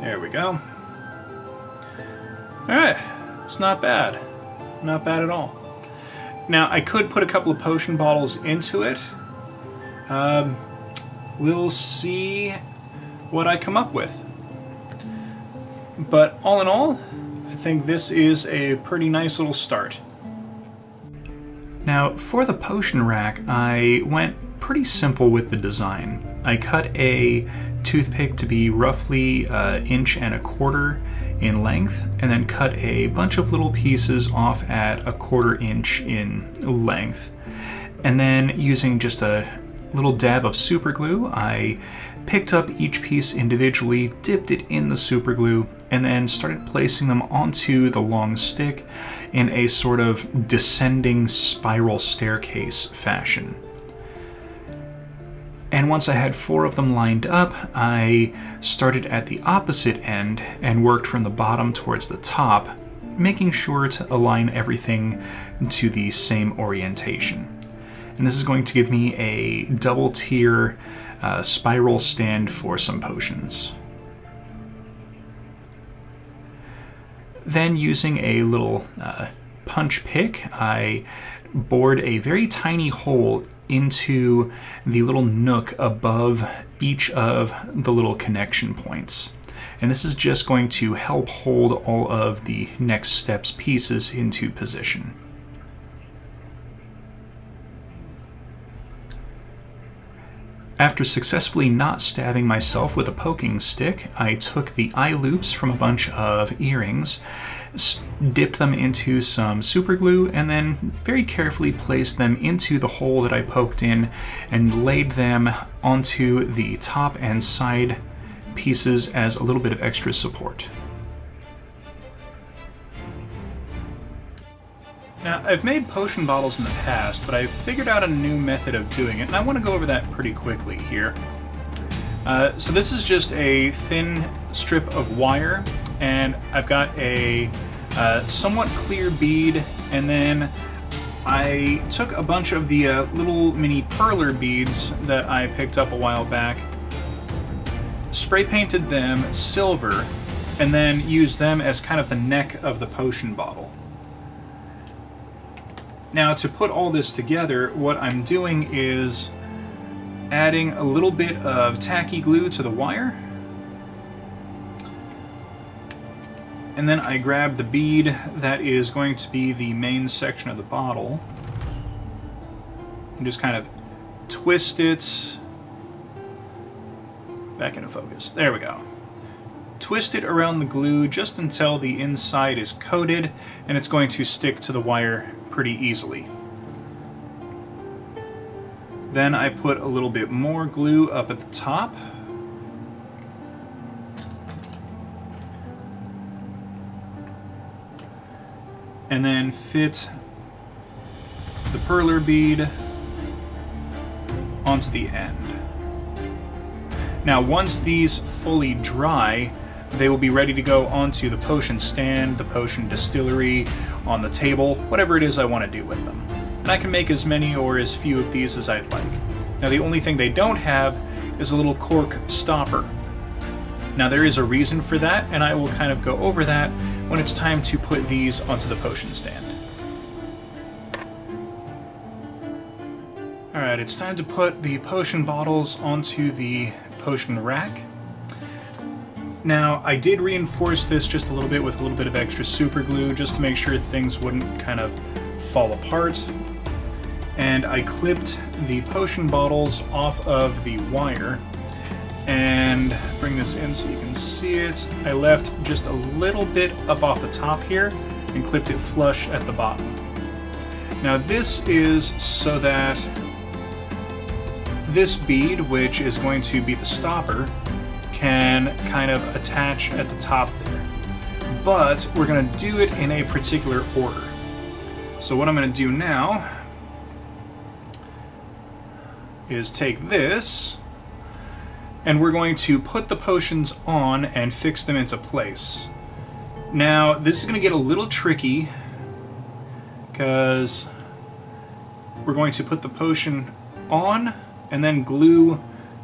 There we go. Alright, it's not bad. Not bad at all. Now, I could put a couple of potion bottles into it. We'll see what I come up with. But all in all, I think this is a pretty nice little start. Now, for the potion rack, I went pretty simple with the design. I cut a toothpick to be roughly 1.25 inches in length, and then cut a bunch of little pieces off at 1/4 inch in length. And then using just a little dab of super glue, I picked up each piece individually, dipped it in the super glue, and then started placing them onto the long stick in a sort of descending spiral staircase fashion. And once I had 4 of them lined up, I started at the opposite end and worked from the bottom towards the top, making sure to align everything to the same orientation. And this is going to give me a double tier spiral stand for some potions. Then, using a little punch pick, I bored a very tiny hole into the little nook above each of the little connection points. And this is just going to help hold all of the next step's pieces into position. After successfully not stabbing myself with a poking stick, I took the eye loops from a bunch of earrings, dipped them into some super glue, and then very carefully placed them into the hole that I poked in and laid them onto the top and side pieces as a little bit of extra support. Now, I've made potion bottles in the past, but I've figured out a new method of doing it, and I want to go over that pretty quickly here. So this is just a thin strip of wire, and I've got a somewhat clear bead, and then I took a bunch of the little mini perler beads that I picked up a while back, spray painted them silver, and then used them as kind of the neck of the potion bottle. Now, to put all this together, what I'm doing is adding a little bit of tacky glue to the wire. And then I grab the bead that is going to be the main section of the bottle and just kind of twist it back into focus. There we go. twist it around the glue just until the inside is coated, and it's going to stick to the wire pretty easily. Then I put a little bit more glue up at the top. And then fit the perler bead onto the end. Now, once these fully dry, they will be ready to go onto the potion stand, the potion distillery, on the table, whatever it is I want to do with them. And I can make as many or as few of these as I'd like. Now, the only thing they don't have is a little cork stopper. Now, there is a reason for that, and I will kind of go over that when it's time to put these onto the potion stand. Alright, it's time to put the potion bottles onto the potion rack. Now, I did reinforce this just a little bit with a little bit of extra super glue just to make sure things wouldn't kind of fall apart. And I clipped the potion bottles off of the wire. And bring this in so you can see it. I left just a little bit up off the top here and clipped it flush at the bottom. Now this is so that this bead, which is going to be the stopper, can kind of attach at the top there. But we're going to do it in a particular order. So what I'm going to do now is take this, and we're going to put the potions on and fix them into place. Now, this is going to get a little tricky because we're going to put the potion on and then glue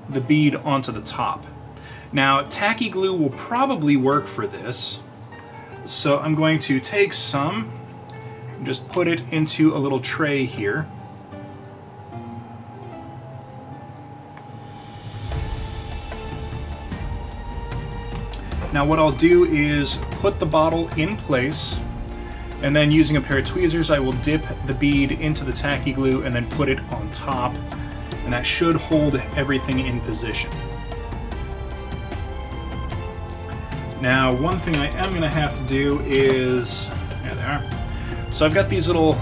the bead onto the top. Now, tacky glue will probably work for this, so I'm going to take some and just put it into a little tray here. Now what I'll do is put the bottle in place, and then using a pair of tweezers I will dip the bead into the tacky glue and then put it on top, and that should hold everything in position. Now one thing I am going to have to do is, there they are. So I've got these little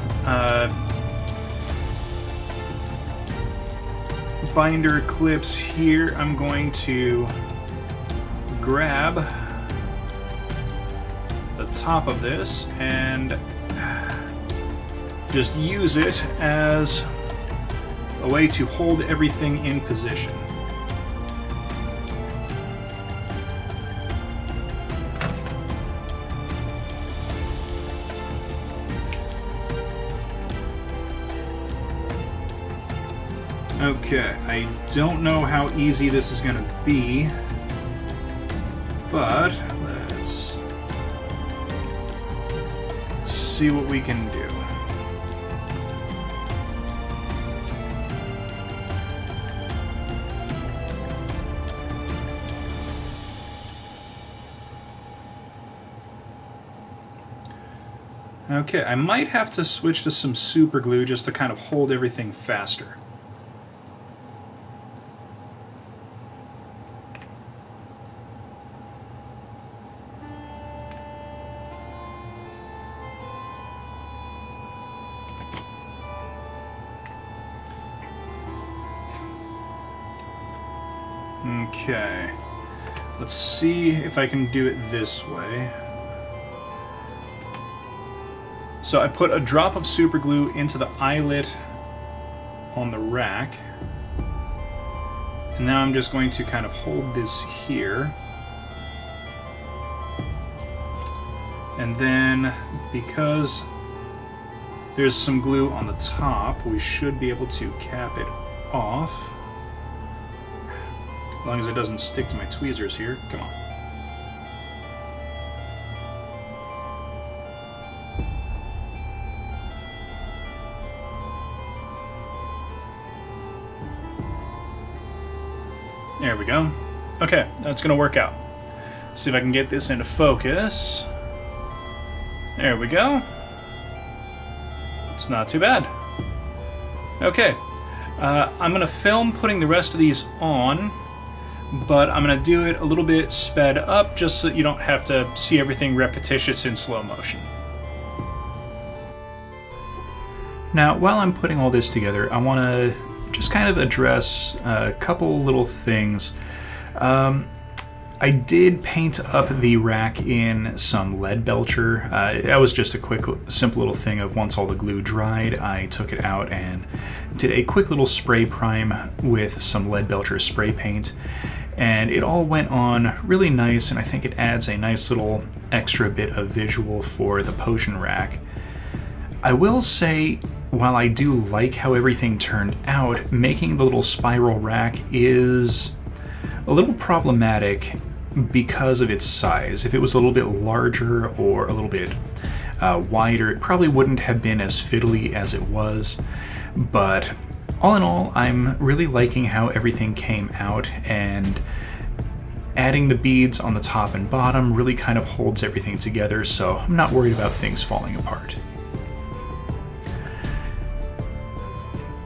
binder clips here. I'm going to grab the top of this and just use it as a way to hold everything in position. Okay, I don't know how easy this is going to be, but let's see what we can do. Okay, I might have to switch to some super glue just to kind of hold everything faster. Okay, let's see if I can do it this way. So I put a drop of super glue into the eyelet on the rack, and now I'm just going to kind of hold this here, and then because there's some glue on the top, we should be able to cap it off. As long as it doesn't stick to my tweezers here. Come on. There we go. Okay, that's gonna work out. See if I can get this into focus. There we go. It's not too bad. Okay, I'm gonna film putting the rest of these on. but I'm going to do it a little bit sped up just so you don't have to see everything repetitious in slow motion. Now, while I'm putting all this together, I want to just kind of address a couple little things. I did paint up the rack in some lead belcher. That was just a quick, simple little thing of once all the glue dried, I took it out and did a quick little spray prime with some lead belcher spray paint. And it all went on really nice, and I think it adds a nice little extra bit of visual for the potion rack. I will say, while I do like how everything turned out, making the little spiral rack is a little problematic because of its size. If it was a little bit larger or a little bit wider, it probably wouldn't have been as fiddly as it was. But all in all, I'm really liking how everything came out, and adding the beads on the top and bottom really kind of holds everything together, so I'm not worried about things falling apart.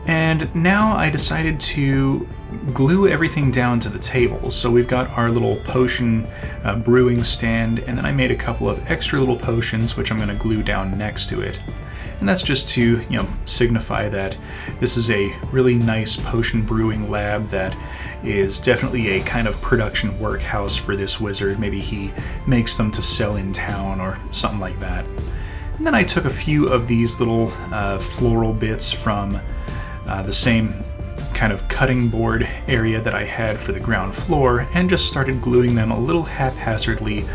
And now I decided to glue everything down to the table. So we've got our little potion brewing stand, and then I made a couple of extra little potions which I'm going to glue down next to it. And that's just to, signify that this is a really nice potion brewing lab that is definitely a kind of production workhouse for this wizard. Maybe he makes them to sell in town or something like that. And then I took a few of these little floral bits from the same kind of cutting board area that I had for the ground floor and just started gluing them a little haphazardly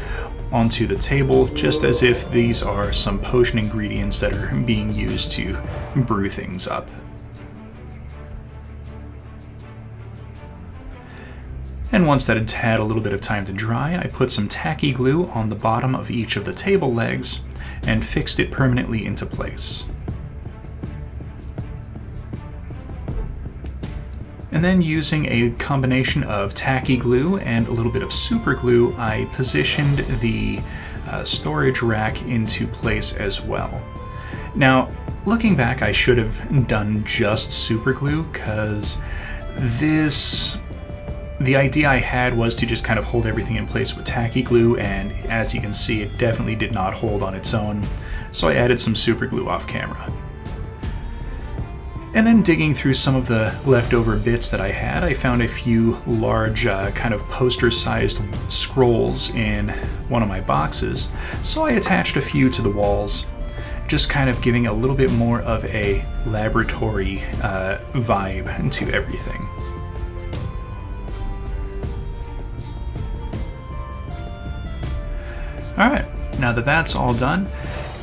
onto the table, just as if these are some potion ingredients that are being used to brew things up. And once that had had a little bit of time to dry, I put some tacky glue on the bottom of each of the table legs and fixed it permanently into place. And then, using a combination of tacky glue and a little bit of super glue, I positioned the storage rack into place as well. Now, looking back, I should have done just super glue, because the idea I had was to just kind of hold everything in place with tacky glue, and as you can see, it definitely did not hold on its own, so I added some super glue off camera. And then, digging through some of the leftover bits that I had, I found a few large kind of poster-sized scrolls in one of my boxes, so I attached a few to the walls, just kind of giving a little bit more of a laboratory vibe to everything. Alright, now that that's all done,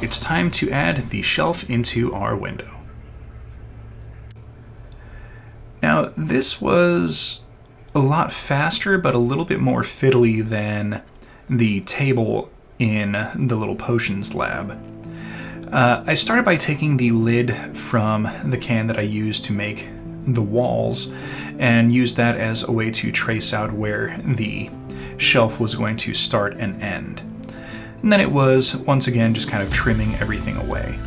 it's time to add the shelf into our window. Now, this was a lot faster, but a little bit more fiddly than the table in the little potions lab. I started by taking the lid from the can that I used to make the walls and used that as a way to trace out where the shelf was going to start and end. And then it was, once again, just kind of trimming everything away.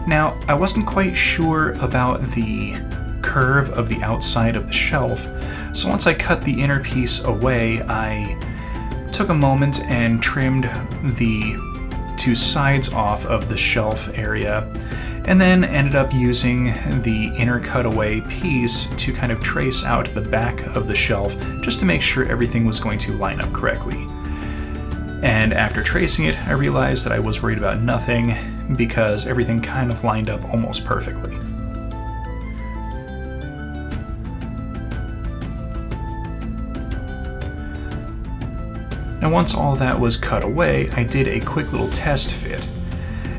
Now, I wasn't quite sure about the curve of the outside of the shelf, so once I cut the inner piece away, I took a moment and trimmed the two sides off of the shelf area, and then ended up using the inner cutaway piece to kind of trace out the back of the shelf, just to make sure everything was going to line up correctly. And after tracing it, I realized that I was worried about nothing, because everything kind of lined up almost perfectly. Now, once all that was cut away, I did a quick little test fit.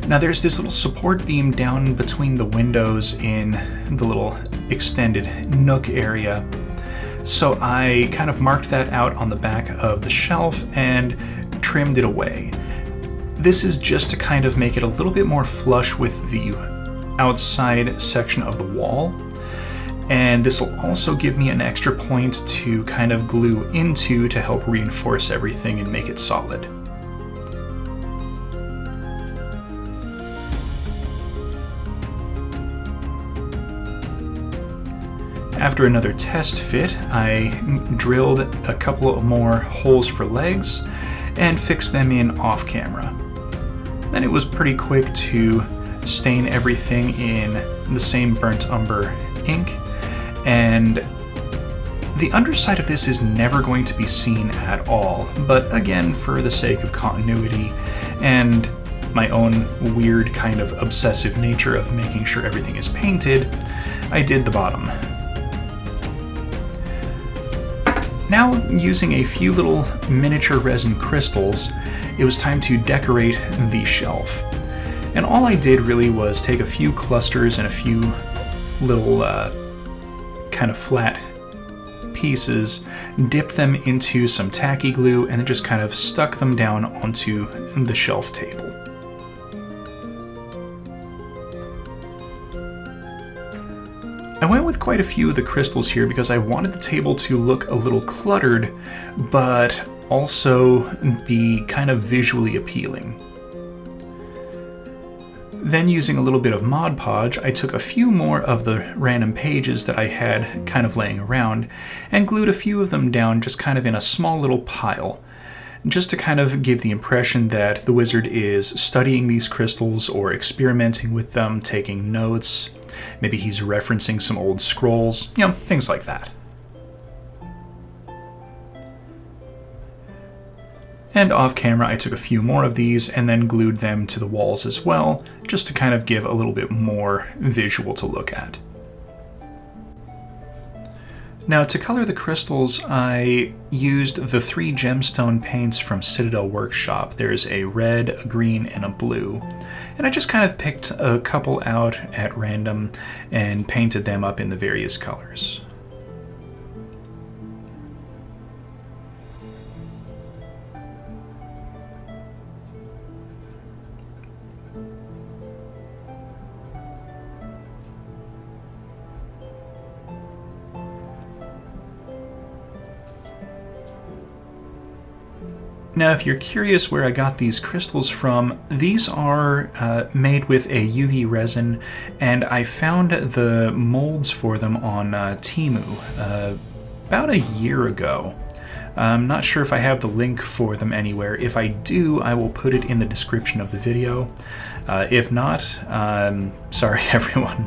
Now, there's this little support beam down between the windows in the little extended nook area, so I kind of marked that out on the back of the shelf and trimmed it away. This is just to kind of make it a little bit more flush with the outside section of the wall, and this will also give me an extra point to kind of glue into to help reinforce everything and make it solid. After another test fit, I drilled a couple of more holes for legs and fixed them in off camera. Then it was pretty quick to stain everything in the same burnt umber ink, and the underside of this is never going to be seen at all, but again, for the sake of continuity and my own weird kind of obsessive nature of making sure everything is painted, I did the bottom. Now, using a few little miniature resin crystals, it was time to decorate the shelf. And all I did really was take a few clusters and a few little kind of flat pieces, dip them into some tacky glue, and then just kind of stuck them down onto the shelf table. I went with quite a few of the crystals here because I wanted the table to look a little cluttered, but also be kind of visually appealing. Then, using a little bit of Mod Podge, I took a few more of the random pages that I had kind of laying around and glued a few of them down just kind of in a small little pile, just to kind of give the impression that the wizard is studying these crystals or experimenting with them, taking notes. Maybe he's referencing some old scrolls, things like that. And off camera, I took a few more of these and then glued them to the walls as well, just to kind of give a little bit more visual to look at. Now, to color the crystals, I used the 3 gemstone paints from Citadel Workshop. There's a red, a green, and a blue. And I just kind of picked a couple out at random and painted them up in the various colors. Now, if you're curious where I got these crystals from, these are made with a UV resin, and I found the molds for them on Temu about a year ago. I'm not sure if I have the link for them anywhere. If I do, I will put it in the description of the video. If not, sorry everyone.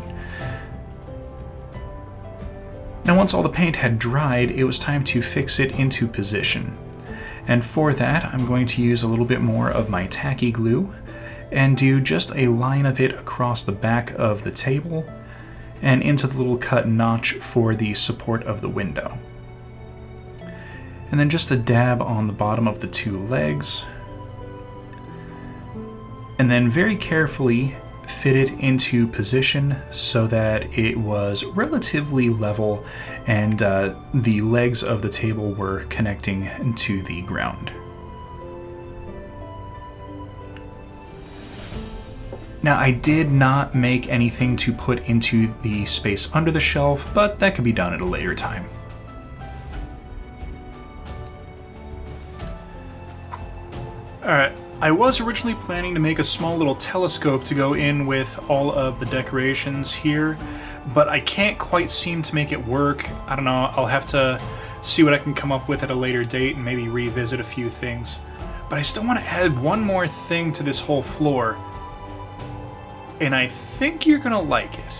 Now, once all the paint had dried, it was time to fix it into position. And for that, I'm going to use a little bit more of my tacky glue and do just a line of it across the back of the table and into the little cut notch for the support of the window. And then just a dab on the bottom of the 2 legs. And then very carefully fit it into position so that it was relatively level and the legs of the table were connecting to the ground. Now, I did not make anything to put into the space under the shelf, but that could be done at a later time. Alright, I was originally planning to make a small little telescope to go in with all of the decorations here, but I can't quite seem to make it work. I don't know, I'll have to see what I can come up with at a later date and maybe revisit a few things. But I still want to add one more thing to this whole floor, and I think you're gonna like it.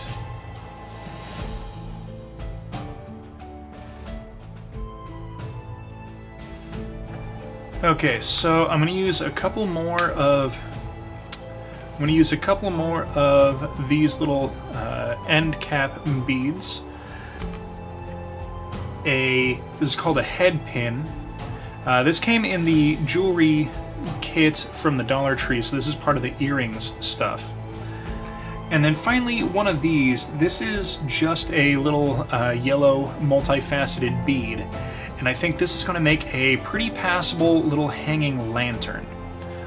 Okay, so I'm gonna use a couple more of these little end cap beads. This is called a head pin. This came in the jewelry kit from the Dollar Tree, so this is part of the earrings stuff. And then finally, one of these. This is just a little yellow multifaceted bead. And I think this is going to make a pretty passable little hanging lantern.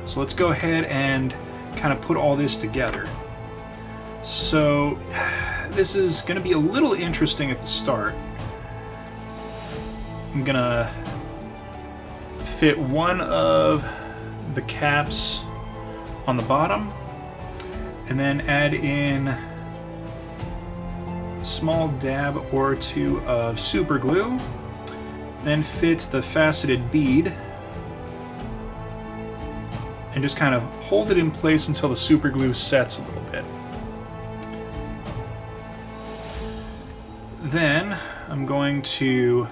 So let's go ahead and kind of put all this together. So this is going to be a little interesting at the start. I'm going to fit one of the caps on the bottom and then add in small dab or two of super glue, then fit the faceted bead and just kind of hold it in place until the super glue sets a little bit. Then I'm going to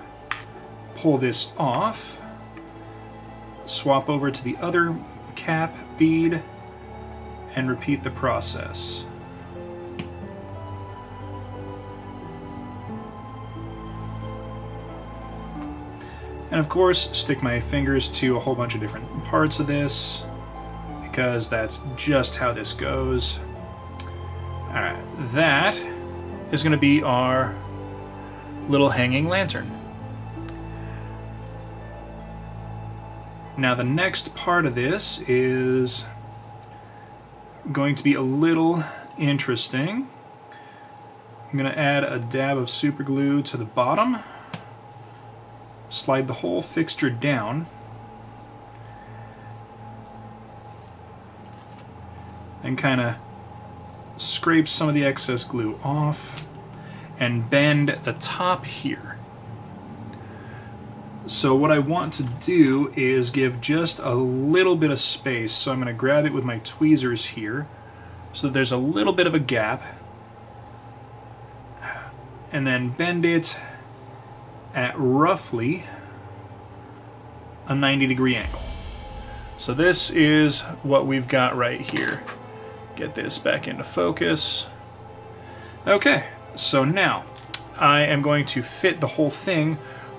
pull this off, swap over to the other cap bead, and repeat the process. And of course, stick my fingers to a whole bunch of different parts of this, because that's just how this goes. Alright, that is going to be our little hanging lantern. Now the next part of this is going to be a little interesting. I'm going to add a dab of super glue to the bottom, slide the whole fixture down, and kind of scrape some of the excess glue off and bend the top here. So what I want to do is give just a little bit of space, so I'm going to grab it with my tweezers here so that there's a little bit of a gap, and then bend it at roughly a 90-degree angle. So this is what we've got right here. Get this back into focus. Okay, so now I am going to fit the whole thing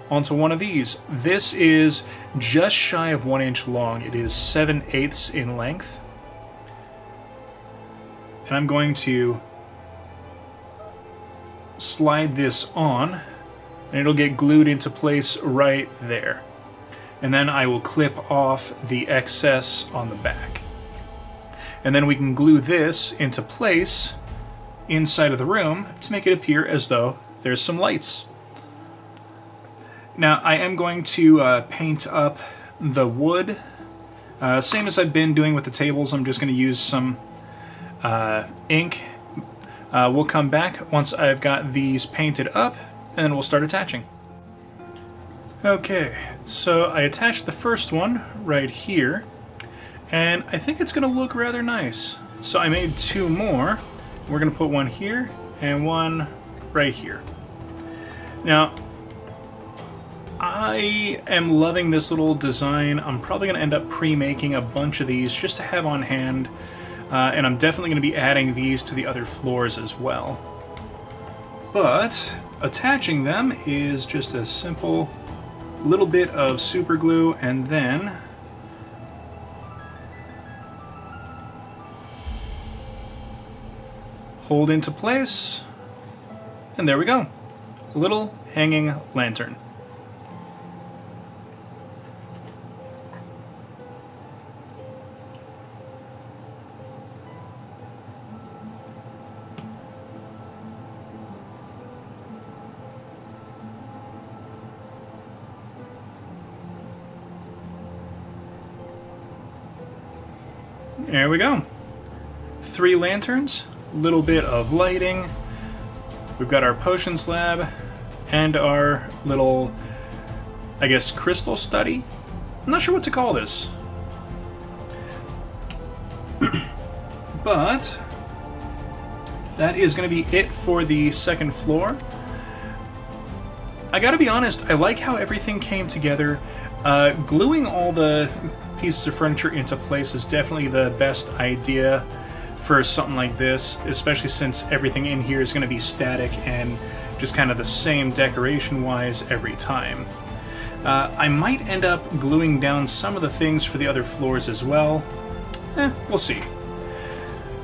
onto one of these. This is just shy of 1 inch long. It is 7/8 in length. And I'm going to slide this on, and it'll get glued into place right there. And then I will clip off the excess on the back. And then we can glue this into place inside of the room to make it appear as though there's some lights. Now I am going to paint up the wood, same as I've been doing with the tables. I'm just going to use some ink. We'll come back once I've got these painted up, and then we'll start attaching. Okay, so I attached the first one right here, and I think it's going to look rather nice. So I made 2 more. We're going to put one here and one right here. Now, I am loving this little design. I'm probably going to end up pre-making a bunch of these just to have on hand, and I'm definitely going to be adding these to the other floors as well. But attaching them is just a simple little bit of super glue, and then hold into place, and there we go. A little hanging lantern. There we go. 3 lanterns, a little bit of lighting. We've got our potions lab and our little, I guess, crystal study. I'm not sure what to call this. But that is going to be it for the second floor. I gotta be honest, I like how everything came together. Gluing all the pieces of furniture into place is definitely the best idea for something like this, especially since everything in here is going to be static and just kind of the same decoration-wise every time. I might end up gluing down some of the things for the other floors as well. We'll see.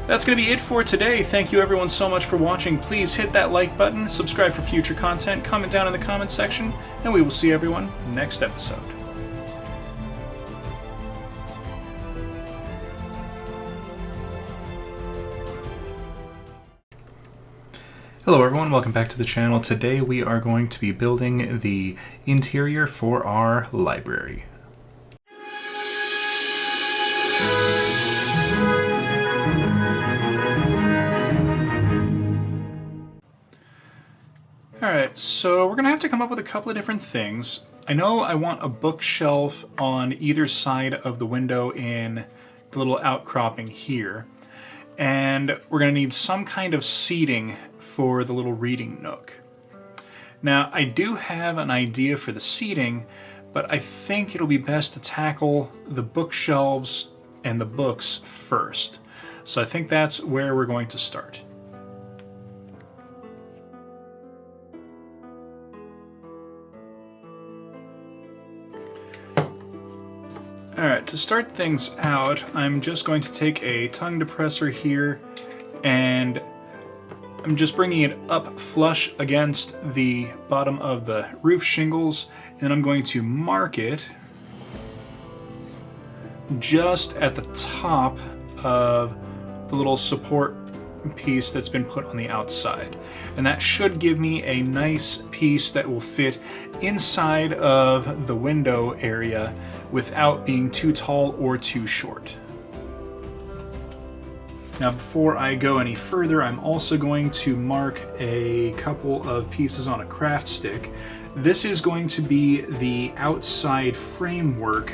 That's going to be it for today. Thank you everyone so much for watching. Please hit that like button, subscribe for future content, comment down in the comments section, and we will see everyone next episode. Hello everyone, welcome back to the channel. Today we are going to be building the interior for our library. So we're gonna have to come up with a couple of different things. I know I want a bookshelf on either side of the window in the little outcropping here. And we're gonna need some kind of seating for the little reading nook. Now, I do have an idea for the seating, but I think it'll be best to tackle the bookshelves and the books first. So I think that's where we're going to start. Alright, to start things out, I'm just going to take a tongue depressor here, and I'm just bringing it up flush against the bottom of the roof shingles, and I'm going to mark it just at the top of the little support piece that's been put on the outside. And that should give me a nice piece that will fit inside of the window area without being too tall or too short. Now, before I go any further, I'm also going to mark a couple of pieces on a craft stick. This is going to be the outside framework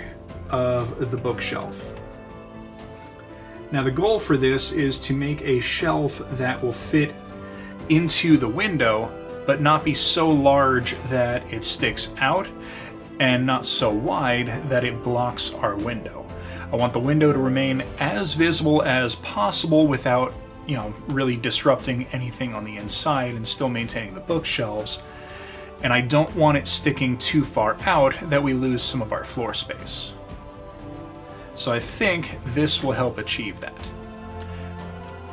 of the bookshelf. Now, the goal for this is to make a shelf that will fit into the window, but not be so large that it sticks out, and not so wide that it blocks our window. I want the window to remain as visible as possible without, really disrupting anything on the inside and still maintaining the bookshelves. And I don't want it sticking too far out that we lose some of our floor space. So I think this will help achieve that.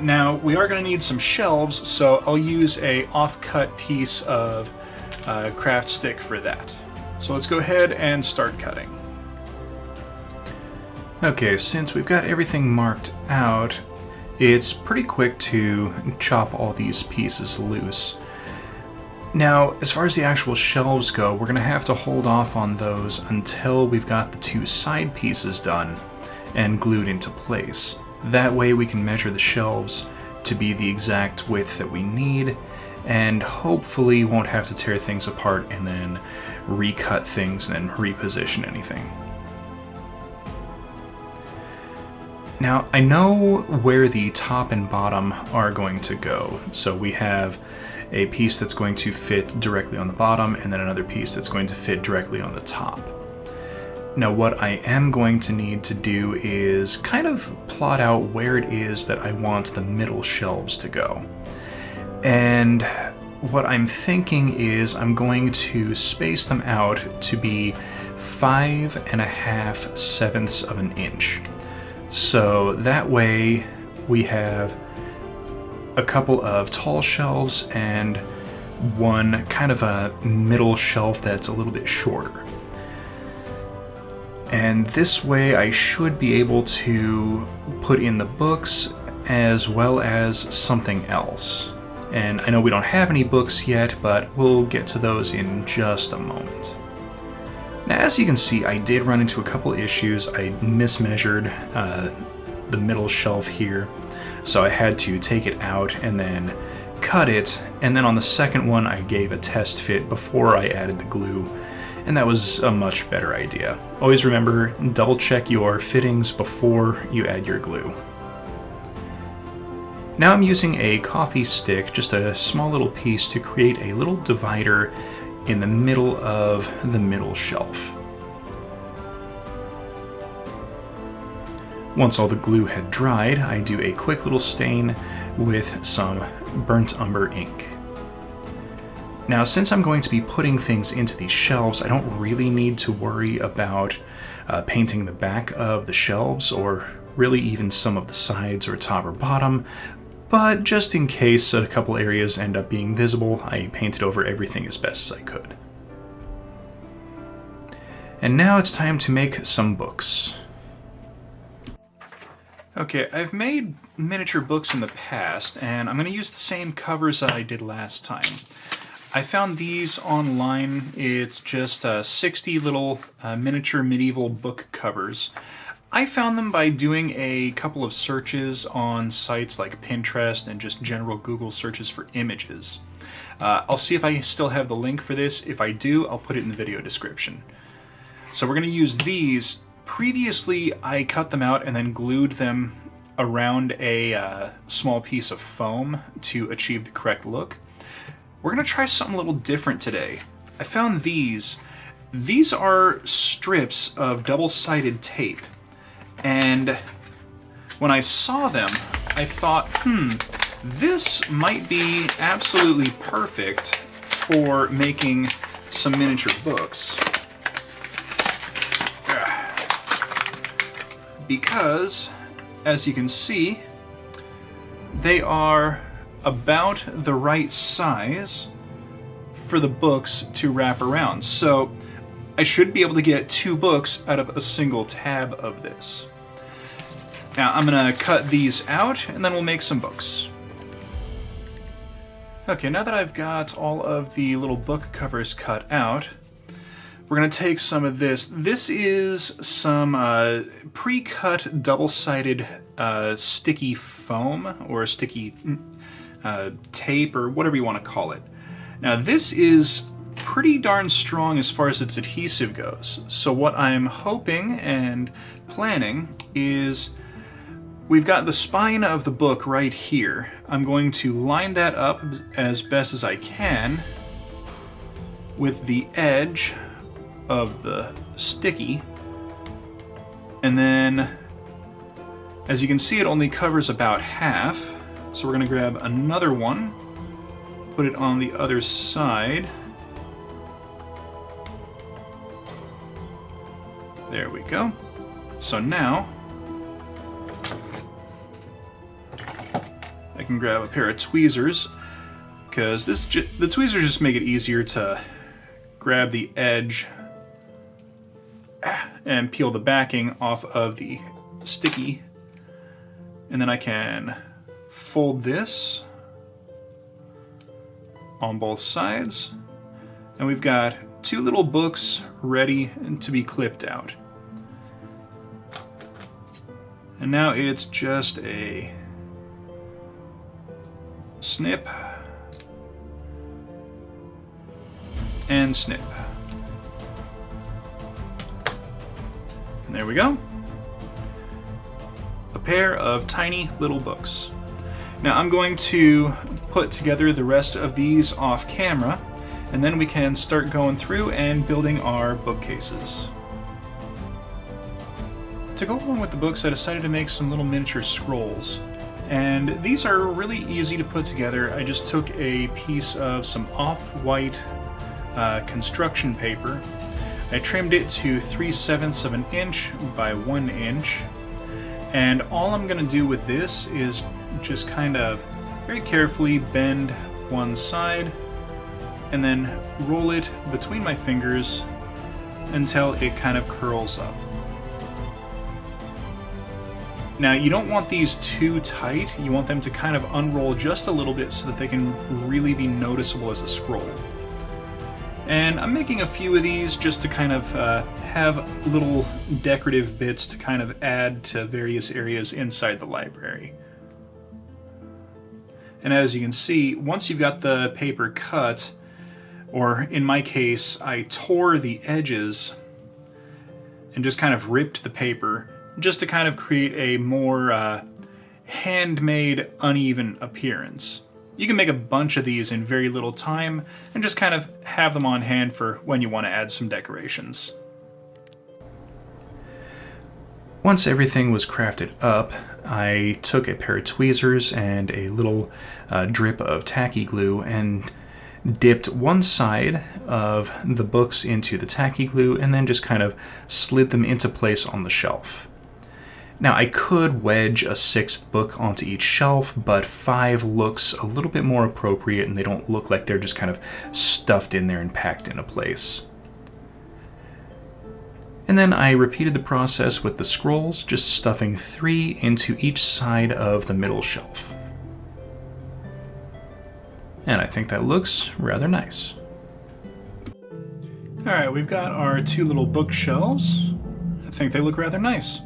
Now, we are going to need some shelves, so I'll use a off-cut piece of craft stick for that. So let's go ahead and start cutting. Okay, since we've got everything marked out, it's pretty quick to chop all these pieces loose. Now, as far as the actual shelves go, we're going to have to hold off on those until we've got the two side pieces done and glued into place. That way we can measure the shelves to be the exact width that we need, and hopefully won't have to tear things apart and then recut things and reposition anything. Now, I know where the top and bottom are going to go. So we have a piece that's going to fit directly on the bottom, and then another piece that's going to fit directly on the top. Now, what I am going to need to do is kind of plot out where it is that I want the middle shelves to go. And what I'm thinking is I'm going to space them out to be 5.5/7 of an inch. So that way we have a couple of tall shelves and one kind of a middle shelf that's a little bit shorter. And this way I should be able to put in the books as well as something else. And I know we don't have any books yet, but we'll get to those in just a moment. Now, as you can see, I did run into a couple issues. I mismeasured the middle shelf here, so I had to take it out and then cut it, and then on the second one I gave a test fit before I added the glue, and that was a much better idea. Always remember, double check your fittings before you add your glue. Now I'm using a coffee stick, just a small little piece, to create a little divider in the middle of the middle shelf. Once all the glue had dried, I do a quick little stain with some burnt umber ink. Now, since I'm going to be putting things into these shelves, I don't really need to worry about painting the back of the shelves, or really even some of the sides or top or bottom. But just in case a couple areas end up being visible, I painted over everything as best as I could. And now it's time to make some books. Okay, I've made miniature books in the past, and I'm going to use the same covers that I did last time. I found these online. It's just 60 little miniature medieval book covers. I found them by doing a couple of searches on sites like Pinterest and just general Google searches for images. I'll see if I still have the link for this. If I do, I'll put it in the video description. So we're going to use these. Previously, I cut them out and then glued them around a small piece of foam to achieve the correct look. We're going to try something a little different today. I found these. These are strips of double-sided tape. And when I saw them, I thought, this might be absolutely perfect for making some miniature books. Because, as you can see, they are about the right size for the books to wrap around. So I should be able to get 2 books out of a single tab of this. Now I'm going to cut these out and then we'll make some books. Okay, now that I've got all of the little book covers cut out, we're going to take some of this. This is some pre-cut double-sided sticky foam or sticky tape or whatever you want to call it. Now this is pretty darn strong as far as its adhesive goes. So what I'm hoping and planning is we've got the spine of the book right here. I'm going to line that up as best as I can with the edge of the sticky, and then as you can see it only covers about half, so we're going to grab another one, put it on the other side. There we go. So now I can grab a pair of tweezers, because the tweezers just make it easier to grab the edge and peel the backing off of the sticky, and then I can fold this on both sides, and we've got 2 little books ready to be clipped out. And now it's just a snip and snip. And there we go. A pair of tiny little books. Now I'm going to put together the rest of these off camera, and then we can start going through and building our bookcases. To go along with the books, I decided to make some little miniature scrolls. And these are really easy to put together. I just took a piece of some off-white construction paper. I trimmed it to 3/7 of an inch by 1 inch. And all I'm going to do with this is just kind of very carefully bend one side and then roll it between my fingers until it kind of curls up. Now you don't want these too tight, you want them to kind of unroll just a little bit so that they can really be noticeable as a scroll. And I'm making a few of these just to kind of have little decorative bits to kind of add to various areas inside the library. And as you can see, once you've got the paper cut, or in my case, I tore the edges and just kind of ripped the paper just to kind of create a more handmade, uneven appearance. You can make a bunch of these in very little time and just kind of have them on hand for when you want to add some decorations. Once everything was crafted up, I took a pair of tweezers and a little drip of tacky glue and dipped one side of the books into the tacky glue and then just kind of slid them into place on the shelf. Now I could wedge a 6th book onto each shelf, but 5 looks a little bit more appropriate and they don't look like they're just kind of stuffed in there and packed into place. And then I repeated the process with the scrolls, just stuffing 3 into each side of the middle shelf. And I think that looks rather nice. Alright, we've got our 2 little bookshelves. I think they look rather nice.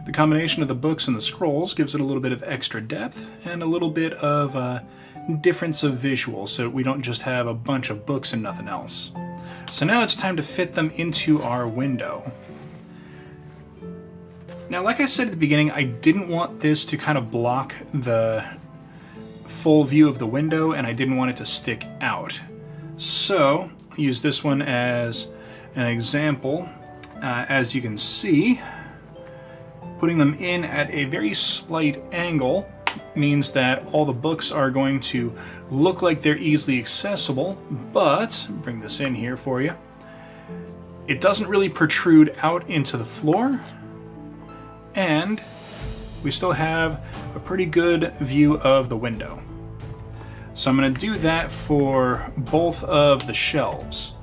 The combination of the books and the scrolls gives it a little bit of extra depth and a little bit of difference of visual so we don't just have a bunch of books and nothing else. So now it's time to fit them into our window. Now, like I said at the beginning, I didn't want this to kind of block the full view of the window, and I didn't want it to stick out. So, I'll use this one as an example. As you can see, putting them in at a very slight angle means that all the books are going to look like they're easily accessible, but, bring this in here for you, it doesn't really protrude out into the floor, and we still have a pretty good view of the window. So I'm going to do that for both of the shelves.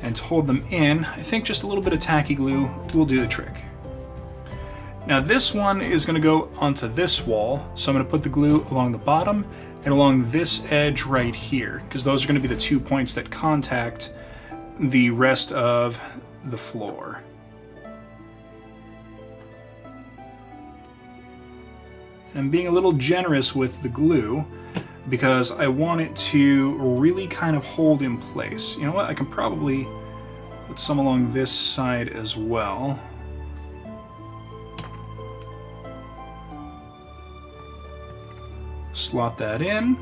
And to hold them in, I think just a little bit of tacky glue will do the trick. Now this one is going to go onto this wall, so I'm going to put the glue along the bottom and along this edge right here, because those are going to be the 2 points that contact the rest of the floor. I'm being a little generous with the glue because I want it to really kind of hold in place. You know what? I can probably put some along this side as well. Slot that in.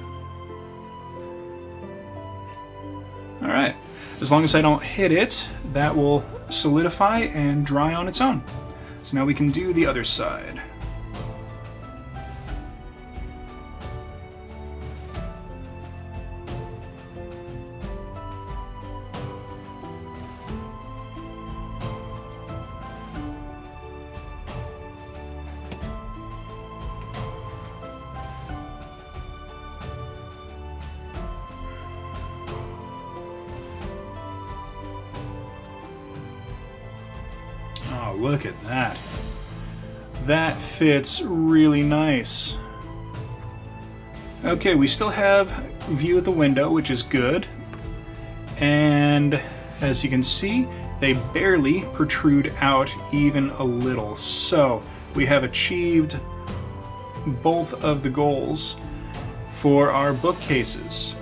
All right. As long as I don't hit it, that will solidify and dry on its own. So now we can do the other side. Oh, look at that. That fits really nice. Okay, we still have view of the window, which is good. And as you can see, they barely protrude out even a little. So we have achieved both of the goals for our bookcases.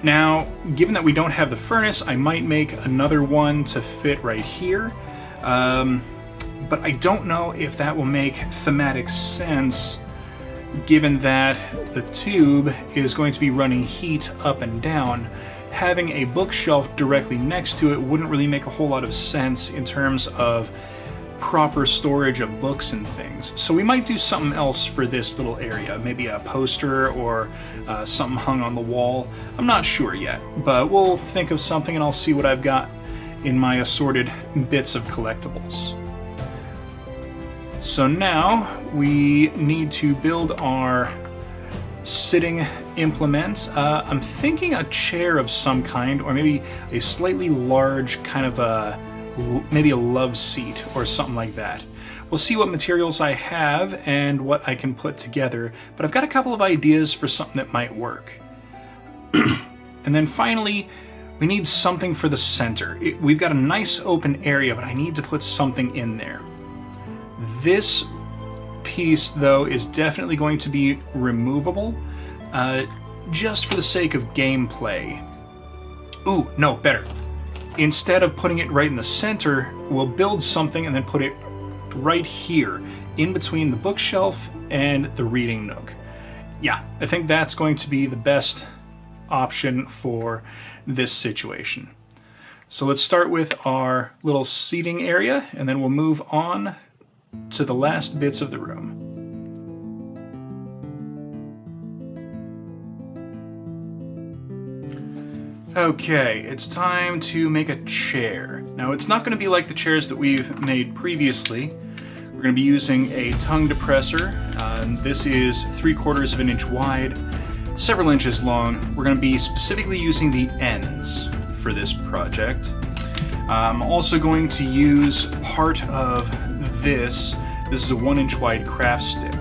Now, given that we don't have the furnace, I might make another one to fit right here. But I don't know if that will make thematic sense, given that the tube is going to be running heat up and down. Having a bookshelf directly next to it wouldn't really make a whole lot of sense in terms of proper storage of books and things. So we might do something else for this little area, maybe a poster or something hung on the wall. I'm not sure yet, but we'll think of something and I'll see what I've got in my assorted bits of collectibles. So now we need to build our sitting implement. I'm thinking a chair of some kind, or maybe a slightly large kind of maybe a love seat or something like that. We'll see what materials I have and what I can put together, but I've got a couple of ideas for something that might work. And then finally, we need something for the center. We've got a nice open area, but I need to put something in there. This piece, though, is definitely going to be removable, just for the sake of gameplay. Ooh, no, better. Instead of putting it right in the center, we'll build something and then put it right here, in between the bookshelf and the reading nook. Yeah, I think that's going to be the best option for this situation. So let's start with our little seating area, and then we'll move on to the last bits of the room. Okay, it's time to make a chair. Now, it's not going to be like the chairs that we've made previously. We're going to be using a tongue depressor. This is 3/4 of an inch wide, several inches long. We're going to be specifically using the ends for this project. I'm also going to use part of this. This is a 1-inch wide craft stick.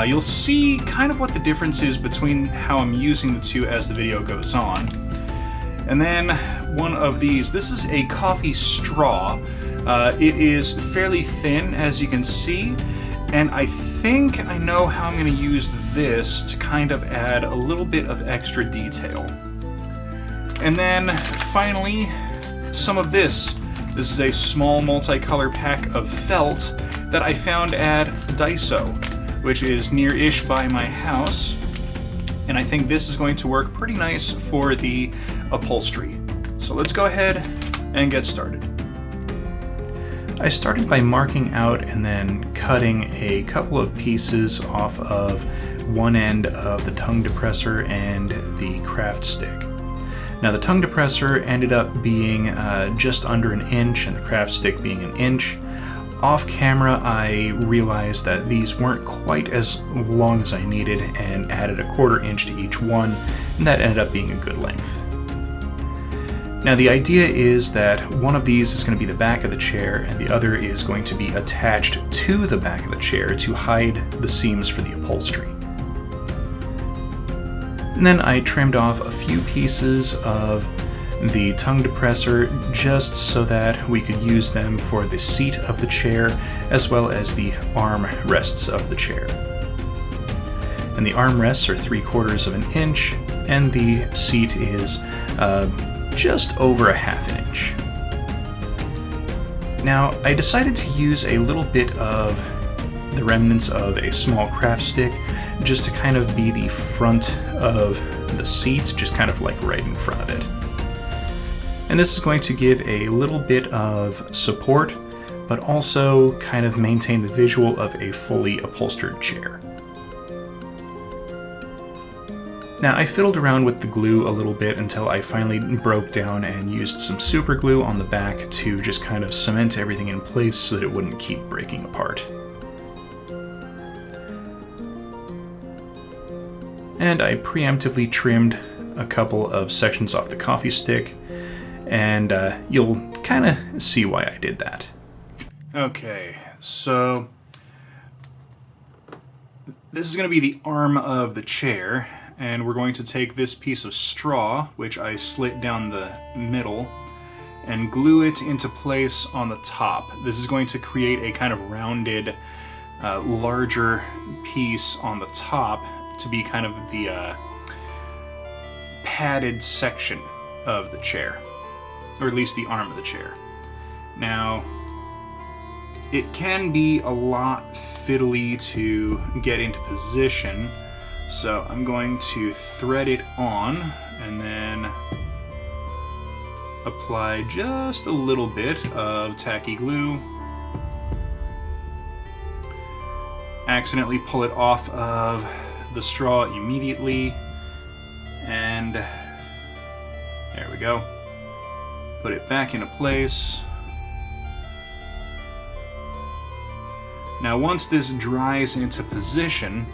You'll see kind of what the difference is between how I'm using the two as the video goes on. And then one of these. This is a coffee straw. It is fairly thin, as you can see, And I think I know how I'm going to use this to kind of add a little bit of extra detail. And then finally, some of this. This is a small multicolor pack of felt that I found at Daiso, which is near-ish by my house. And I think this is going to work pretty nice for the upholstery. So let's go ahead and get started. I started by marking out and then cutting a couple of pieces off of one end of the tongue depressor and the craft stick. Now the tongue depressor ended up being just under 1 inch and the craft stick being 1 inch. Off camera I realized that these weren't quite as long as I needed and added 1/4 inch to each one, and that ended up being a good length. Now the idea is that one of these is going to be the back of the chair and the other is going to be attached to the back of the chair to hide the seams for the upholstery. And then I trimmed off a few pieces of the tongue depressor just so that we could use them for the seat of the chair as well as the arm rests of the chair. And the arm rests are 3/4 inch and the seat is just over 1/2 inch. Now, I decided to use a little bit of the remnants of a small craft stick just to kind of be the front of the seat, just kind of like right in front of it. And this is going to give a little bit of support, but also kind of maintain the visual of a fully upholstered chair. Now, I fiddled around with the glue a little bit until I finally broke down and used some super glue on the back to just kind of cement everything in place so that it wouldn't keep breaking apart. And I preemptively trimmed a couple of sections off the coffee stick, and you'll kind of see why I did that. Okay, so this is going to be the arm of the chair. And we're going to take this piece of straw, which I slit down the middle, and glue it into place on the top. This is going to create a kind of rounded, larger piece on the top to be kind of the padded section of the chair, or at least the arm of the chair. Now, it can be a lot fiddly to get into position, so I'm going to thread it on and then apply just a little bit of tacky glue. Accidentally pull it off of the straw immediately, and there we go. Put it back into place. Now once this dries into position,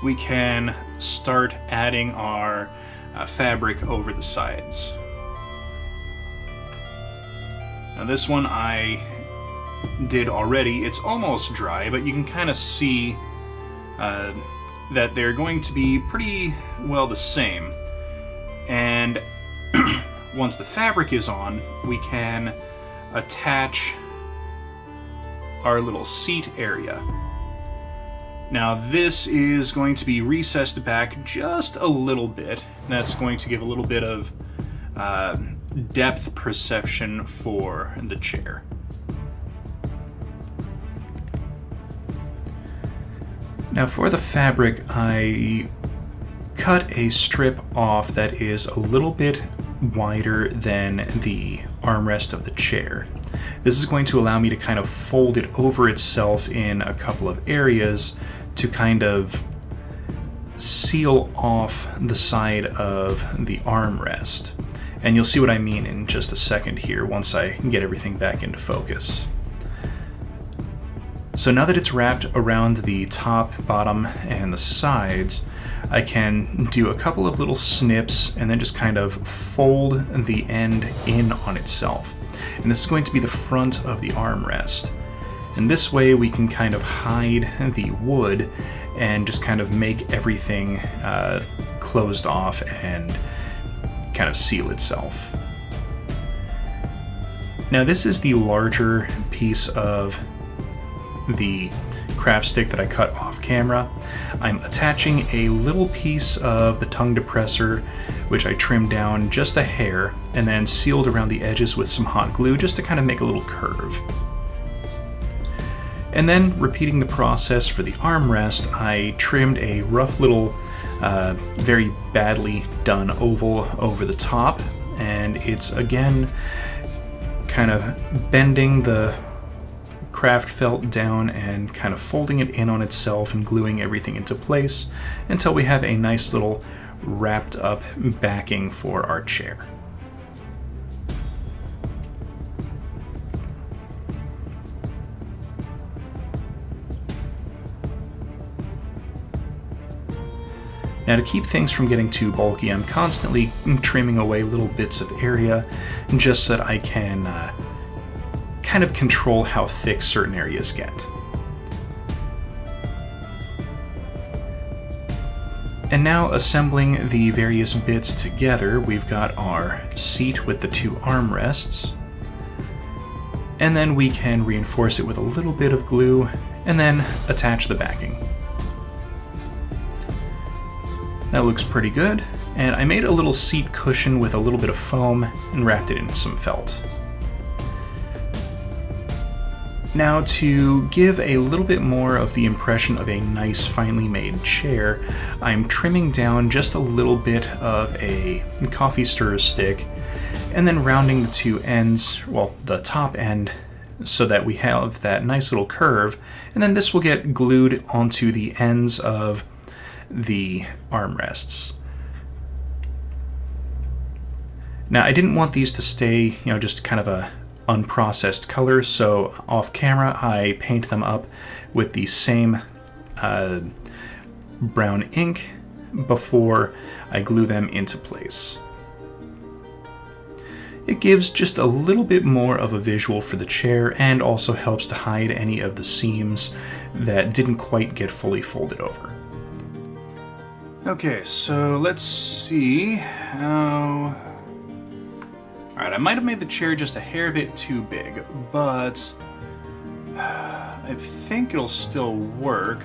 we can start adding our fabric over the sides. Now this one I did already. It's almost dry, but you can kind of see that they're going to be pretty well the same. And once the fabric is on, we can attach our little seat area. Now this is going to be recessed back just a little bit. That's going to give a little bit of depth perception for the chair. Now for the fabric, I cut a strip off that is a little bit wider than the armrest of the chair. This is going to allow me to kind of fold it over itself in a couple of areas to kind of seal off the side of the armrest. And you'll see what I mean in just a second here once I get everything back into focus. So now that it's wrapped around the top, bottom, and the sides, I can do a couple of little snips and then just kind of fold the end in on itself. And this is going to be the front of the armrest. And this way we can kind of hide the wood and just kind of make everything closed off and kind of seal itself. Now this is the larger piece of the craft stick that I cut off camera. I'm attaching a little piece of the tongue depressor, which I trimmed down just a hair, and then sealed around the edges with some hot glue just to kind of make a little curve. And then, repeating the process for the armrest, I trimmed a rough little, very badly done oval over the top, and it's again kind of bending the craft felt down and kind of folding it in on itself and gluing everything into place until we have a nice little wrapped up backing for our chair. Now, to keep things from getting too bulky, I'm constantly trimming away little bits of area just so that I can kind of control how thick certain areas get. And now, assembling the various bits together, we've got our seat with the two armrests, and then we can reinforce it with a little bit of glue and then attach the backing. That looks pretty good, and I made a little seat cushion with a little bit of foam and wrapped it in some felt. Now, to give a little bit more of the impression of a nice, finely made chair, I'm trimming down just a little bit of a coffee stirrer stick and then rounding the two ends, well, the top end, so that we have that nice little curve, and then this will get glued onto the ends of the armrests. Now, I didn't want these to stay, just kind of a unprocessed color, so off camera I paint them up with the same brown ink before I glue them into place. It gives just a little bit more of a visual for the chair and also helps to hide any of the seams that didn't quite get fully folded over. Okay, so let's see how... Alright, I might have made the chair just a hair bit too big, but I think it'll still work.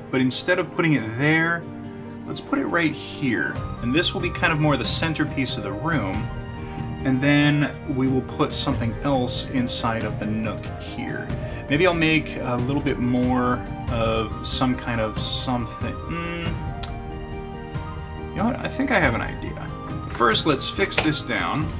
But instead of putting it there, let's put it right here. And this will be kind of more the centerpiece of the room. And then we will put something else inside of the nook here. Maybe I'll make a little bit more of some kind of something. You know what? I think I have an idea. First, let's fix this down.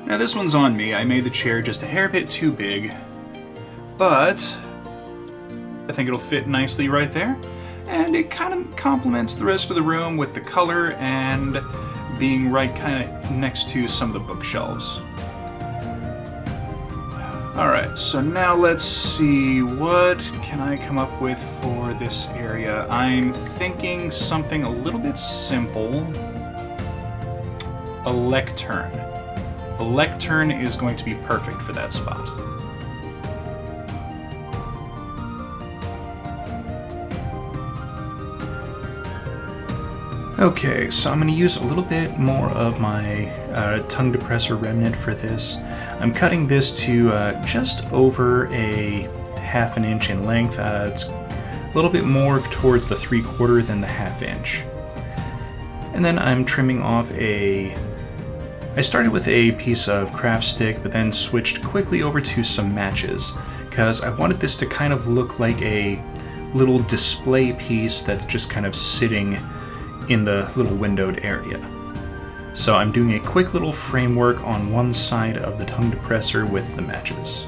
Now this one's on me. I made the chair just a hair bit too big, but I think it'll fit nicely right there. And it kind of complements the rest of the room with the color and being right kind of next to some of the bookshelves. Alright, so now let's see, what can I come up with for this area? I'm thinking something a little bit simple. A lectern. A lectern is going to be perfect for that spot. Okay, so I'm going to use a little bit more of my tongue depressor remnant for this. I'm cutting this to just over a ½ an inch in length. It's a little bit more towards the 3/4 than the ½ inch. And then I'm trimming off I started with a piece of craft stick, but then switched quickly over to some matches, because I wanted this to kind of look like a little display piece that's just kind of sitting in the little windowed area. So I'm doing a quick little framework on one side of the tongue depressor with the matches.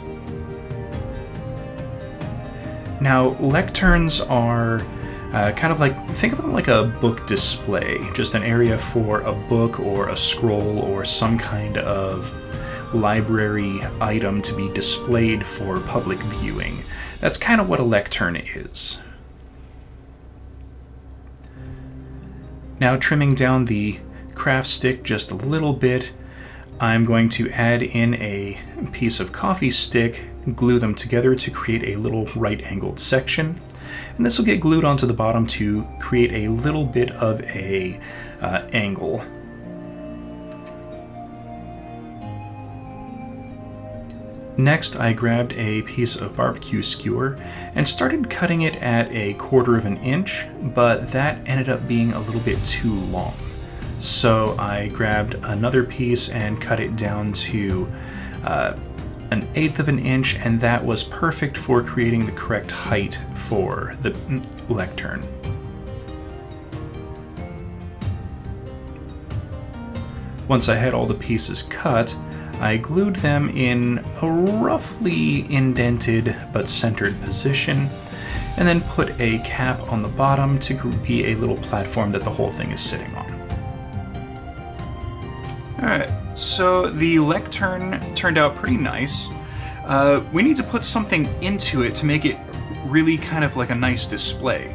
Now, lecterns are kind of like, think of them like a book display, just an area for a book or a scroll or some kind of library item to be displayed for public viewing. That's kind of what a lectern is. Now, trimming down the craft stick just a little bit, I'm going to add in a piece of coffee stick, glue them together to create a little right-angled section. and this will get glued onto the bottom to create a little bit of a angle. Next, I grabbed a piece of barbecue skewer and started cutting it at 1/4 inch, but that ended up being a little bit too long. So I grabbed another piece and cut it down to 1/8 inch, and that was perfect for creating the correct height for the lectern. Once I had all the pieces cut, I glued them in a roughly indented but centered position, and then put a cap on the bottom to be a little platform that the whole thing is sitting on. Alright, so the lectern turned out pretty nice. We need to put something into it to make it really kind of like a nice display.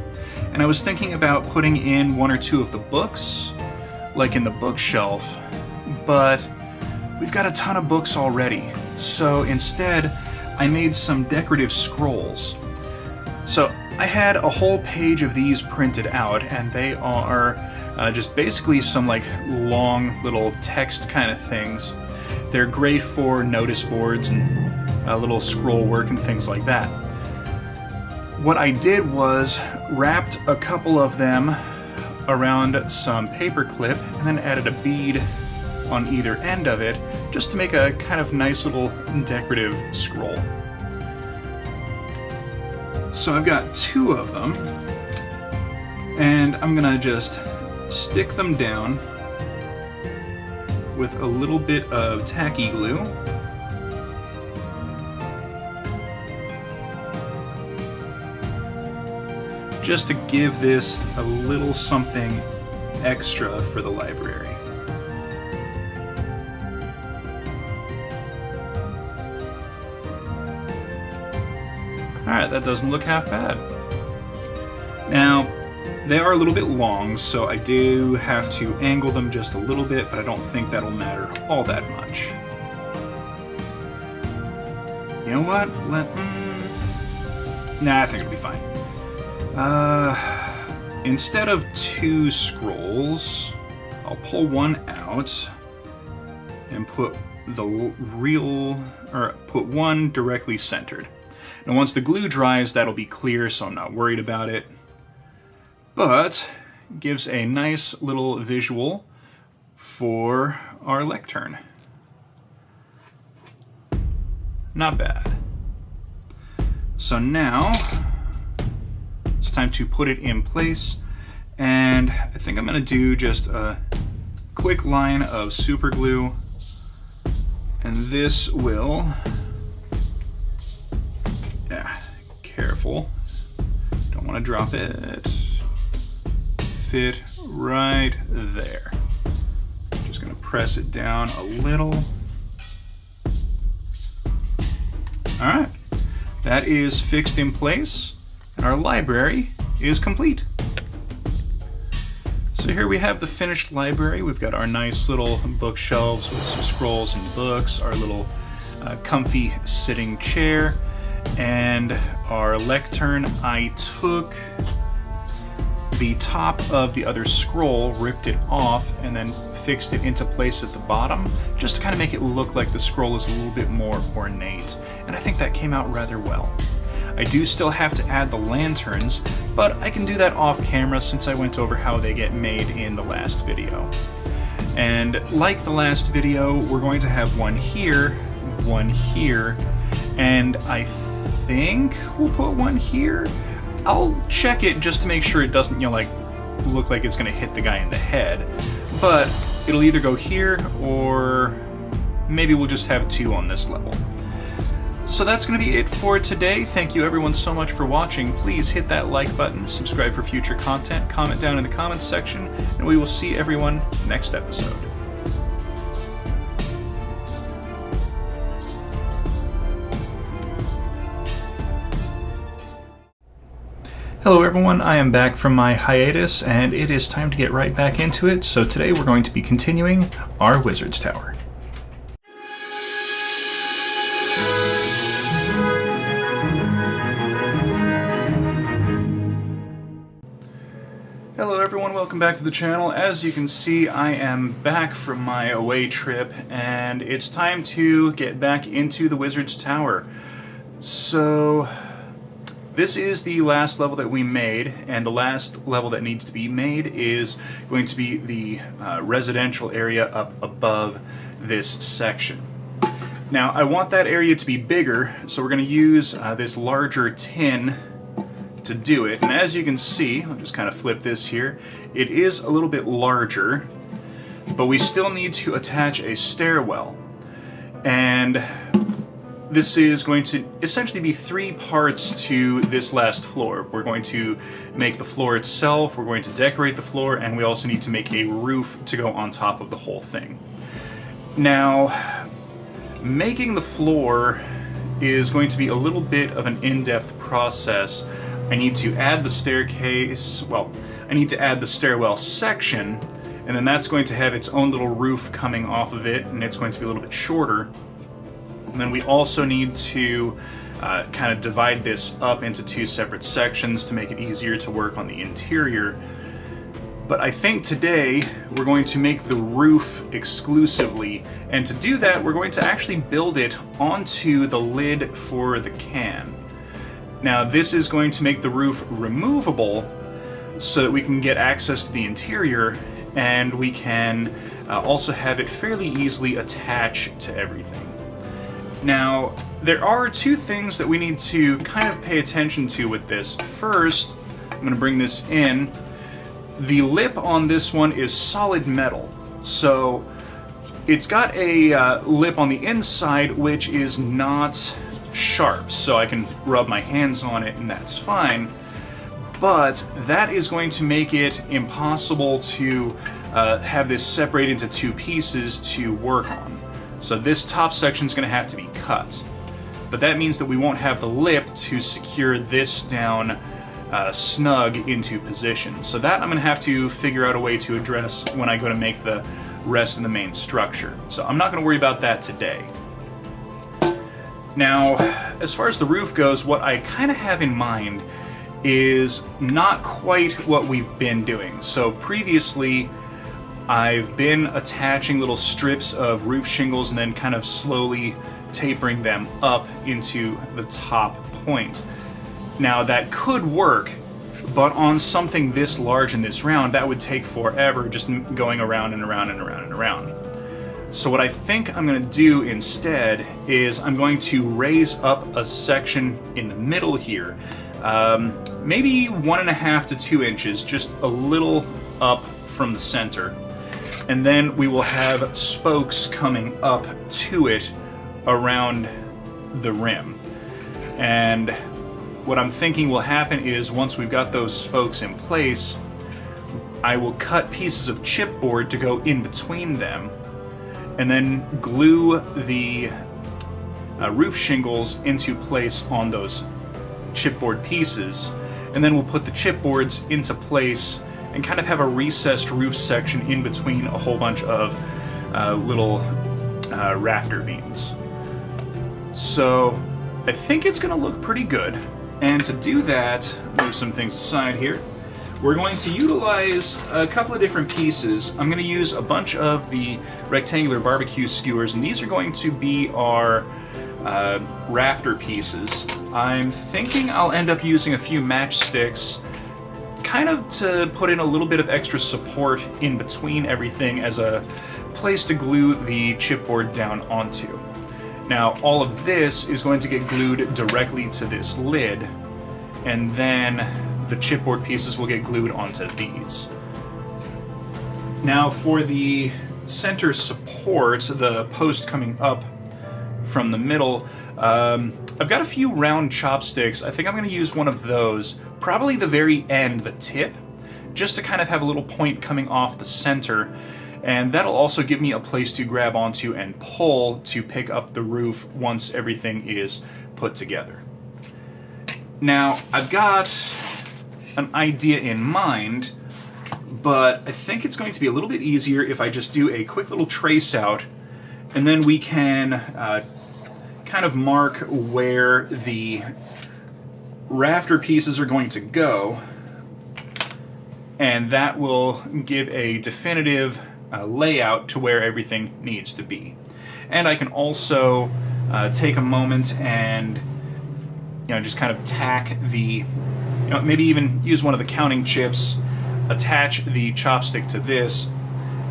And I was thinking about putting in 1 or 2 of the books, like in the bookshelf, but we've got a ton of books already. So instead, I made some decorative scrolls. So I had a whole page of these printed out, and they are just basically some like long little text kind of things. They're great for notice boards and little scroll work and things like that. What I did was wrapped a couple of them around some paper clip and then added a bead on either end of it just to make a kind of nice little decorative scroll. So I've got 2 of them, and I'm gonna just stick them down with a little bit of tacky glue. Just to give this a little something extra for the library. Alright, that doesn't look half bad. Now, they are a little bit long, so I do have to angle them just a little bit, but I don't think that'll matter all that much. You know what? Nah, I think it'll be fine. Instead of 2 scrolls, I'll pull one out and put put one directly centered. Now once the glue dries, that'll be clear, so I'm not worried about it. But it gives a nice little visual for our lectern. Not bad. So now it's time to put it in place, and I think I'm going to do just a quick line of super glue, and this will, careful, don't want to drop it, fit right there. Just going to press it down a little. Alright, that is fixed in place, and our library is complete. So here we have the finished library. We've got our nice little bookshelves with some scrolls and books, our little comfy sitting chair, and our lectern. I took the top of the other scroll, ripped it off, and then fixed it into place at the bottom, just to kind of make it look like the scroll is a little bit more ornate. And I think that came out rather well. I do still have to add the lanterns, but I can do that off camera since I went over how they get made in the last video. And like the last video, we're going to have one here, and I think we'll put one here. I'll check it just to make sure it doesn't, like look like it's gonna hit the guy in the head, but it'll either go here or maybe we'll just have 2 on this level. So that's going to be it for today. Thank you everyone so much for watching. Please hit that like button, subscribe for future content, comment down in the comments section, and we will see everyone next episode. Hello everyone, I am back from my hiatus, and it is time to get right back into it. So today we're going to be continuing our Wizard's Tower. welcome back to the channel. As you can see, I am back from my away trip, and it's time to get back into the Wizard's Tower. So, this is the last level that we made, and the last level that needs to be made is going to be the residential area up above this section. Now, I want that area to be bigger, so we're going to use this larger tin to do it. And as you can see, I'll just kind of flip this here, it is a little bit larger, but we still need to attach a stairwell. And this is going to essentially be 3 parts to this last floor. We're going to make the floor itself, we're going to decorate the floor, and we also need to make a roof to go on top of the whole thing. Now, making the floor is going to be a little bit of an in-depth process. I need to add the staircase, well, I need to add the stairwell section, and then that's going to have its own little roof coming off of it, and it's going to be a little bit shorter. And then we also need to kind of divide this up into 2 separate sections to make it easier to work on the interior. But I think today we're going to make the roof exclusively, and to do that we're going to actually build it onto the lid for the can. Now this is going to make the roof removable so that we can get access to the interior, and we can also have it fairly easily attach to everything. Now, there are 2 things that we need to kind of pay attention to with this. First, I'm going to bring this in. The lip on this one is solid metal, so it's got a lip on the inside which is not sharp, so I can rub my hands on it and that's fine, but that is going to make it impossible to have this separate into 2 pieces to work on. So this top section is going to have to be cut, but that means that we won't have the lip to secure this down snug into position. So that I'm going to have to figure out a way to address when I go to make the rest of the main structure. So I'm not going to worry about that today. Now, as far as the roof goes, what I kind of have in mind is not quite what we've been doing. So previously, I've been attaching little strips of roof shingles and then kind of slowly tapering them up into the top point. Now that could work, but on something this large and this round, that would take forever just going around and around and around and around. So what I think I'm going to do instead is I'm going to raise up a section in the middle here, maybe 1.5 to 2 inches, just a little up from the center. And then we will have spokes coming up to it around the rim. And what I'm thinking will happen is once we've got those spokes in place, I will cut pieces of chipboard to go in between them, and then glue the roof shingles into place on those chipboard pieces, and then we'll put the chipboards into place and kind of have a recessed roof section in between a whole bunch of little rafter beams. So I think it's going to look pretty good, and to do that, move some things aside here, we're going to utilize a couple of different pieces. I'm going to use a bunch of the rectangular barbecue skewers, and these are going to be our rafter pieces. I'm thinking I'll end up using a few matchsticks, kind of to put in a little bit of extra support in between everything as a place to glue the chipboard down onto. Now, all of this is going to get glued directly to this lid, and then the chipboard pieces will get glued onto these. Now for the center support, the post coming up from the middle, I've got a few round chopsticks. I think I'm going to use one of those, probably the very end, the tip, just to kind of have a little point coming off the center, and that'll also give me a place to grab onto and pull to pick up the roof once everything is put together. Now, I've got an idea in mind, but I think it's going to be a little bit easier if I just do a quick little trace out, and then we can kind of mark where the rafter pieces are going to go. and that will give a definitive layout to where everything needs to be. And I can also take a moment and just kind of tack the, maybe even use one of the counting chips, attach the chopstick to this,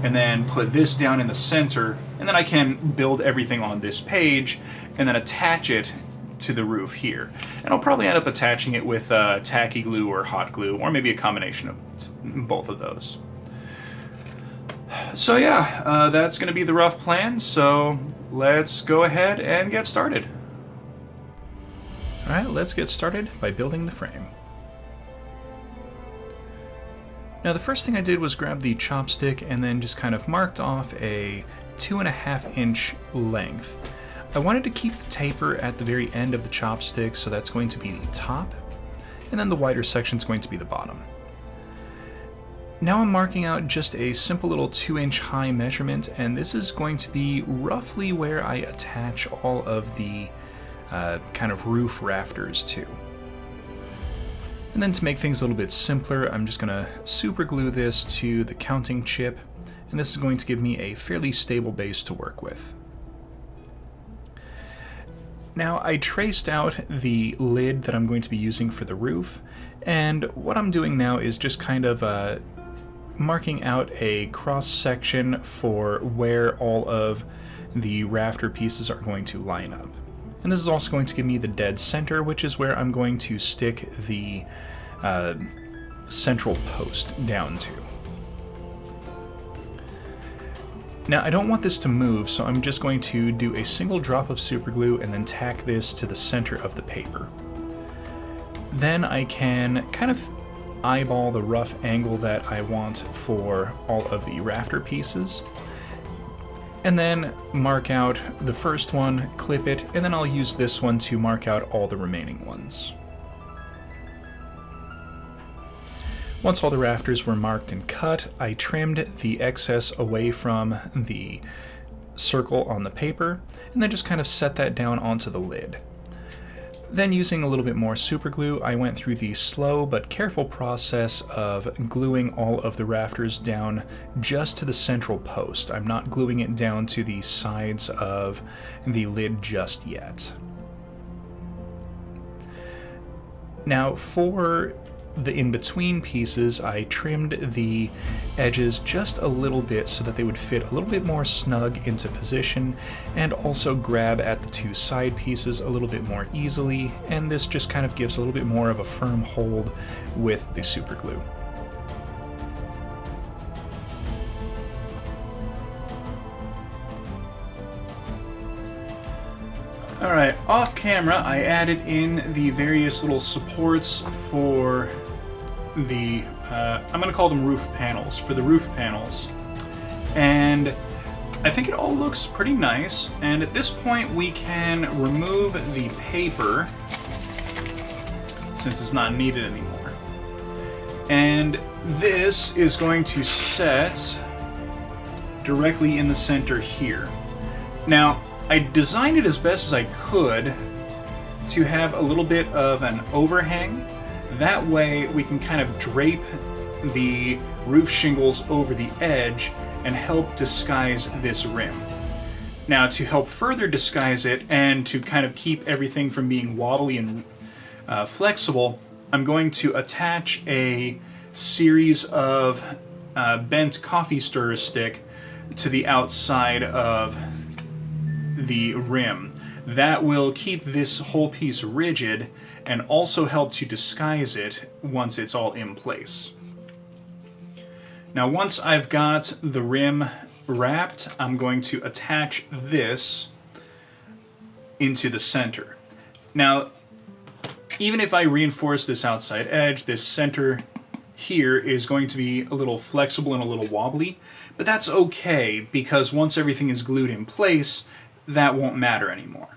and then put this down in the center, and then I can build everything on this page and then attach it to the roof here. And I'll probably end up attaching it with tacky glue or hot glue, or maybe a combination of both of those. So yeah, that's going to be the rough plan, so let's go ahead and get started. Alright, let's get started by building the frame. Now the first thing I did was grab the chopstick and then just kind of marked off a 2.5 inch length. I wanted to keep the taper at the very end of the chopstick, so that's going to be the top, and then the wider section is going to be the bottom. Now I'm marking out just a simple little 2-inch high measurement, and this is going to be roughly where I attach all of the kind of roof rafters to. And then to make things a little bit simpler, I'm just going to super glue this to the counting chip, and this is going to give me a fairly stable base to work with. Now I traced out the lid that I'm going to be using for the roof, and what I'm doing now is just kind of marking out a cross section for where all of the rafter pieces are going to line up. And this is also going to give me the dead center, which is where I'm going to stick the central post down to. Now I don't want this to move, so I'm just going to do a single drop of super glue and then tack this to the center of the paper. Then I can kind of eyeball the rough angle that I want for all of the rafter pieces, and then mark out the first one, clip it, and then I'll use this one to mark out all the remaining ones. Once all the rafters were marked and cut, I trimmed the excess away from the circle on the paper, and then just kind of set that down onto the lid. Then, using a little bit more super glue, I went through the slow but careful process of gluing all of the rafters down just to the central post. I'm not gluing it down to the sides of the lid just yet. Now, for the in-between pieces, I trimmed the edges just a little bit so that they would fit a little bit more snug into position, and also grab at the two side pieces a little bit more easily, and this just kind of gives a little bit more of a firm hold with the super glue. Alright, off camera I added in the various little supports for the, I'm going to call them roof panels, for the roof panels. And I think it all looks pretty nice, and at this point we can remove the paper, since it's not needed anymore. And this is going to set directly in the center here. Now, I designed it as best as I could to have a little bit of an overhang. That way we can kind of drape the roof shingles over the edge and help disguise this rim. Now, to help further disguise it and to kind of keep everything from being wobbly and flexible, I'm going to attach a series of bent coffee stirrer stick to the outside of the rim. That will keep this whole piece rigid and also help to disguise it once it's all in place. Now, once I've got the rim wrapped, I'm going to attach this into the center. Now, even if I reinforce this outside edge, this center here is going to be a little flexible and a little wobbly, but that's okay, because once everything is glued in place, that won't matter anymore.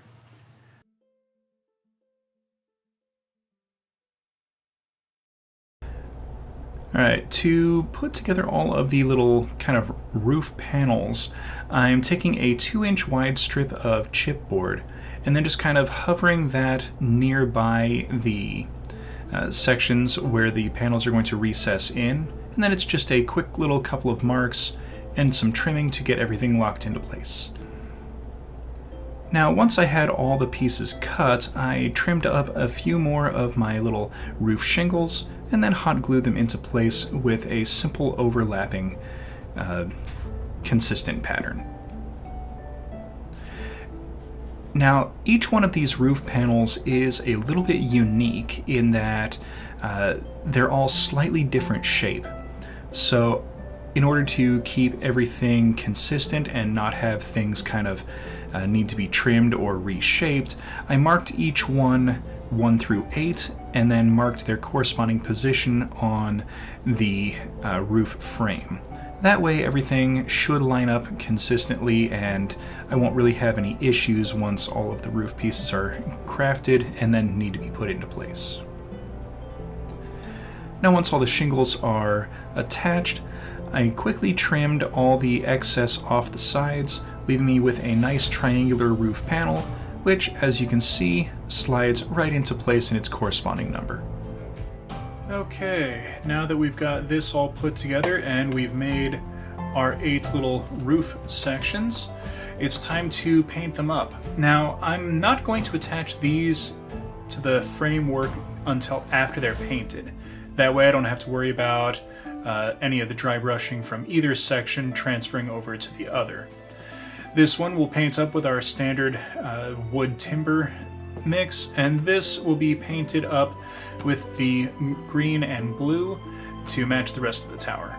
Alright, to put together all of the little kind of roof panels, I'm taking a 2-inch wide strip of chipboard and then just kind of hovering that nearby the sections where the panels are going to recess in, and then it's just a quick little couple of marks and some trimming to get everything locked into place. Now, once I had all the pieces cut, I trimmed up a few more of my little roof shingles and then hot glued them into place with a simple overlapping consistent pattern. Now, each one of these roof panels is a little bit unique in that they're all slightly different shape. So in order to keep everything consistent and not have things kind of need to be trimmed or reshaped, I marked each one 1 through 8 and then marked their corresponding position on the roof frame. That way everything should line up consistently and I won't really have any issues once all of the roof pieces are crafted and then need to be put into place. Now once all the shingles are attached, I quickly trimmed all the excess off the sides, leaving me with a nice triangular roof panel, which, as you can see, slides right into place in its corresponding number. Okay, now that we've got this all put together and we've made our 8 little roof sections, it's time to paint them up. Now, I'm not going to attach these to the framework until after they're painted. That way I don't have to worry about any of the dry brushing from either section transferring over to the other. This one will paint up with our standard wood timber mix, and this will be painted up with the green and blue to match the rest of the tower.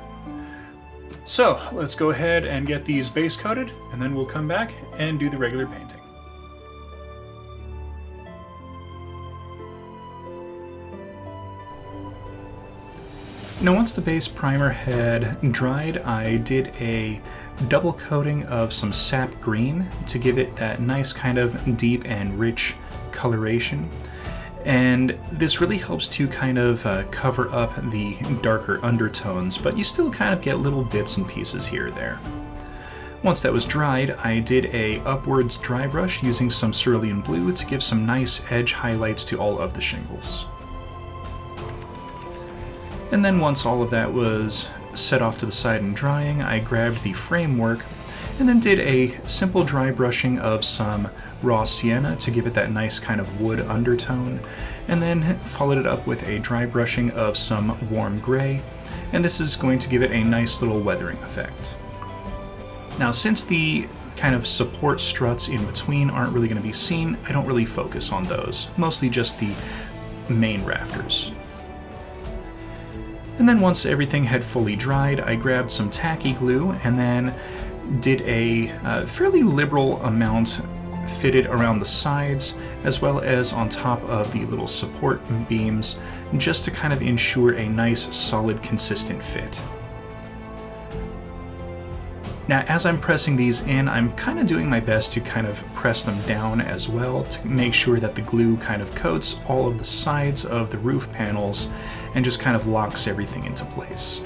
So let's go ahead and get these base coated, and then we'll come back and do the regular painting. Now once the base primer had dried, I did a double coating of some sap green to give it that nice kind of deep and rich coloration. And this really helps to kind of cover up the darker undertones, but you still kind of get little bits and pieces here or there. Once that was dried, I did a upwards dry brush using some cerulean blue to give some nice edge highlights to all of the shingles. And then once all of that was set off to the side and drying, I grabbed the framework and then did a simple dry brushing of some raw sienna to give it that nice kind of wood undertone, and then followed it up with a dry brushing of some warm gray, and this is going to give it a nice little weathering effect. Now, since the kind of support struts in between aren't really going to be seen, I don't really focus on those, mostly just the main rafters. And then once everything had fully dried, I grabbed some tacky glue and then did a fairly liberal amount fitted around the sides as well as on top of the little support beams, just to kind of ensure a nice, solid, consistent fit. Now, as I'm pressing these in, I'm kind of doing my best to kind of press them down as well to make sure that the glue kind of coats all of the sides of the roof panels and just kind of locks everything into place.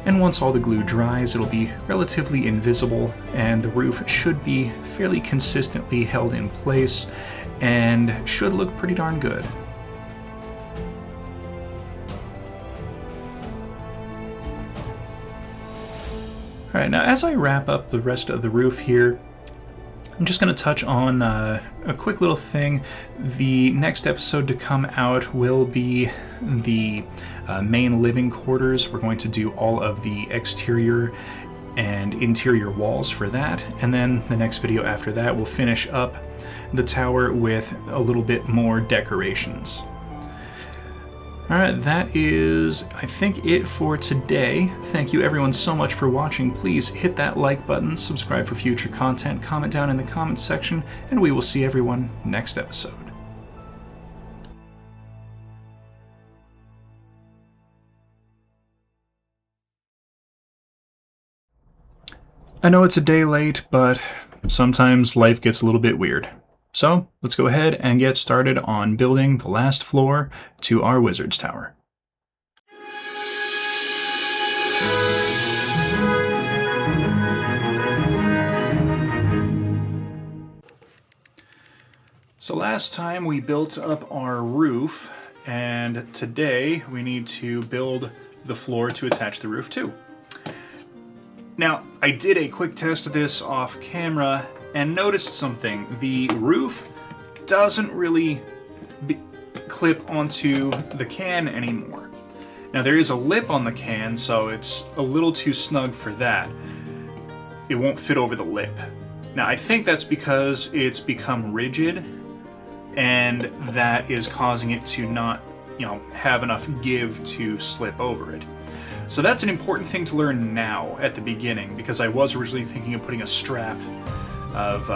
And once all the glue dries, it'll be relatively invisible and the roof should be fairly consistently held in place and should look pretty darn good. Alright, now as I wrap up the rest of the roof here, I'm just going to touch on a quick little thing. The next episode to come out will be the main living quarters. We're going to do all of the exterior and interior walls for that, and then the next video after that will finish up the tower with a little bit more decorations. Alright, that is, I think, it for today. Thank you everyone so much for watching. Please hit that like button, subscribe for future content, comment down in the comments section, and we will see everyone next episode. I know it's a day late, but sometimes life gets a little bit weird. So let's go ahead and get started on building the last floor to our wizard's tower. So last time we built up our roof and today we need to build the floor to attach the roof to. Now, I did a quick test of this off camera and noticed something. The roof doesn't really clip onto the can anymore. Now, there is a lip on the can, so it's a little too snug for that. It won't fit over the lip. Now, I think that's because it's become rigid, and that is causing it to not, have enough give to slip over it. So that's an important thing to learn now at the beginning, because I was originally thinking of putting a strap of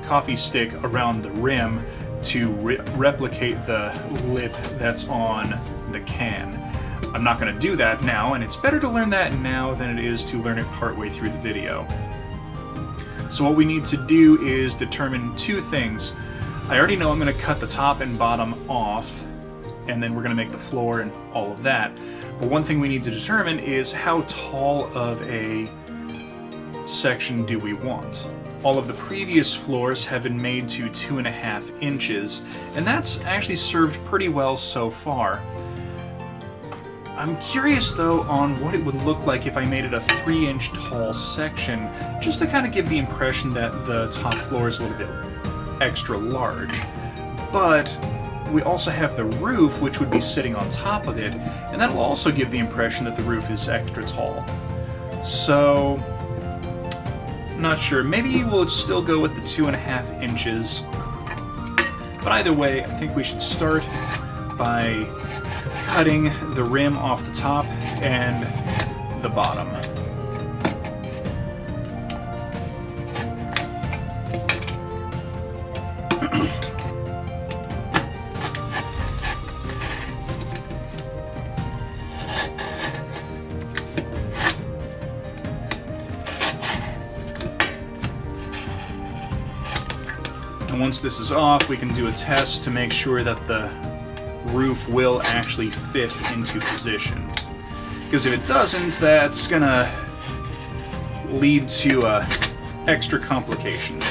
coffee stick around the rim to replicate the lip that's on the can. I'm not going to do that now, and it's better to learn that now than it is to learn it partway through the video. So what we need to do is determine two things. I already know I'm going to cut the top and bottom off, and then we're going to make the floor and all of that. But one thing we need to determine is how tall of a section do we want. All of the previous floors have been made to 2.5 inches, and that's actually served pretty well so far. I'm curious though on what it would look like if I made it a 3-inch tall section, just to kind of give the impression that the top floor is a little bit extra large. But we also have the roof, which would be sitting on top of it, and that'll also give the impression that the roof is extra tall. So, not sure. Maybe we'll still go with the 2.5 inches. But either way, I think we should start by cutting the rim off the top and the bottom. And once this is off, we can do a test to make sure that the roof will actually fit into position. Because if it doesn't, that's gonna lead to extra complication.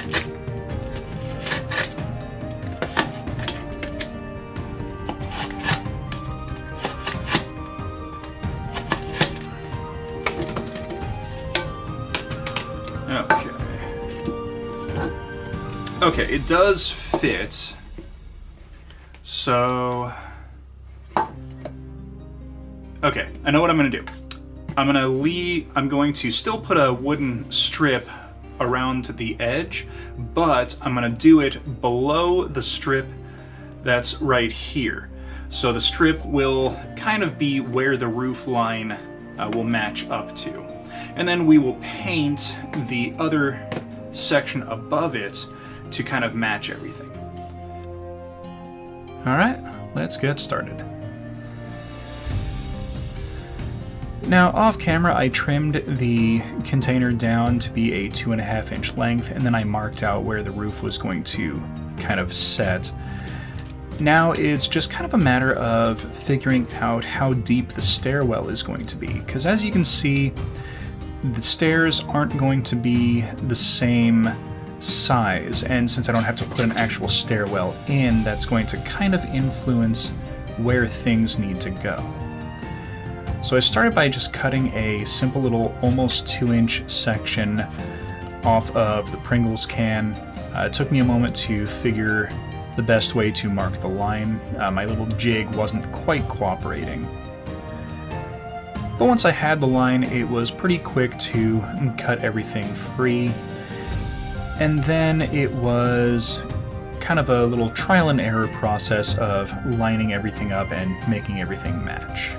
Okay, it does fit. So, okay, I know what I'm gonna do. I'm going to still put a wooden strip around the edge, but I'm gonna do it below the strip that's right here. So the strip will kind of be where the roof line will match up to. And then we will paint the other section above it to kind of match everything. All right, let's get started. Now, off camera, I trimmed the container down to be a 2.5 inch length, and then I marked out where the roof was going to kind of set. Now it's just kind of a matter of figuring out how deep the stairwell is going to be, because as you can see, the stairs aren't going to be the same size, and since I don't have to put an actual stairwell in, that's going to kind of influence where things need to go. So I started by just cutting a simple little almost 2-inch section off of the Pringles can. It took me a moment to figure the best way to mark the line. My little jig wasn't quite cooperating. But once I had the line, it was pretty quick to cut everything free. And then it was kind of a little trial and error process of lining everything up and making everything match.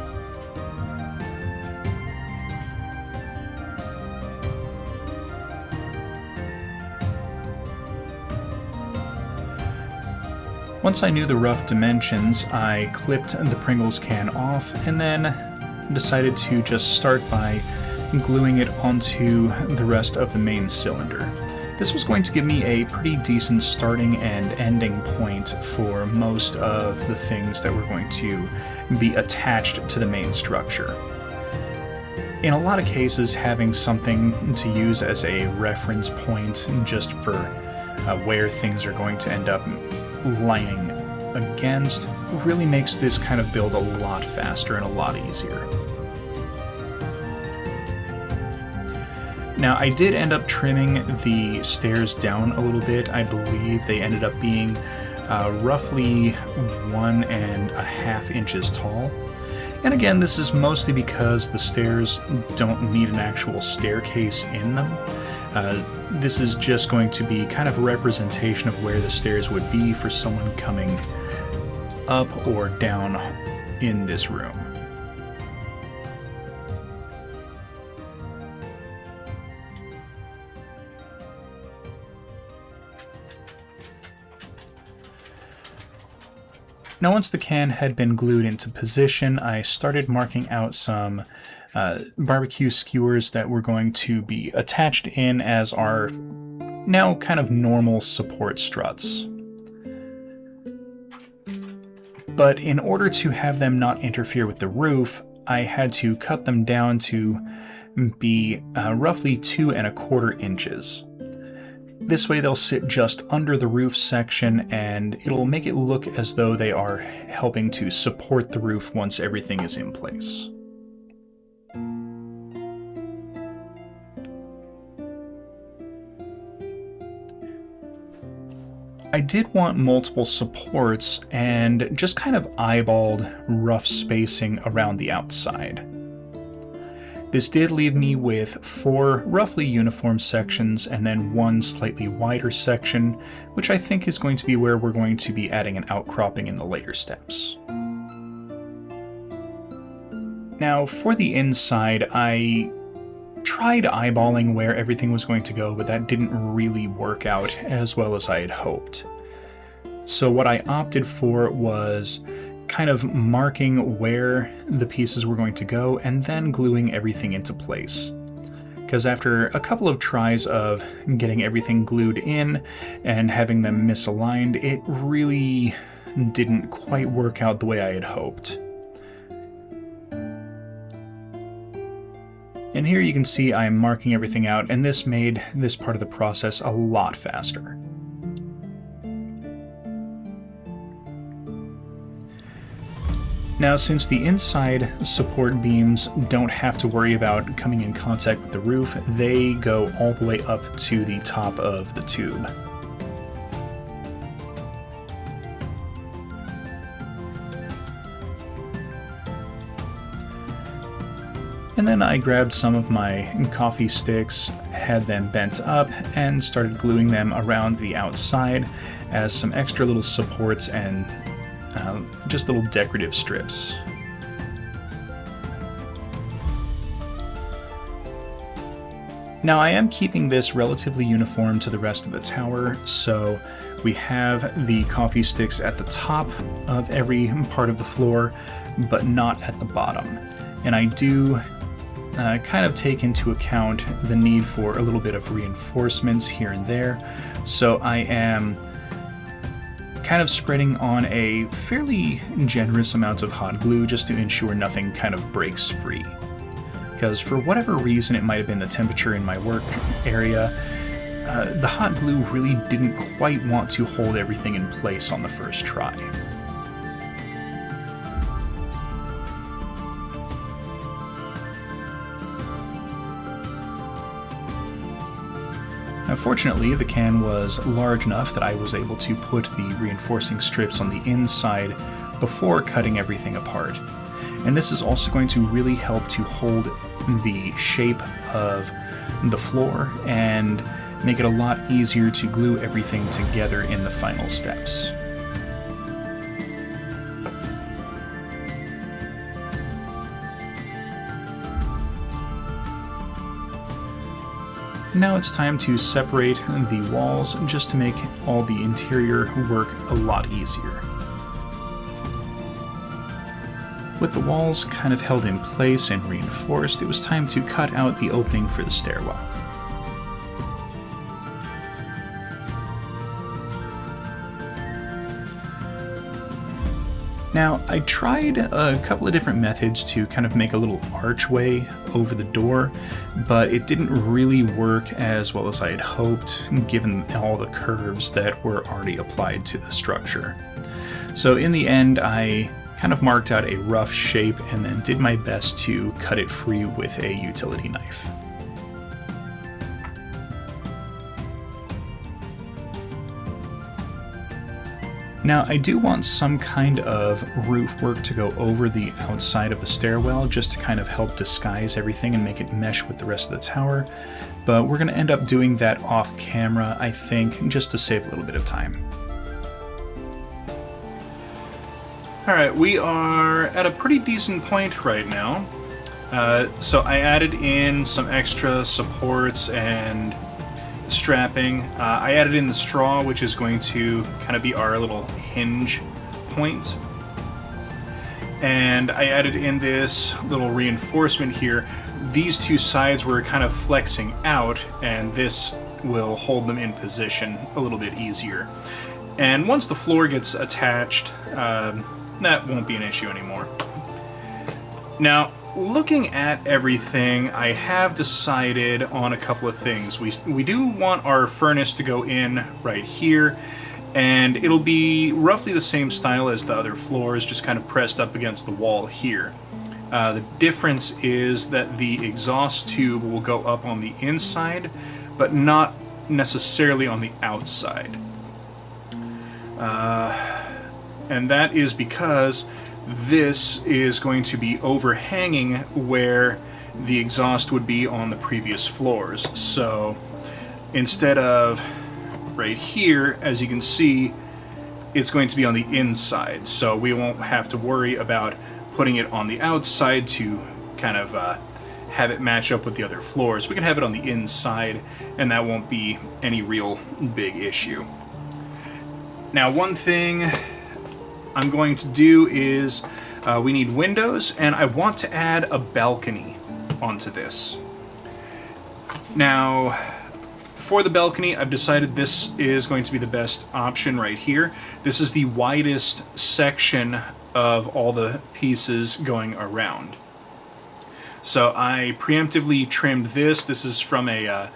Once I knew the rough dimensions, I clipped the Pringles can off and then decided to just start by gluing it onto the rest of the main cylinder. This was going to give me a pretty decent starting and ending point for most of the things that were going to be attached to the main structure. In a lot of cases, having something to use as a reference point just for where things are going to end up lining against really makes this kind of build a lot faster and a lot easier. Now, I did end up trimming the stairs down a little bit. I believe they ended up being roughly 1.5 inches tall. And again, this is mostly because the stairs don't need an actual staircase in them. This is just going to be kind of a representation of where the stairs would be for someone coming up or down in this room. Now, once the can had been glued into position, I started marking out some barbecue skewers that were going to be attached in as our now kind of normal support struts. But in order to have them not interfere with the roof, I had to cut them down to be roughly 2.25 inches. This way they'll sit just under the roof section, and it'll make it look as though they are helping to support the roof once everything is in place. I did want multiple supports and just kind of eyeballed rough spacing around the outside. This did leave me with 4 roughly uniform sections and then 1 slightly wider section, which I think is going to be where we're going to be adding an outcropping in the later steps. Now, for the inside, I tried eyeballing where everything was going to go, but that didn't really work out as well as I had hoped. So what I opted for was kind of marking where the pieces were going to go and then gluing everything into place. Because after a couple of tries of getting everything glued in and having them misaligned, it really didn't quite work out the way I had hoped. And here you can see I'm marking everything out, and this made this part of the process a lot faster. Now, since the inside support beams don't have to worry about coming in contact with the roof, they go all the way up to the top of the tube. And then I grabbed some of my coffee sticks, had them bent up, and started gluing them around the outside as some extra little supports and just little decorative strips. Now, I am keeping this relatively uniform to the rest of the tower, so we have the coffee sticks at the top of every part of the floor, but not at the bottom. And I do kind of take into account the need for a little bit of reinforcements here and there, so I am kind of spreading on a fairly generous amount of hot glue just to ensure nothing kind of breaks free. Because for whatever reason, it might have been the temperature in my work area, the hot glue really didn't quite want to hold everything in place on the first try. Now, fortunately, the can was large enough that I was able to put the reinforcing strips on the inside before cutting everything apart. And this is also going to really help to hold the shape of the floor and make it a lot easier to glue everything together in the final steps. Now it's time to separate the walls just to make all the interior work a lot easier. With the walls kind of held in place and reinforced, it was time to cut out the opening for the stairwell. Now, I tried a couple of different methods to kind of make a little archway over the door, but it didn't really work as well as I had hoped, given all the curves that were already applied to the structure. So in the end, I kind of marked out a rough shape and then did my best to cut it free with a utility knife. Now, I do want some kind of roof work to go over the outside of the stairwell just to kind of help disguise everything and make it mesh with the rest of the tower, but we're going to end up doing that off camera, I think, just to save a little bit of time. Alright, we are at a pretty decent point right now. So I added in some extra supports and strapping. I added in the straw, which is going to kind of be our little hinge point. And I added in this little reinforcement here. These two sides were kind of flexing out, and this will hold them in position a little bit easier. And once the floor gets attached, that won't be an issue anymore. Now, looking at everything, I have decided on a couple of things. We do want our furnace to go in right here, and it'll be roughly the same style as the other floors, just kind of pressed up against the wall here. The difference is that the exhaust tube will go up on the inside, but not necessarily on the outside. And that is because this is going to be overhanging where the exhaust would be on the previous floors. So instead of right here, as you can see, it's going to be on the inside. So we won't have to worry about putting it on the outside to kind of have it match up with the other floors. We can have it on the inside, and that won't be any real big issue. Now, one thing I'm going to do is we need windows, and I want to add a balcony onto this. Now, for the balcony, I've decided this is going to be the best option right here. This is the widest section of all the pieces going around. So I preemptively trimmed this. This is from a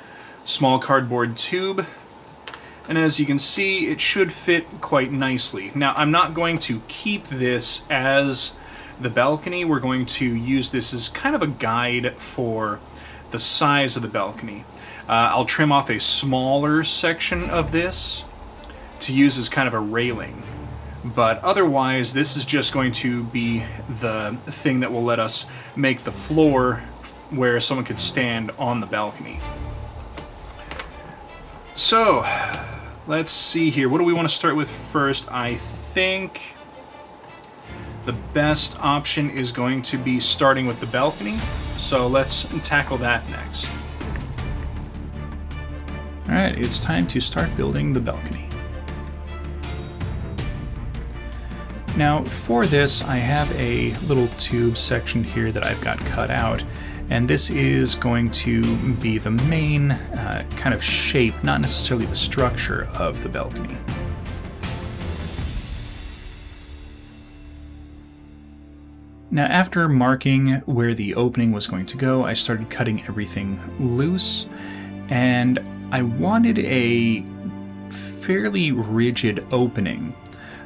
small cardboard tube. And as you can see, it should fit quite nicely. Now, I'm not going to keep this as the balcony. We're going to use this as kind of a guide for the size of the balcony. I'll trim off a smaller section of this to use as kind of a railing. But otherwise, this is just going to be the thing that will let us make the floor where someone could stand on the balcony. So, let's see here. What do we want to start with first? I think the best option is going to be starting with the balcony. So let's tackle that next. Alright, it's time to start building the balcony. Now, for this, I have a little tube section here that I've got cut out, and this is going to be the main kind of shape, not necessarily the structure of the balcony. Now, after marking where the opening was going to go, I started cutting everything loose, and I wanted a fairly rigid opening.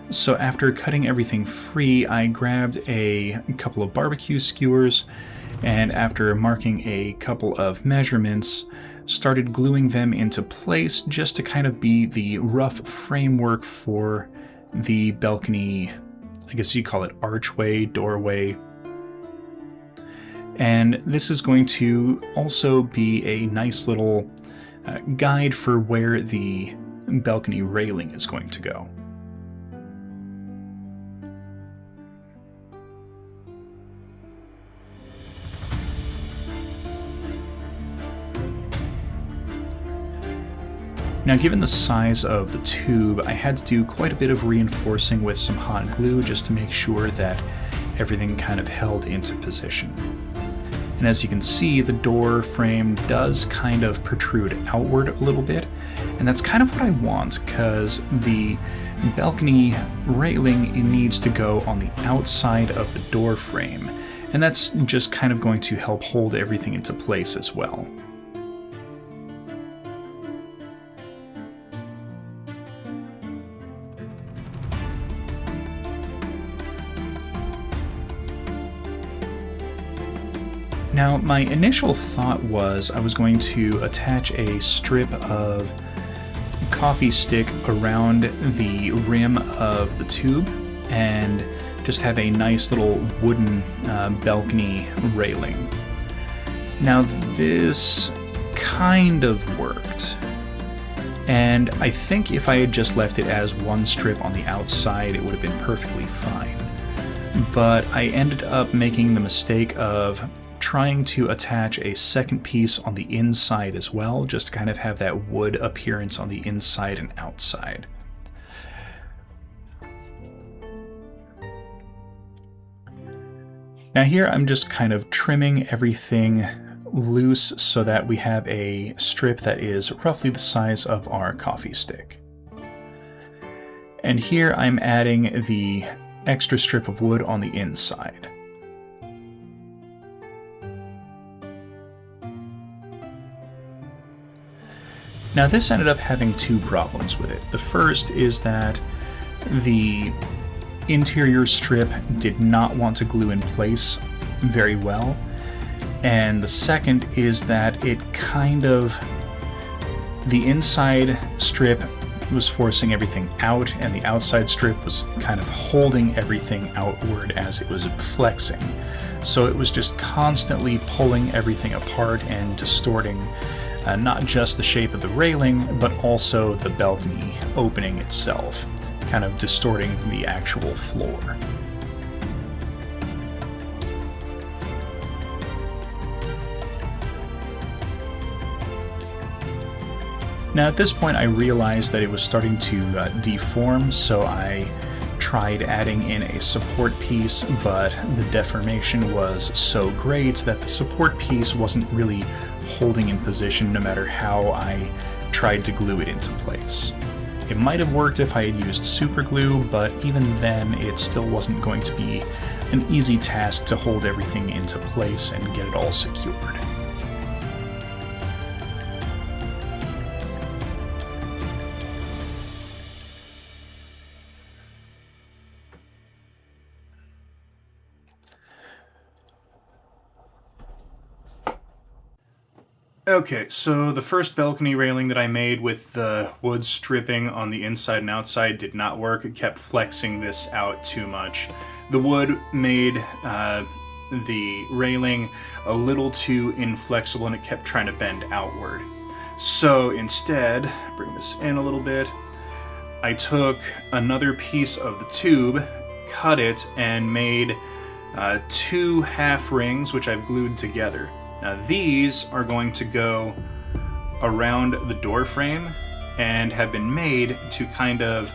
So after cutting everything free, I grabbed a couple of barbecue skewers, and after marking a couple of measurements, started gluing them into place just to kind of be the rough framework for the balcony, I guess you call it archway, doorway. And this is going to also be a nice little guide for where the balcony railing is going to go. Now, given the size of the tube, I had to do quite a bit of reinforcing with some hot glue just to make sure that everything kind of held into position. And as you can see, the door frame does kind of protrude outward a little bit, and that's kind of what I want, because the balcony railing, it needs to go on the outside of the door frame, and that's just kind of going to help hold everything into place as well. Now, my initial thought was I was going to attach a strip of coffee stick around the rim of the tube and just have a nice little wooden balcony railing. Now, this kind of worked, and I think if I had just left it as one strip on the outside, it would have been perfectly fine. But I ended up making the mistake of trying to attach a second piece on the inside as well, just to kind of have that wood appearance on the inside and outside. Now here I'm just kind of trimming everything loose so that we have a strip that is roughly the size of our coffee stick. And here I'm adding the extra strip of wood on the inside. Now this ended up having two problems with it. The first is that the interior strip did not want to glue in place very well, and the second is that the inside strip was forcing everything out, and the outside strip was kind of holding everything outward as it was flexing. So it was just constantly pulling everything apart and distorting not just the shape of the railing, but also the balcony opening itself, kind of distorting the actual floor. Now at this point I realized that it was starting to deform, so I tried adding in a support piece, but the deformation was so great that the support piece wasn't really holding in position no matter how I tried to glue it into place. It might have worked if I had used super glue, but even then it still wasn't going to be an easy task to hold everything into place and get it all secured. Okay, so the first balcony railing that I made with the wood stripping on the inside and outside did not work. It kept flexing this out too much. The wood made the railing a little too inflexible and it kept trying to bend outward. So instead, bring this in a little bit, I took another piece of the tube, cut it, and made 2 half rings, which I've glued together. Now these are going to go around the door frame and have been made to kind of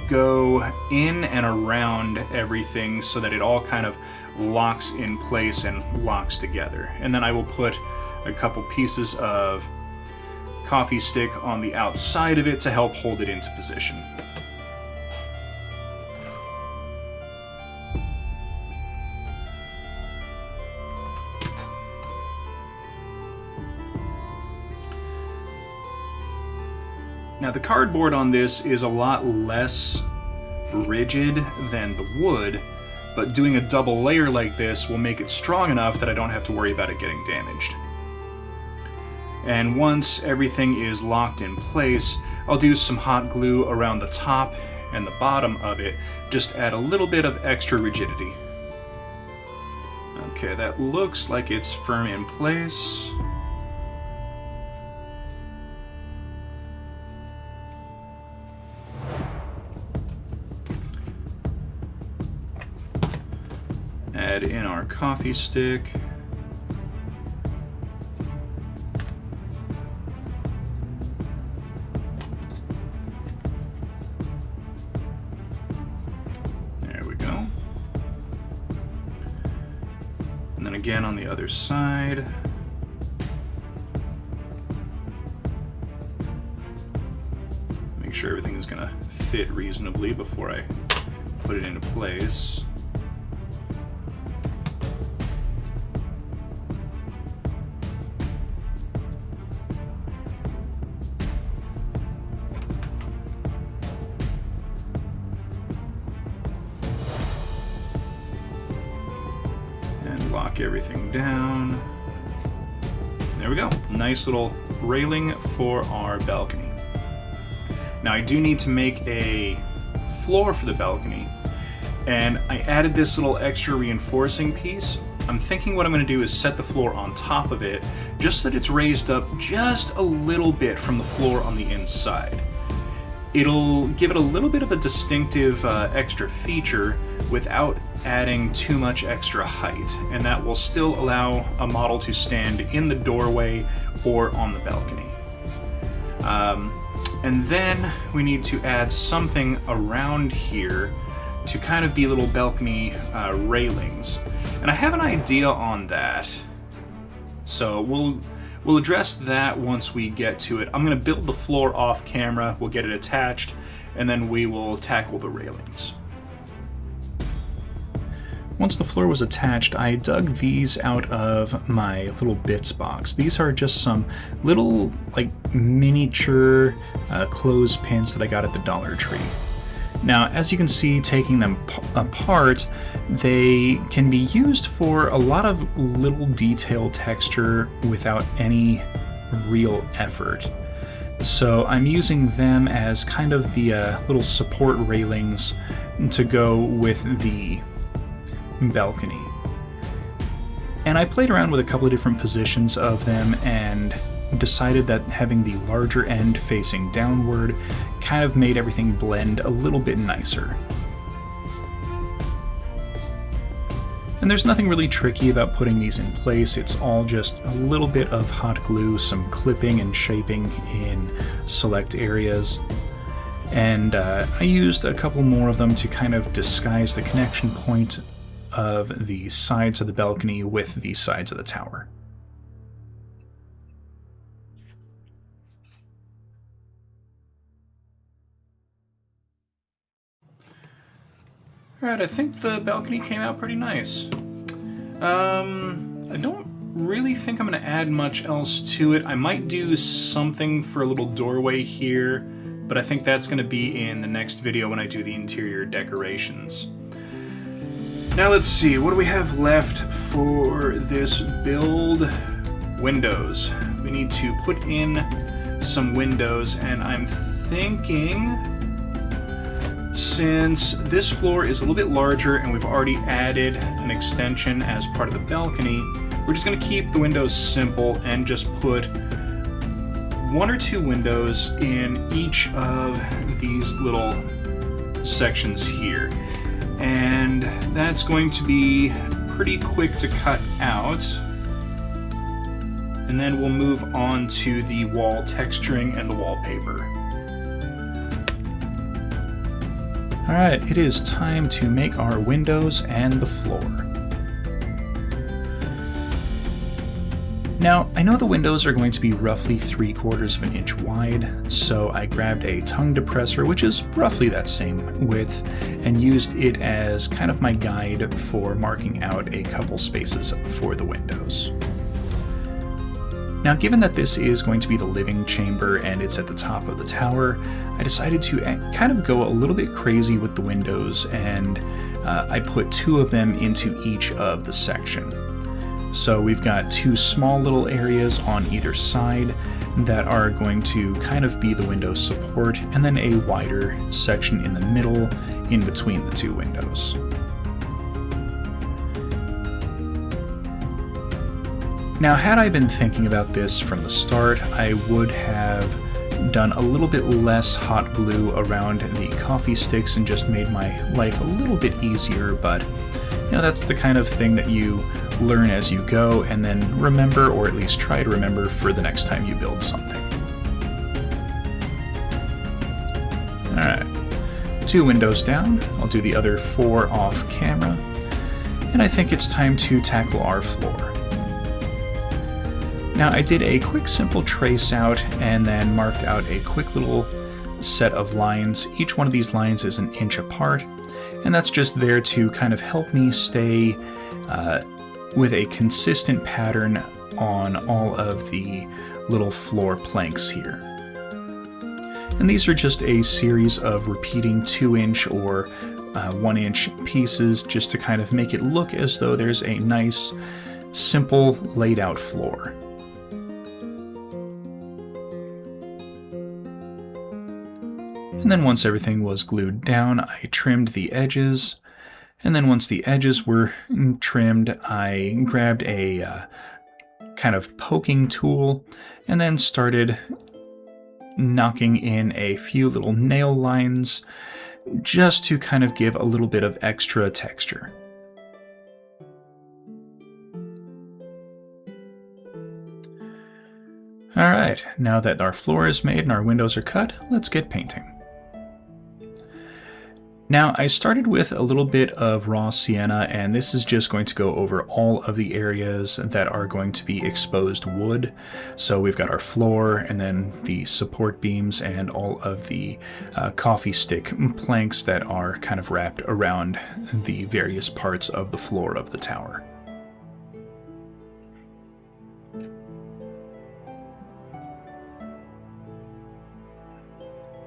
go in and around everything so that it all kind of locks in place and locks together. And then I will put a couple pieces of coffee stick on the outside of it to help hold it into position. Now the cardboard on this is a lot less rigid than the wood, but doing a double layer like this will make it strong enough that I don't have to worry about it getting damaged. And once everything is locked in place, I'll do some hot glue around the top and the bottom of it, just add a little bit of extra rigidity. Okay, that looks like it's firm in place. Add in our coffee stick. There we go. And then again on the other side. Make sure everything is gonna fit reasonably before I put it into place. knock everything down. There we go. Nice little railing for our balcony. Now I do need to make a floor for the balcony, and I added this little extra reinforcing piece. I'm thinking what I'm going to do is set the floor on top of it, just so that it's raised up just a little bit from the floor on the inside. It'll give it a little bit of a distinctive extra feature without adding too much extra height, and that will still allow a model to stand in the doorway or on the balcony. And then we need to add something around here to kind of be little balcony railings. And I have an idea on that, so we'll address that once we get to it. I'm going to build the floor off camera, we'll get it attached, and then we will tackle the railings. Once the floor was attached, I dug these out of my little bits box. These are just some little, like, miniature clothespins that I got at the Dollar Tree. Now, as you can see, taking them apart, they can be used for a lot of little detail texture without any real effort. So I'm using them as kind of the little support railings to go with the balcony. And I played around with a couple of different positions of them and decided that having the larger end facing downward kind of made everything blend a little bit nicer. And there's nothing really tricky about putting these in place. It's all just a little bit of hot glue, some clipping and shaping in select areas. And I used a couple more of them to kind of disguise the connection point of the sides of the balcony with the sides of the tower. Alright, I think the balcony came out pretty nice. I don't really think I'm going to add much else to it. I might do something for a little doorway here, but I think that's going to be in the next video when I do the interior decorations. Now let's see, what do we have left for this build? Windows. We need to put in some windows, and I'm thinking, since this floor is a little bit larger and we've already added an extension as part of the balcony, we're just going to keep the windows simple and just put 1 or 2 windows in each of these little sections here. And that's going to be pretty quick to cut out. And then we'll move on to the wall texturing and the wallpaper. Alright, it is time to make our windows and the floor. Now, I know the windows are going to be roughly 3/4 of an inch wide, so I grabbed a tongue depressor, which is roughly that same width, and used it as kind of my guide for marking out a couple spaces for the windows. Now, given that this is going to be the living chamber and it's at the top of the tower, I decided to kind of go a little bit crazy with the windows, and I put 2 of them into each of the section. So we've got 2 small little areas on either side that are going to kind of be the window support, and then a wider section in the middle in between the 2 windows. Now, had I been thinking about this from the start, I would have done a little bit less hot glue around the coffee sticks and just made my life a little bit easier, but you know, that's the kind of thing that you learn as you go and then remember, or at least try to remember for the next time you build something. Alright, 2 windows down. I'll do the other 4 off camera, and I think it's time to tackle our floor. Now, I did a quick simple trace out and then marked out a quick little set of lines. Each one of these lines is 1 inch apart, and that's just there to kind of help me stay with a consistent pattern on all of the little floor planks here. And these are just a series of repeating 2-inch or 1-inch pieces just to kind of make it look as though there's a nice, simple laid out floor. And then once everything was glued down, I trimmed the edges. And then once the edges were trimmed, I grabbed a kind of poking tool and then started knocking in a few little nail lines just to kind of give a little bit of extra texture. Alright, now that our floor is made and our windows are cut, let's get painting. Now, I started with a little bit of raw sienna, and this is just going to go over all of the areas that are going to be exposed wood. So we've got our floor, and then the support beams, and all of the coffee stick planks that are kind of wrapped around the various parts of the floor of the tower.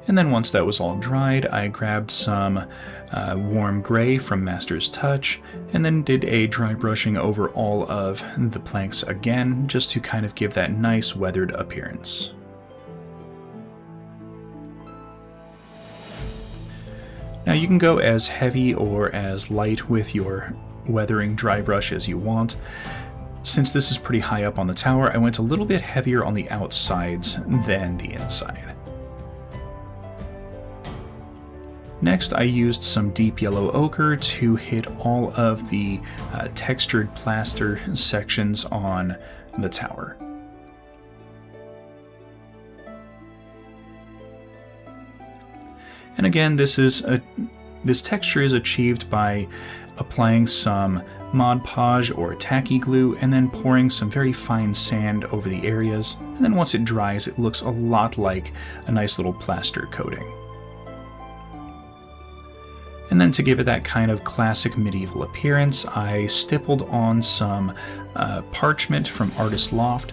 And then once that was all dried, I grabbed some warm gray from Master's Touch, and then did a dry brushing over all of the planks again, just to kind of give that nice weathered appearance. Now you can go as heavy or as light with your weathering dry brush as you want. Since this is pretty high up on the tower, I went a little bit heavier on the outsides than the inside. Next, I used some deep yellow ochre to hit all of the textured plaster sections on the tower. And again, this texture is achieved by applying some Mod Podge or tacky glue and then pouring some very fine sand over the areas. And then once it dries, it looks a lot like a nice little plaster coating. And then to give it that kind of classic medieval appearance, I stippled on some parchment from Artist Loft.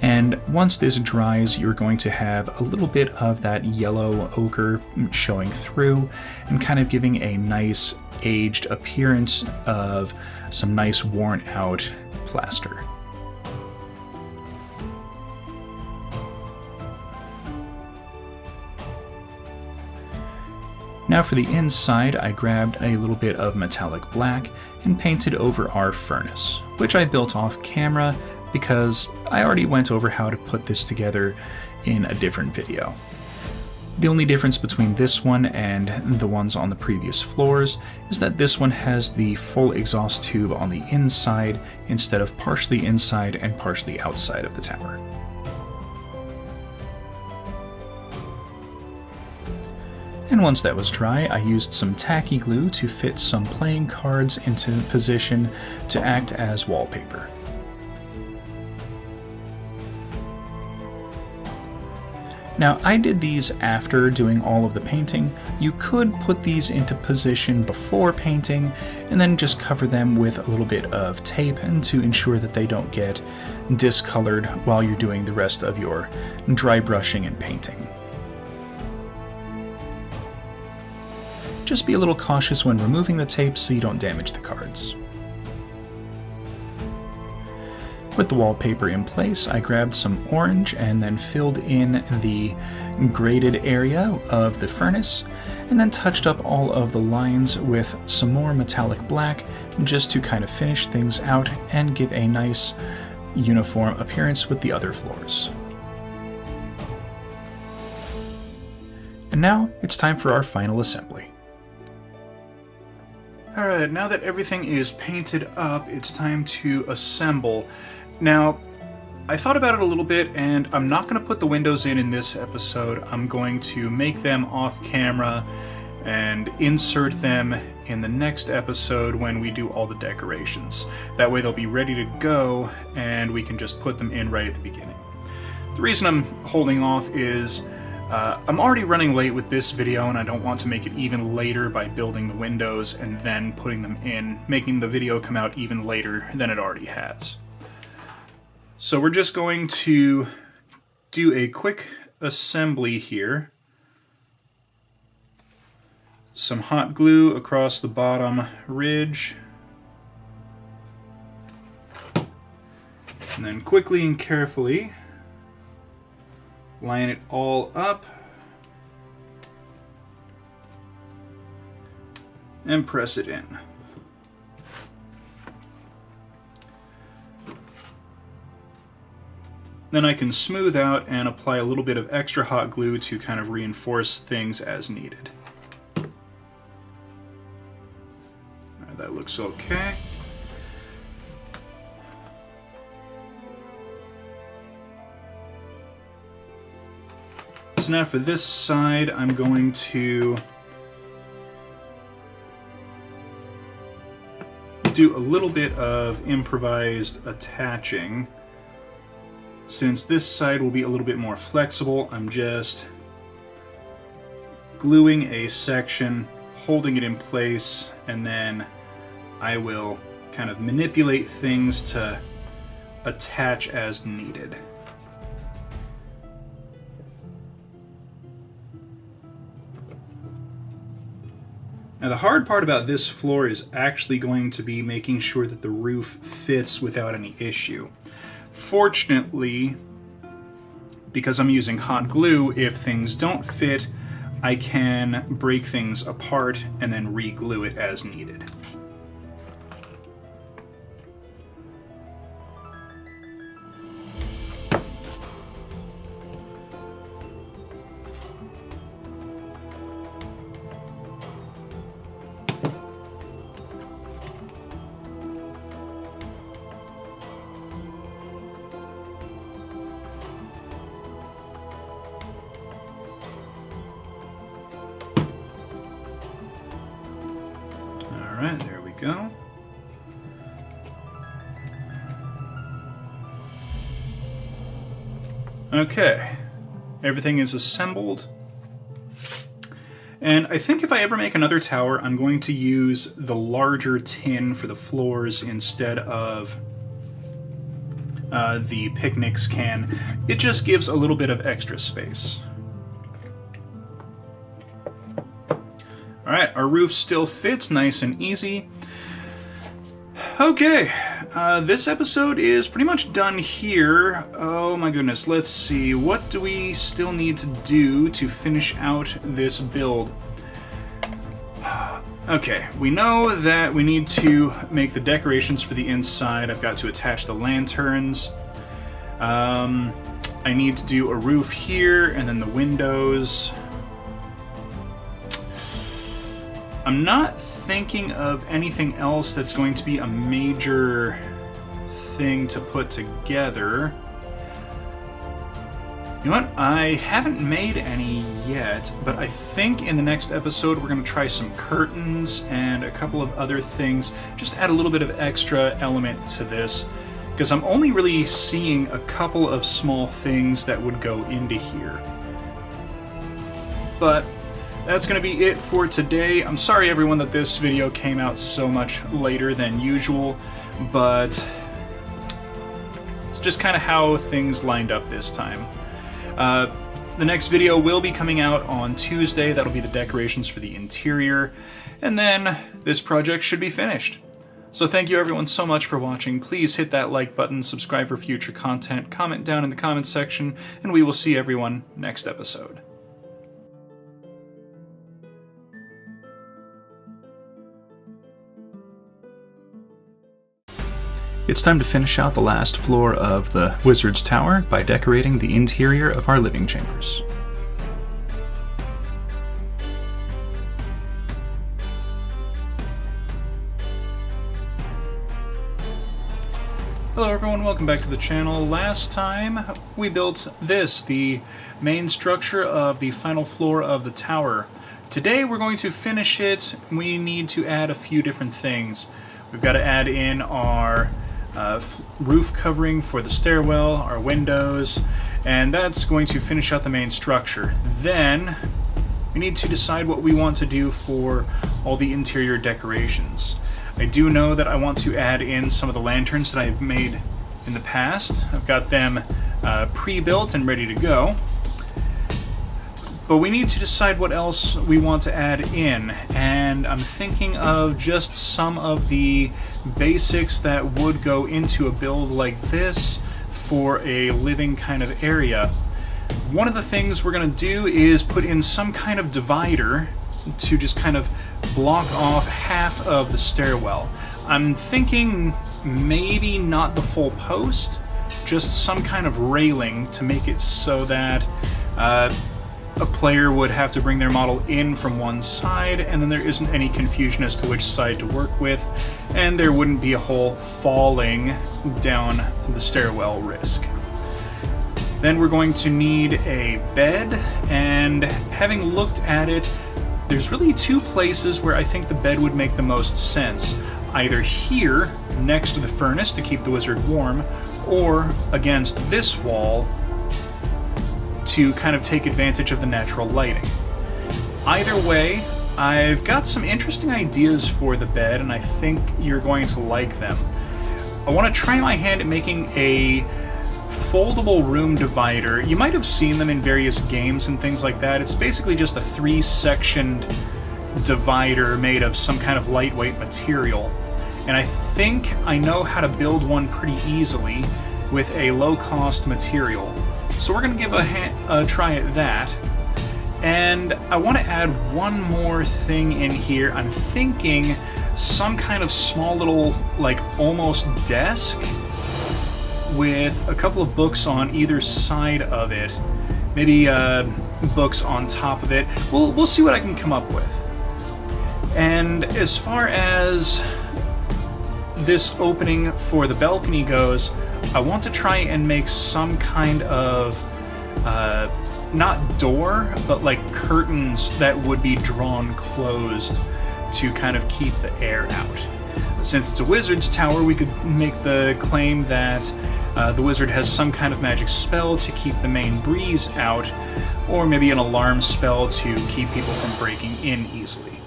And once this dries, you're going to have a little bit of that yellow ochre showing through and kind of giving a nice aged appearance of some nice worn out plaster. Now for the inside, I grabbed a little bit of metallic black and painted over our furnace, which I built off camera because I already went over how to put this together in a different video. The only difference between this one and the ones on the previous floors is that this one has the full exhaust tube on the inside instead of partially inside and partially outside of the tower. And once that was dry, I used some tacky glue to fit some playing cards into position to act as wallpaper. Now, I did these after doing all of the painting. You could put these into position before painting and then just cover them with a little bit of tape and to ensure that they don't get discolored while you're doing the rest of your dry brushing and painting. Just be a little cautious when removing the tape so you don't damage the cards. With the wallpaper in place, I grabbed some orange and then filled in the graded area of the furnace, and then touched up all of the lines with some more metallic black just to kind of finish things out and give a nice uniform appearance with the other floors. And now it's time for our final assembly. Alright, now that everything is painted up, it's time to assemble. Now, I thought about it a little bit, and I'm not going to put the windows in this episode. I'm going to make them off camera and insert them in the next episode when we do all the decorations. That way they'll be ready to go, and we can just put them in right at the beginning. The reason I'm holding off is I'm already running late with this video, and I don't want to make it even later by building the windows and then putting them in, making the video come out even later than it already has. So we're just going to do a quick assembly here some hot glue across the bottom ridge. And then quickly and carefully line it all up and press it in. Then I can smooth out and apply a little bit of extra hot glue to kind of reinforce things as needed. Alright, that looks okay. So now for this side, I'm going to do a little bit of improvised attaching. Since this side will be a little bit more flexible, I'm just gluing a section, holding it in place, and then I will kind of manipulate things to attach as needed. Now the hard part about this floor is actually going to be making sure that the roof fits without any issue. Fortunately, because I'm using hot glue, if things don't fit, I can break things apart and then re-glue it as needed. Alright, there we go. Okay, everything is assembled. And I think if I ever make another tower, I'm going to use the larger tin for the floors instead of the picnics can. It just gives a little bit of extra space. Alright, our roof still fits nice and easy. Okay, this episode is pretty much done here. Oh my goodness, let's see. What do we still need to do to finish out this build? Okay, we know that we need to make the decorations for the inside. I've got to attach the lanterns. I need to do a roof here and then the windows. I'm not thinking of anything else that's going to be a major thing to put together. You know what? I haven't made any yet, but I think in the next episode we're going to try some curtains and a couple of other things. Just add a little bit of extra element to this, because I'm only really seeing a couple of small things that would go into here. But that's going to be it for today. I'm sorry everyone that this video came out so much later than usual, but it's just kind of how things lined up this time. The next video will be coming out on Tuesday. That'll be the decorations for the interior, and then this project should be finished. So thank you everyone so much for watching. Please hit that like button, subscribe for future content, comment down in the comments section, and we will see everyone next episode. It's time to finish out the last floor of the Wizard's Tower by decorating the interior of our living chambers. Hello everyone, welcome back to the channel. Last time we built this, the main structure of the final floor of the tower. Today we're going to finish it. We need to add a few different things. We've got to add in our roof covering for the stairwell, our windows, and that's going to finish out the main structure. Then we need to decide what we want to do for all the interior decorations. I do know that I want to add in some of the lanterns that I've made in the past. I've got them pre-built and ready to go. But we need to decide what else we want to add in, and I'm thinking of just some of the basics that would go into a build like this for a living kind of area. One of the things we're going to do is put in some kind of divider to just kind of block off half of the stairwell. I'm thinking maybe not the full post, just some kind of railing to make it so that a player would have to bring their model in from one side, and then there isn't any confusion as to which side to work with, and there wouldn't be a whole falling down the stairwell risk. Then we're going to need a bed, and having looked at it, there's really two places where I think the bed would make the most sense. Either here, next to the furnace to keep the wizard warm, or against this wall to kind of take advantage of the natural lighting. Either way, I've got some interesting ideas for the bed, and I think you're going to like them. I want to try my hand at making a foldable room divider. You might have seen them in various games and things like that. It's basically just a 3-sectioned divider made of some kind of lightweight material. And I think I know how to build one pretty easily with a low-cost material. So we're going to give a try at that. And I want to add one more thing in here. I'm thinking some kind of small little, like, almost desk with a couple of books on either side of it. Maybe books on top of it. We'll see what I can come up with. And as far as this opening for the balcony goes, I want to try and make some kind of, not door, but like curtains that would be drawn closed to kind of keep the air out. Since it's a wizard's tower, we could make the claim that the wizard has some kind of magic spell to keep the main breeze out, or maybe an alarm spell to keep people from breaking in easily.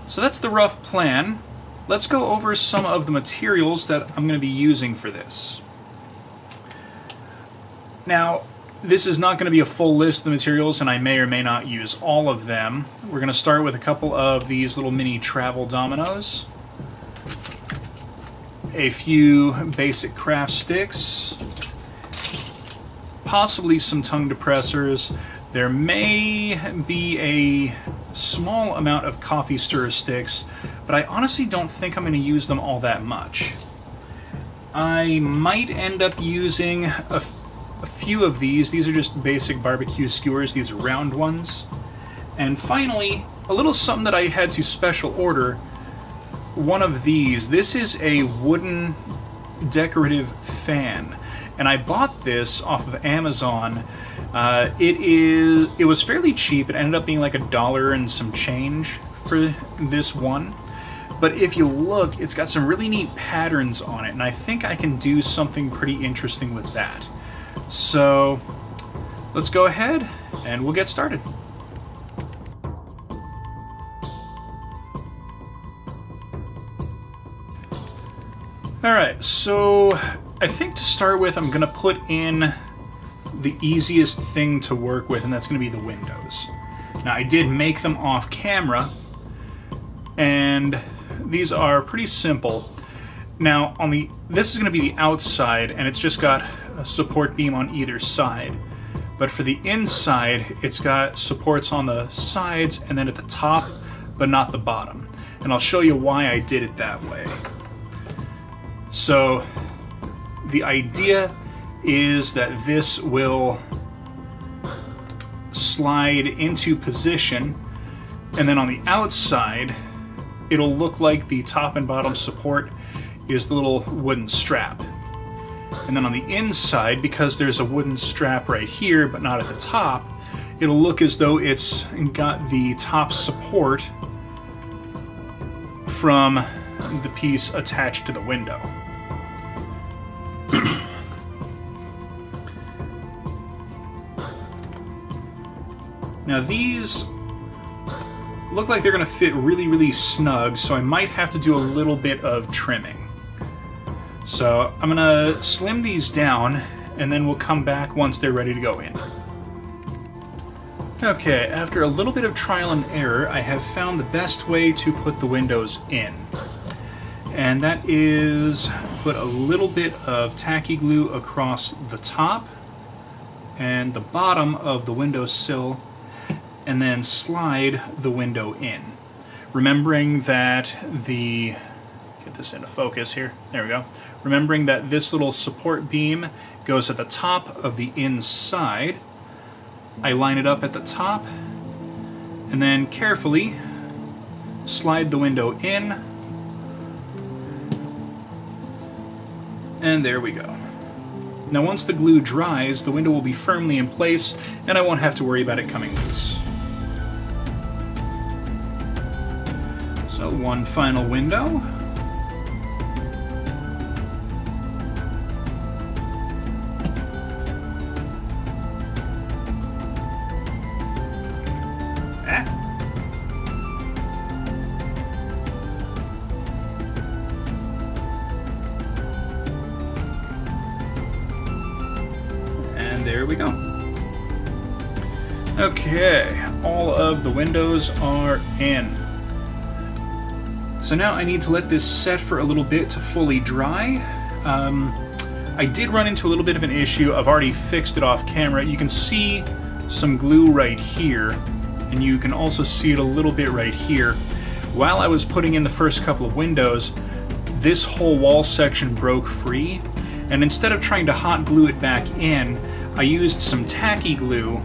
So that's the rough plan. Let's go over some of the materials that I'm going to be using for this. Now, this is not going to be a full list of the materials, and I may or may not use all of them. We're going to start with a couple of these little mini travel dominoes, a few basic craft sticks, possibly some tongue depressors. There may be a small amount of coffee stirrer sticks, but I honestly don't think I'm going to use them all that much. I might end up using a few of these. These are just basic barbecue skewers. These are round ones. And finally, a little something that I had to special order. One of these. This is a wooden decorative fan, and I bought this off of Amazon. It was fairly cheap. It ended up being like $1 and some change for this one. But if you look, it's got some really neat patterns on it, and I think I can do something pretty interesting with that. So let's go ahead and we'll get started. Alright, so I think to start with I'm going to put in the easiest thing to work with, and that's going to be the windows. Now, I did make them off camera, and these are pretty simple. Now, this is going to be the outside, and it's just got a support beam on either side. But for the inside, it's got supports on the sides and then at the top, but not the bottom. And I'll show you why I did it that way. So, the idea is that this will slide into position, and then on the outside, it'll look like the top and bottom support is the little wooden strap. And then on the inside, because there's a wooden strap right here, but not at the top, it'll look as though it's got the top support from the piece attached to the window. Now these look like they're going to fit really, really snug, so I might have to do a little bit of trimming. So I'm going to slim these down, and then we'll come back once they're ready to go in. Okay, after a little bit of trial and error, I have found the best way to put the windows in. And that is put a little bit of tacky glue across the top and the bottom of the windowsill, and then slide the window in. Remembering that get this into focus here, there we go. Remembering that this little support beam goes at the top of the inside. I line it up at the top, and then carefully slide the window in, and there we go. Now once the glue dries, the window will be firmly in place, and I won't have to worry about it coming loose. So one final window. There we go. Okay, all of the windows are in. So now I need to let this set for a little bit to fully dry. I did run into a little bit of an issue. I've already fixed it off camera. You can see some glue right here, and you can also see it a little bit right here. While I was putting in the first couple of windows, this whole wall section broke free, and instead of trying to hot glue it back in, I used some tacky glue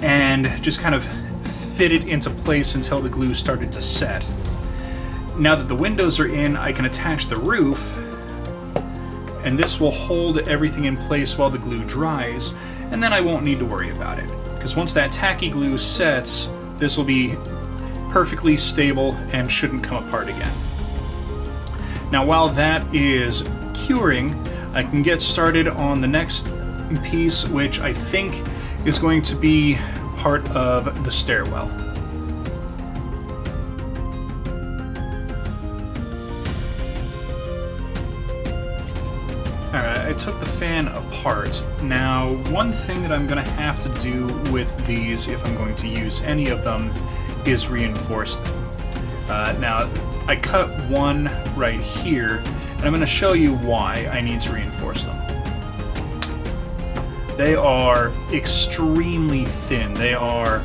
and just kind of fit it into place until the glue started to set. Now that the windows are in, I can attach the roof, and this will hold everything in place while the glue dries, and then I won't need to worry about it. Because once that tacky glue sets, this will be perfectly stable and shouldn't come apart again. Now while that is curing, I can get started on the next piece, which I think is going to be part of the stairwell. Alright, I took the fan apart. Now, one thing that I'm going to have to do with these, if I'm going to use any of them, is reinforce them. Now, I cut one right here, and I'm going to show you why I need to reinforce them. They are extremely thin. They are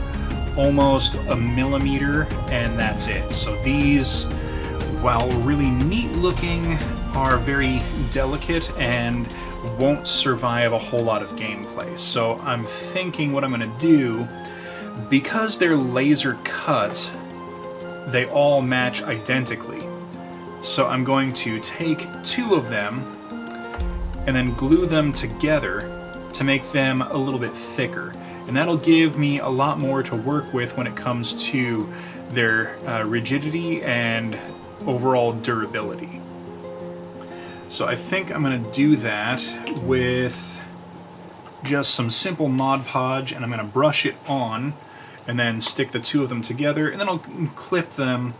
almost a millimeter, and that's it. So these, while really neat looking, are very delicate and won't survive a whole lot of gameplay. So I'm thinking what I'm going to do, because they're laser cut, they all match identically. So I'm going to take two of them and then glue them together to make them a little bit thicker, and that'll give me a lot more to work with when it comes to their rigidity and overall durability. So I think I'm going to do that with just some simple Mod Podge, and I'm going to brush it on and then stick the two of them together, and then I'll clip them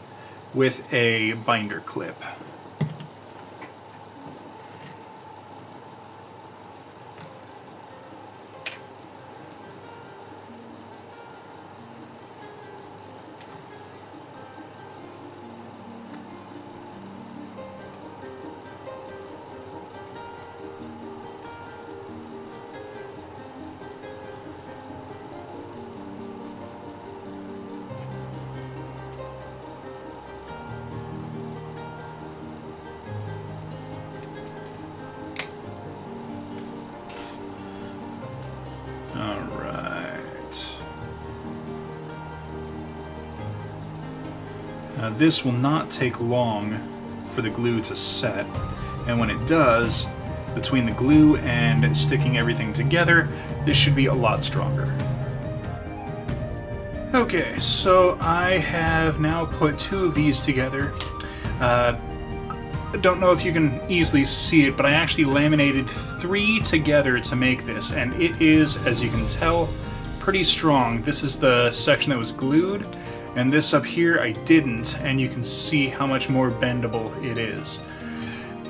with a binder clip. This will not take long for the glue to set, and when it does, between the glue and sticking everything together, this should be a lot stronger. Okay, so I have now put two of these together. I don't know if you can easily see it, but I actually laminated three together to make this, and it is, as you can tell, pretty strong. This is the section that was glued, and this up here I didn't, and you can see how much more bendable it is.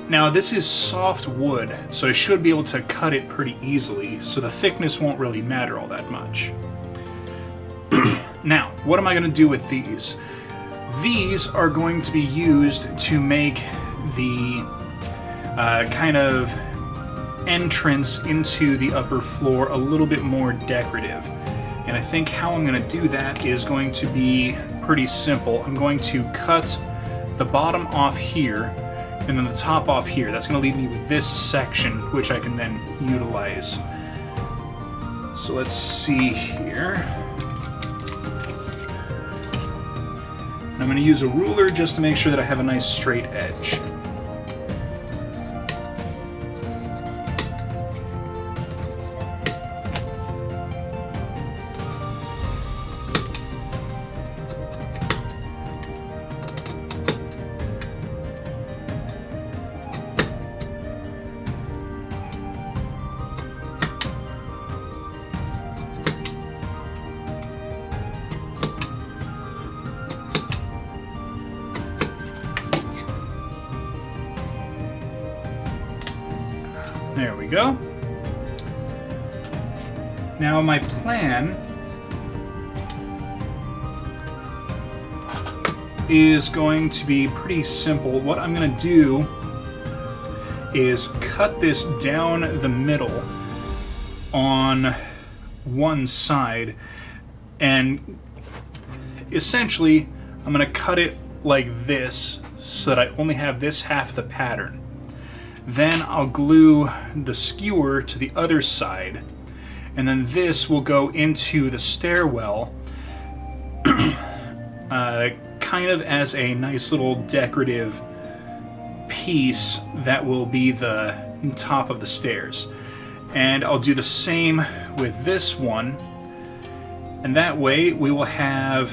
Now this is soft wood, so I should be able to cut it pretty easily, so the thickness won't really matter all that much. Now, what am I going to do with these? These are going to be used to make the kind of entrance into the upper floor a little bit more decorative. And I think how I'm going to do that is going to be pretty simple. I'm going to cut the bottom off here and then the top off here. That's going to leave me with this section, which I can then utilize. So let's see here. And I'm going to use a ruler just to make sure that I have a nice straight edge. There we go. Now my plan is going to be pretty simple. What I'm going to do is cut this down the middle on one side, and essentially I'm going to cut it like this so that I only have this half of the pattern. Then I'll glue the skewer to the other side, and then this will go into the stairwell kind of as a nice little decorative piece that will be the top of the stairs. And I'll do the same with this one, and that way we will have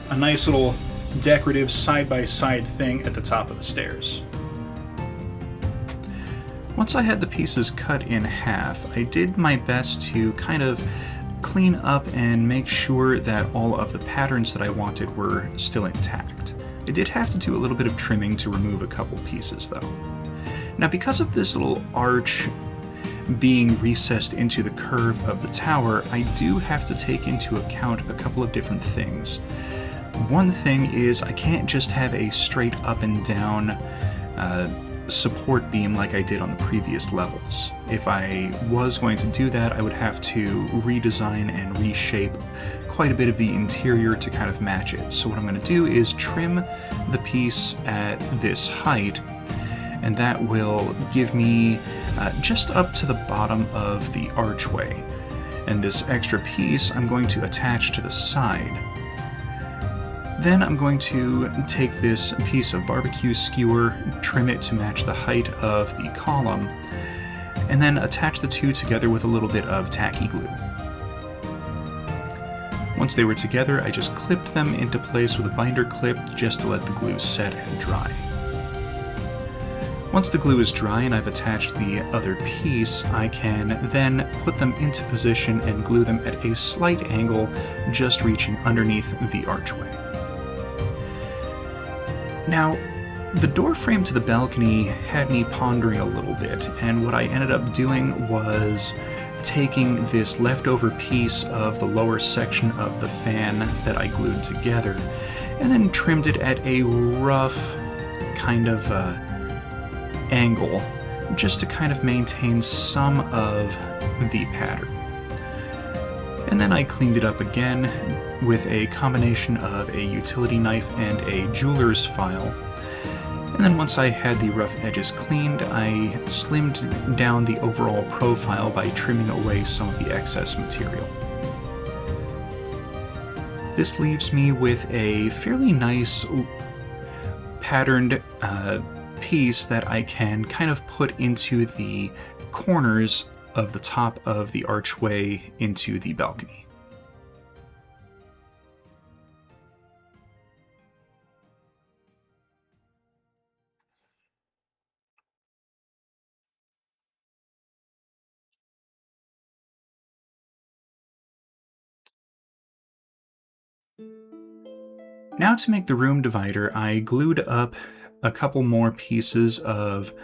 a nice little decorative side-by-side thing at the top of the stairs. Once I had the pieces cut in half, I did my best to kind of clean up and make sure that all of the patterns that I wanted were still intact. I did have to do a little bit of trimming to remove a couple pieces though. Now, because of this little arch being recessed into the curve of the tower, I do have to take into account a couple of different things. One thing is I can't just have a straight up and down support beam like I did on the previous levels. If I was going to do that, I would have to redesign and reshape quite a bit of the interior to kind of match it. So what I'm going to do is trim the piece at this height, and that will give me just up to the bottom of the archway. And this extra piece I'm going to attach to the side. Then I'm going to take this piece of barbecue skewer, trim it to match the height of the column, and then attach the two together with a little bit of tacky glue. Once they were together, I just clipped them into place with a binder clip just to let the glue set and dry. Once the glue is dry and I've attached the other piece, I can then put them into position and glue them at a slight angle, just reaching underneath the archway. Now, the door frame to the balcony had me pondering a little bit, and what I ended up doing was taking this leftover piece of the lower section of the fan that I glued together, and then trimmed it at a rough kind of angle, just to kind of maintain some of the pattern. And then I cleaned it up again with a combination of a utility knife and a jeweler's file. And then once I had the rough edges cleaned, I slimmed down the overall profile by trimming away some of the excess material. This leaves me with a fairly nice patterned piece that I can kind of put into the corners of the top of the archway into the balcony. Now to make the room divider, I glued up a couple more pieces of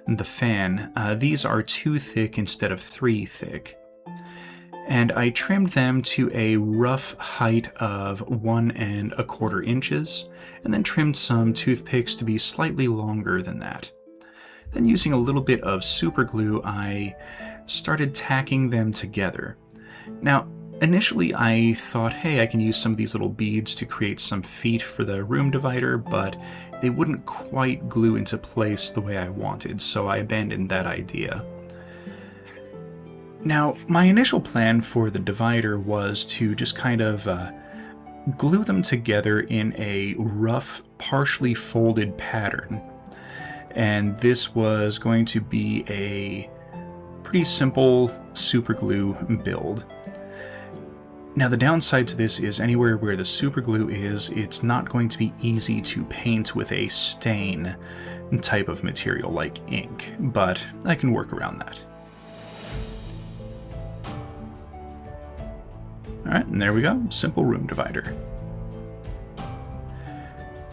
the fan. These are 2 thick instead of 3 thick. and I trimmed them to a rough height of 1¼ inches, and then trimmed some toothpicks to be slightly longer than that. Then using a little bit of super glue, I started tacking them together. Now, initially I thought, hey, I can use some of these little beads to create some feet for the room divider, but they wouldn't quite glue into place the way I wanted, so I abandoned that idea. Now, my initial plan for the divider was to just kind of glue them together in a rough, partially folded pattern. And this was going to be a pretty simple super glue build. Now, the downside to this is anywhere where the super glue is, it's not going to be easy to paint with a stain type of material like ink, but I can work around that. Alright, and there we go, simple room divider.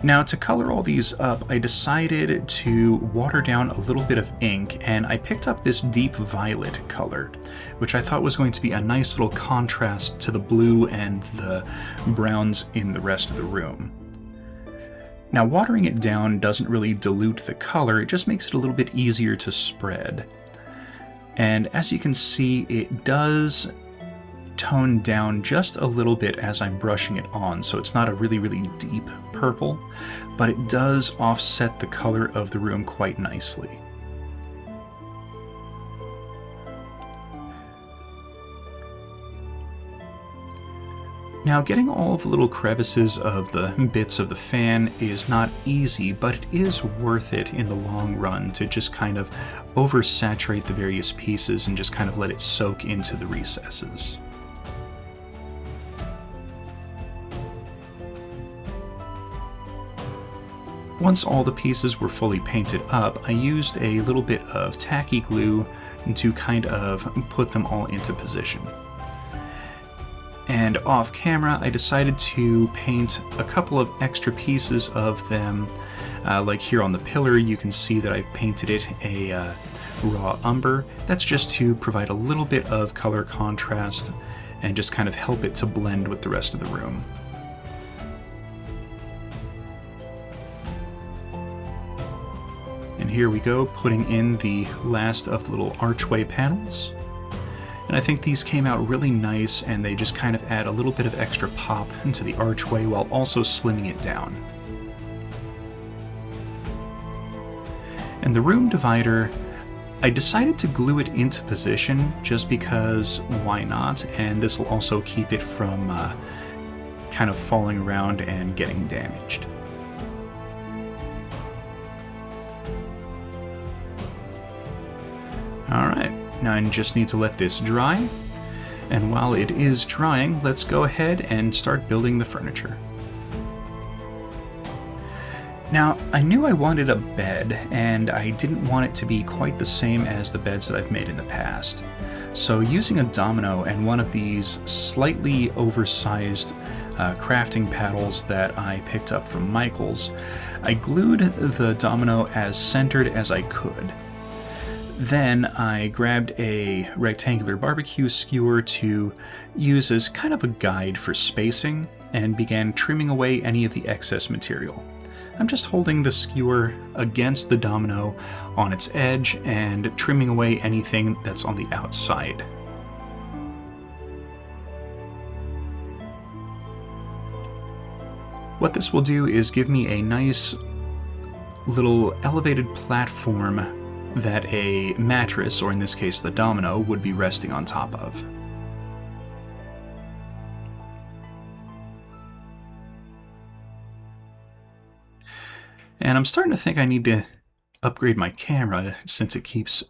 Now, to color all these up, I decided to water down a little bit of ink, and I picked up this deep violet color, which I thought was going to be a nice little contrast to the blue and the browns in the rest of the room. Now, watering it down doesn't really dilute the color, it just makes it a little bit easier to spread. And as you can see, it does tone down just a little bit as I'm brushing it on, so it's not a really, really deep purple, but it does offset the color of the room quite nicely. Now, getting all of the little crevices of the bits of the fan is not easy, but it is worth it in the long run to just kind of oversaturate the various pieces and just kind of let it soak into the recesses. Once all the pieces were fully painted up, I used a little bit of tacky glue to kind of put them all into position. And off camera, I decided to paint a couple of extra pieces of them. Like here on the pillar, you can see that I've painted it a raw umber. That's just to provide a little bit of color contrast and just kind of help it to blend with the rest of the room. And here we go, putting in the last of the little archway panels. And I think these came out really nice, and they just kind of add a little bit of extra pop into the archway while also slimming it down. And the room divider, I decided to glue it into position just because why not, and this will also keep it from kind of falling around and getting damaged. Alright, now I just need to let this dry, and while it is drying, let's go ahead and start building the furniture. Now, I knew I wanted a bed, and I didn't want it to be quite the same as the beds that I've made in the past. So using a domino and one of these slightly oversized crafting paddles that I picked up from Michael's, I glued the domino as centered as I could. Then I grabbed a rectangular barbecue skewer to use as kind of a guide for spacing and began trimming away any of the excess material. I'm just holding the skewer against the domino on its edge and trimming away anything that's on the outside. What this will do is give me a nice little elevated platform that a mattress, or in this case the domino, would be resting on top of. And I'm starting to think I need to upgrade my camera since it keeps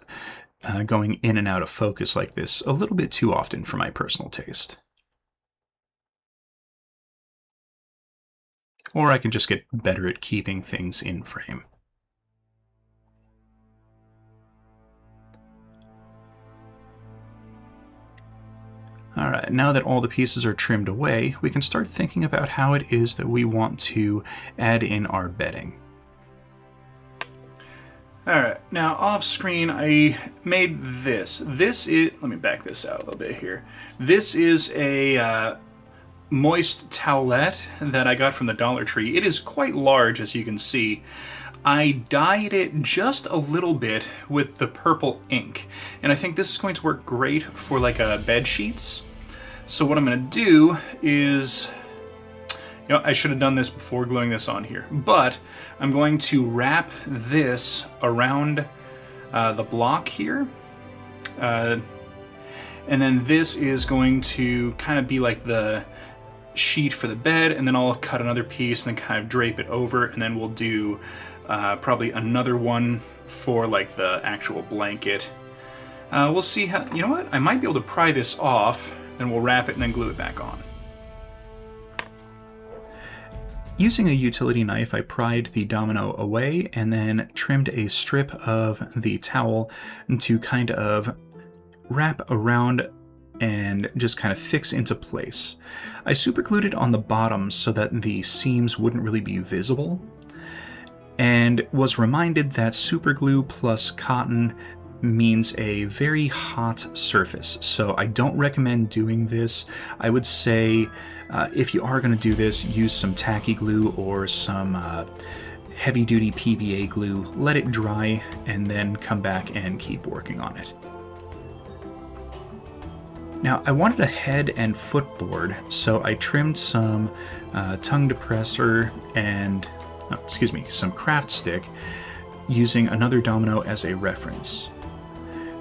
going in and out of focus like this a little bit too often for my personal taste. Or I can just get better at keeping things in frame. Alright, now that all the pieces are trimmed away, we can start thinking about how it is that we want to add in our bedding. Alright, now off screen I made this. This is, let me back this out a little bit here. This is a moist towelette that I got from the Dollar Tree. It is quite large, as you can see. I dyed it just a little bit with the purple ink, and I think this is going to work great for like bed sheets. So what I'm going to do is, you know, I should have done this before gluing this on here, but I'm going to wrap this around the block here. And then this is going to kind of be like the sheet for the bed, and then I'll cut another piece and then kind of drape it over, and then we'll do probably another one for like the actual blanket. We'll see how, you know what? I might be able to pry this off, then we'll wrap it and then glue it back on. Using a utility knife, I pried the domino away and then trimmed a strip of the towel to kind of wrap around and just kind of fix into place. I superglued it on the bottom so that the seams wouldn't really be visible, and was reminded that superglue plus cotton means a very hot surface, so I don't recommend doing this. I would say if you are going to do this, use some tacky glue or some heavy-duty PVA glue, let it dry, and then come back and keep working on it. Now, I wanted a head and footboard, so I trimmed some tongue depressor and, some craft stick, using another domino as a reference.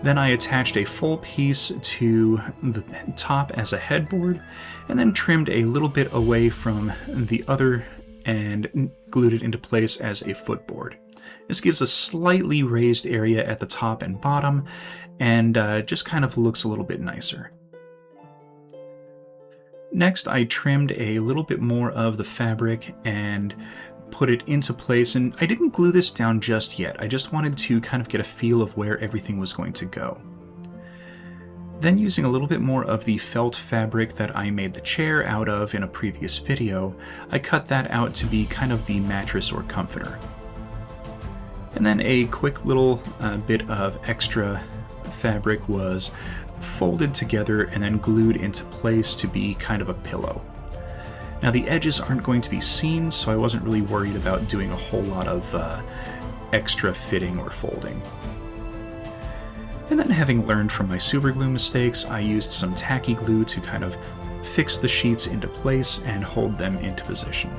Then I attached a full piece to the top as a headboard, and then trimmed a little bit away from the other and glued it into place as a footboard. This gives a slightly raised area at the top and bottom, and just kind of looks a little bit nicer. Next, I trimmed a little bit more of the fabric and put it into place, and I didn't glue this down just yet. I just wanted to kind of get a feel of where everything was going to go. Then, using a little bit more of the felt fabric that I made the chair out of in a previous video, I cut that out to be kind of the mattress or comforter. And then a quick little bit of extra fabric was folded together and then glued into place to be kind of a pillow. Now, the edges aren't going to be seen, so I wasn't really worried about doing a whole lot of extra fitting or folding. And then, having learned from my superglue mistakes, I used some tacky glue to kind of fix the sheets into place and hold them into position.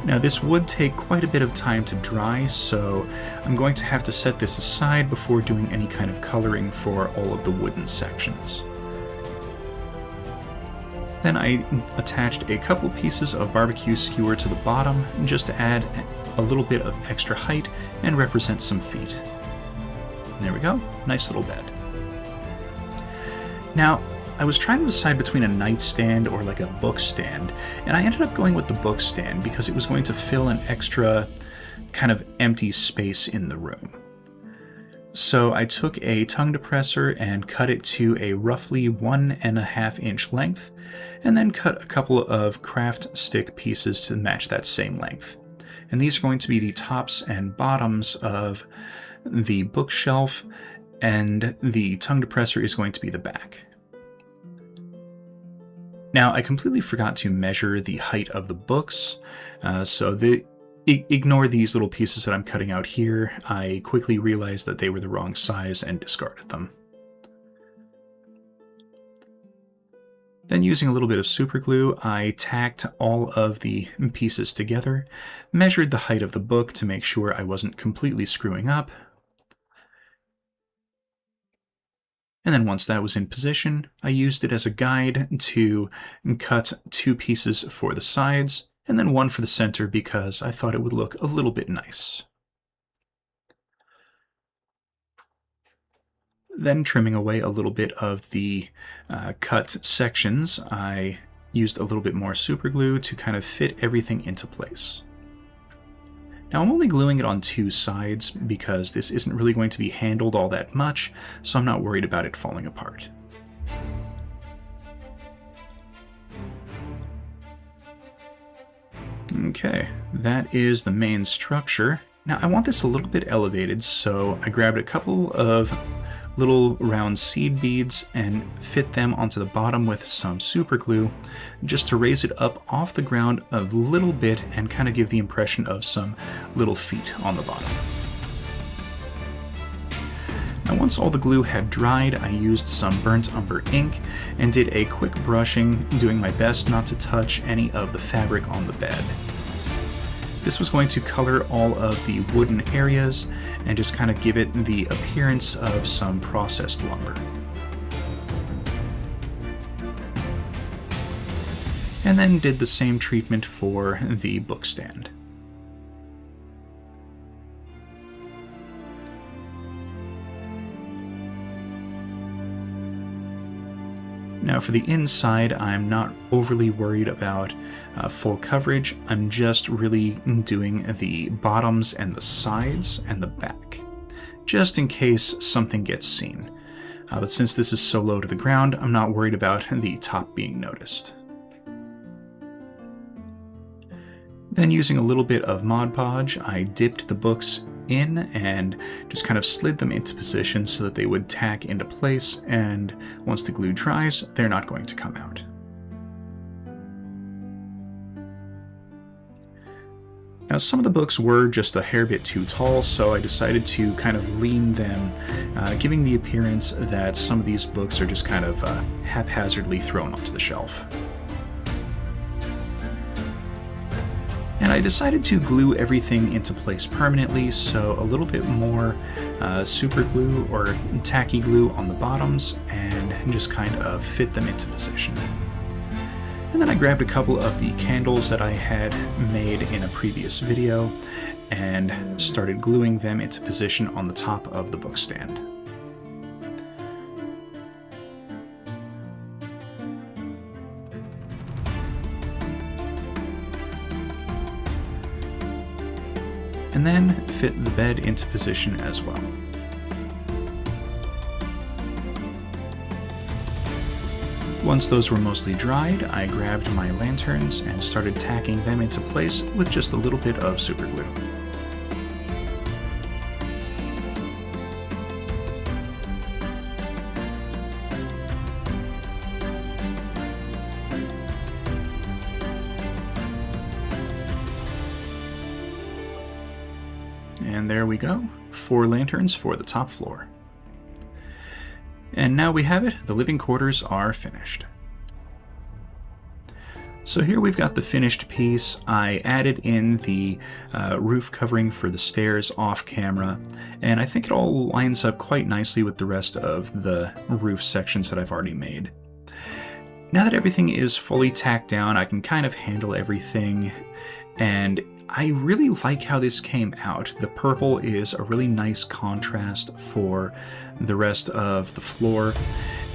Now, this would take quite a bit of time to dry, so I'm going to have to set this aside before doing any kind of coloring for all of the wooden sections. Then I attached a couple pieces of barbecue skewer to the bottom just to add a little bit of extra height and represent some feet. And there we go, nice little bed. Now, I was trying to decide between a nightstand or like a book stand, and I ended up going with the book stand because it was going to fill an extra kind of empty space in the room. So I took a tongue depressor and cut it to a roughly 1.5 inch length, and then cut a couple of craft stick pieces to match that same length. And these are going to be the tops and bottoms of the bookshelf, and the tongue depressor is going to be the back. Now, I completely forgot to measure the height of the books, ignore these little pieces that I'm cutting out here. I quickly realized that they were the wrong size and discarded them. Then, using a little bit of super glue, I tacked all of the pieces together, measured the height of the book to make sure I wasn't completely screwing up, and then once that was in position, I used it as a guide to cut 2 pieces for the sides, and then 1 for the center because I thought it would look a little bit nice. Then, trimming away a little bit of the cut sections, I used a little bit more super glue to kind of fit everything into place. Now, I'm only gluing it on 2 sides because this isn't really going to be handled all that much, so I'm not worried about it falling apart. Okay, that is the main structure. Now I want this a little bit elevated, so I grabbed a couple of little round seed beads and fit them onto the bottom with some super glue just to raise it up off the ground a little bit and kind of give the impression of some little feet on the bottom. Now once all the glue had dried, I used some burnt umber ink and did a quick brushing, doing my best not to touch any of the fabric on the bed. This was going to color all of the wooden areas and just kind of give it the appearance of some processed lumber. And then did the same treatment for the book stand. Now for the inside, I'm not overly worried about full coverage. I'm just really doing the bottoms and the sides and the back, just in case something gets seen. But since this is so low to the ground, I'm not worried about the top being noticed. Then using a little bit of Mod Podge, I dipped the books in and just kind of slid them into position so that they would tack into place, and once the glue dries, they're not going to come out. Now some of the books were just a hair bit too tall, so I decided to kind of lean them, giving the appearance that some of these books are just kind of haphazardly thrown onto the shelf. And I decided to glue everything into place permanently, so a little bit more super glue or tacky glue on the bottoms and just kind of fit them into position. And then I grabbed a couple of the candles that I had made in a previous video and started gluing them into position on the top of the book stand. And then fit the bed into position as well. Once those were mostly dried, I grabbed my lanterns and started tacking them into place with just a little bit of super glue. And there we go, 4 lanterns for the top floor. And now we have it, the living quarters are finished. So here we've got the finished piece. I added in the roof covering for the stairs off camera, and I think it all lines up quite nicely with the rest of the roof sections that I've already made. Now that everything is fully tacked down, I can kind of handle everything, and I really like how this came out. The purple is a really nice contrast for the rest of the floor,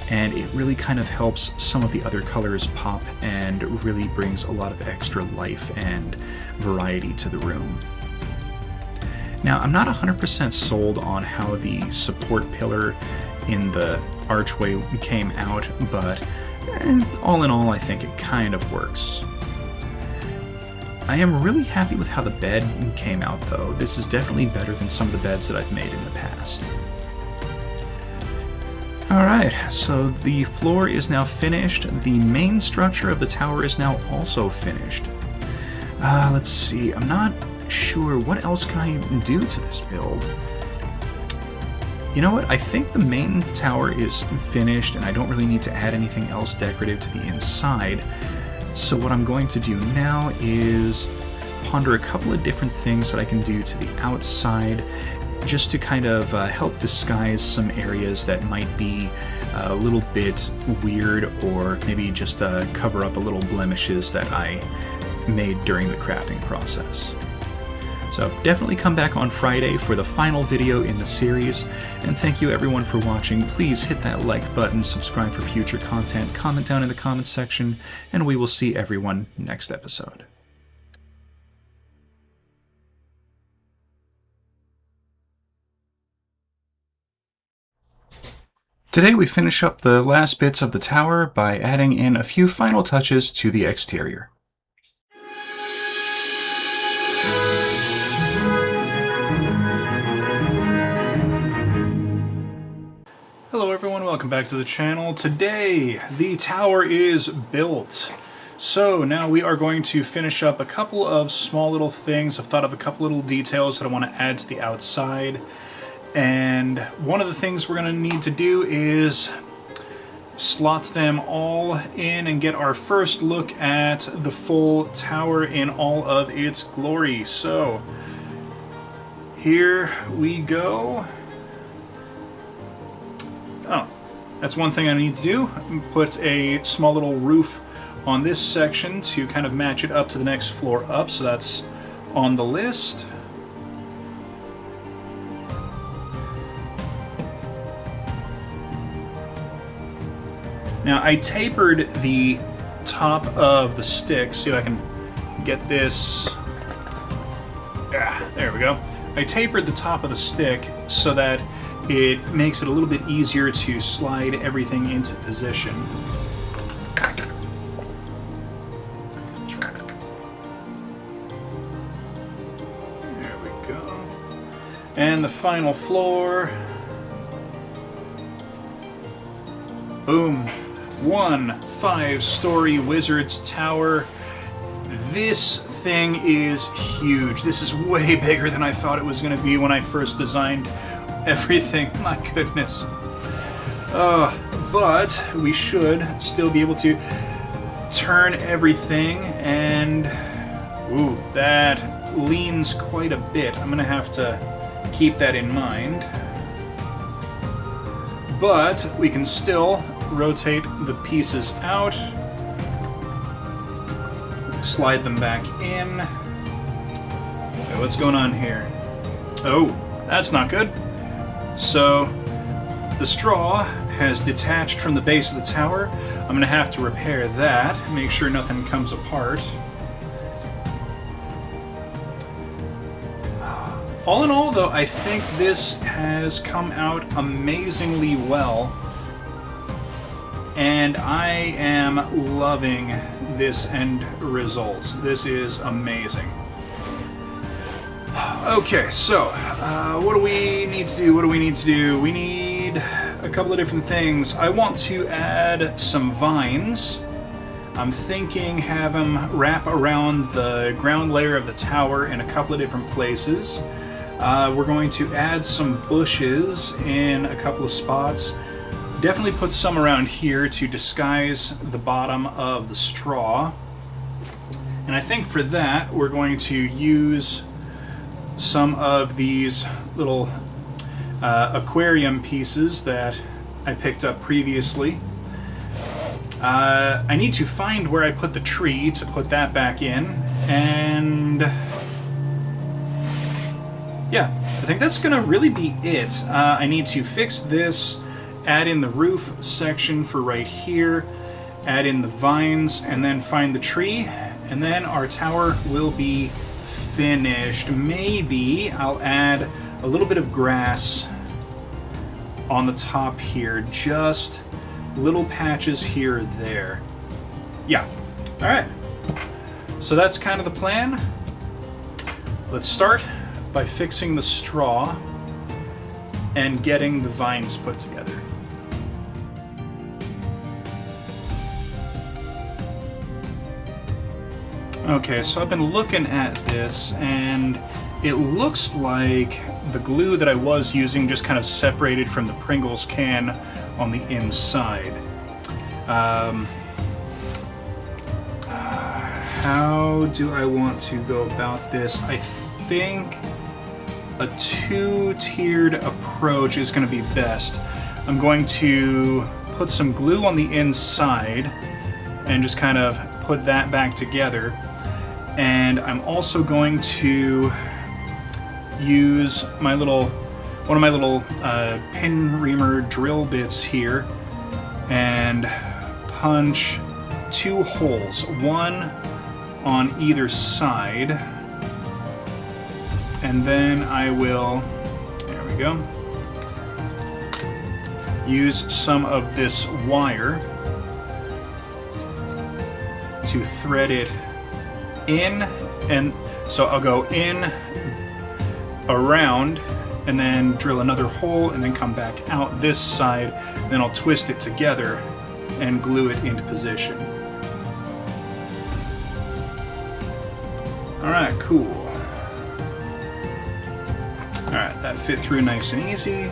and it really kind of helps some of the other colors pop and really brings a lot of extra life and variety to the room. Now, I'm not 100% sold on how the support pillar in the archway came out, but all in all, I think it kind of works. I am really happy with how the bed came out though. This is definitely better than some of the beds that I've made in the past. Alright, so the floor is now finished. The main structure of the tower is now also finished. Let's see, I'm not sure what else can I do to this build. You know what, I think the main tower is finished and I don't really need to add anything else decorative to the inside. So what I'm going to do now is ponder a couple of different things that I can do to the outside just to kind of help disguise some areas that might be a little bit weird, or maybe just cover up a little blemishes that I made during the crafting process. So definitely come back on Friday for the final video in the series, and thank you everyone for watching. Please hit that like button, subscribe for future content, comment down in the comments section, and we will see everyone next episode. Today we finish up the last bits of the tower by adding in a few final touches to the exterior. Hello everyone, welcome back to the channel. Today, the tower is built. So now we are going to finish up a couple of small little things. I've thought of a couple little details that I want to add to the outside. And one of the things we're going to need to do is slot them all in and get our first look at the full tower in all of its glory. So here we go. Oh, that's one thing I need to do. Put a small little roof on this section to kind of match it up to the next floor up, so that's on the list. Now I tapered the top of the stick, see if I can get this. There we go. I tapered the top of the stick so that it makes it a little bit easier to slide everything into position. There we go. And the final floor. Boom. 1 5-story wizard's tower. This thing is huge. This is way bigger than I thought it was going to be when I first designed everything. My goodness. But we should still be able to turn everything, and ooh, that leans quite a bit. I'm gonna have to keep that in mind. But we can still rotate the pieces out, slide them back in. Okay, what's going on here? Oh, that's not good. So the straw has detached from the base of the tower. I'm going to have to repair that, make sure nothing comes apart. All in all, though, I think this has come out amazingly well, and I am loving this end result. This is amazing. Okay, so what do we need to do? We need a couple of different things. I want to add some vines. I'm thinking have them wrap around the ground layer of the tower in a couple of different places. We're going to add some bushes in a couple of spots. Definitely put some around here to disguise the bottom of the straw. And I think for that, we're going to use some of these little aquarium pieces that I picked up previously. I need to find where I put the tree to put that back in, and yeah, I think that's gonna really be it. I need to fix this, add in the roof section for right here, add in the vines, and then find the tree, and then our tower will be finished. Maybe I'll add a little bit of grass on the top here, just little patches here or there. Yeah, all right. So that's kind of the plan. Let's start by fixing the straw and getting the vines put together. Okay, so I've been looking at this, and it looks like the glue that I was using just kind of separated from the Pringles can on the inside. How do I want to go about this? I think a two-tiered approach is going to be best. I'm going to put some glue on the inside and just kind of put that back together. And I'm also going to use one of my little pin reamer drill bits here and punch 2 holes, one on either side, and then I will, there we go, use some of this wire to thread it in, and so I'll go in, around, and then drill another hole and then come back out this side. Then I'll twist it together and glue it into position. Alright, cool. Alright, that fit through nice and easy.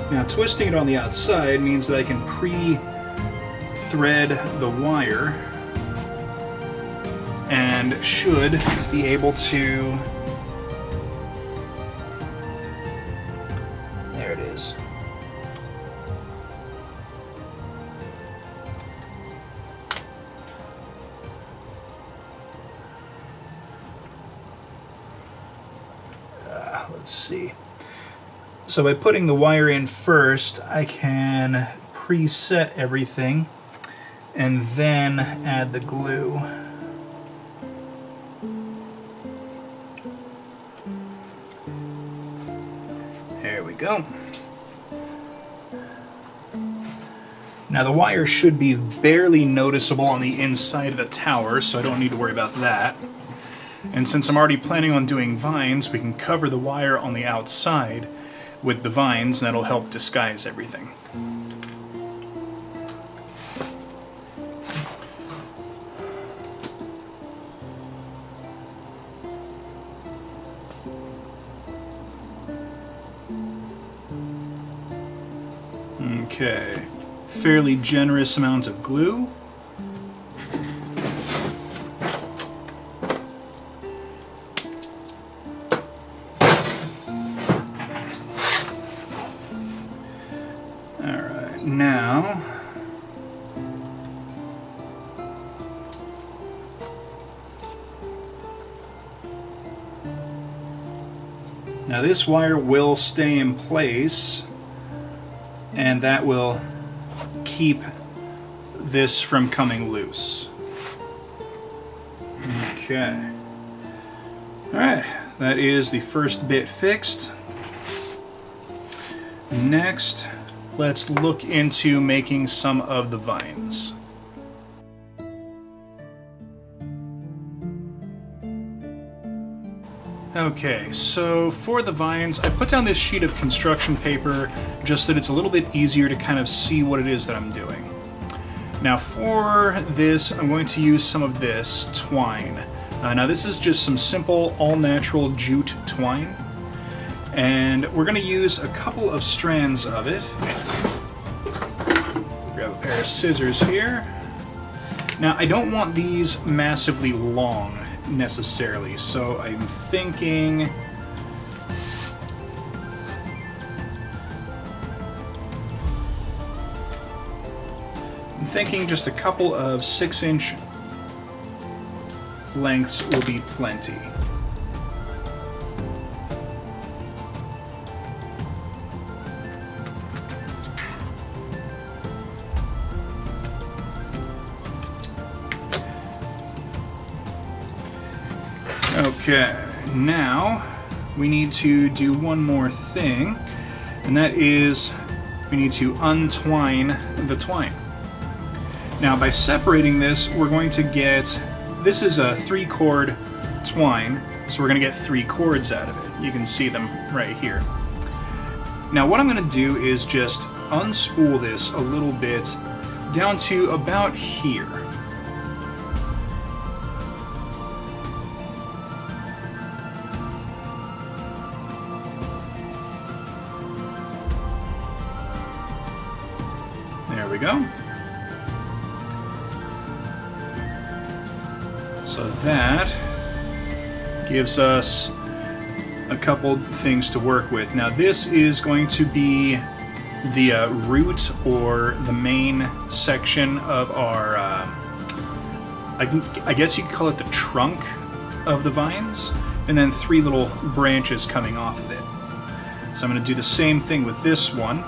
Now, twisting it on the outside means that I can pre-thread the wire and should be able to... There it is. Let's see. So by putting the wire in first, I can preset everything and then add the glue. There we go. Now the wire should be barely noticeable on the inside of the tower, so I don't need to worry about that. And since I'm already planning on doing vines, we can cover the wire on the outside with the vines, and that'll help disguise everything. Okay, fairly generous amount of glue. Now this wire will stay in place, and that will keep this from coming loose. Okay. Alright, that is the first bit fixed. Next, let's look into making some of the vines. Okay, so for the vines, I put down this sheet of construction paper just so that it's a little bit easier to kind of see what it is that I'm doing. Now for this, I'm going to use some of this twine. Now this is just some simple, all-natural jute twine. And we're going to use a couple of strands of it. Grab a pair of scissors here. Now I don't want these massively long necessarily, so I'm thinking just a couple of 6-inch lengths will be plenty. Okay, now we need to do one more thing, and that is we need to untwine the twine. Now by separating this, we're going to get, this is a 3-cord twine, so we're going to get 3 cords out of it. You can see them right here. Now what I'm going to do is just unspool this a little bit down to about here. There we go. So that gives us a couple things to work with. Now this is going to be the root or the main section of our, I guess you could call it the trunk of the vines, and then 3 little branches coming off of it. So I'm going to do the same thing with this one.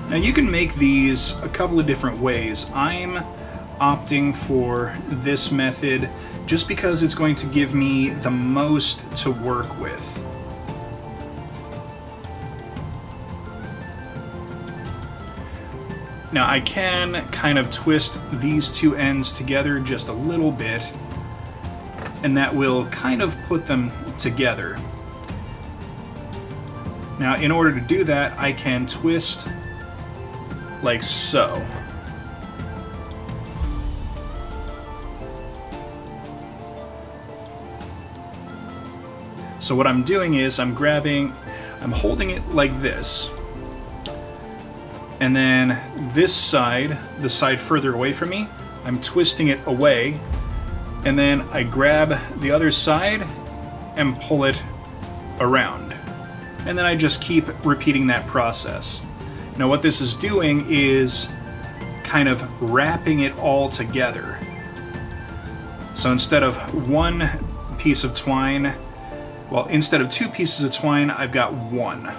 Now you can make these a couple of different ways. I'm opting for this method just because it's going to give me the most to work with. Now I can kind of twist these two ends together just a little bit, and that will kind of put them together. Now in order to do that, I can twist like so. So what I'm doing is I'm holding it like this. And then this side, the side further away from me, I'm twisting it away. And then I grab the other side and pull it around. And then I just keep repeating that process. Now what this is doing is kind of wrapping it all together. So instead of one piece of twine, well, instead of two pieces of twine, I've got one.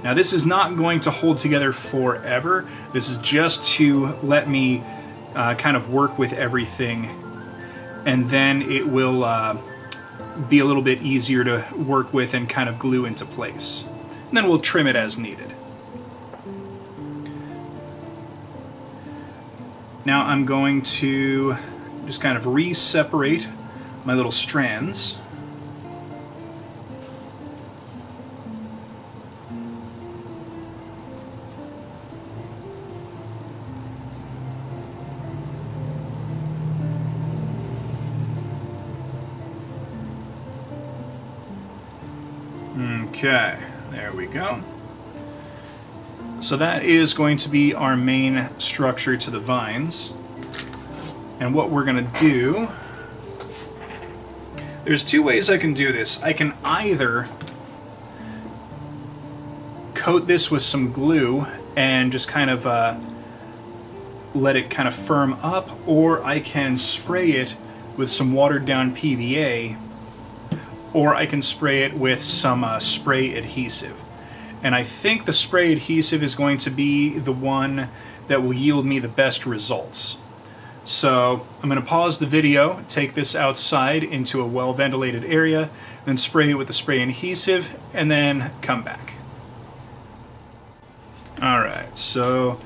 Now this is not going to hold together forever. This is just to let me kind of work with everything, and then it will be a little bit easier to work with and kind of glue into place. And then we'll trim it as needed. Now I'm going to just kind of re-separate my little strands. Okay, there we go. So that is going to be our main structure to the vines. And what we're going to do, there's two ways I can do this. I can either coat this with some glue and just kind of let it kind of firm up, or I can spray it with some watered down PVA, or I can spray it with some spray adhesive. And I think the spray adhesive is going to be the one that will yield me the best results. So I'm going to pause the video, take this outside into a well-ventilated area, then spray it with the spray adhesive, and then come back. Alright, so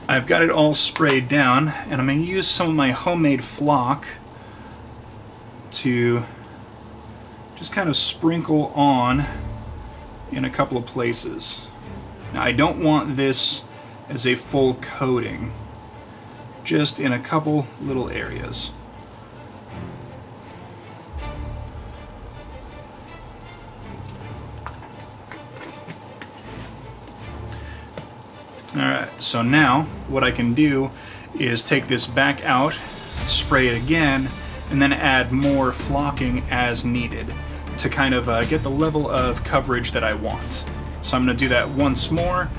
I've got it all sprayed down, and I'm going to use some of my homemade flock to just kind of sprinkle on in a couple of places. Now I don't want this as a full coating, just in a couple little areas. Alright, so now what I can do is take this back out, spray it again, and then add more flocking as needed to kind of get the level of coverage that I want. So I'm going to do that once more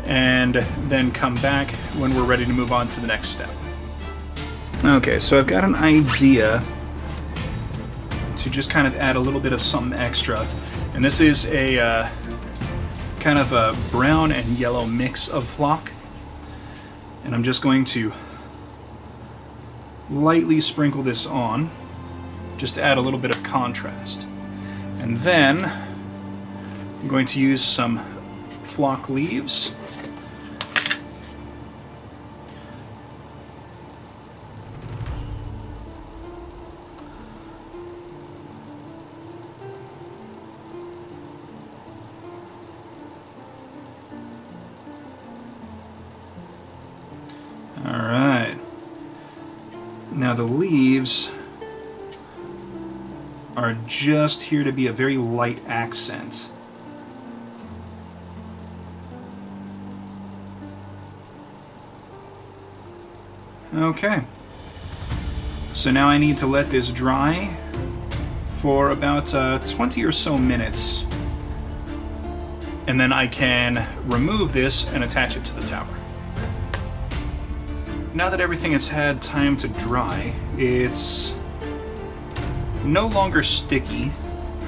and then come back when we're ready to move on to the next step. Okay, so I've got an idea to just kind of add a little bit of something extra, and this is a kind of a brown and yellow mix of flock, and I'm just going to lightly sprinkle this on just to add a little bit of contrast. And then I'm going to use some flock leaves. All right. Now the leaves are just here to be a very light accent. Okay. So now I need to let this dry for about 20 or so minutes. And then I can remove this and attach it to the tower. Now that everything has had time to dry, it's no longer sticky,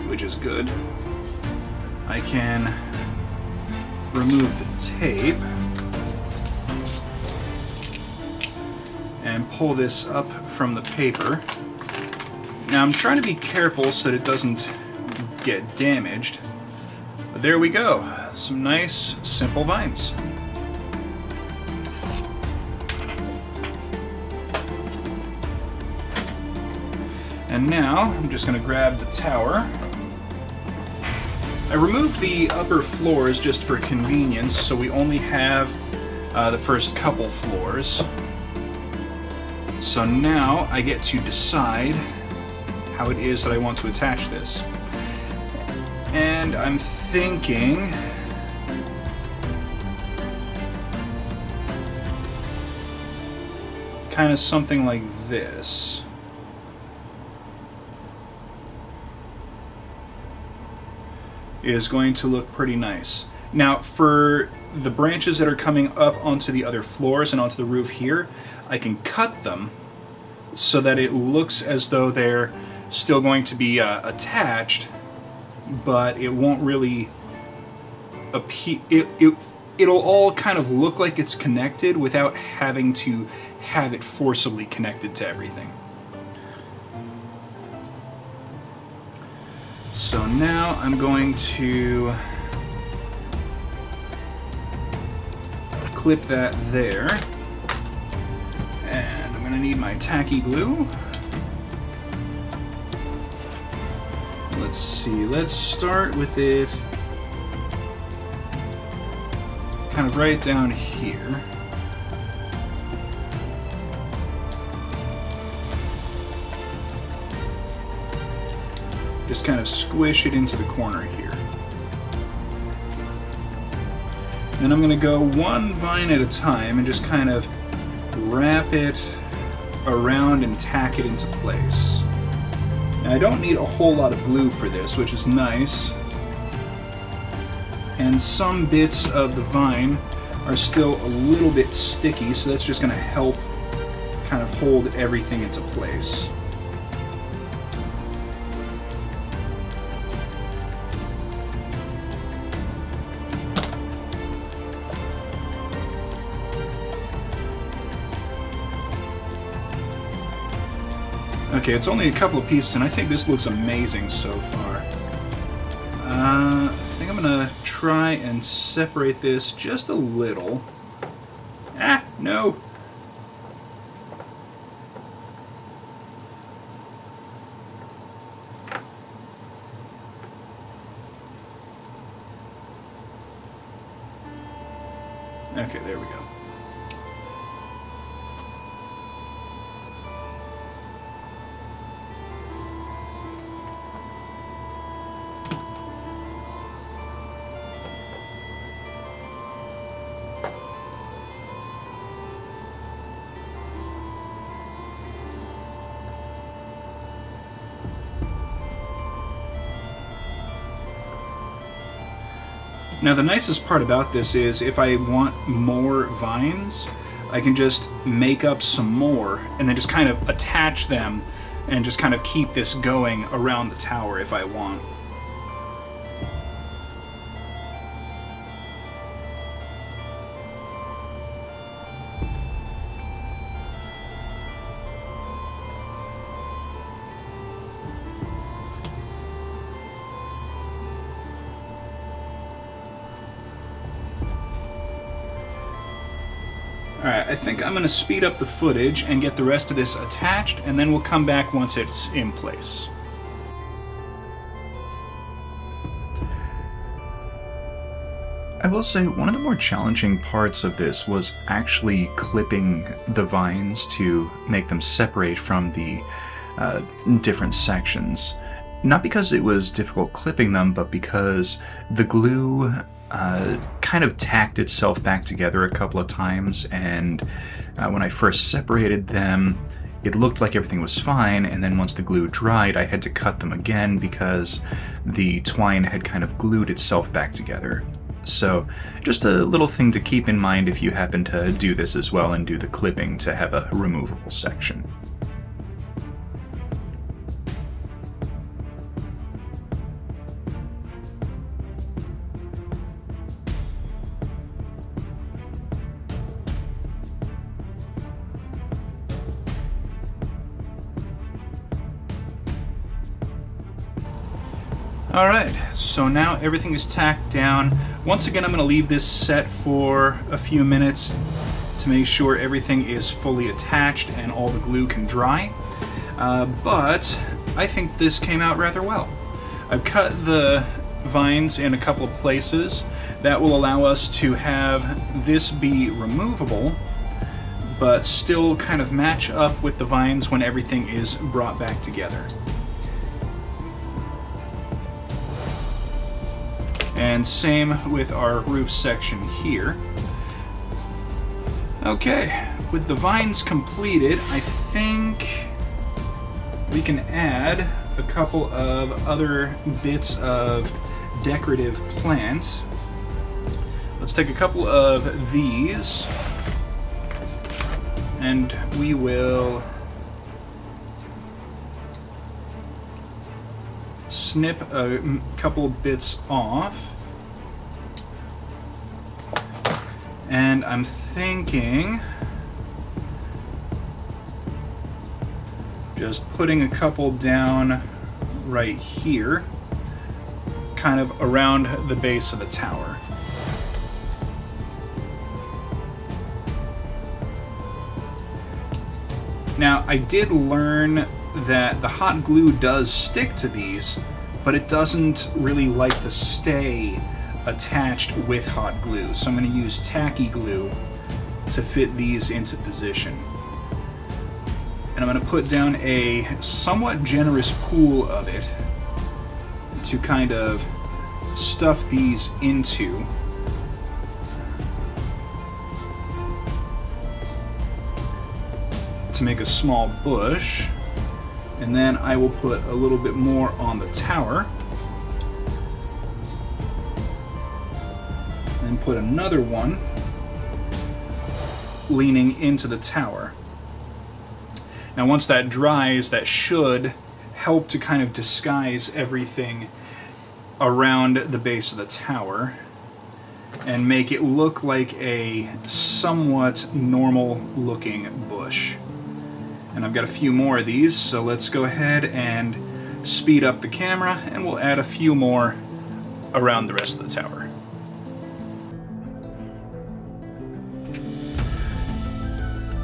which is good. I can remove the tape and pull this up from the paper. Now I'm trying to be careful so that it doesn't get damaged. But there we go. Some nice, simple vines. And now I'm just going to grab the tower. I removed the upper floors just for convenience, so we only have the first couple floors. So now I get to decide how it is that I want to attach this. And I'm thinking kind of something like this. Is going to look pretty nice. Now, for the branches that are coming up onto the other floors and onto the roof here, I can cut them so that it looks as though they're still going to be attached, but it won't really appear. It'll all kind of look like it's connected without having to have it forcibly connected to everything. So now I'm going to clip that there, and I'm going to need my tacky glue. Let's see, let's start with it kind of right down here. Just kind of squish it into the corner here. Then I'm going to go one vine at a time and just kind of wrap it around and tack it into place. Now I don't need a whole lot of glue for this, which is nice. And some bits of the vine are still a little bit sticky, so that's just going to help kind of hold everything into place. Okay, it's only a couple of pieces, and I think this looks amazing so far. I think I'm gonna try and separate this just a little. Ah, no! Okay, there we go. Now the nicest part about this is if I want more vines, I can just make up some more and then just kind of attach them and just kind of keep this going around the tower if I want. Alright, I think I'm going to speed up the footage and get the rest of this attached, and then we'll come back once it's in place. I will say one of the more challenging parts of this was actually clipping the vines to make them separate from the different sections. Not because it was difficult clipping them, but because the glue kind of tacked itself back together a couple of times, and when I first separated them, it looked like everything was fine, and then once the glue dried, I had to cut them again because the twine had kind of glued itself back together. So just a little thing to keep in mind if you happen to do this as well and do the clipping to have a removable section. Alright, so now everything is tacked down. Once again, I'm going to leave this set for a few minutes to make sure everything is fully attached and all the glue can dry. But I think this came out rather well. I've cut the vines in a couple of places. That will allow us to have this be removable, but still kind of match up with the vines when everything is brought back together. And same with our roof section here. Okay, with the vines completed, I think we can add a couple of other bits of decorative plant. Let's take a couple of these, and we will snip a couple bits off. And I'm thinking just putting a couple down right here, kind of around the base of the tower. Now, I did learn that the hot glue does stick to these, but it doesn't really like to stay attached with hot glue. So I'm going to use tacky glue to fit these into position. And I'm going to put down a somewhat generous pool of it to kind of stuff these into. To make a small bush. And then I will put a little bit more on the tower. And put another one leaning into the tower. Now once that dries, that should help to kind of disguise everything around the base of the tower and make it look like a somewhat normal looking bush. And I've got a few more of these, so let's go ahead and speed up the camera and we'll add a few more around the rest of the tower.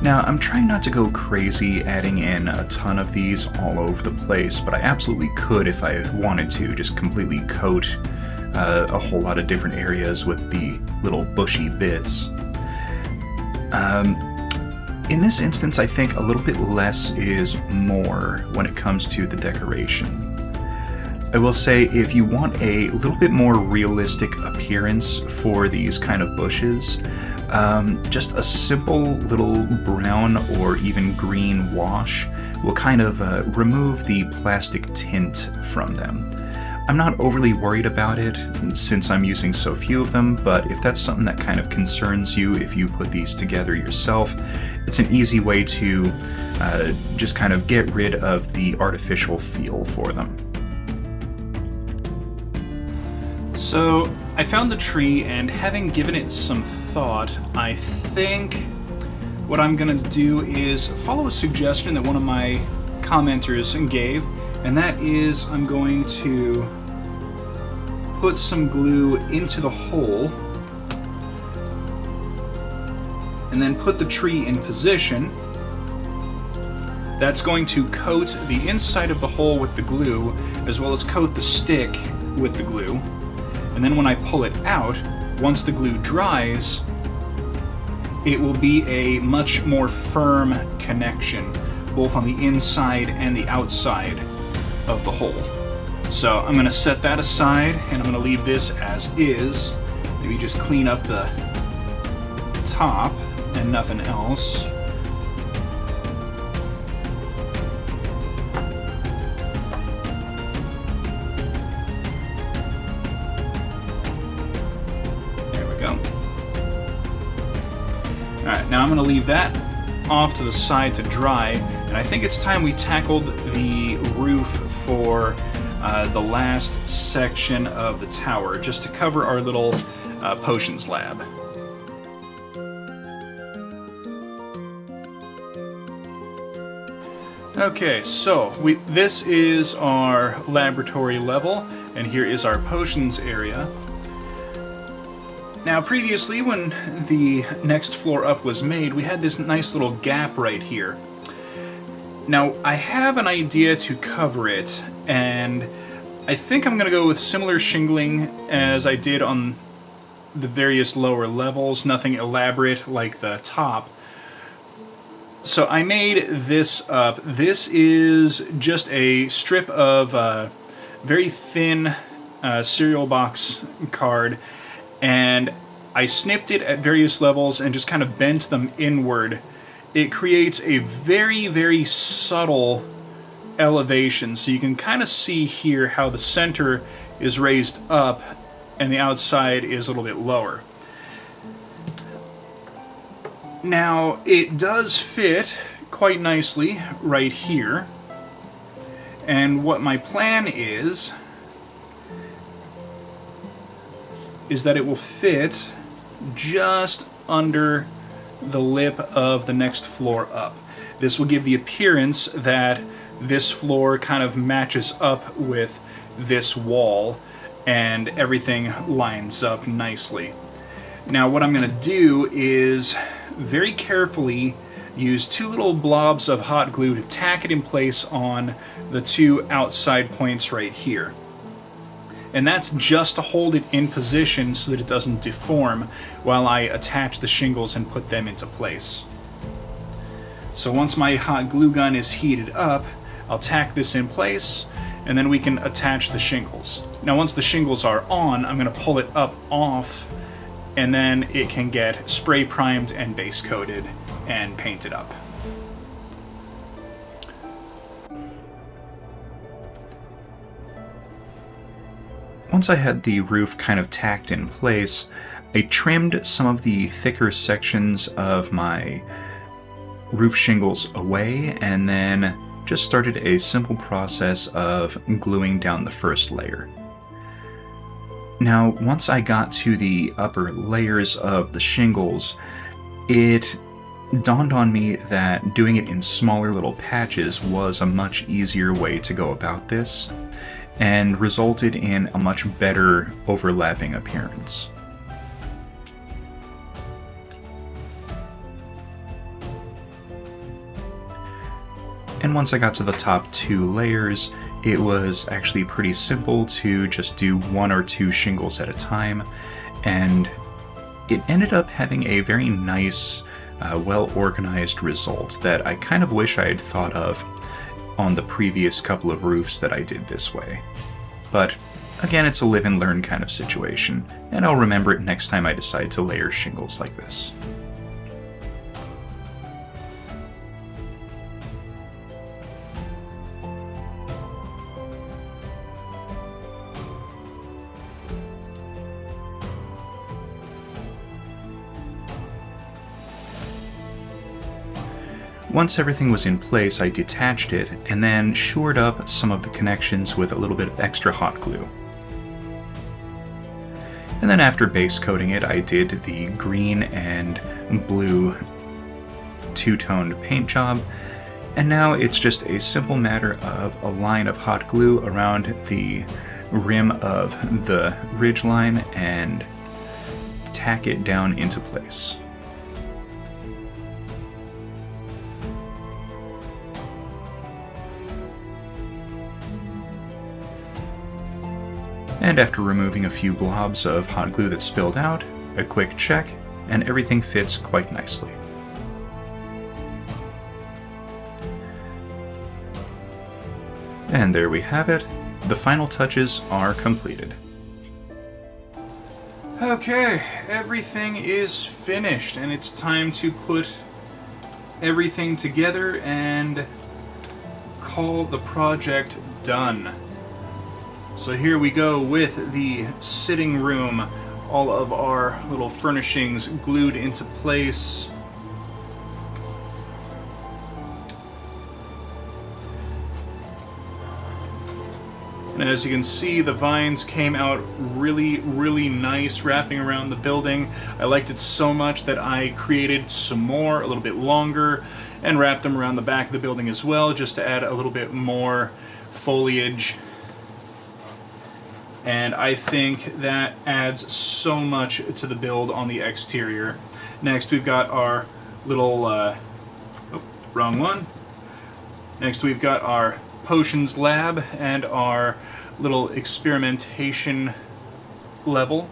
Now, I'm trying not to go crazy adding in a ton of these all over the place, but I absolutely could if I wanted to, just completely coat a whole lot of different areas with the little bushy bits. In this instance, I think a little bit less is more when it comes to the decoration. I will say, if you want a little bit more realistic appearance for these kind of bushes, just a simple little brown or even green wash will kind of remove the plastic tint from them. I'm not overly worried about it since I'm using so few of them, but if that's something that kind of concerns you if you put these together yourself, it's an easy way to just kind of get rid of the artificial feel for them. So I found the tree, and having given it some thought, I think what I'm gonna do is follow a suggestion that one of my commenters gave, and that is I'm going to put some glue into the hole and then put the tree in position. That's going to coat the inside of the hole with the glue as well as coat the stick with the glue. And then when I pull it out, once the glue dries, it will be a much more firm connection, both on the inside and the outside of the hole. So I'm going to set that aside, and I'm going to leave this as is. Maybe just clean up the top and nothing else. Alright, now I'm going to leave that off to the side to dry, and I think it's time we tackled the roof for the last section of the tower, just to cover our little potions lab. Okay, so this is our laboratory level. And here is our potions area. Now previously, when the next floor up was made, we had this nice little gap right here. Now I have an idea to cover it, and I think I'm going to go with similar shingling as I did on the various lower levels, nothing elaborate like the top. So I made this up. This is just a strip of very thin cereal box card, and I snipped it at various levels and just kind of bent them inward. It creates a very, very subtle elevation, so you can kind of see here how the center is raised up and the outside is a little bit lower. Now, it does fit quite nicely right here, and what my plan is that it will fit just under the lip of the next floor up. This will give the appearance that this floor kind of matches up with this wall and everything lines up nicely. Now what I'm going to do is very carefully use 2 little blobs of hot glue to tack it in place on the 2 outside points right here. And that's just to hold it in position so that it doesn't deform while I attach the shingles and put them into place. So once my hot glue gun is heated up, I'll tack this in place, and then we can attach the shingles. Now once the shingles are on, I'm going to pull it up off, and then it can get spray primed and base coated and painted up. Once I had the roof kind of tacked in place, I trimmed some of the thicker sections of my roof shingles away and then just started a simple process of gluing down the first layer. Now, once I got to the upper layers of the shingles, it dawned on me that doing it in smaller little patches was a much easier way to go about this, and resulted in a much better overlapping appearance. And once I got to the top 2 layers, it was actually pretty simple to just do 1 or 2 shingles at a time, and it ended up having a very nice, well-organized result that I kind of wish I had thought of on the previous couple of roofs that I did this way. But again, it's a live and learn kind of situation, and I'll remember it next time I decide to layer shingles like this. Once everything was in place, I detached it and then shored up some of the connections with a little bit of extra hot glue. And then after base coating it, I did the green and blue two-toned paint job, and now it's just a simple matter of a line of hot glue around the rim of the ridge line and tack it down into place. And after removing a few blobs of hot glue that spilled out, a quick check, and everything fits quite nicely. And there we have it. The final touches are completed. Okay, everything is finished, and it's time to put everything together and call the project done. So here we go with the sitting room, all of our little furnishings glued into place. And as you can see, the vines came out really, really nice wrapping around the building. I liked it so much that I created some more, a little bit longer, and wrapped them around the back of the building as well, just to add a little bit more foliage. and I think that adds so much to the build on the exterior. Next, we've got our little, wrong one. Next, we've got our potions lab and our little experimentation level.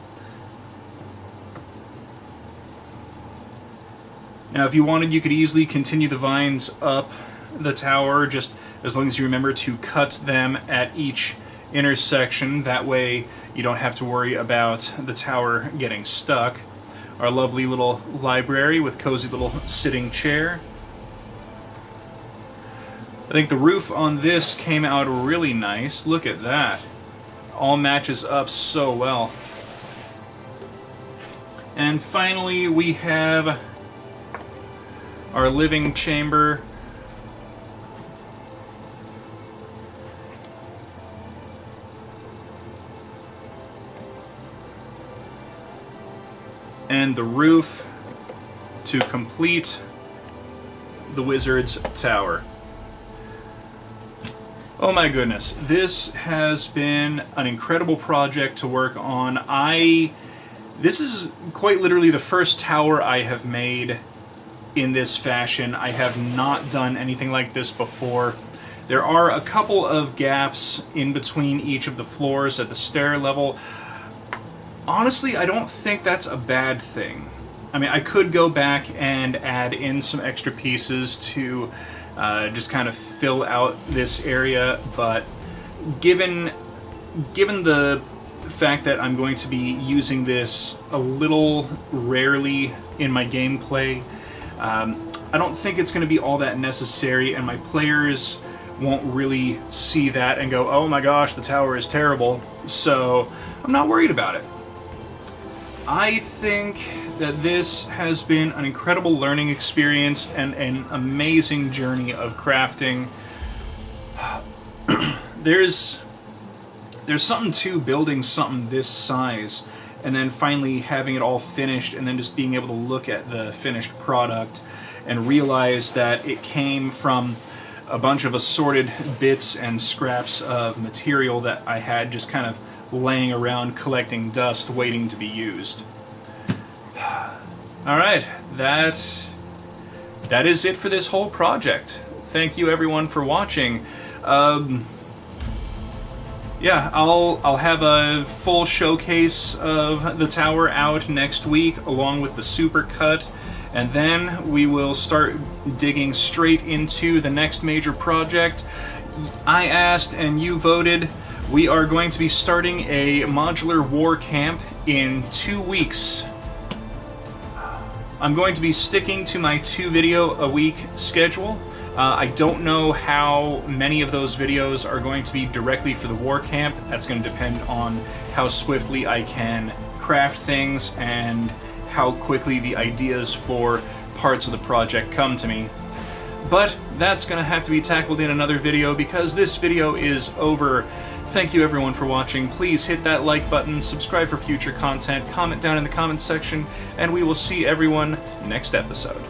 Now, if you wanted, you could easily continue the vines up the tower, just as long as you remember to cut them at each intersection. That way you don't have to worry about the tower getting stuck. Our lovely little library with cozy little sitting chair. I think the roof on this came out really nice. Look at that. All matches up so well. And finally, we have our living chamber. And the roof to complete the wizard's tower. Oh my goodness, this has been an incredible project to work on. This is quite literally the first tower I have made in this fashion. I have not done anything like this before. There are a couple of gaps in between each of the floors at the stair level. Honestly, I don't think that's a bad thing. I mean, I could go back and add in some extra pieces to just kind of fill out this area, but given the fact that I'm going to be using this a little rarely in my gameplay, I don't think it's going to be all that necessary, and my players won't really see that and go, oh my gosh, the tower is terrible, so I'm not worried about it. I think that this has been an incredible learning experience and an amazing journey of crafting. There's something to building something this size and then finally having it all finished and then just being able to look at the finished product and realize that it came from a bunch of assorted bits and scraps of material that I had just kind of laying around collecting dust waiting to be used. Alright, that is it for this whole project. Thank you everyone for watching. Yeah, I'll have a full showcase of the tower out next week along with the Supercut, and then we will start digging straight into the next major project. I asked and you voted. We are going to be starting a modular war camp in 2 weeks. I'm going to be sticking to my 2 video a week schedule. I don't know how many of those videos are going to be directly for the war camp. That's going to depend on how swiftly I can craft things and how quickly the ideas for parts of the project come to me. But that's going to have to be tackled in another video because this video is over. Thank you everyone for watching. Please hit that like button, subscribe for future content, comment down in the comments section, and we will see everyone next episode.